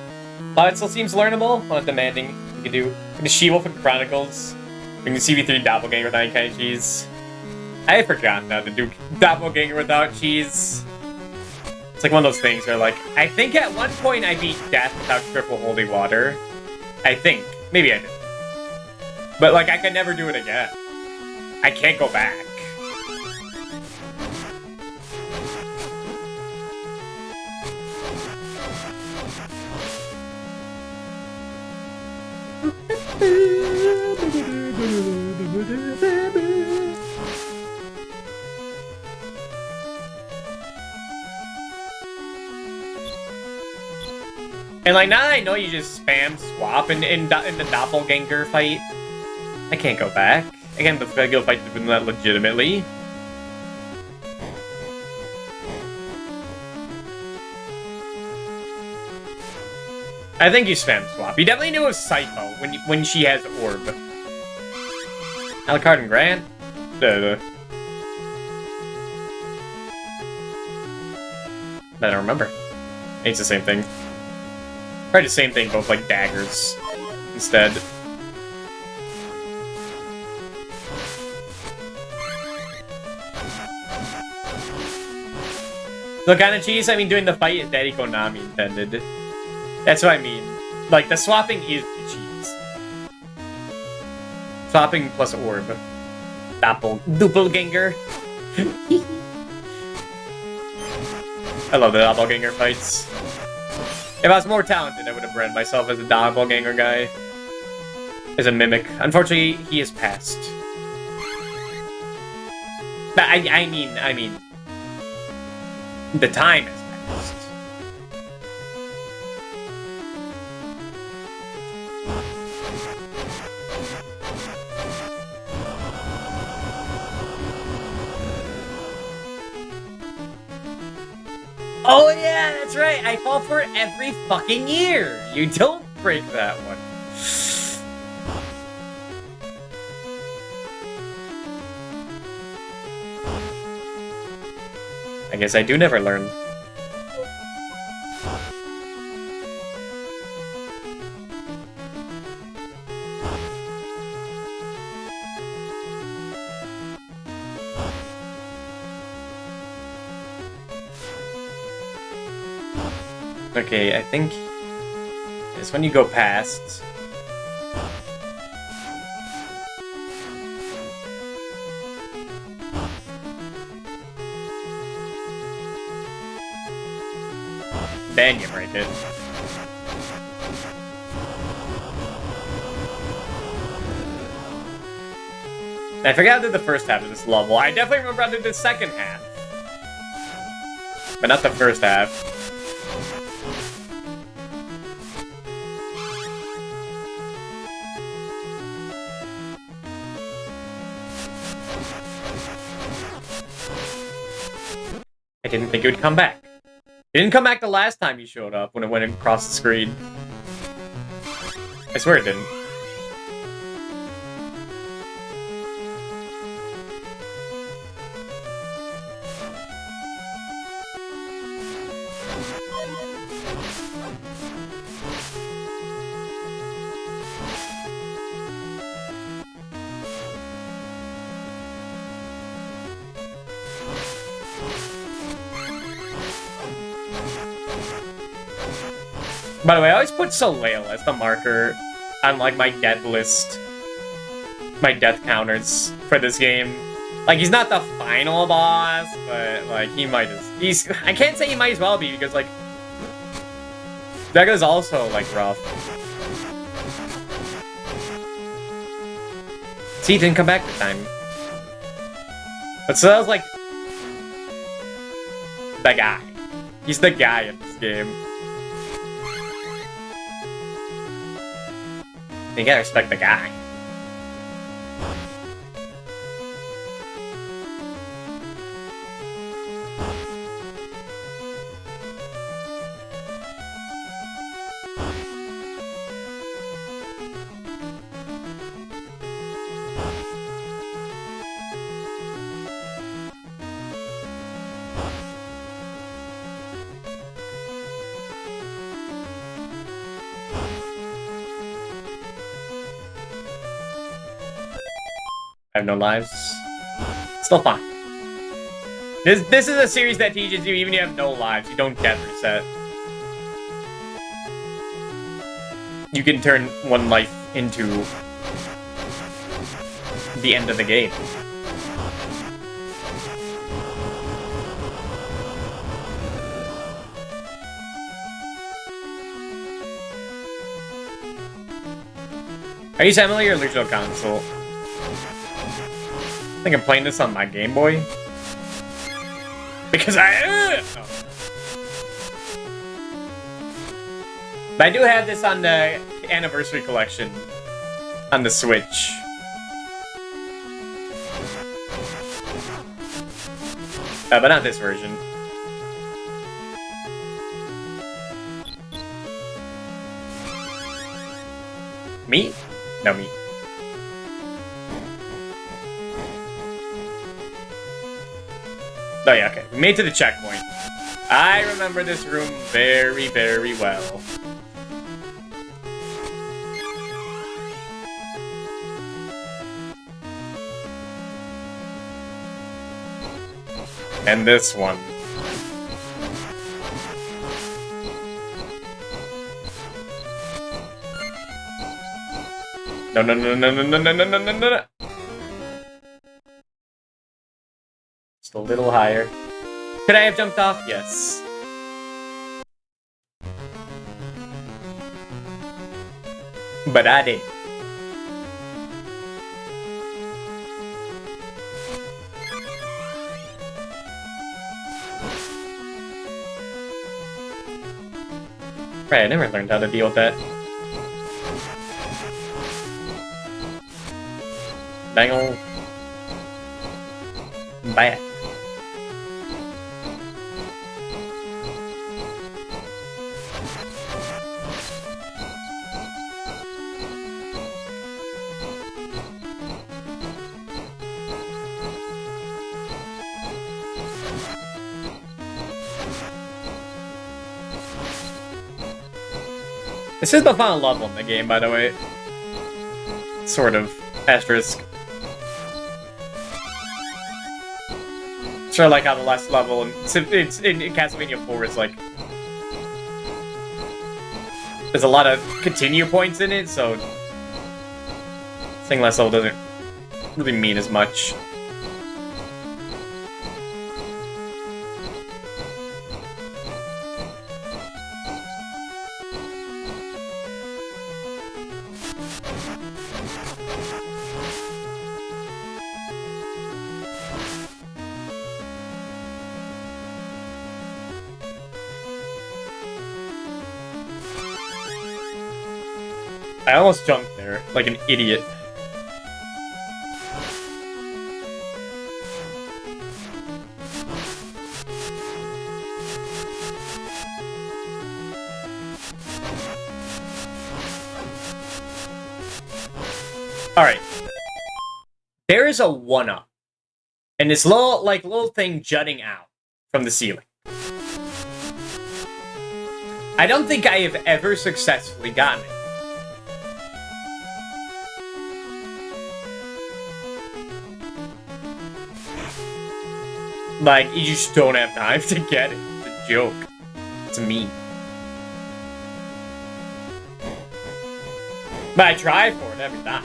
While it still seems learnable, not demanding, you can do the She-Wolf and Chronicles. Bring the CV3 Doppelganger without any kind of cheese. I had forgotten how to do Doppelganger without cheese. It's like one of those things where, like, I think at one point I beat Death without triple holy water. I think. Maybe I did. But, like, I can never do it again. I can't go back. And, like, now that I know you just spam swap in the Doppelganger fight, I can't go back. I can't go fight that legitimately. I think you spam swap. You definitely knew it was Psycho when she has Orb. Alucard and Grant? I don't remember. It's the same thing. Probably the same thing, both like daggers instead. The kind of cheese I mean doing the fight is Daddy Konami intended. That's what I mean. Like, the swapping is the cheese. Swapping plus orb. Doppelganger. I love the Doppelganger fights. If I was more talented, I would have bred myself as a Doppelganger guy. As a mimic. Unfortunately, he has passed. But I mean... The time has passed. Oh yeah, that's right. I fall for it every fucking year. You don't break that one. I guess I do never learn. Okay, I think it's when you go past. Then you break it. I forgot I did the first half of this level. I definitely remember I did the second half. But not the first half. I didn't think it would come back. It didn't come back the last time you showed up when it went across the screen. I swear it didn't. By the way, I always put Soleil as the marker on, like, my death list. My death counters for this game. Like, he's not the final boss, but, like, he might as... I can't say he might as well be, because, like... Dracula's also, like, rough. See, he didn't come back this time. But Soleil's, like... the guy. He's the guy in this game. You gotta respect the guy. I have no lives. Still fine. This is a series that teaches you, even if you have no lives, you don't get reset. You can turn one life into the end of the game. Are you Emily or Virtual Console? I think I'm playing this on my Game Boy. Because I... Oh. But I do have this on the Anniversary Collection. On the Switch. But not this version. Me? No, me. Oh yeah, okay. We made it to the checkpoint. I remember this room very, very well. And this one. No, no, no, no, no, no, no, no, no, no, no. Just a little higher. Could I have jumped off? Yes. But I did. Right, I never learned how to deal with that. Bangle. This is the final level in the game, by the way. Sort of. Asterisk. Sure, like how the last level it's in Castlevania 4 is like... There's a lot of continue points in it, so... Saying last level doesn't really mean as much. I almost jumped there, like an idiot. Alright. There is a 1-up. And this little thing jutting out from the ceiling. I don't think I have ever successfully gotten it. Like, you just don't have time to get it. It's a joke. It's a meme. But I try for it every time.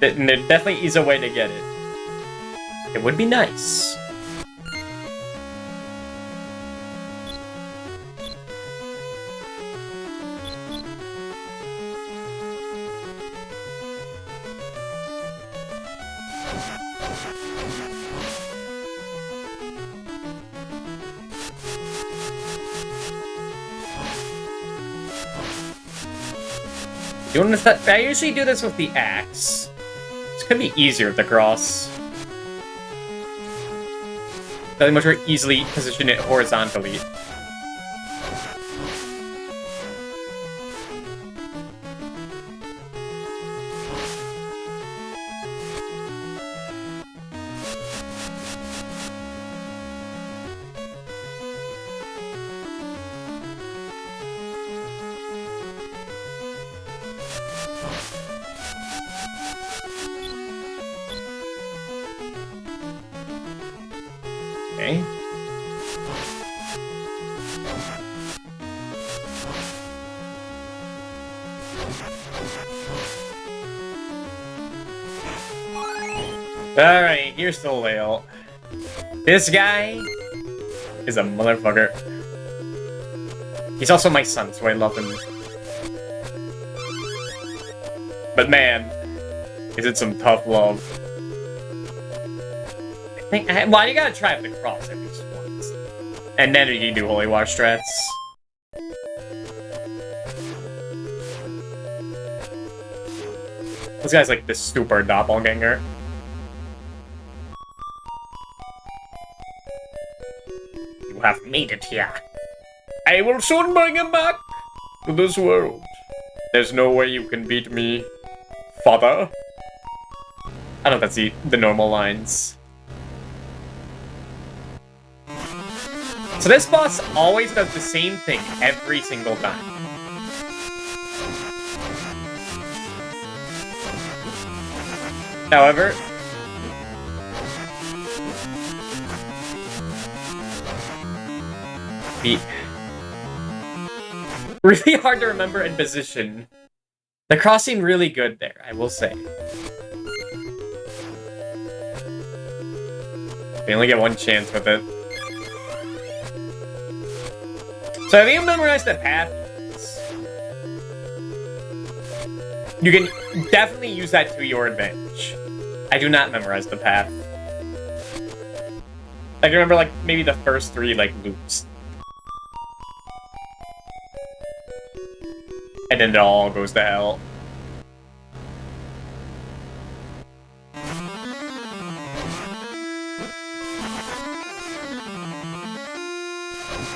And there definitely is a way to get it. It would be nice. I usually do this with the axe. This could be easier with the cross. I'd much more easily position it horizontally. Okay. Alright, here's the whale. This guy is a motherfucker. He's also my son, so I love him. But man, is it some tough love. Well, you gotta try up the cross at least once. And then you can do Holy Water strats. This guy's like the super doppelganger. You have made it here. I will soon bring him back to this world. There's no way you can beat me, father. I don't know if that's the normal lines. So this boss always does the same thing every single time. However, really hard to remember and position. The cross seemed really good there, I will say. We only get one chance with it. So have you memorized the path? You can definitely use that to your advantage. I do not memorize the path. I can remember, like, maybe the first 3, like, loops. And then it all goes to hell.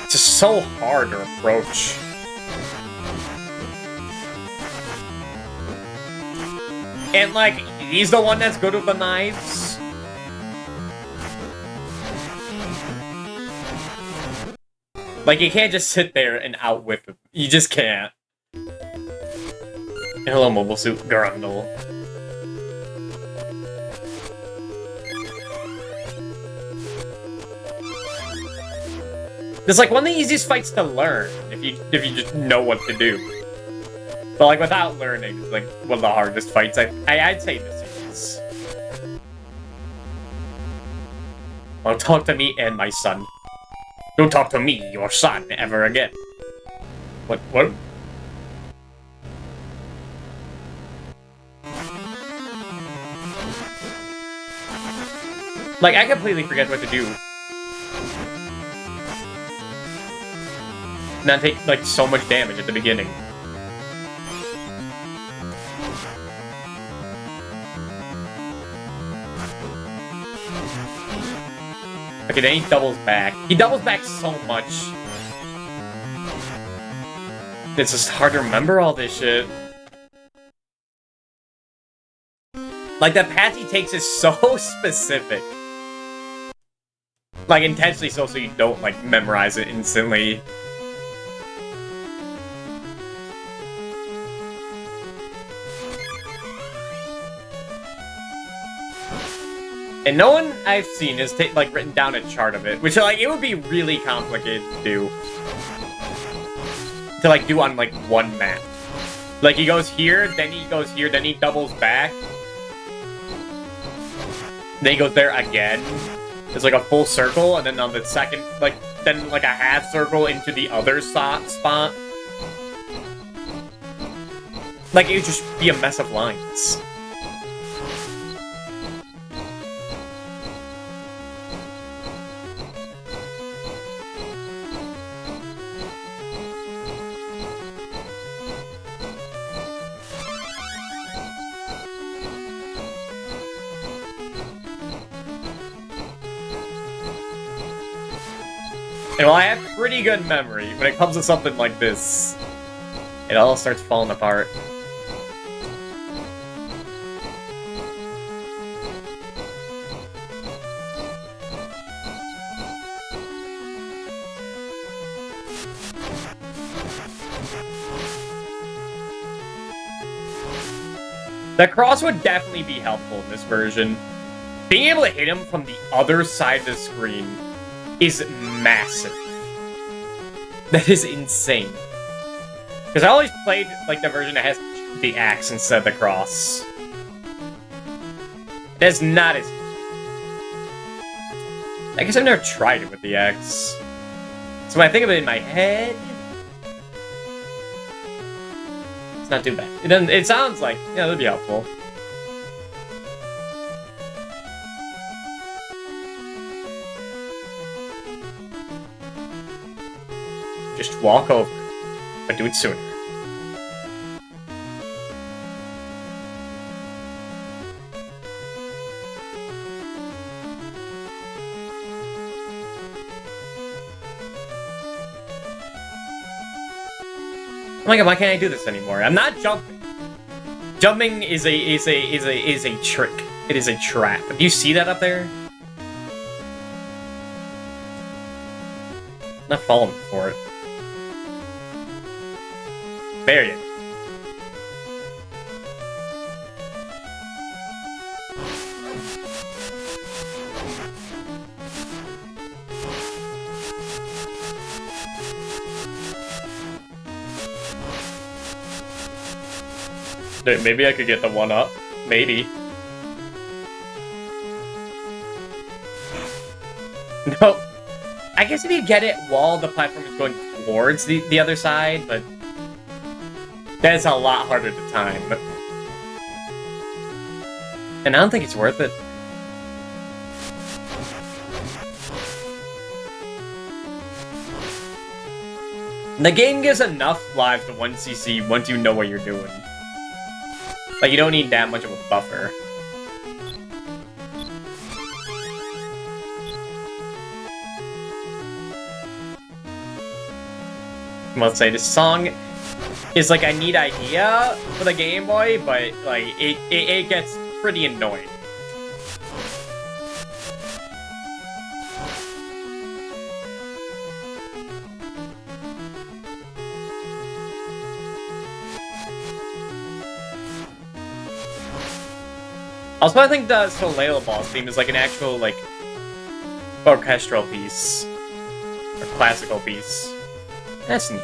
It's just so hard to approach. And, like, he's the one that's good with the knives. Like, you can't just sit there and outwhip him. You just can't. Hello, Mobile Suit Grundle. It's like one of the easiest fights to learn if you just know what to do. But like without learning, it's like one of the hardest fights I'd say this is. Don't talk to me and my son. Don't talk to me, your son, ever again. What? Like, I completely forget what to do. And I take, like, so much damage at the beginning. Okay, then he doubles back. He doubles back so much. It's just hard to remember all this shit. Like, the path he takes is so specific. Like, intentionally so you don't, like, memorize it instantly. And no one I've seen has like written down a chart of it, which like it would be really complicated to do. To like do on like one map. Like he goes here, then he goes here, then he doubles back. Then he goes there again. It's like a full circle, and then on the second, like then like a half circle into the other spot. Like it would just be a mess of lines. And while I have pretty good memory, when it comes to something like this, it all starts falling apart. The cross would definitely be helpful in this version. Being able to hit him from the other side of the screen is massive. That is insane. Because I always played like the version that has the axe instead of the cross. That's not as... I guess I've never tried it with the axe. So when I think of it in my head, it's not too bad. It sounds like, yeah, that'd be helpful. Just walk over it, but do it sooner. Oh my god, why can't I do this anymore? I'm not jumping. Jumping is a trick. It is a trap. Do you see that up there? I'm not falling for it. There you go. Maybe I could get the one up. Maybe. No. I guess if you get it while the platform is going towards the other side, but that is a lot harder to time. And I don't think it's worth it. The game gives enough lives to 1cc once you know what you're doing. Like, you don't need that much of a buffer. Let's say this song is like a neat idea for the Game Boy, but like it gets pretty annoying. Also, I think the Soleil boss theme is like an actual, like, orchestral piece. Or classical piece. That's neat.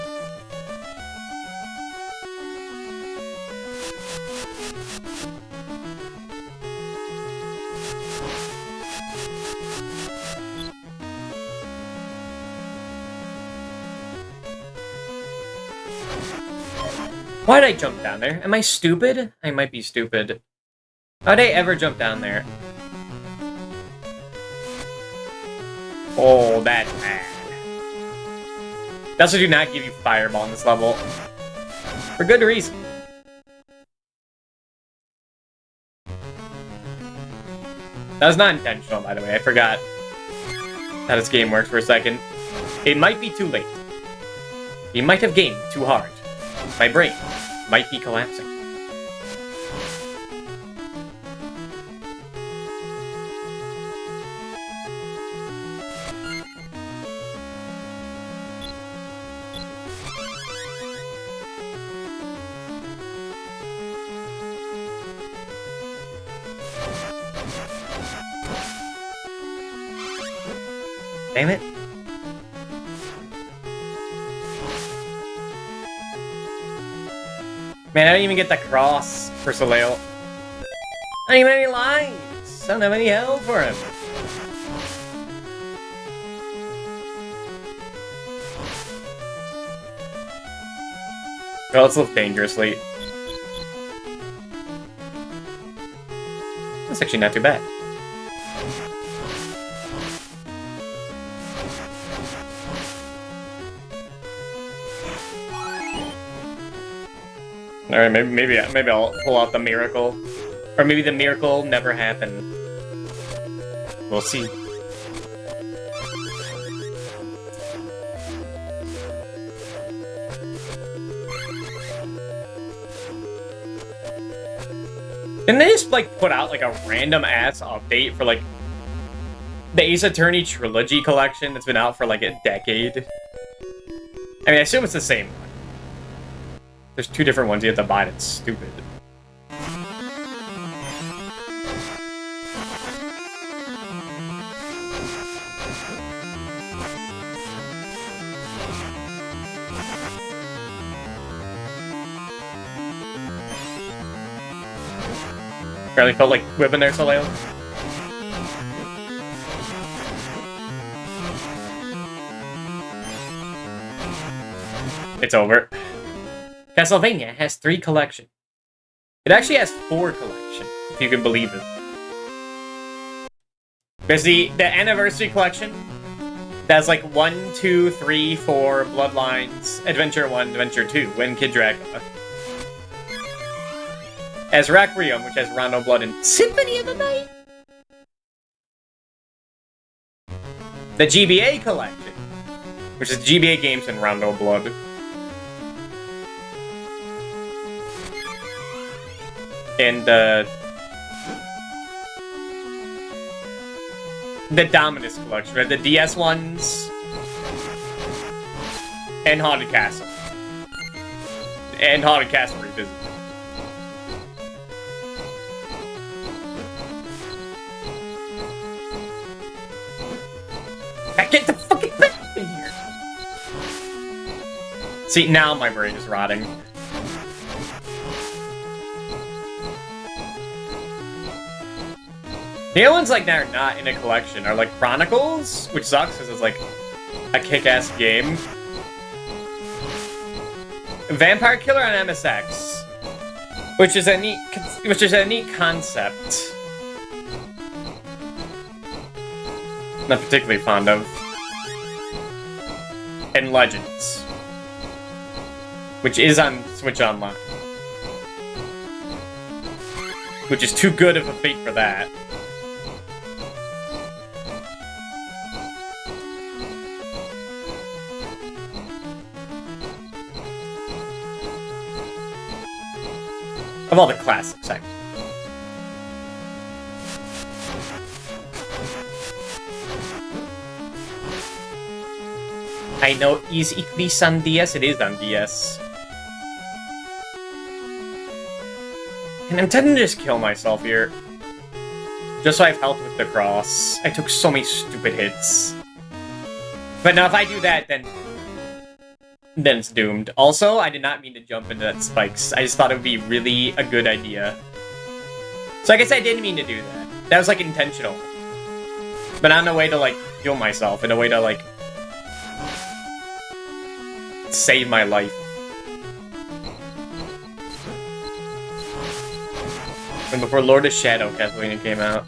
Why did I jump down there? Am I stupid? I might be stupid. How'd I ever jump down there? Oh, that's bad. They also do not give you Fireball on this level. For good reason. That was not intentional, by the way. I forgot how this game works for a second. It might be too late. You might have gamed too hard. My brain might be collapsing. Damn it. Man, I didn't even get the cross for Soleil. I don't even have any lives. I don't have any health for him. Oh, let's live dangerously. That's actually not too bad. Alright, maybe I'll pull out the miracle. Or maybe the miracle never happened. We'll see. Didn't they just, like, put out, like, a random-ass update for, like, the Ace Attorney Trilogy collection that's been out for, like, a decade? I mean, I assume it's the same one. There's two different ones you have to buy, that's stupid. Barely felt like whipping there, Soleil. It's over. Castlevania has 3 collections. It actually has 4 collections, if you can believe it. There's the Anniversary Collection. That's like 1, 2, 3, 4, Bloodlines, Adventure 1, Adventure 2, and Kid Dracula. As Requiem, which has Rondo Blood and Symphony of the Night. The GBA Collection, which is GBA games and Rondo Blood. And the Dominus Collection, right? The DS ones, and Haunted Castle. And Haunted Castle Revisited. Get the fucking back in here! See, now my brain is rotting. The other ones, like, that are not in a collection are, like, Chronicles, which sucks because it's, like, a kick-ass game. Vampire Killer on MSX, which is a neat concept. Not particularly fond of. And Legends, which is on Switch Online, which is too good of a fate for that. Of all the classics, I mean. I know, is it this on DS? It is on DS. And I'm tempted to just kill myself here. Just so I have health with the cross. I took so many stupid hits. But now if I do that, then it's doomed. Also, I did not mean to jump into that spikes. I just thought it would be really a good idea. So I guess I didn't mean to do that. That was, like, intentional. But not in a way to, like, heal myself. In a way to, like, save my life. And before Lord of Shadow Castlevania came out.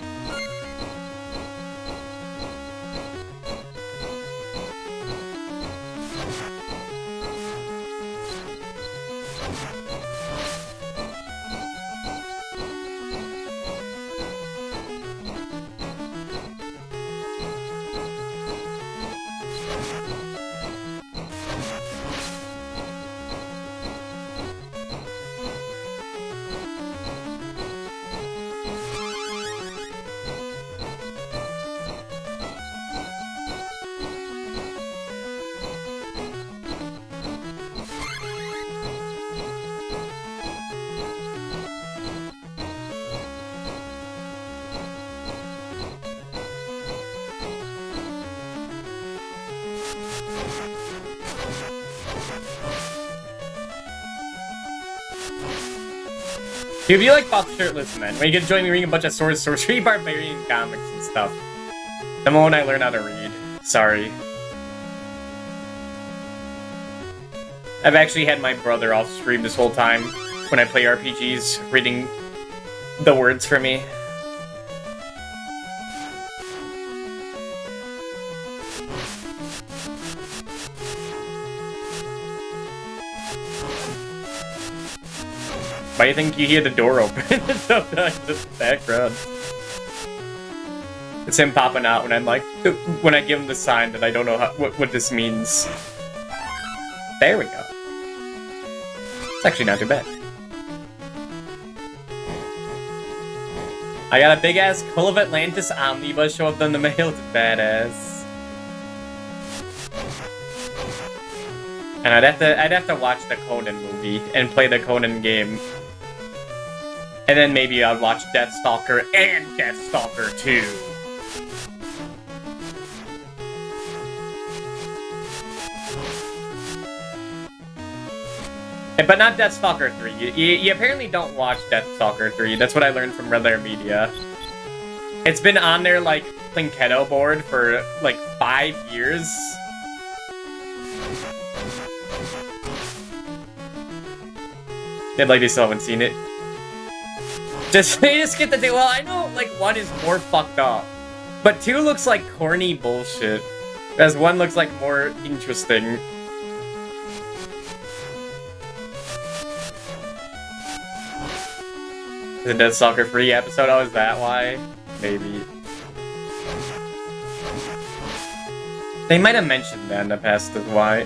If you like Pop Shirtless Men, when you get to join me reading a bunch of sorcery, barbarian comics and stuff. The moment I learn how to read. Sorry. I've actually had my brother off stream this whole time when I play RPGs, reading the words for me. Why do you think you hear the door open sometimes in the background? It's him popping out when I'm like, when I give him the sign that I don't know what this means. There we go. It's actually not too bad. I got a big ass Call of Atlantis omnibus show up in the mail. It's badass. And I'd have to watch the Conan movie and play the Conan game. And then maybe I'd watch Deathstalker and Deathstalker 2. But not Deathstalker 3. You apparently don't watch Deathstalker 3. That's what I learned from Red Letter Media. It's been on their, like, Plinketo board for, like, 5 years. Like, they still haven't seen it. They just get the thing. Well, I know, like, 1 is more fucked up. But 2 looks like corny bullshit. Whereas 1 looks like more interesting. The Deathstalker free episode? Oh, is that why? Maybe. They might have mentioned that in the past as why.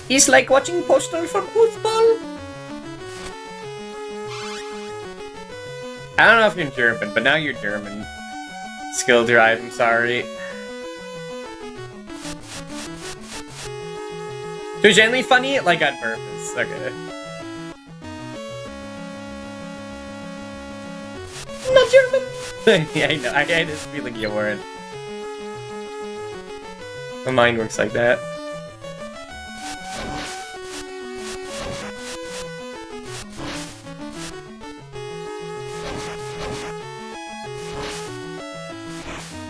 It's like watching Postal from football. I don't know if you're German, but now you're German. Skill drive, I'm sorry. So generally funny, like on purpose. Okay. Not German! Yeah, I know. I had this feeling you weren't. My mind works like that.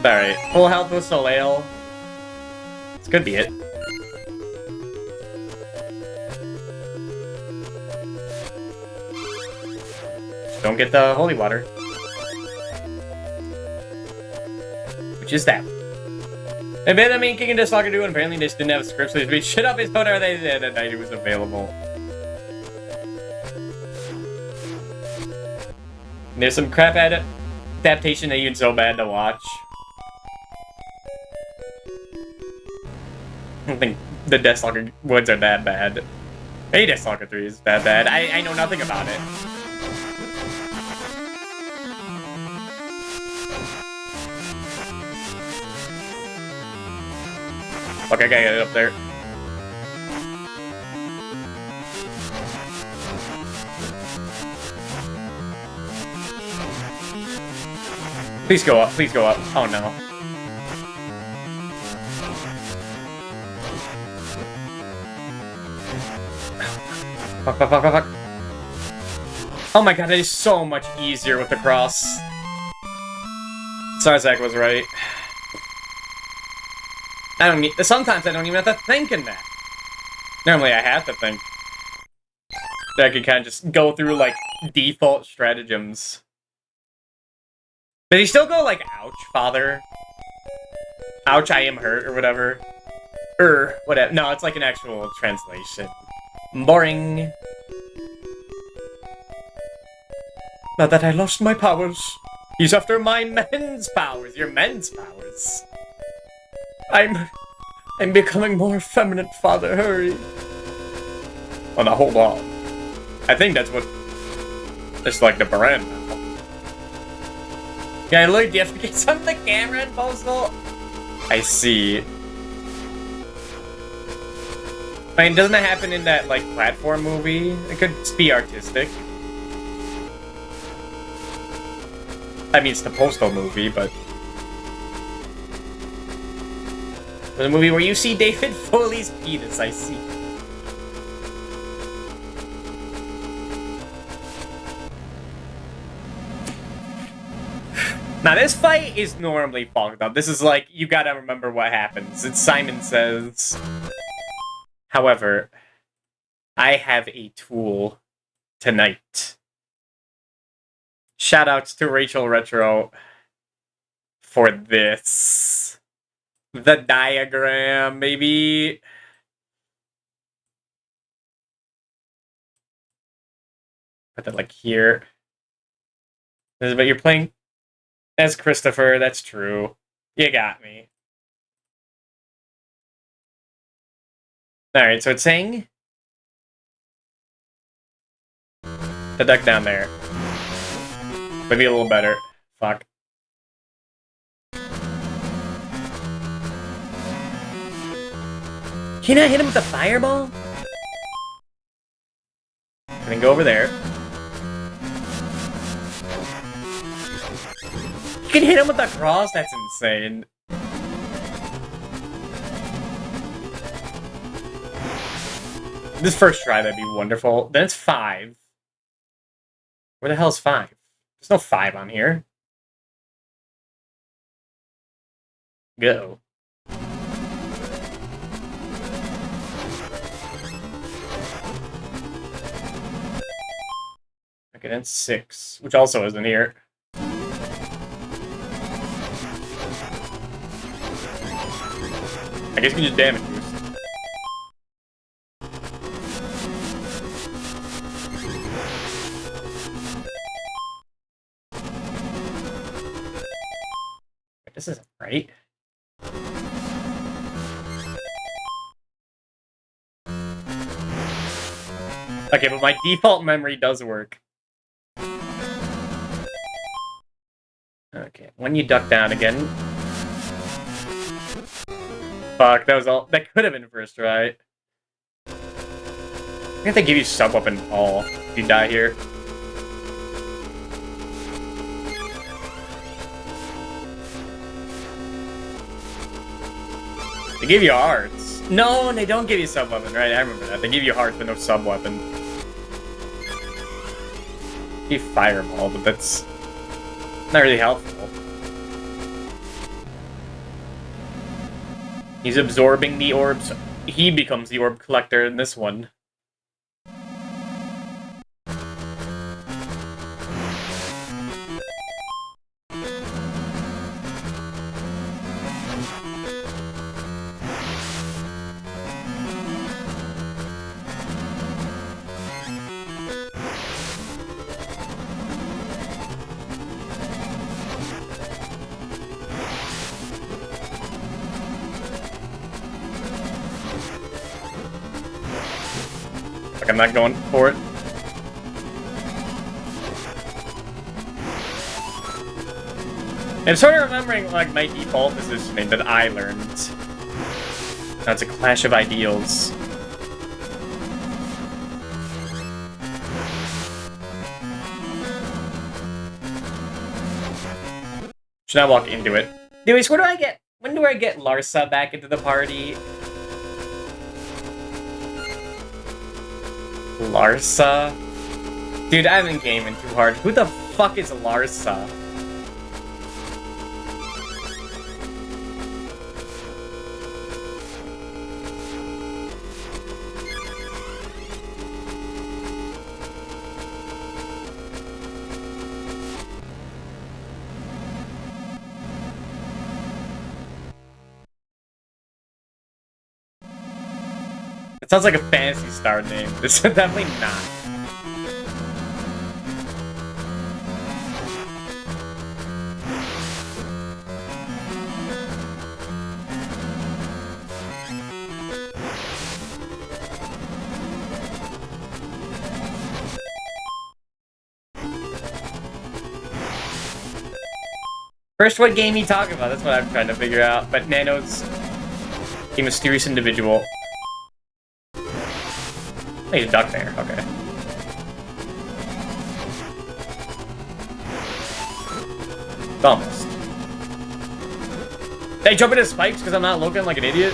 Alright, full health with Soleil. This could be it. Don't get the holy water. Which is that. And then, I mean, King of Deathstalker 2, and apparently they just didn't have scripts, so they made shit up his whatever they did at night it was available. And there's some crap adaptation that even so bad to watch. I don't think the Deathstalker woods are that bad. Maybe Deathstalker 3 is that bad. I know nothing about it. Okay, I gotta get it up there. Please go up, please go up. Oh no. Fuck, fuck, fuck, fuck, fuck. Oh my god, that is so much easier with the cross. Sarzak was right. I don't need. Sometimes I don't even have to think in that. Normally I have to think. I can kind of just go through, like, default stratagems. But he still go, like, ouch, father? Ouch, I am hurt, or whatever. Whatever. No, it's like an actual translation. Boring. Now that I lost my powers, he's after my men's powers. Your men's powers. I'm becoming more feminine, father. Hurry. Oh, now hold on. I think that's what. It's like the brand now. Yeah, look, do you have to get some of the camera in Postal? I see. I mean, doesn't that happen in that, like, platform movie? It could be artistic. I mean, it's the Postal movie, but... There's a movie where you see David Foley's penis, I see. Now, this fight is normally fucked up. This is like, you gotta remember what happens. It's Simon Says. However, I have a tool tonight. Shoutouts to Rachel Retro for this. The diagram, maybe. Put that like here. But you're playing as Christopher, that's true. You got me. Alright, so it's saying the duck down there. Maybe a little better. Fuck. Can I hit him with a fireball? And then go over there. You can hit him with the cross? That's insane. This first try, that'd be wonderful. Then it's 5. Where the hell's 5? There's no 5 on here. Go. Okay, then 6, which also isn't here. I guess you can just damage boost. This isn't right. Okay, but my default memory does work. Okay, when you duck down again. Fuck, that was all. That could have been first try. I think they give you sub weapon all if you die here. They give you hearts. No, they don't give you sub weapon, right? I remember that. They give you hearts but no sub weapon. Give you fireball, but that's not really helpful. He's absorbing the orbs. He becomes the orb collector in this one. I'm not going for it. I'm sort of remembering like my default positioning that I learned. No, it's a clash of ideals. Should I walk into it? Anyways, where do I get... When do I get Larsa back into the party? Larsa? Dude, I haven't gaming too hard. Who the fuck is Larsa? It sounds like a Phantasy Star name. This is definitely not. First, what game you talking about? That's what I'm trying to figure out. But Nano's a mysterious individual. Oh, he's a duck there. Okay. Almost. Did I jump into spikes because I'm not looking like an idiot?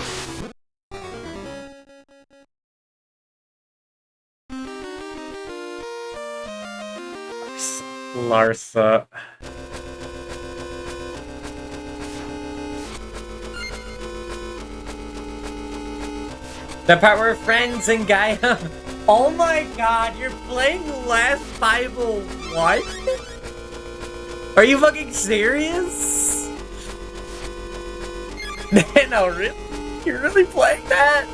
Larsa. The part where friends and Gaia. Oh my god, you're playing Last Bible what? Are you fucking serious? No, really? You're really playing that?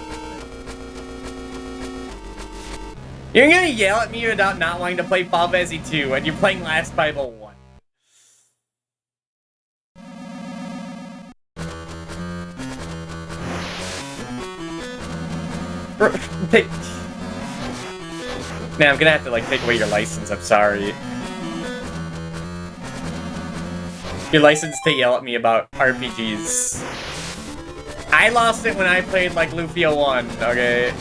You're gonna yell at me about not wanting to play Final Fantasy 2 and you're playing Last Bible 1. Man, I'm gonna have to like take away your license, I'm sorry. Your license to yell at me about RPGs. I lost it when I played like Lufia 1, okay?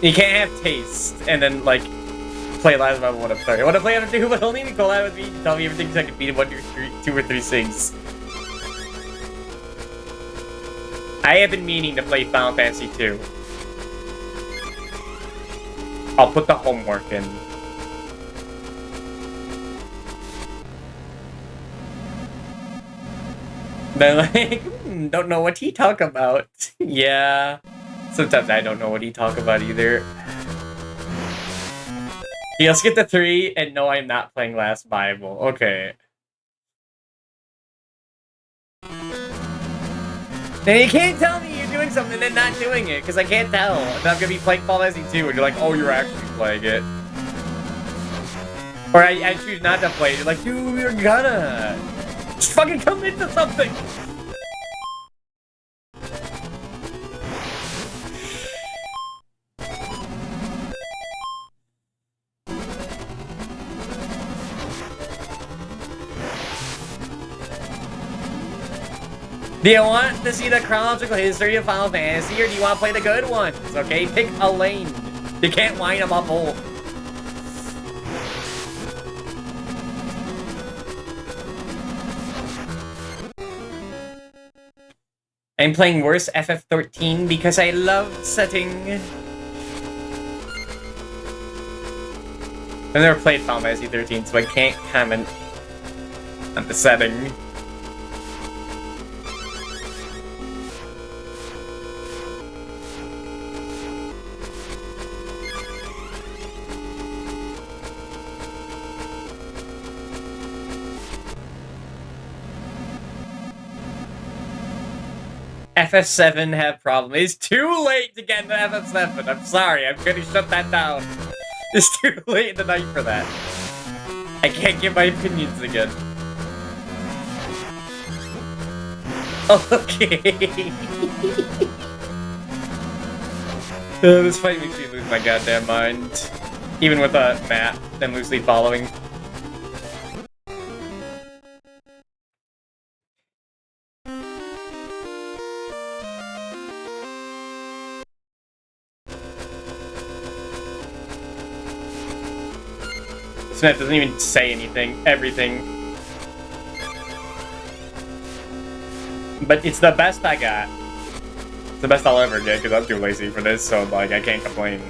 You can't have taste and then like play Last Bible 1 up. Sorry. I want to play after 2, but only if you collab with me to tell me everything so I can beat him 2 or 3 things. I have been meaning to play Final Fantasy 2. I'll put the homework in. Then like, don't know what he talk about. Yeah. Sometimes I don't know what he talk about either. Yeah, let's get the 3, and no, I'm not playing Last Bible. Okay. Then you can't tell me you're doing something and then not doing it, because I can't tell. And I'm gonna be playing Final Fantasy 2, and you're like, oh, you're actually playing it. Or I choose not to play it. You're like, dude, you're gonna. Just fucking commit to something! Do you want to see the chronological history of Final Fantasy, or do you want to play the good ones? Okay, pick a lane. You can't line them up both. I'm playing worse FF13 because I love setting. I've never played Final Fantasy 13, so I can't comment on the setting. FF7 had problems. It's too late to get into FF7. I'm sorry, I'm gonna shut that down. It's too late in the night for that. I can't give my opinions again. Okay. This fight makes me lose my goddamn mind. Even with a map and loosely following. This map doesn't even say anything. Everything. But it's the best I got. It's the best I'll ever get, because I'm too lazy for this, so, like, I can't complain.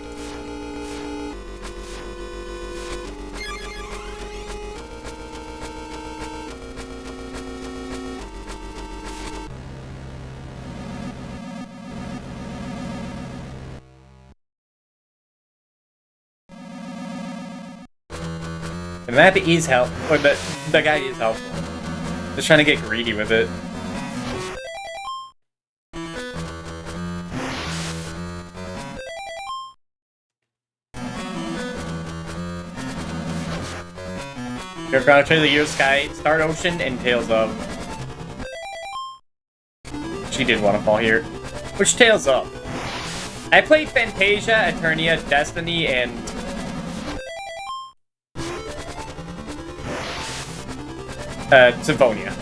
The map is helpful, or the guy is helpful. Just trying to get greedy with it. You're gonna try the Year Sky, Star Ocean, and Tales of. She did want to fall here. Which Tales of? I played Fantasia, Eternia, Destiny, and Symphonia.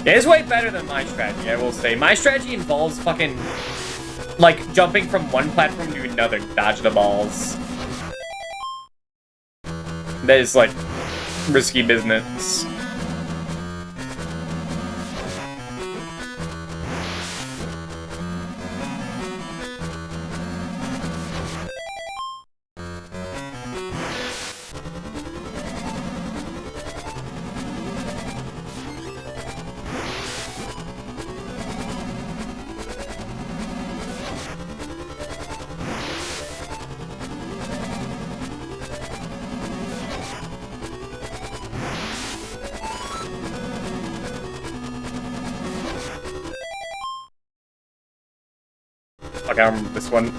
Yeah, it's way better than my strategy, I will say. My strategy involves fucking, like, jumping from one platform to another, dodge the balls. That is, like, risky business. Fuck, I remember this one.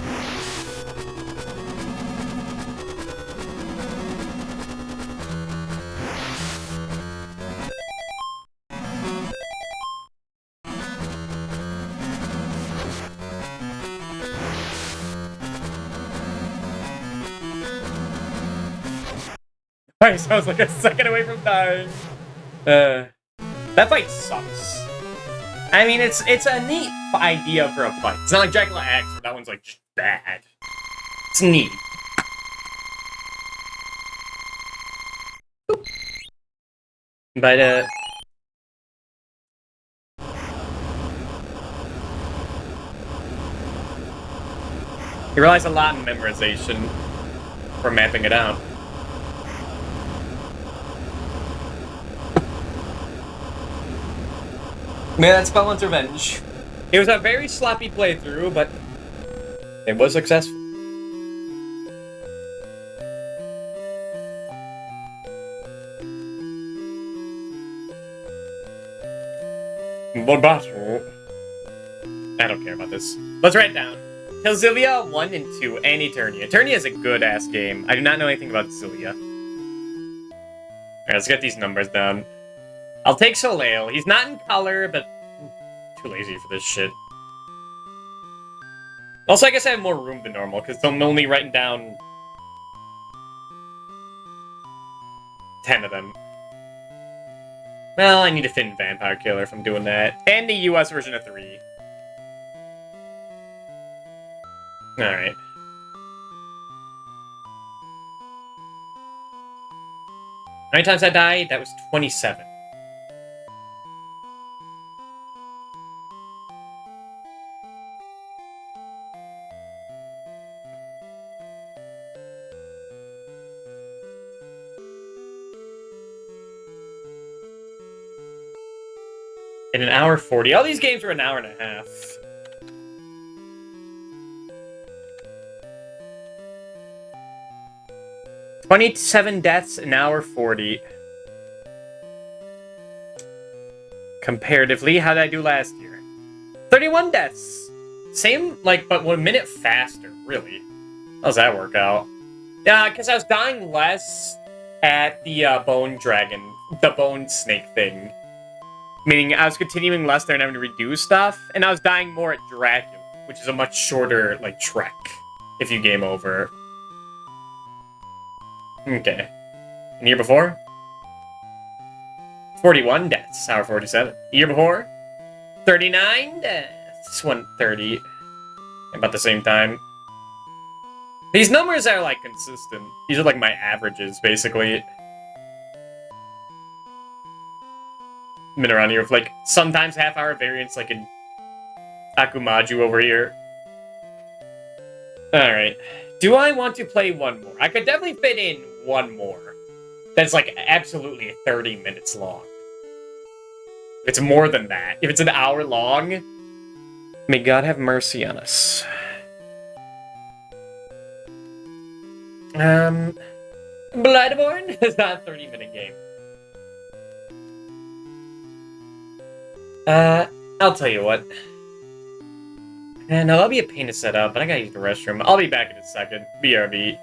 Alright, so I was like a second away from dying. That fight sucks. I mean, it's a neat idea for a fight. It's not like Dracula X, where that one's like just bad. It's neat. But you realize a lot in memorization for mapping it out. Man, that's Spellman's Revenge. It was a very sloppy playthrough, but it was successful. The battle. I don't care about this. Let's write it down. Tilzillia 1 and 2, and Eternia. Eternia is a good-ass game. I do not know anything about Tilzillia. Alright, let's get these numbers down. I'll take Soleil. He's not in color, but too lazy for this shit. Also, I guess I have more room than normal, because I'm only writing down 10 of them. Well, I need to fit in Vampire Killer if I'm doing that. And the US version of 3. Alright. How many times I died? That was 27. In an hour 40. All these games were an hour and a half. $27 deaths, an hour 40. Comparatively, how did I do last year? 31 deaths. Same, like, but 1 minute faster, really. How does that work out? Yeah, because I was dying less at the bone dragon, the bone snake thing. Meaning I was continuing less there and having to redo stuff, and I was dying more at Dracula. which is a much shorter, like, trek if you game over. Okay. And the year before? 41 deaths. Hour 47. The year before? 39 deaths. This one, 30. About the same time. These numbers are, like, consistent. These are, like, my averages, basically. Been around here with, like, sometimes half-hour variance, like in Akumaju over here. Alright. Do I want to play one more? I could definitely fit in one more. That's, like, absolutely 30 minutes long. If it's more than that, if it's an hour long, may God have mercy on us. Bloodborne is not a 30-minute game. I'll tell you what. No, that'll be a pain to set up, but I gotta use the restroom. I'll be back in a second. BRB.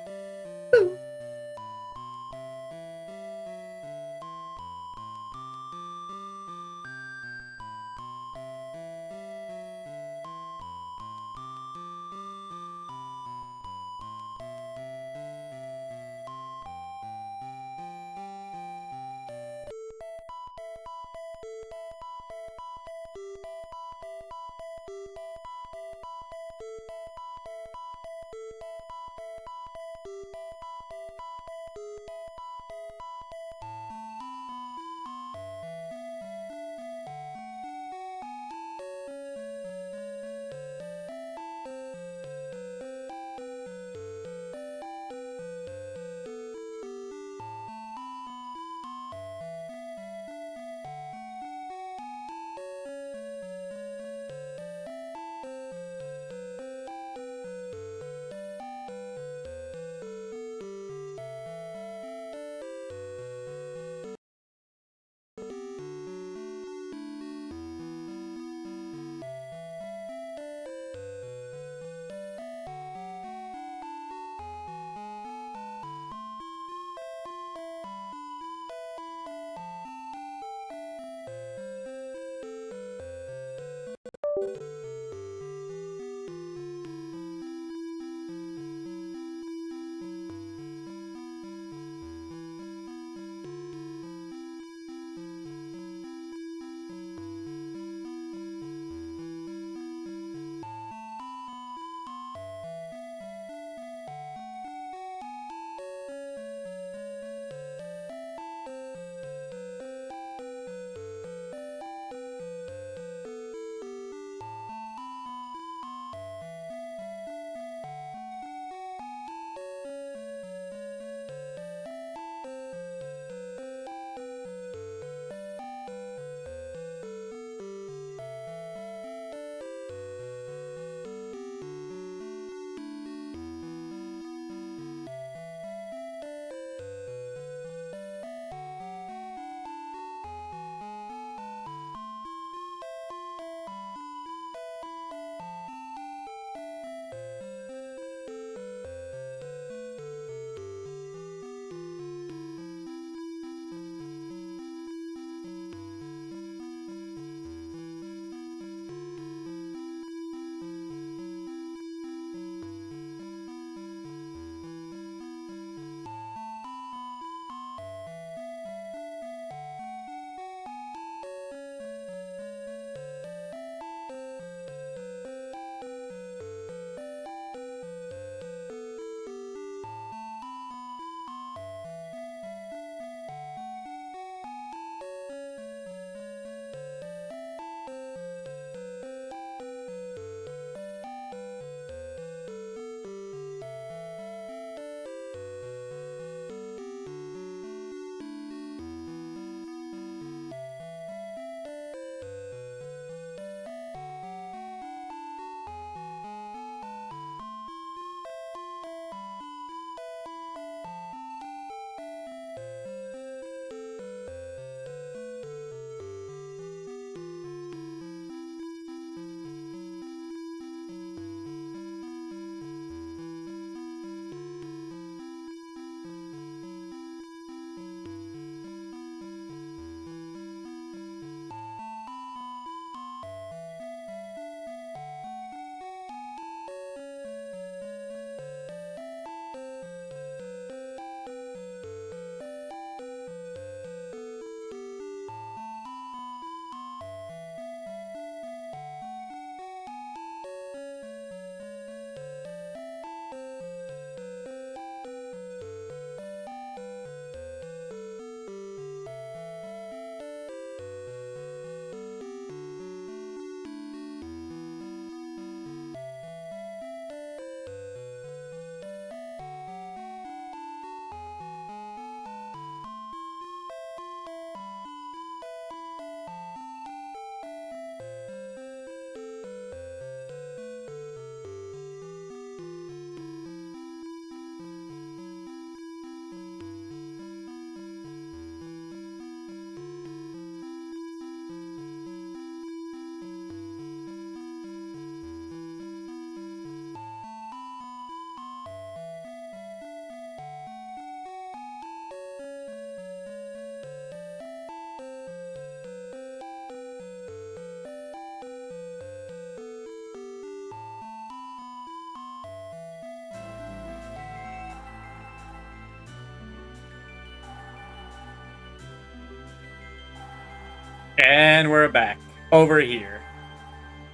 And we're back over here.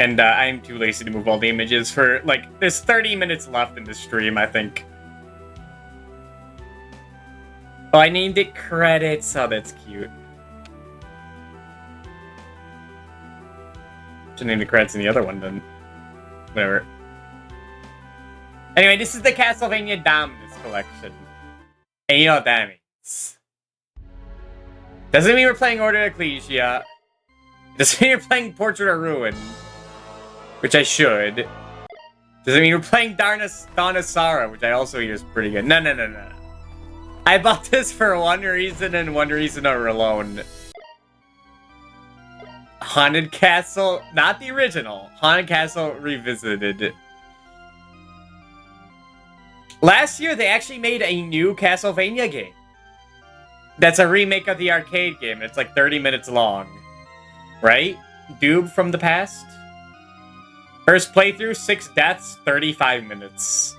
And I'm too lazy to move all the images for, like, there's 30 minutes left in the stream, I think. Oh, I named it Credits. Oh, that's cute. Should name the credits in the other one, then. Whatever. Anyway, this is the Castlevania Dominus collection. And you know what that means. Doesn't mean we're playing Order of Ecclesia. Doesn't mean we're playing Portrait of Ruin. Which I should. Doesn't mean we're playing Dawn of Sorrow, which I also hear is pretty good. No. I bought this for one reason and one reason alone. Haunted Castle, not the original. Haunted Castle Revisited. Last year, they actually made a new Castlevania game. That's a remake of the arcade game. It's like 30 minutes long. Right? Doob from the past? First playthrough, 6 deaths, 35 minutes.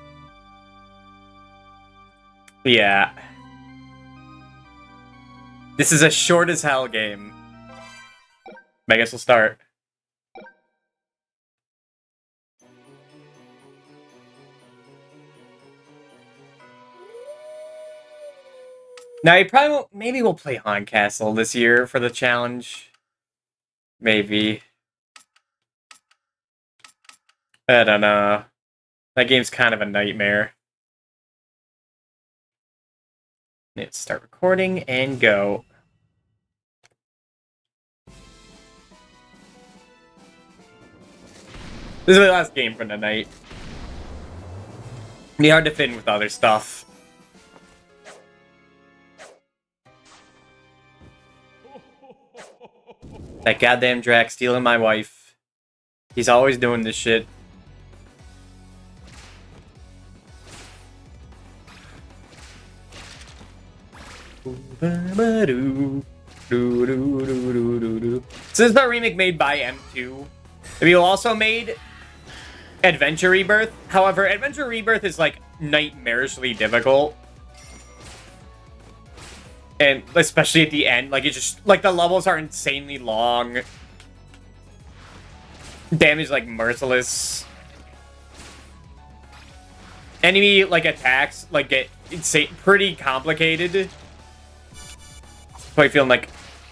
Yeah. This is a short as hell game. I guess we'll start. Now, you probably won't. Maybe we'll play Haunted Castle this year for the challenge. Maybe. I don't know. That game's kind of a nightmare. Let's start recording and go. This is the last game for the night. It'd be hard to fit in with other stuff. That goddamn Drac stealing my wife. He's always doing this shit. This is a remake made by M2. We also made Adventure Rebirth. However, Adventure Rebirth is like nightmarishly difficult. And especially at the end, like it's just like the levels are insanely long. Damage like merciless. Enemy like attacks like get insane, pretty complicated. Probably feeling like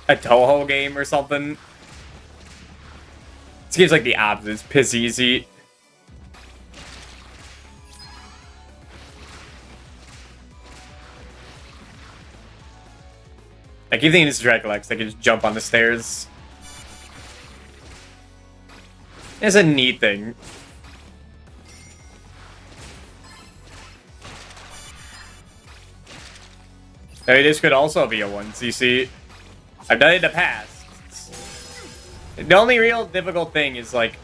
a Toho game or something. This game's like the opposite. It's piss easy. I keep thinking this is Dracula because I can just jump on the stairs. It's a neat thing. I mean, this could also be a 1cc. I've done it in the past. The only real difficult thing is like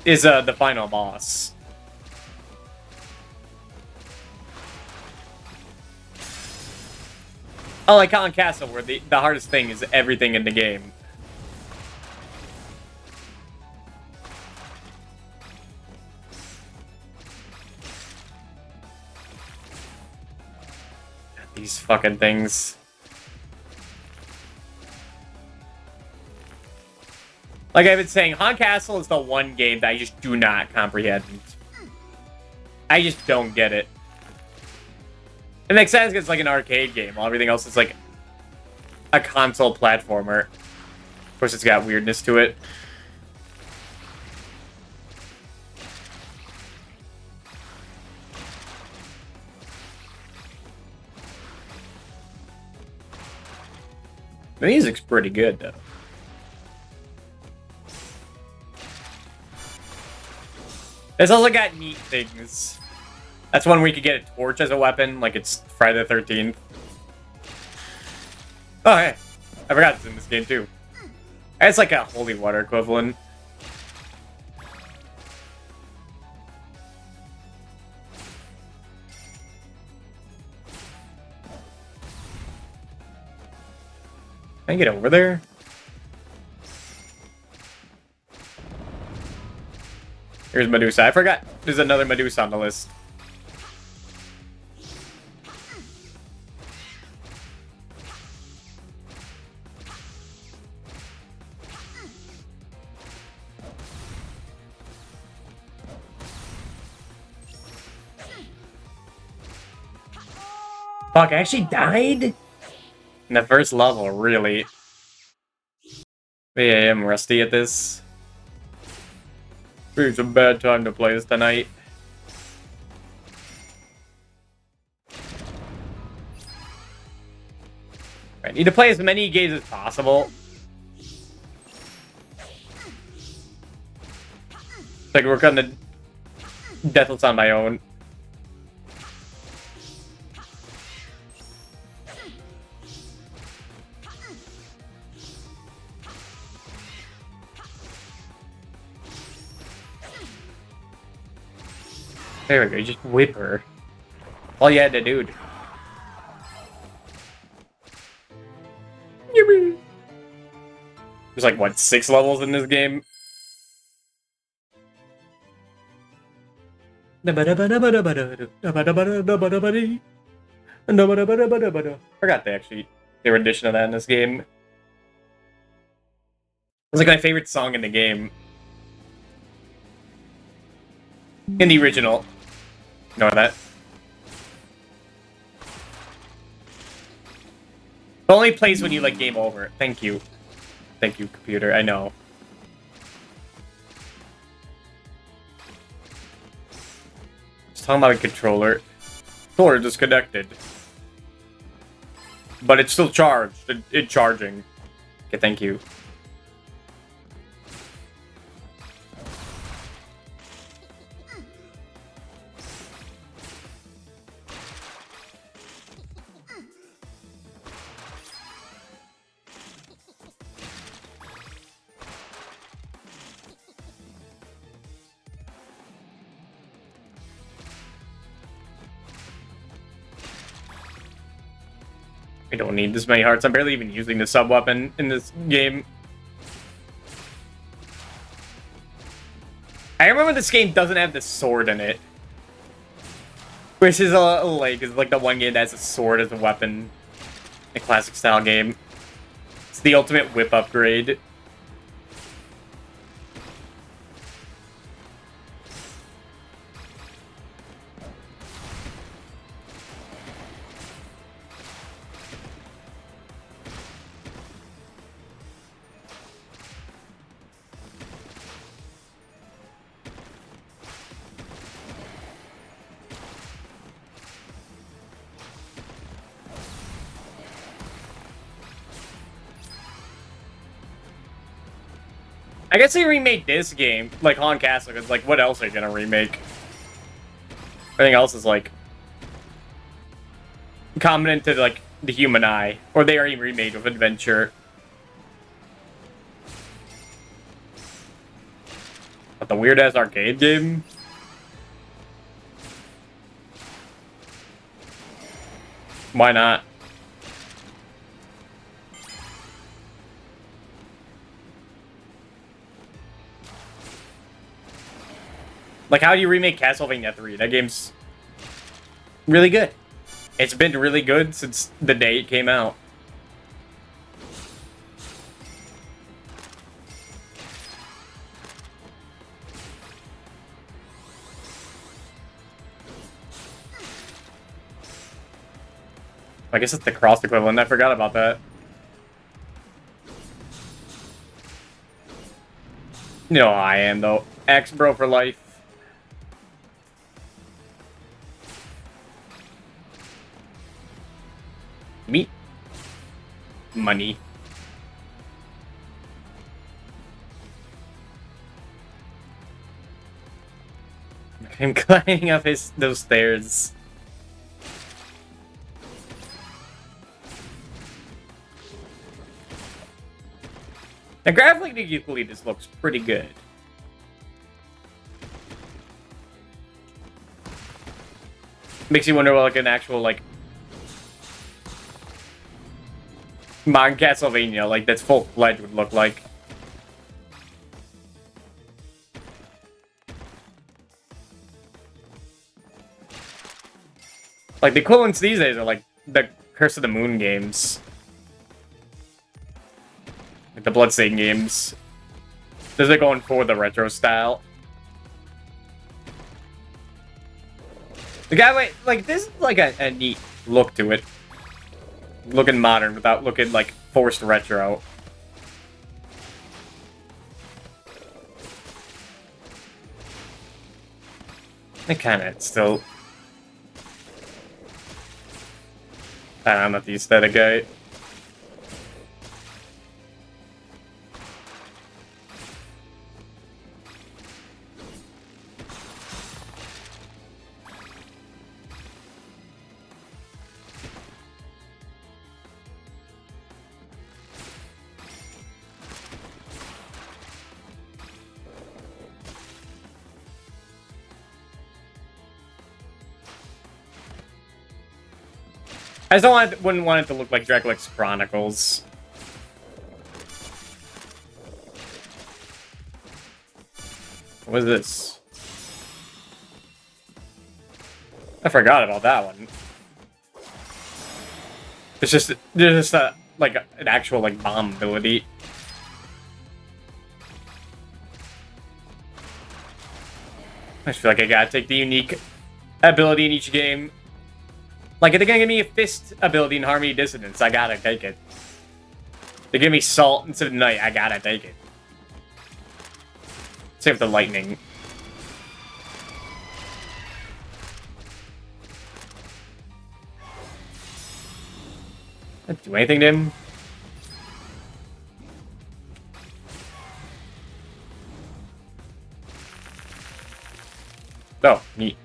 the final boss. Oh, like Haunted Castle, where the hardest thing is everything in the game. These fucking things. Like I've been saying, Haunted Castle is the one game that I just do not comprehend. I just don't get it. It makes sense because it's like an arcade game, while everything else is like a console platformer. Of course, it's got weirdness to it. The music's pretty good, though. It's also got neat things. That's one where you could get a torch as a weapon, like it's Friday the 13th. Oh, hey. I forgot it's in this game, too. It's like a holy water equivalent. Can I get over there? Here's Medusa. I forgot there's another Medusa on the list. Fuck, I actually died? In the first level, really? Yeah, I am rusty at this. It's a bad time to play this tonight. I need to play as many games as possible. So I can work on the Deathless on my own. There we go, just whip her. All you had to do. There's like, what, 6 levels in this game? Forgot they were addition of that in this game. It's like my favorite song in the game. In the original. Know that. It only plays when you like game over. Thank you. Thank you, computer. I know. Just talking about a controller. Controller disconnected. But it's still charged. It's charging. Okay, thank you. I don't need this many hearts. I'm barely even using the sub-weapon in this game. I remember this game doesn't have the sword in it. Which is like the one game that has a sword as a weapon. A classic style game. It's the ultimate whip upgrade. I guess they remade this game, like Han Castle, because, like, what else are you gonna remake? Everything else is, like, common to, like, the human eye. Or they already remade with Adventure. But the weird-ass arcade game? Why not? Like, how do you remake Castlevania 3? That game's really good. It's been really good since the day it came out. I guess it's the cross equivalent. I forgot about that. You know how I am, though. X-Bro for life. Meat. Money. I'm climbing up those stairs. Now, graphically, this looks pretty good. Makes you wonder what, like, an actual, like, modern Castlevania, like, that's full-fledged would look like. Like, the equivalents these days are, like, the Curse of the Moon games. Like, the Bloodstained games. They're going for the retro style. The guy, like, this is, like, a neat look to it. Looking modern without looking like forced retro. It kind of still... I'm not the aesthetic guy. I just wouldn't want it to look like Dracula's Chronicles. What is this? I forgot about that one. There's just a, like an actual like bomb ability. I just feel like I gotta take the unique ability in each game. Like, if they're gonna give me a fist ability in Harmony Dissonance, I gotta take it. They give me Salt instead of Night, I gotta take it. Save the Lightning. Did I do anything to him? Oh, neat.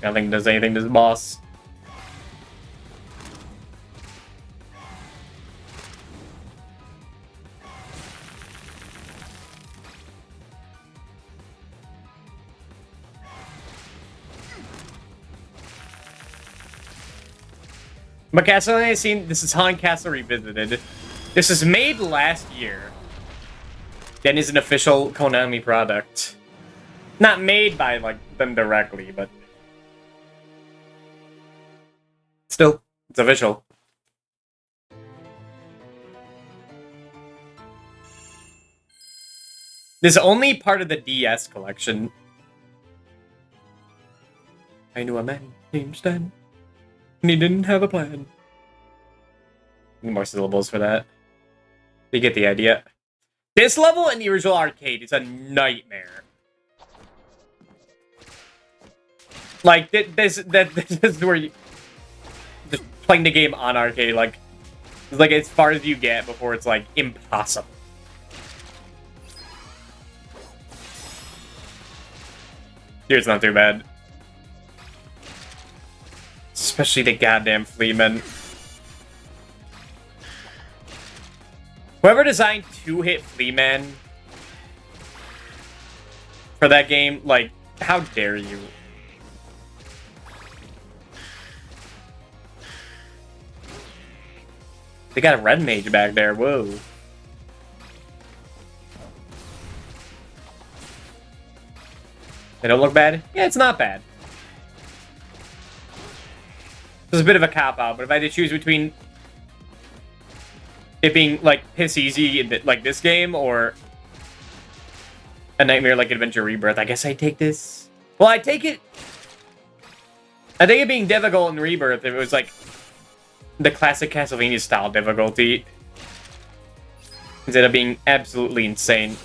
Nothing does anything to the boss. But Castlevania scene, this is Haunted Castle Revisited. This is made last year. Then is an official Konami product. Not made by like them directly, but still, it's official. This is only part of the DS collection. I knew a man named Stan, and he didn't have a plan. Need more syllables for that. You get the idea. This level in the original arcade is a nightmare. Like, this is where you... Just playing the game on arcade, like... It's like as far as you get before it's, like, impossible. Here's not too bad. Especially the goddamn Fleaman. Whoever designed two-hit Fleaman for that game, like, how dare you? They got a red mage back there, whoa. They don't look bad? Yeah, it's not bad. This is a bit of a cop-out, but if I had to choose between it being, like, piss easy, like this game, or a Nightmare like Adventure Rebirth, I guess I'd take this. Well, I take it being difficult in Rebirth if it was, like, the classic Castlevania style difficulty, instead of being absolutely insane.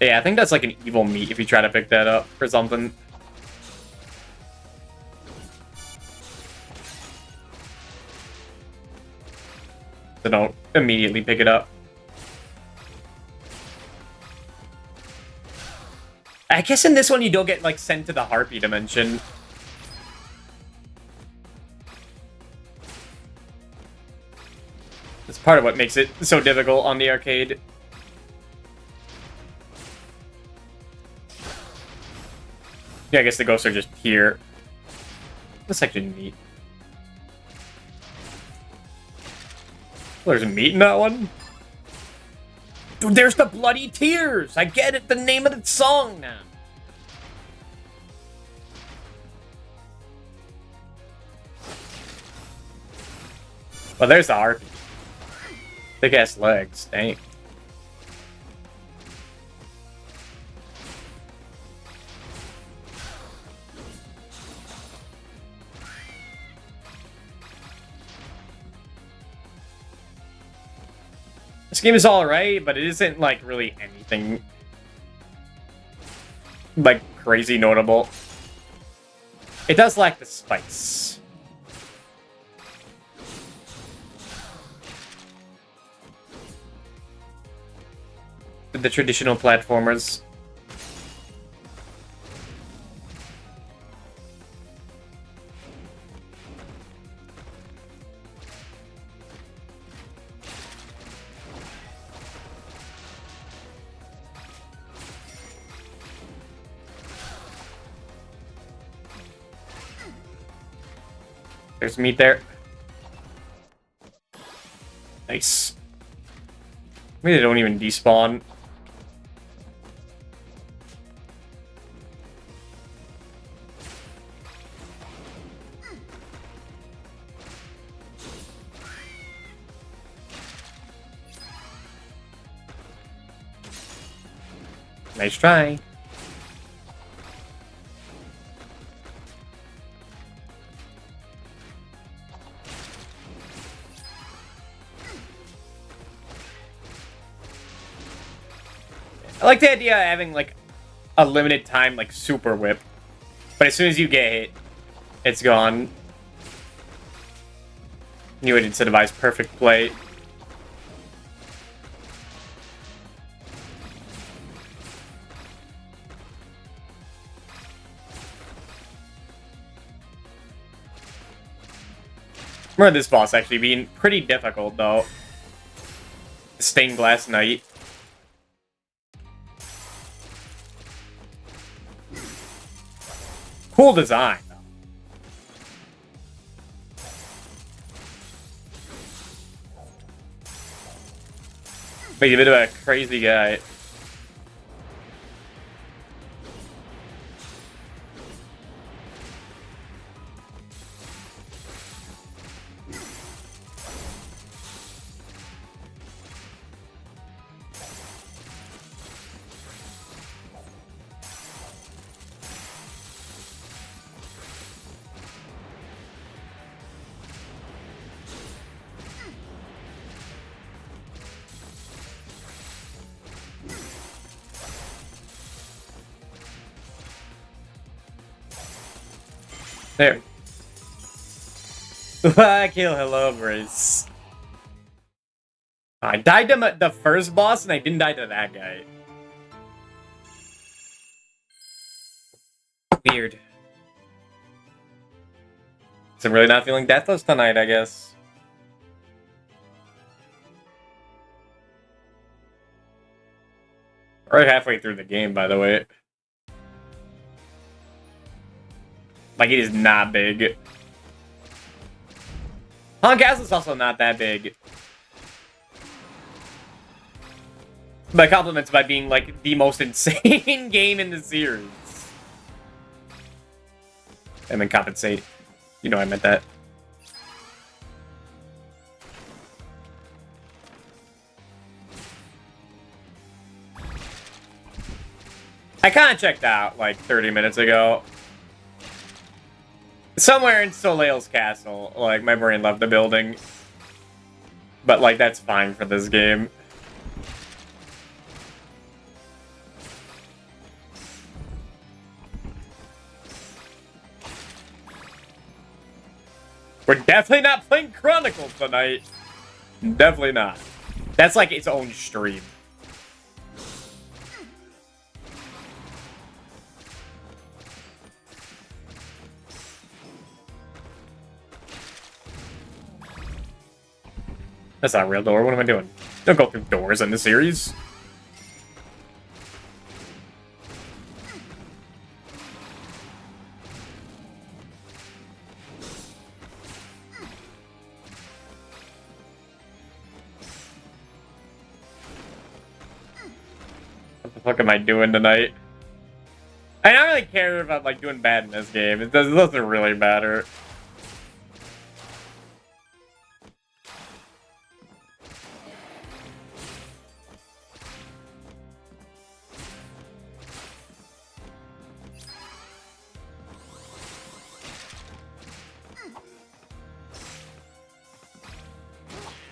Yeah, I think that's like an evil meat if you try to pick that up or something. So don't immediately pick it up. I guess in this one you don't get, like, sent to the Harpy dimension. That's part of what makes it so difficult on the arcade. Yeah, I guess the ghosts are just here. That's actually neat. There's meat in that one? Dude, there's the Bloody Tears! I get it, the name of the song now. Well, there's the harpy. Big ass legs, dang. This game is alright, but it isn't, like, really anything, like, crazy notable. It does lack the spice. The traditional platformers. There's meat there. Nice. Maybe they don't even despawn. Nice try. I like the idea of having, like, a limited time, like, super whip. But as soon as you get hit, it's gone. You would incentivize perfect play. Remember this boss actually being pretty difficult, though. The Stained Glass Knight. Cool design, though. But he's a bit of a crazy guy. There. Kill hello, Grace. I died to the first boss, and I didn't die to that guy. Weird. So I'm really not feeling deathless tonight, I guess. We're halfway through the game, by the way. Like, it is not big. Han Castle's also not that big. But compliments by being, like, the most insane game in the series. I mean, compensate. You know I meant that. I kind of checked out, like, 30 minutes ago. Somewhere in Soleil's castle, like, my brain left the building. But, like, that's fine for this game. We're definitely not playing Chronicles tonight. Definitely not. That's like its own stream. That's not a real door. What am I doing? Don't go through doors in the series. What the fuck am I doing tonight? I don't really care if I'm like doing bad in this game. It doesn't really matter.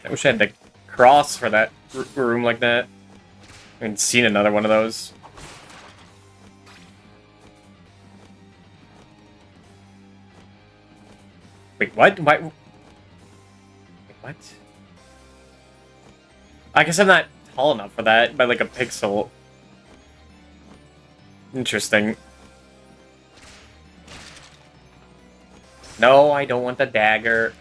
I wish I had the cross for that room like that. I haven't seen another one of those. Wait, what? Why? Wait, what? I guess I'm not tall enough for that by like a pixel. Interesting. No, I don't want the dagger.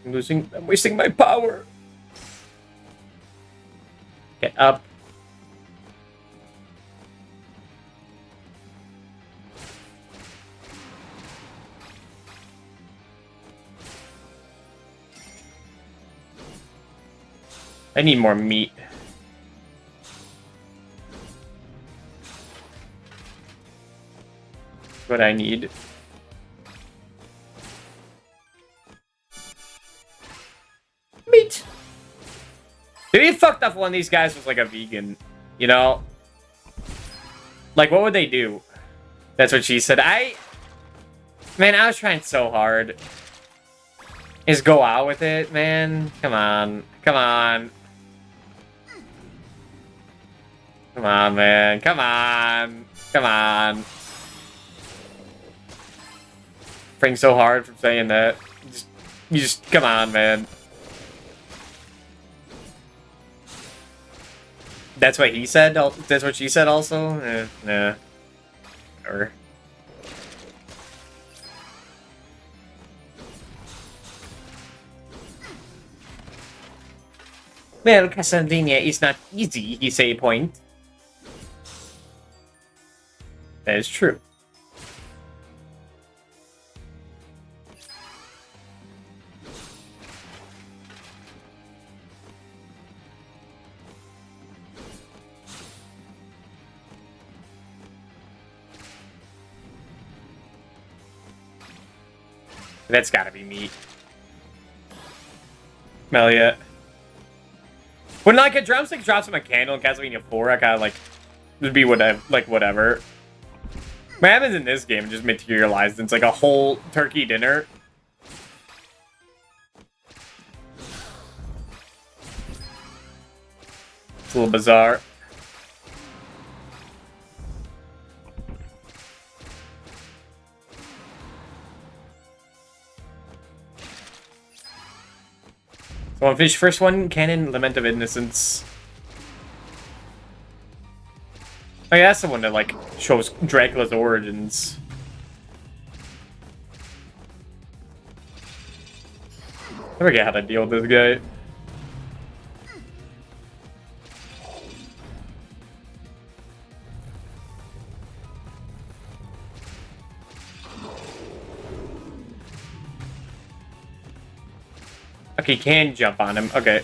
I'm wasting my power. Get up. I need more meat. What I need. Meat. It'd be fucked up if one of these guys was like a vegan, you know? Like, what would they do? That's what she said. Man, I was trying so hard. Just go out with it, man. Come on. Come on. Come on, man. Come on. Come on. Praying so hard from saying that. You just come on, man. That's what he said? That's what she said also? Nah. Whatever. Well, Classicvania is not easy, he say point. That is true. That's gotta be meat. Hell yeah. When like a drumstick drops him a candle in Castlevania 4, I kinda like would be whatever. What happens in this game just materialized. It's like a whole turkey dinner. It's a little bizarre. So on fish first one, Canon, Lament of Innocence. Oh yeah, that's the one that like shows Dracula's origins. I forget how to deal with this guy. Okay, can jump on him. Okay.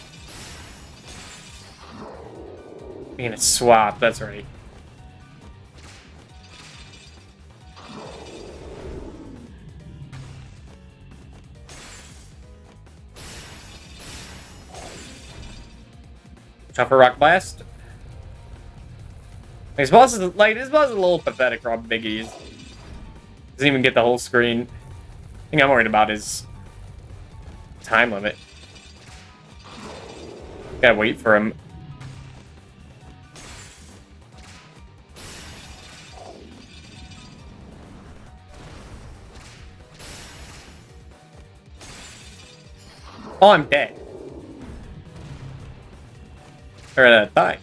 Being a swap, that's right. Tougher Rock Blast. This boss is a little pathetic for how big he is. Doesn't even get the whole screen. The thing I'm worried about is time limit. Gotta wait for him. Oh, I'm dead. Or die.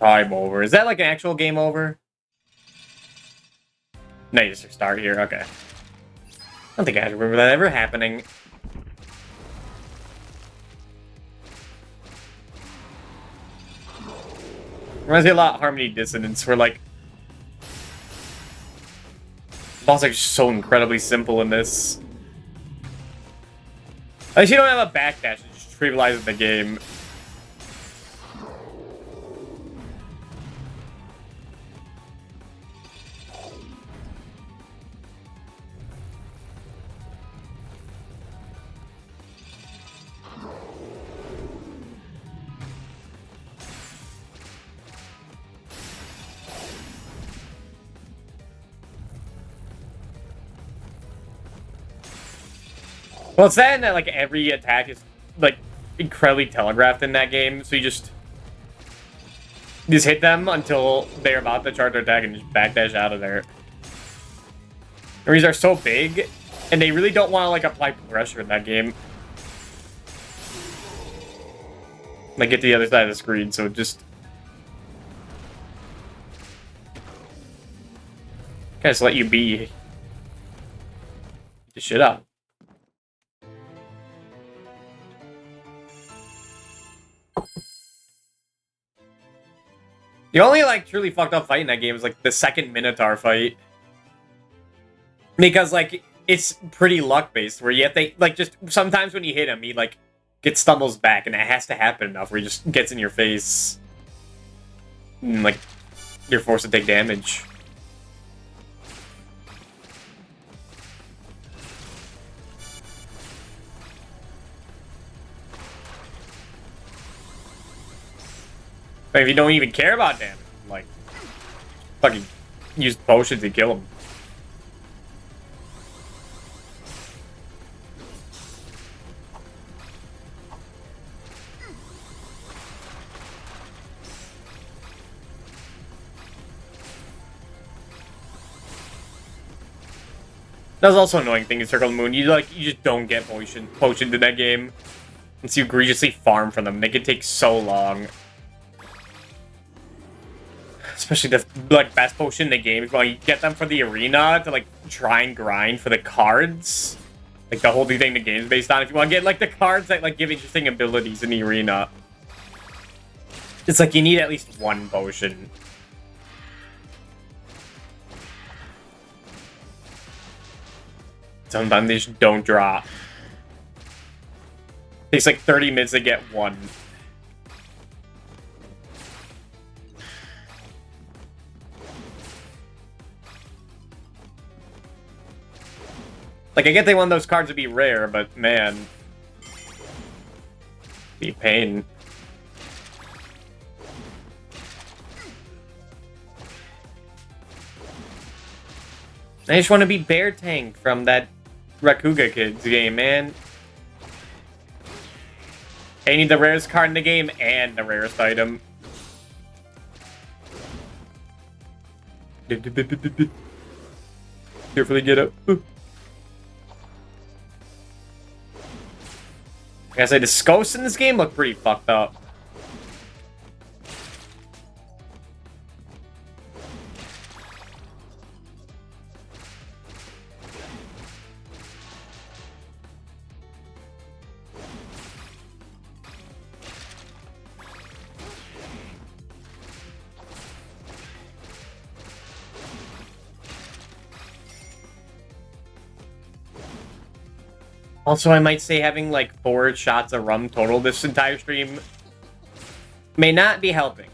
Time over. Is that like an actual game over? No, you just restart here. Okay. I don't think I remember that ever happening. Reminds me a lot of Harmony Dissonance, where like boss are just so incredibly simple in this. At least you don't have a backdash, it just trivializes the game. Well, it's that and that, like, every attack is, like, incredibly telegraphed in that game, so you just hit them until they're about to charge their attack and just backdash out of there. These are so big, and they really don't want to, like, apply pressure in that game. Like, get to the other side of the screen, so just... Just let you be. Just shit up. The only, like, truly fucked up fight in that game is, like, the second Minotaur fight. Because, like, it's pretty luck-based, where you have to, like, just... Sometimes when you hit him, he, like, stumbles back, and it has to happen enough where he just gets in your face. And, like, you're forced to take damage. Like, if you don't even care about damage, like, fucking use potions to kill him. That's also an annoying thing in Circle of the Moon. You just don't get potioned in that game. Unless you egregiously farm for them. They can take so long. Especially the, like, best potion in the game is when you get them for the arena to, like, try and grind for the cards. Like, the whole thing the game's based on. If you want to get, like, the cards that, like, give interesting abilities in the arena. It's like you need at least one potion. Sometimes they just don't drop. Takes like 30 minutes to get one. Like, I get they want those cards to be rare, but man. Be a pain. I just want to be Bear Tank from that Rakuga Kids game, man. I need the rarest card in the game and the rarest item. Carefully get up. I gotta say, the scopes in this game look pretty fucked up. Also, I might say having, like, 4 shots of rum total this entire stream may not be helping.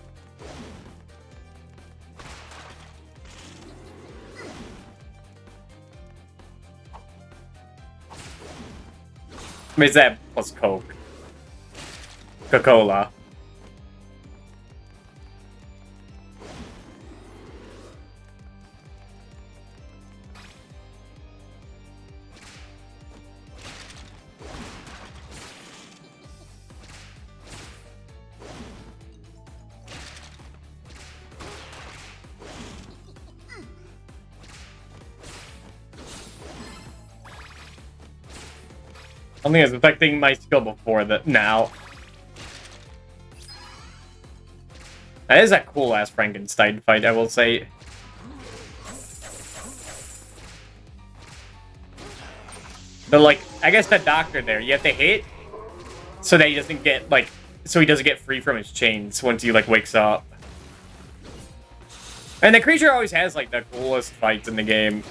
I mean, it's that plus Coke. Coca-Cola. I think it's affecting my skill before that now. That is a cool-ass Frankenstein fight, I will say. But, like, I guess the doctor there, you have to hit so that he doesn't get, like, so he doesn't get free from his chains once he, like, wakes up. And the creature always has, like, the coolest fights in the game.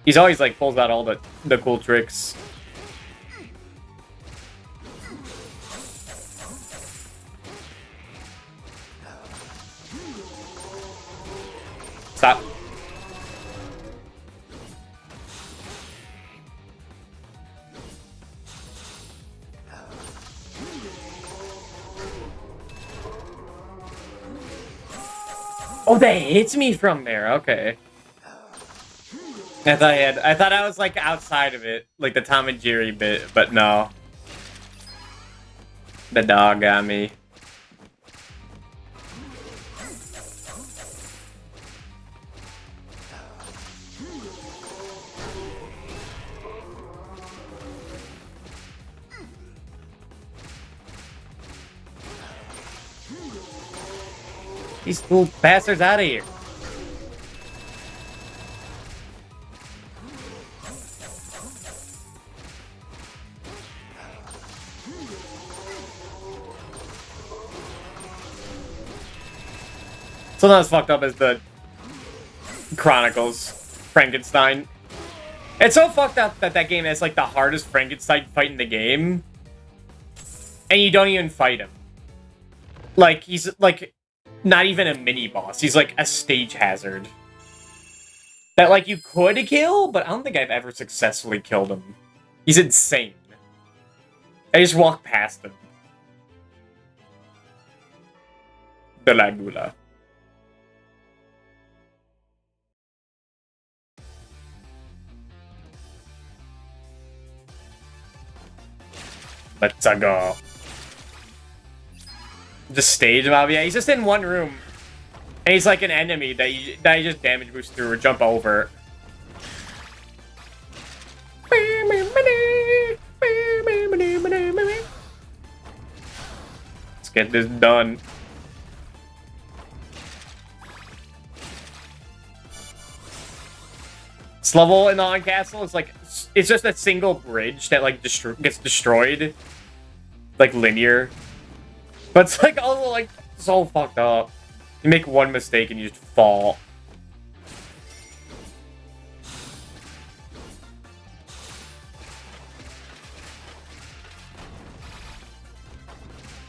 He's always, like, pulls out all the cool tricks. Stop. Oh, that hits me from there. Okay. I thought I was like outside of it, like the Tom and Jerry bit, but no. The dog got me. These fool bastards out of here. So not as fucked up as the Chronicles Frankenstein. It's so fucked up that that game has like the hardest Frankenstein fight in the game, and you don't even fight him. Like he's like not even a mini boss. He's like a stage hazard that like you could kill, but I don't think I've ever successfully killed him. He's insane. I just walk past him. Dracula. Let's go. Just stage mob, yeah. He's just in one room, and he's like an enemy that you just damage boost through or jump over. Let's get this done. This level in the On Castle is like it's just a single bridge that like gets destroyed, like linear. But it's like also like so fucked up. You make one mistake and you just fall.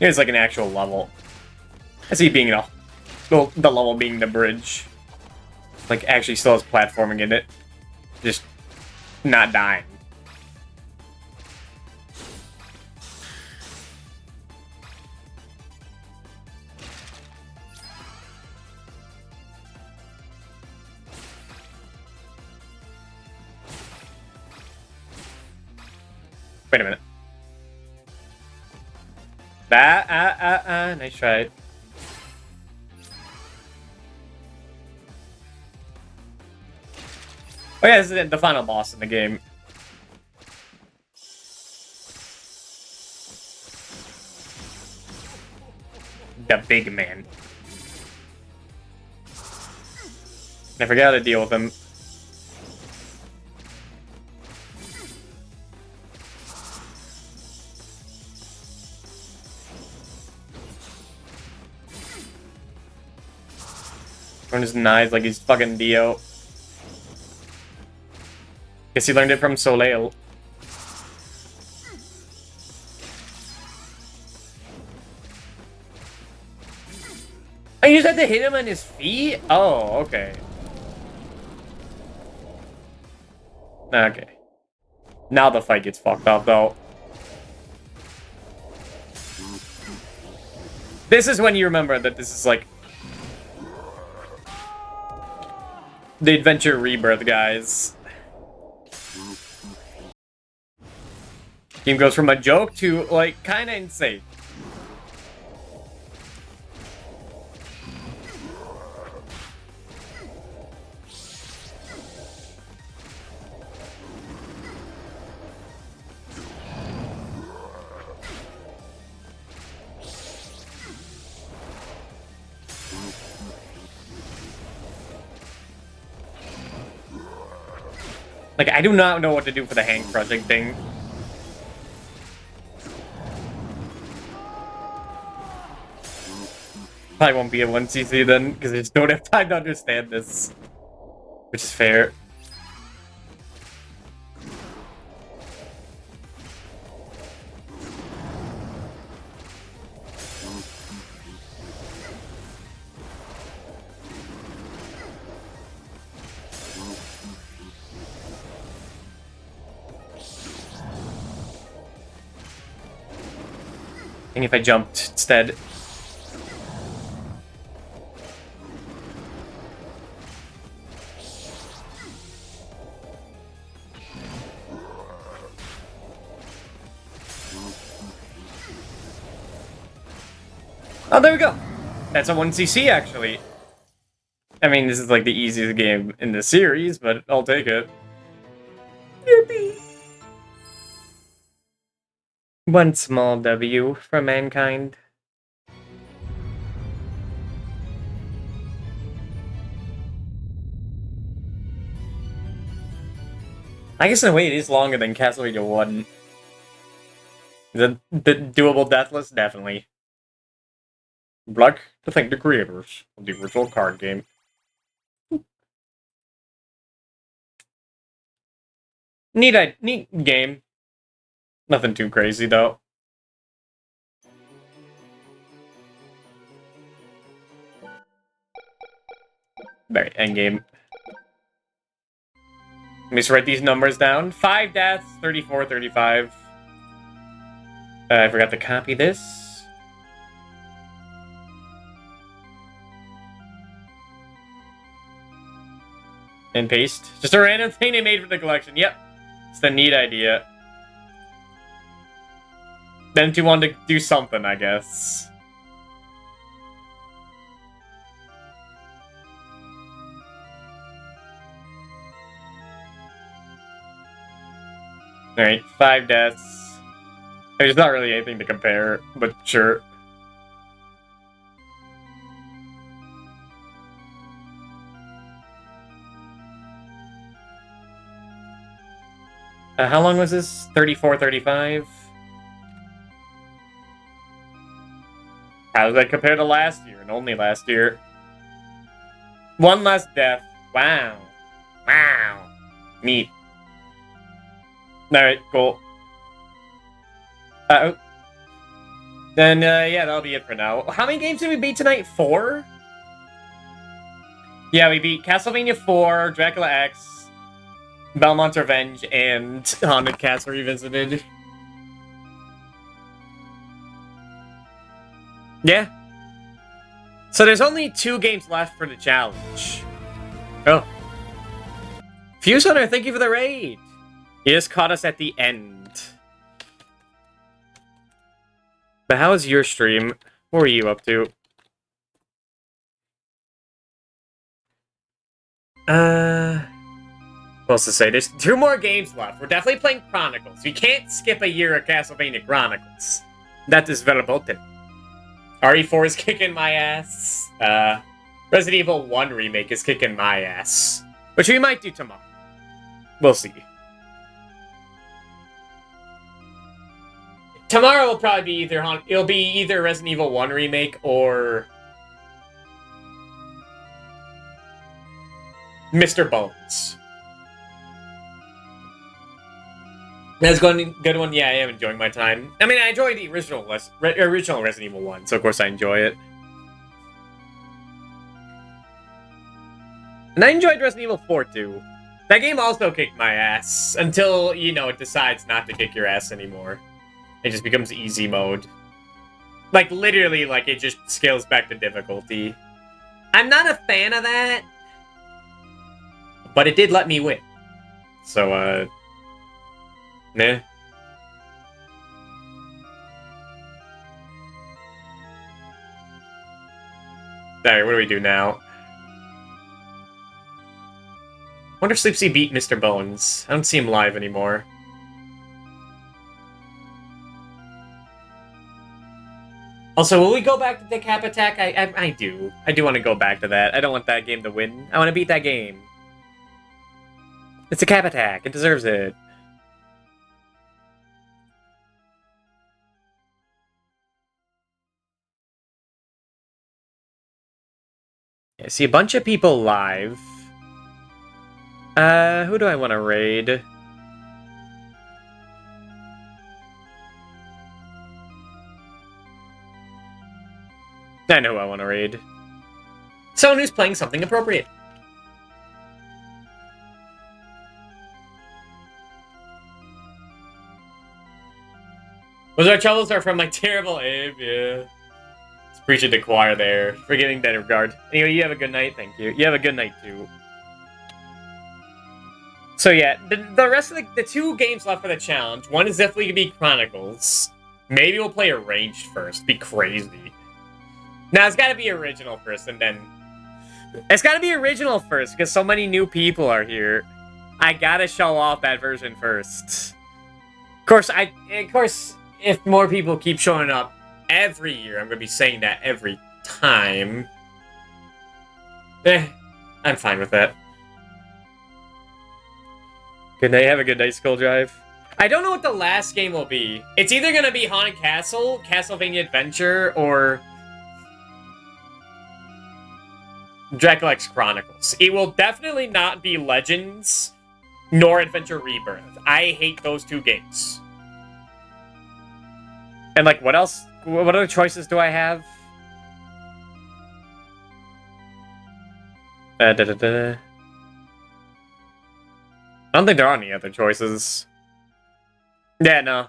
It's like an actual level. I see being the level being the bridge. Like actually still has platforming in it. Just not dying. Wait a minute. Nice try. Oh yeah, this is the final boss in the game. The big man. I forgot how to deal with him. On his knives like he's fucking Dio. Guess he learned it from Soleil. Oh, you just had to hit him on his feet? Oh, okay. Okay. Now the fight gets fucked up, though. This is when you remember that this is like the Adventure Rebirth, guys. Game goes from a joke to, like, kind of insane. Like, I do not know what to do for the hand crushing thing. Probably won't be a 1cc then, because I just don't have time to understand this. Which is fair. I think if I jumped instead. Oh, there we go. That's a 1cc, actually. I mean, this is like the easiest game in the series, but I'll take it. Yippee! One small W for mankind. I guess in a way it is longer than Castlevania 1. The doable deathless? Definitely. Like to thank the creators of the original card game. Neat game. Nothing too crazy, though. Very endgame. Let me just write these numbers down. 5 deaths, 34, 35. I forgot to copy this. And paste. Just a random thing they made for the collection. Yep. It's a neat idea. Them two wanted to do something, I guess. Alright, 5 deaths. There's not really anything to compare, but sure. How long was this? 34, 35? How does that compare to last year, and only last year? 1 less death. Wow. Wow. Neat. Alright, cool. Then, yeah, that'll be it for now. How many games did we beat tonight? 4? Yeah, we beat Castlevania 4, Dracula X, Belmont's Revenge, and Haunted Castle Revisited. Yeah. So there's only 2 games left for the challenge. Oh. Fuse Hunter, thank you for the raid. You just caught us at the end. But how was your stream? What were you up to? What else to say? There's 2 more games left. We're definitely playing Chronicles. We can't skip a year of Castlevania Chronicles. That is very important. RE4 is kicking my ass. Resident Evil 1 Remake is kicking my ass. Which we might do tomorrow. We'll see. Tomorrow will probably be it'll be either Resident Evil 1 Remake or Mr. Bones. That's going good one. Yeah, I am enjoying my time. I mean, I enjoyed the original Resident Evil 1, so of course I enjoy it. And I enjoyed Resident Evil 4 too. That game also kicked my ass until, you know, it decides not to kick your ass anymore. It just becomes easy mode. Like, literally, like, it just scales back to difficulty. I'm not a fan of that. But it did let me win. So, nah. Alright, what do we do now? I wonder if Sleepsy beat Mr. Bones. I don't see him live anymore. Also, will we go back to the Cap Attack? I do. I do want to go back to that. I don't want that game to win. I want to beat that game. It's a Cap Attack. It deserves it. I see a bunch of people live. Who do I want to raid? I know who I want to raid. Someone who's playing something appropriate. Those our troubles are from my terrible Abe, yeah. It's preaching to choir there. Forgetting that regard. Anyway, you have a good night, thank you. You have a good night, too. So yeah, the rest of the 2 games left for the challenge. One is definitely going to be Chronicles. Maybe we'll play Arranged first. Be crazy. Now, it's gotta be original first, and then... It's gotta be original first, because so many new people are here. I gotta show off that version first. Of course, if more people keep showing up every year, I'm gonna be saying that every time. I'm fine with that. Good night, have a good night, Skull Drive. I don't know what the last game will be. It's either gonna be Haunted Castle, Castlevania Adventure, or Dracula X Chronicles. It will definitely not be Legends, nor Adventure Rebirth. I hate those two games. And like, what else? What other choices do I have? I don't think there are any other choices. Yeah, no.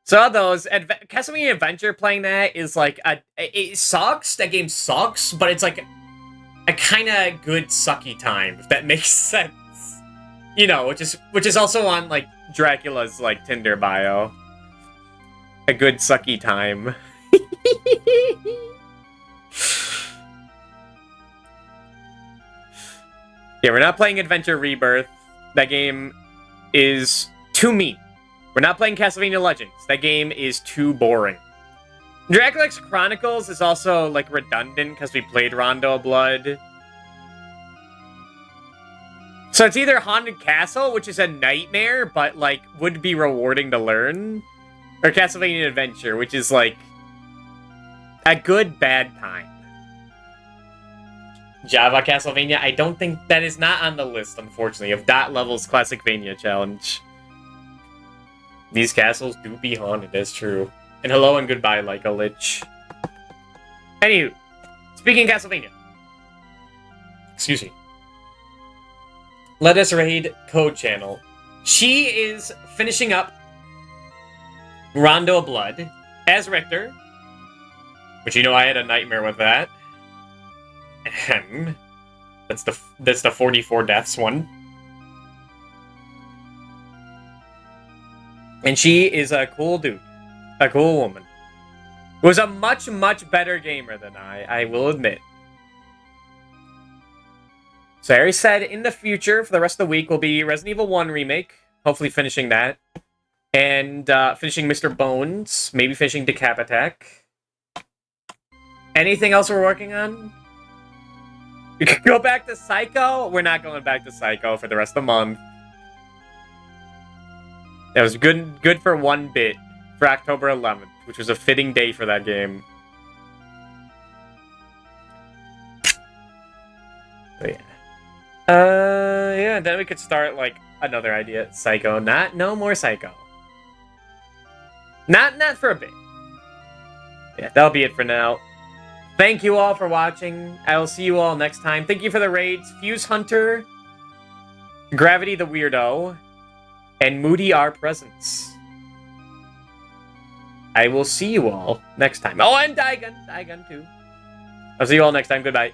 So those Castlevania Adventure, playing that is like it sucks. That game sucks, but it's like a kind of good sucky time, if that makes sense. You know, which is also on like Dracula's like Tinder bio. A good sucky time. Yeah, we're not playing Adventure Rebirth. That game is too mean. We're not playing Castlevania Legends. That game is too boring. Dracula X Chronicles is also, like, redundant because we played Rondo of Blood. So it's either Haunted Castle, which is a nightmare, but, like, would be rewarding to learn, or Castlevania Adventure, which is, like, a good bad time. Java Castlevania, I don't think that is not on the list, unfortunately, of Dot Level's Classicvania challenge. These castles do be haunted, that's true. And hello and goodbye, like a lich. Anywho, speaking of Castlevania. Excuse me. Let us raid Code Channel. She is finishing up Rondo of Blood as Richter. Which, you know, I had a nightmare with that. And that's the 44 deaths one. And she is a cool dude. A cool woman. Was a much, much better gamer than I will admit. So Harry said in the future, for the rest of the week, will be Resident Evil 1 Remake. Hopefully finishing that. And finishing Mr. Bones. Maybe finishing Decap Attack. Anything else we're working on? We could go back to Psycho? We're not going back to Psycho for the rest of the month. That was good for one bit. For October 11th, which was a fitting day for that game. But yeah. Yeah, then we could start, like, another idea. Psycho. No more Psycho. Not for a bit. Yeah, that'll be it for now. Thank you all for watching. I will see you all next time. Thank you for the raids. Fuse Hunter, Gravity the Weirdo, and Moody R Presence. I will see you all next time. Oh, and Daigon too. I'll see you all next time. Goodbye.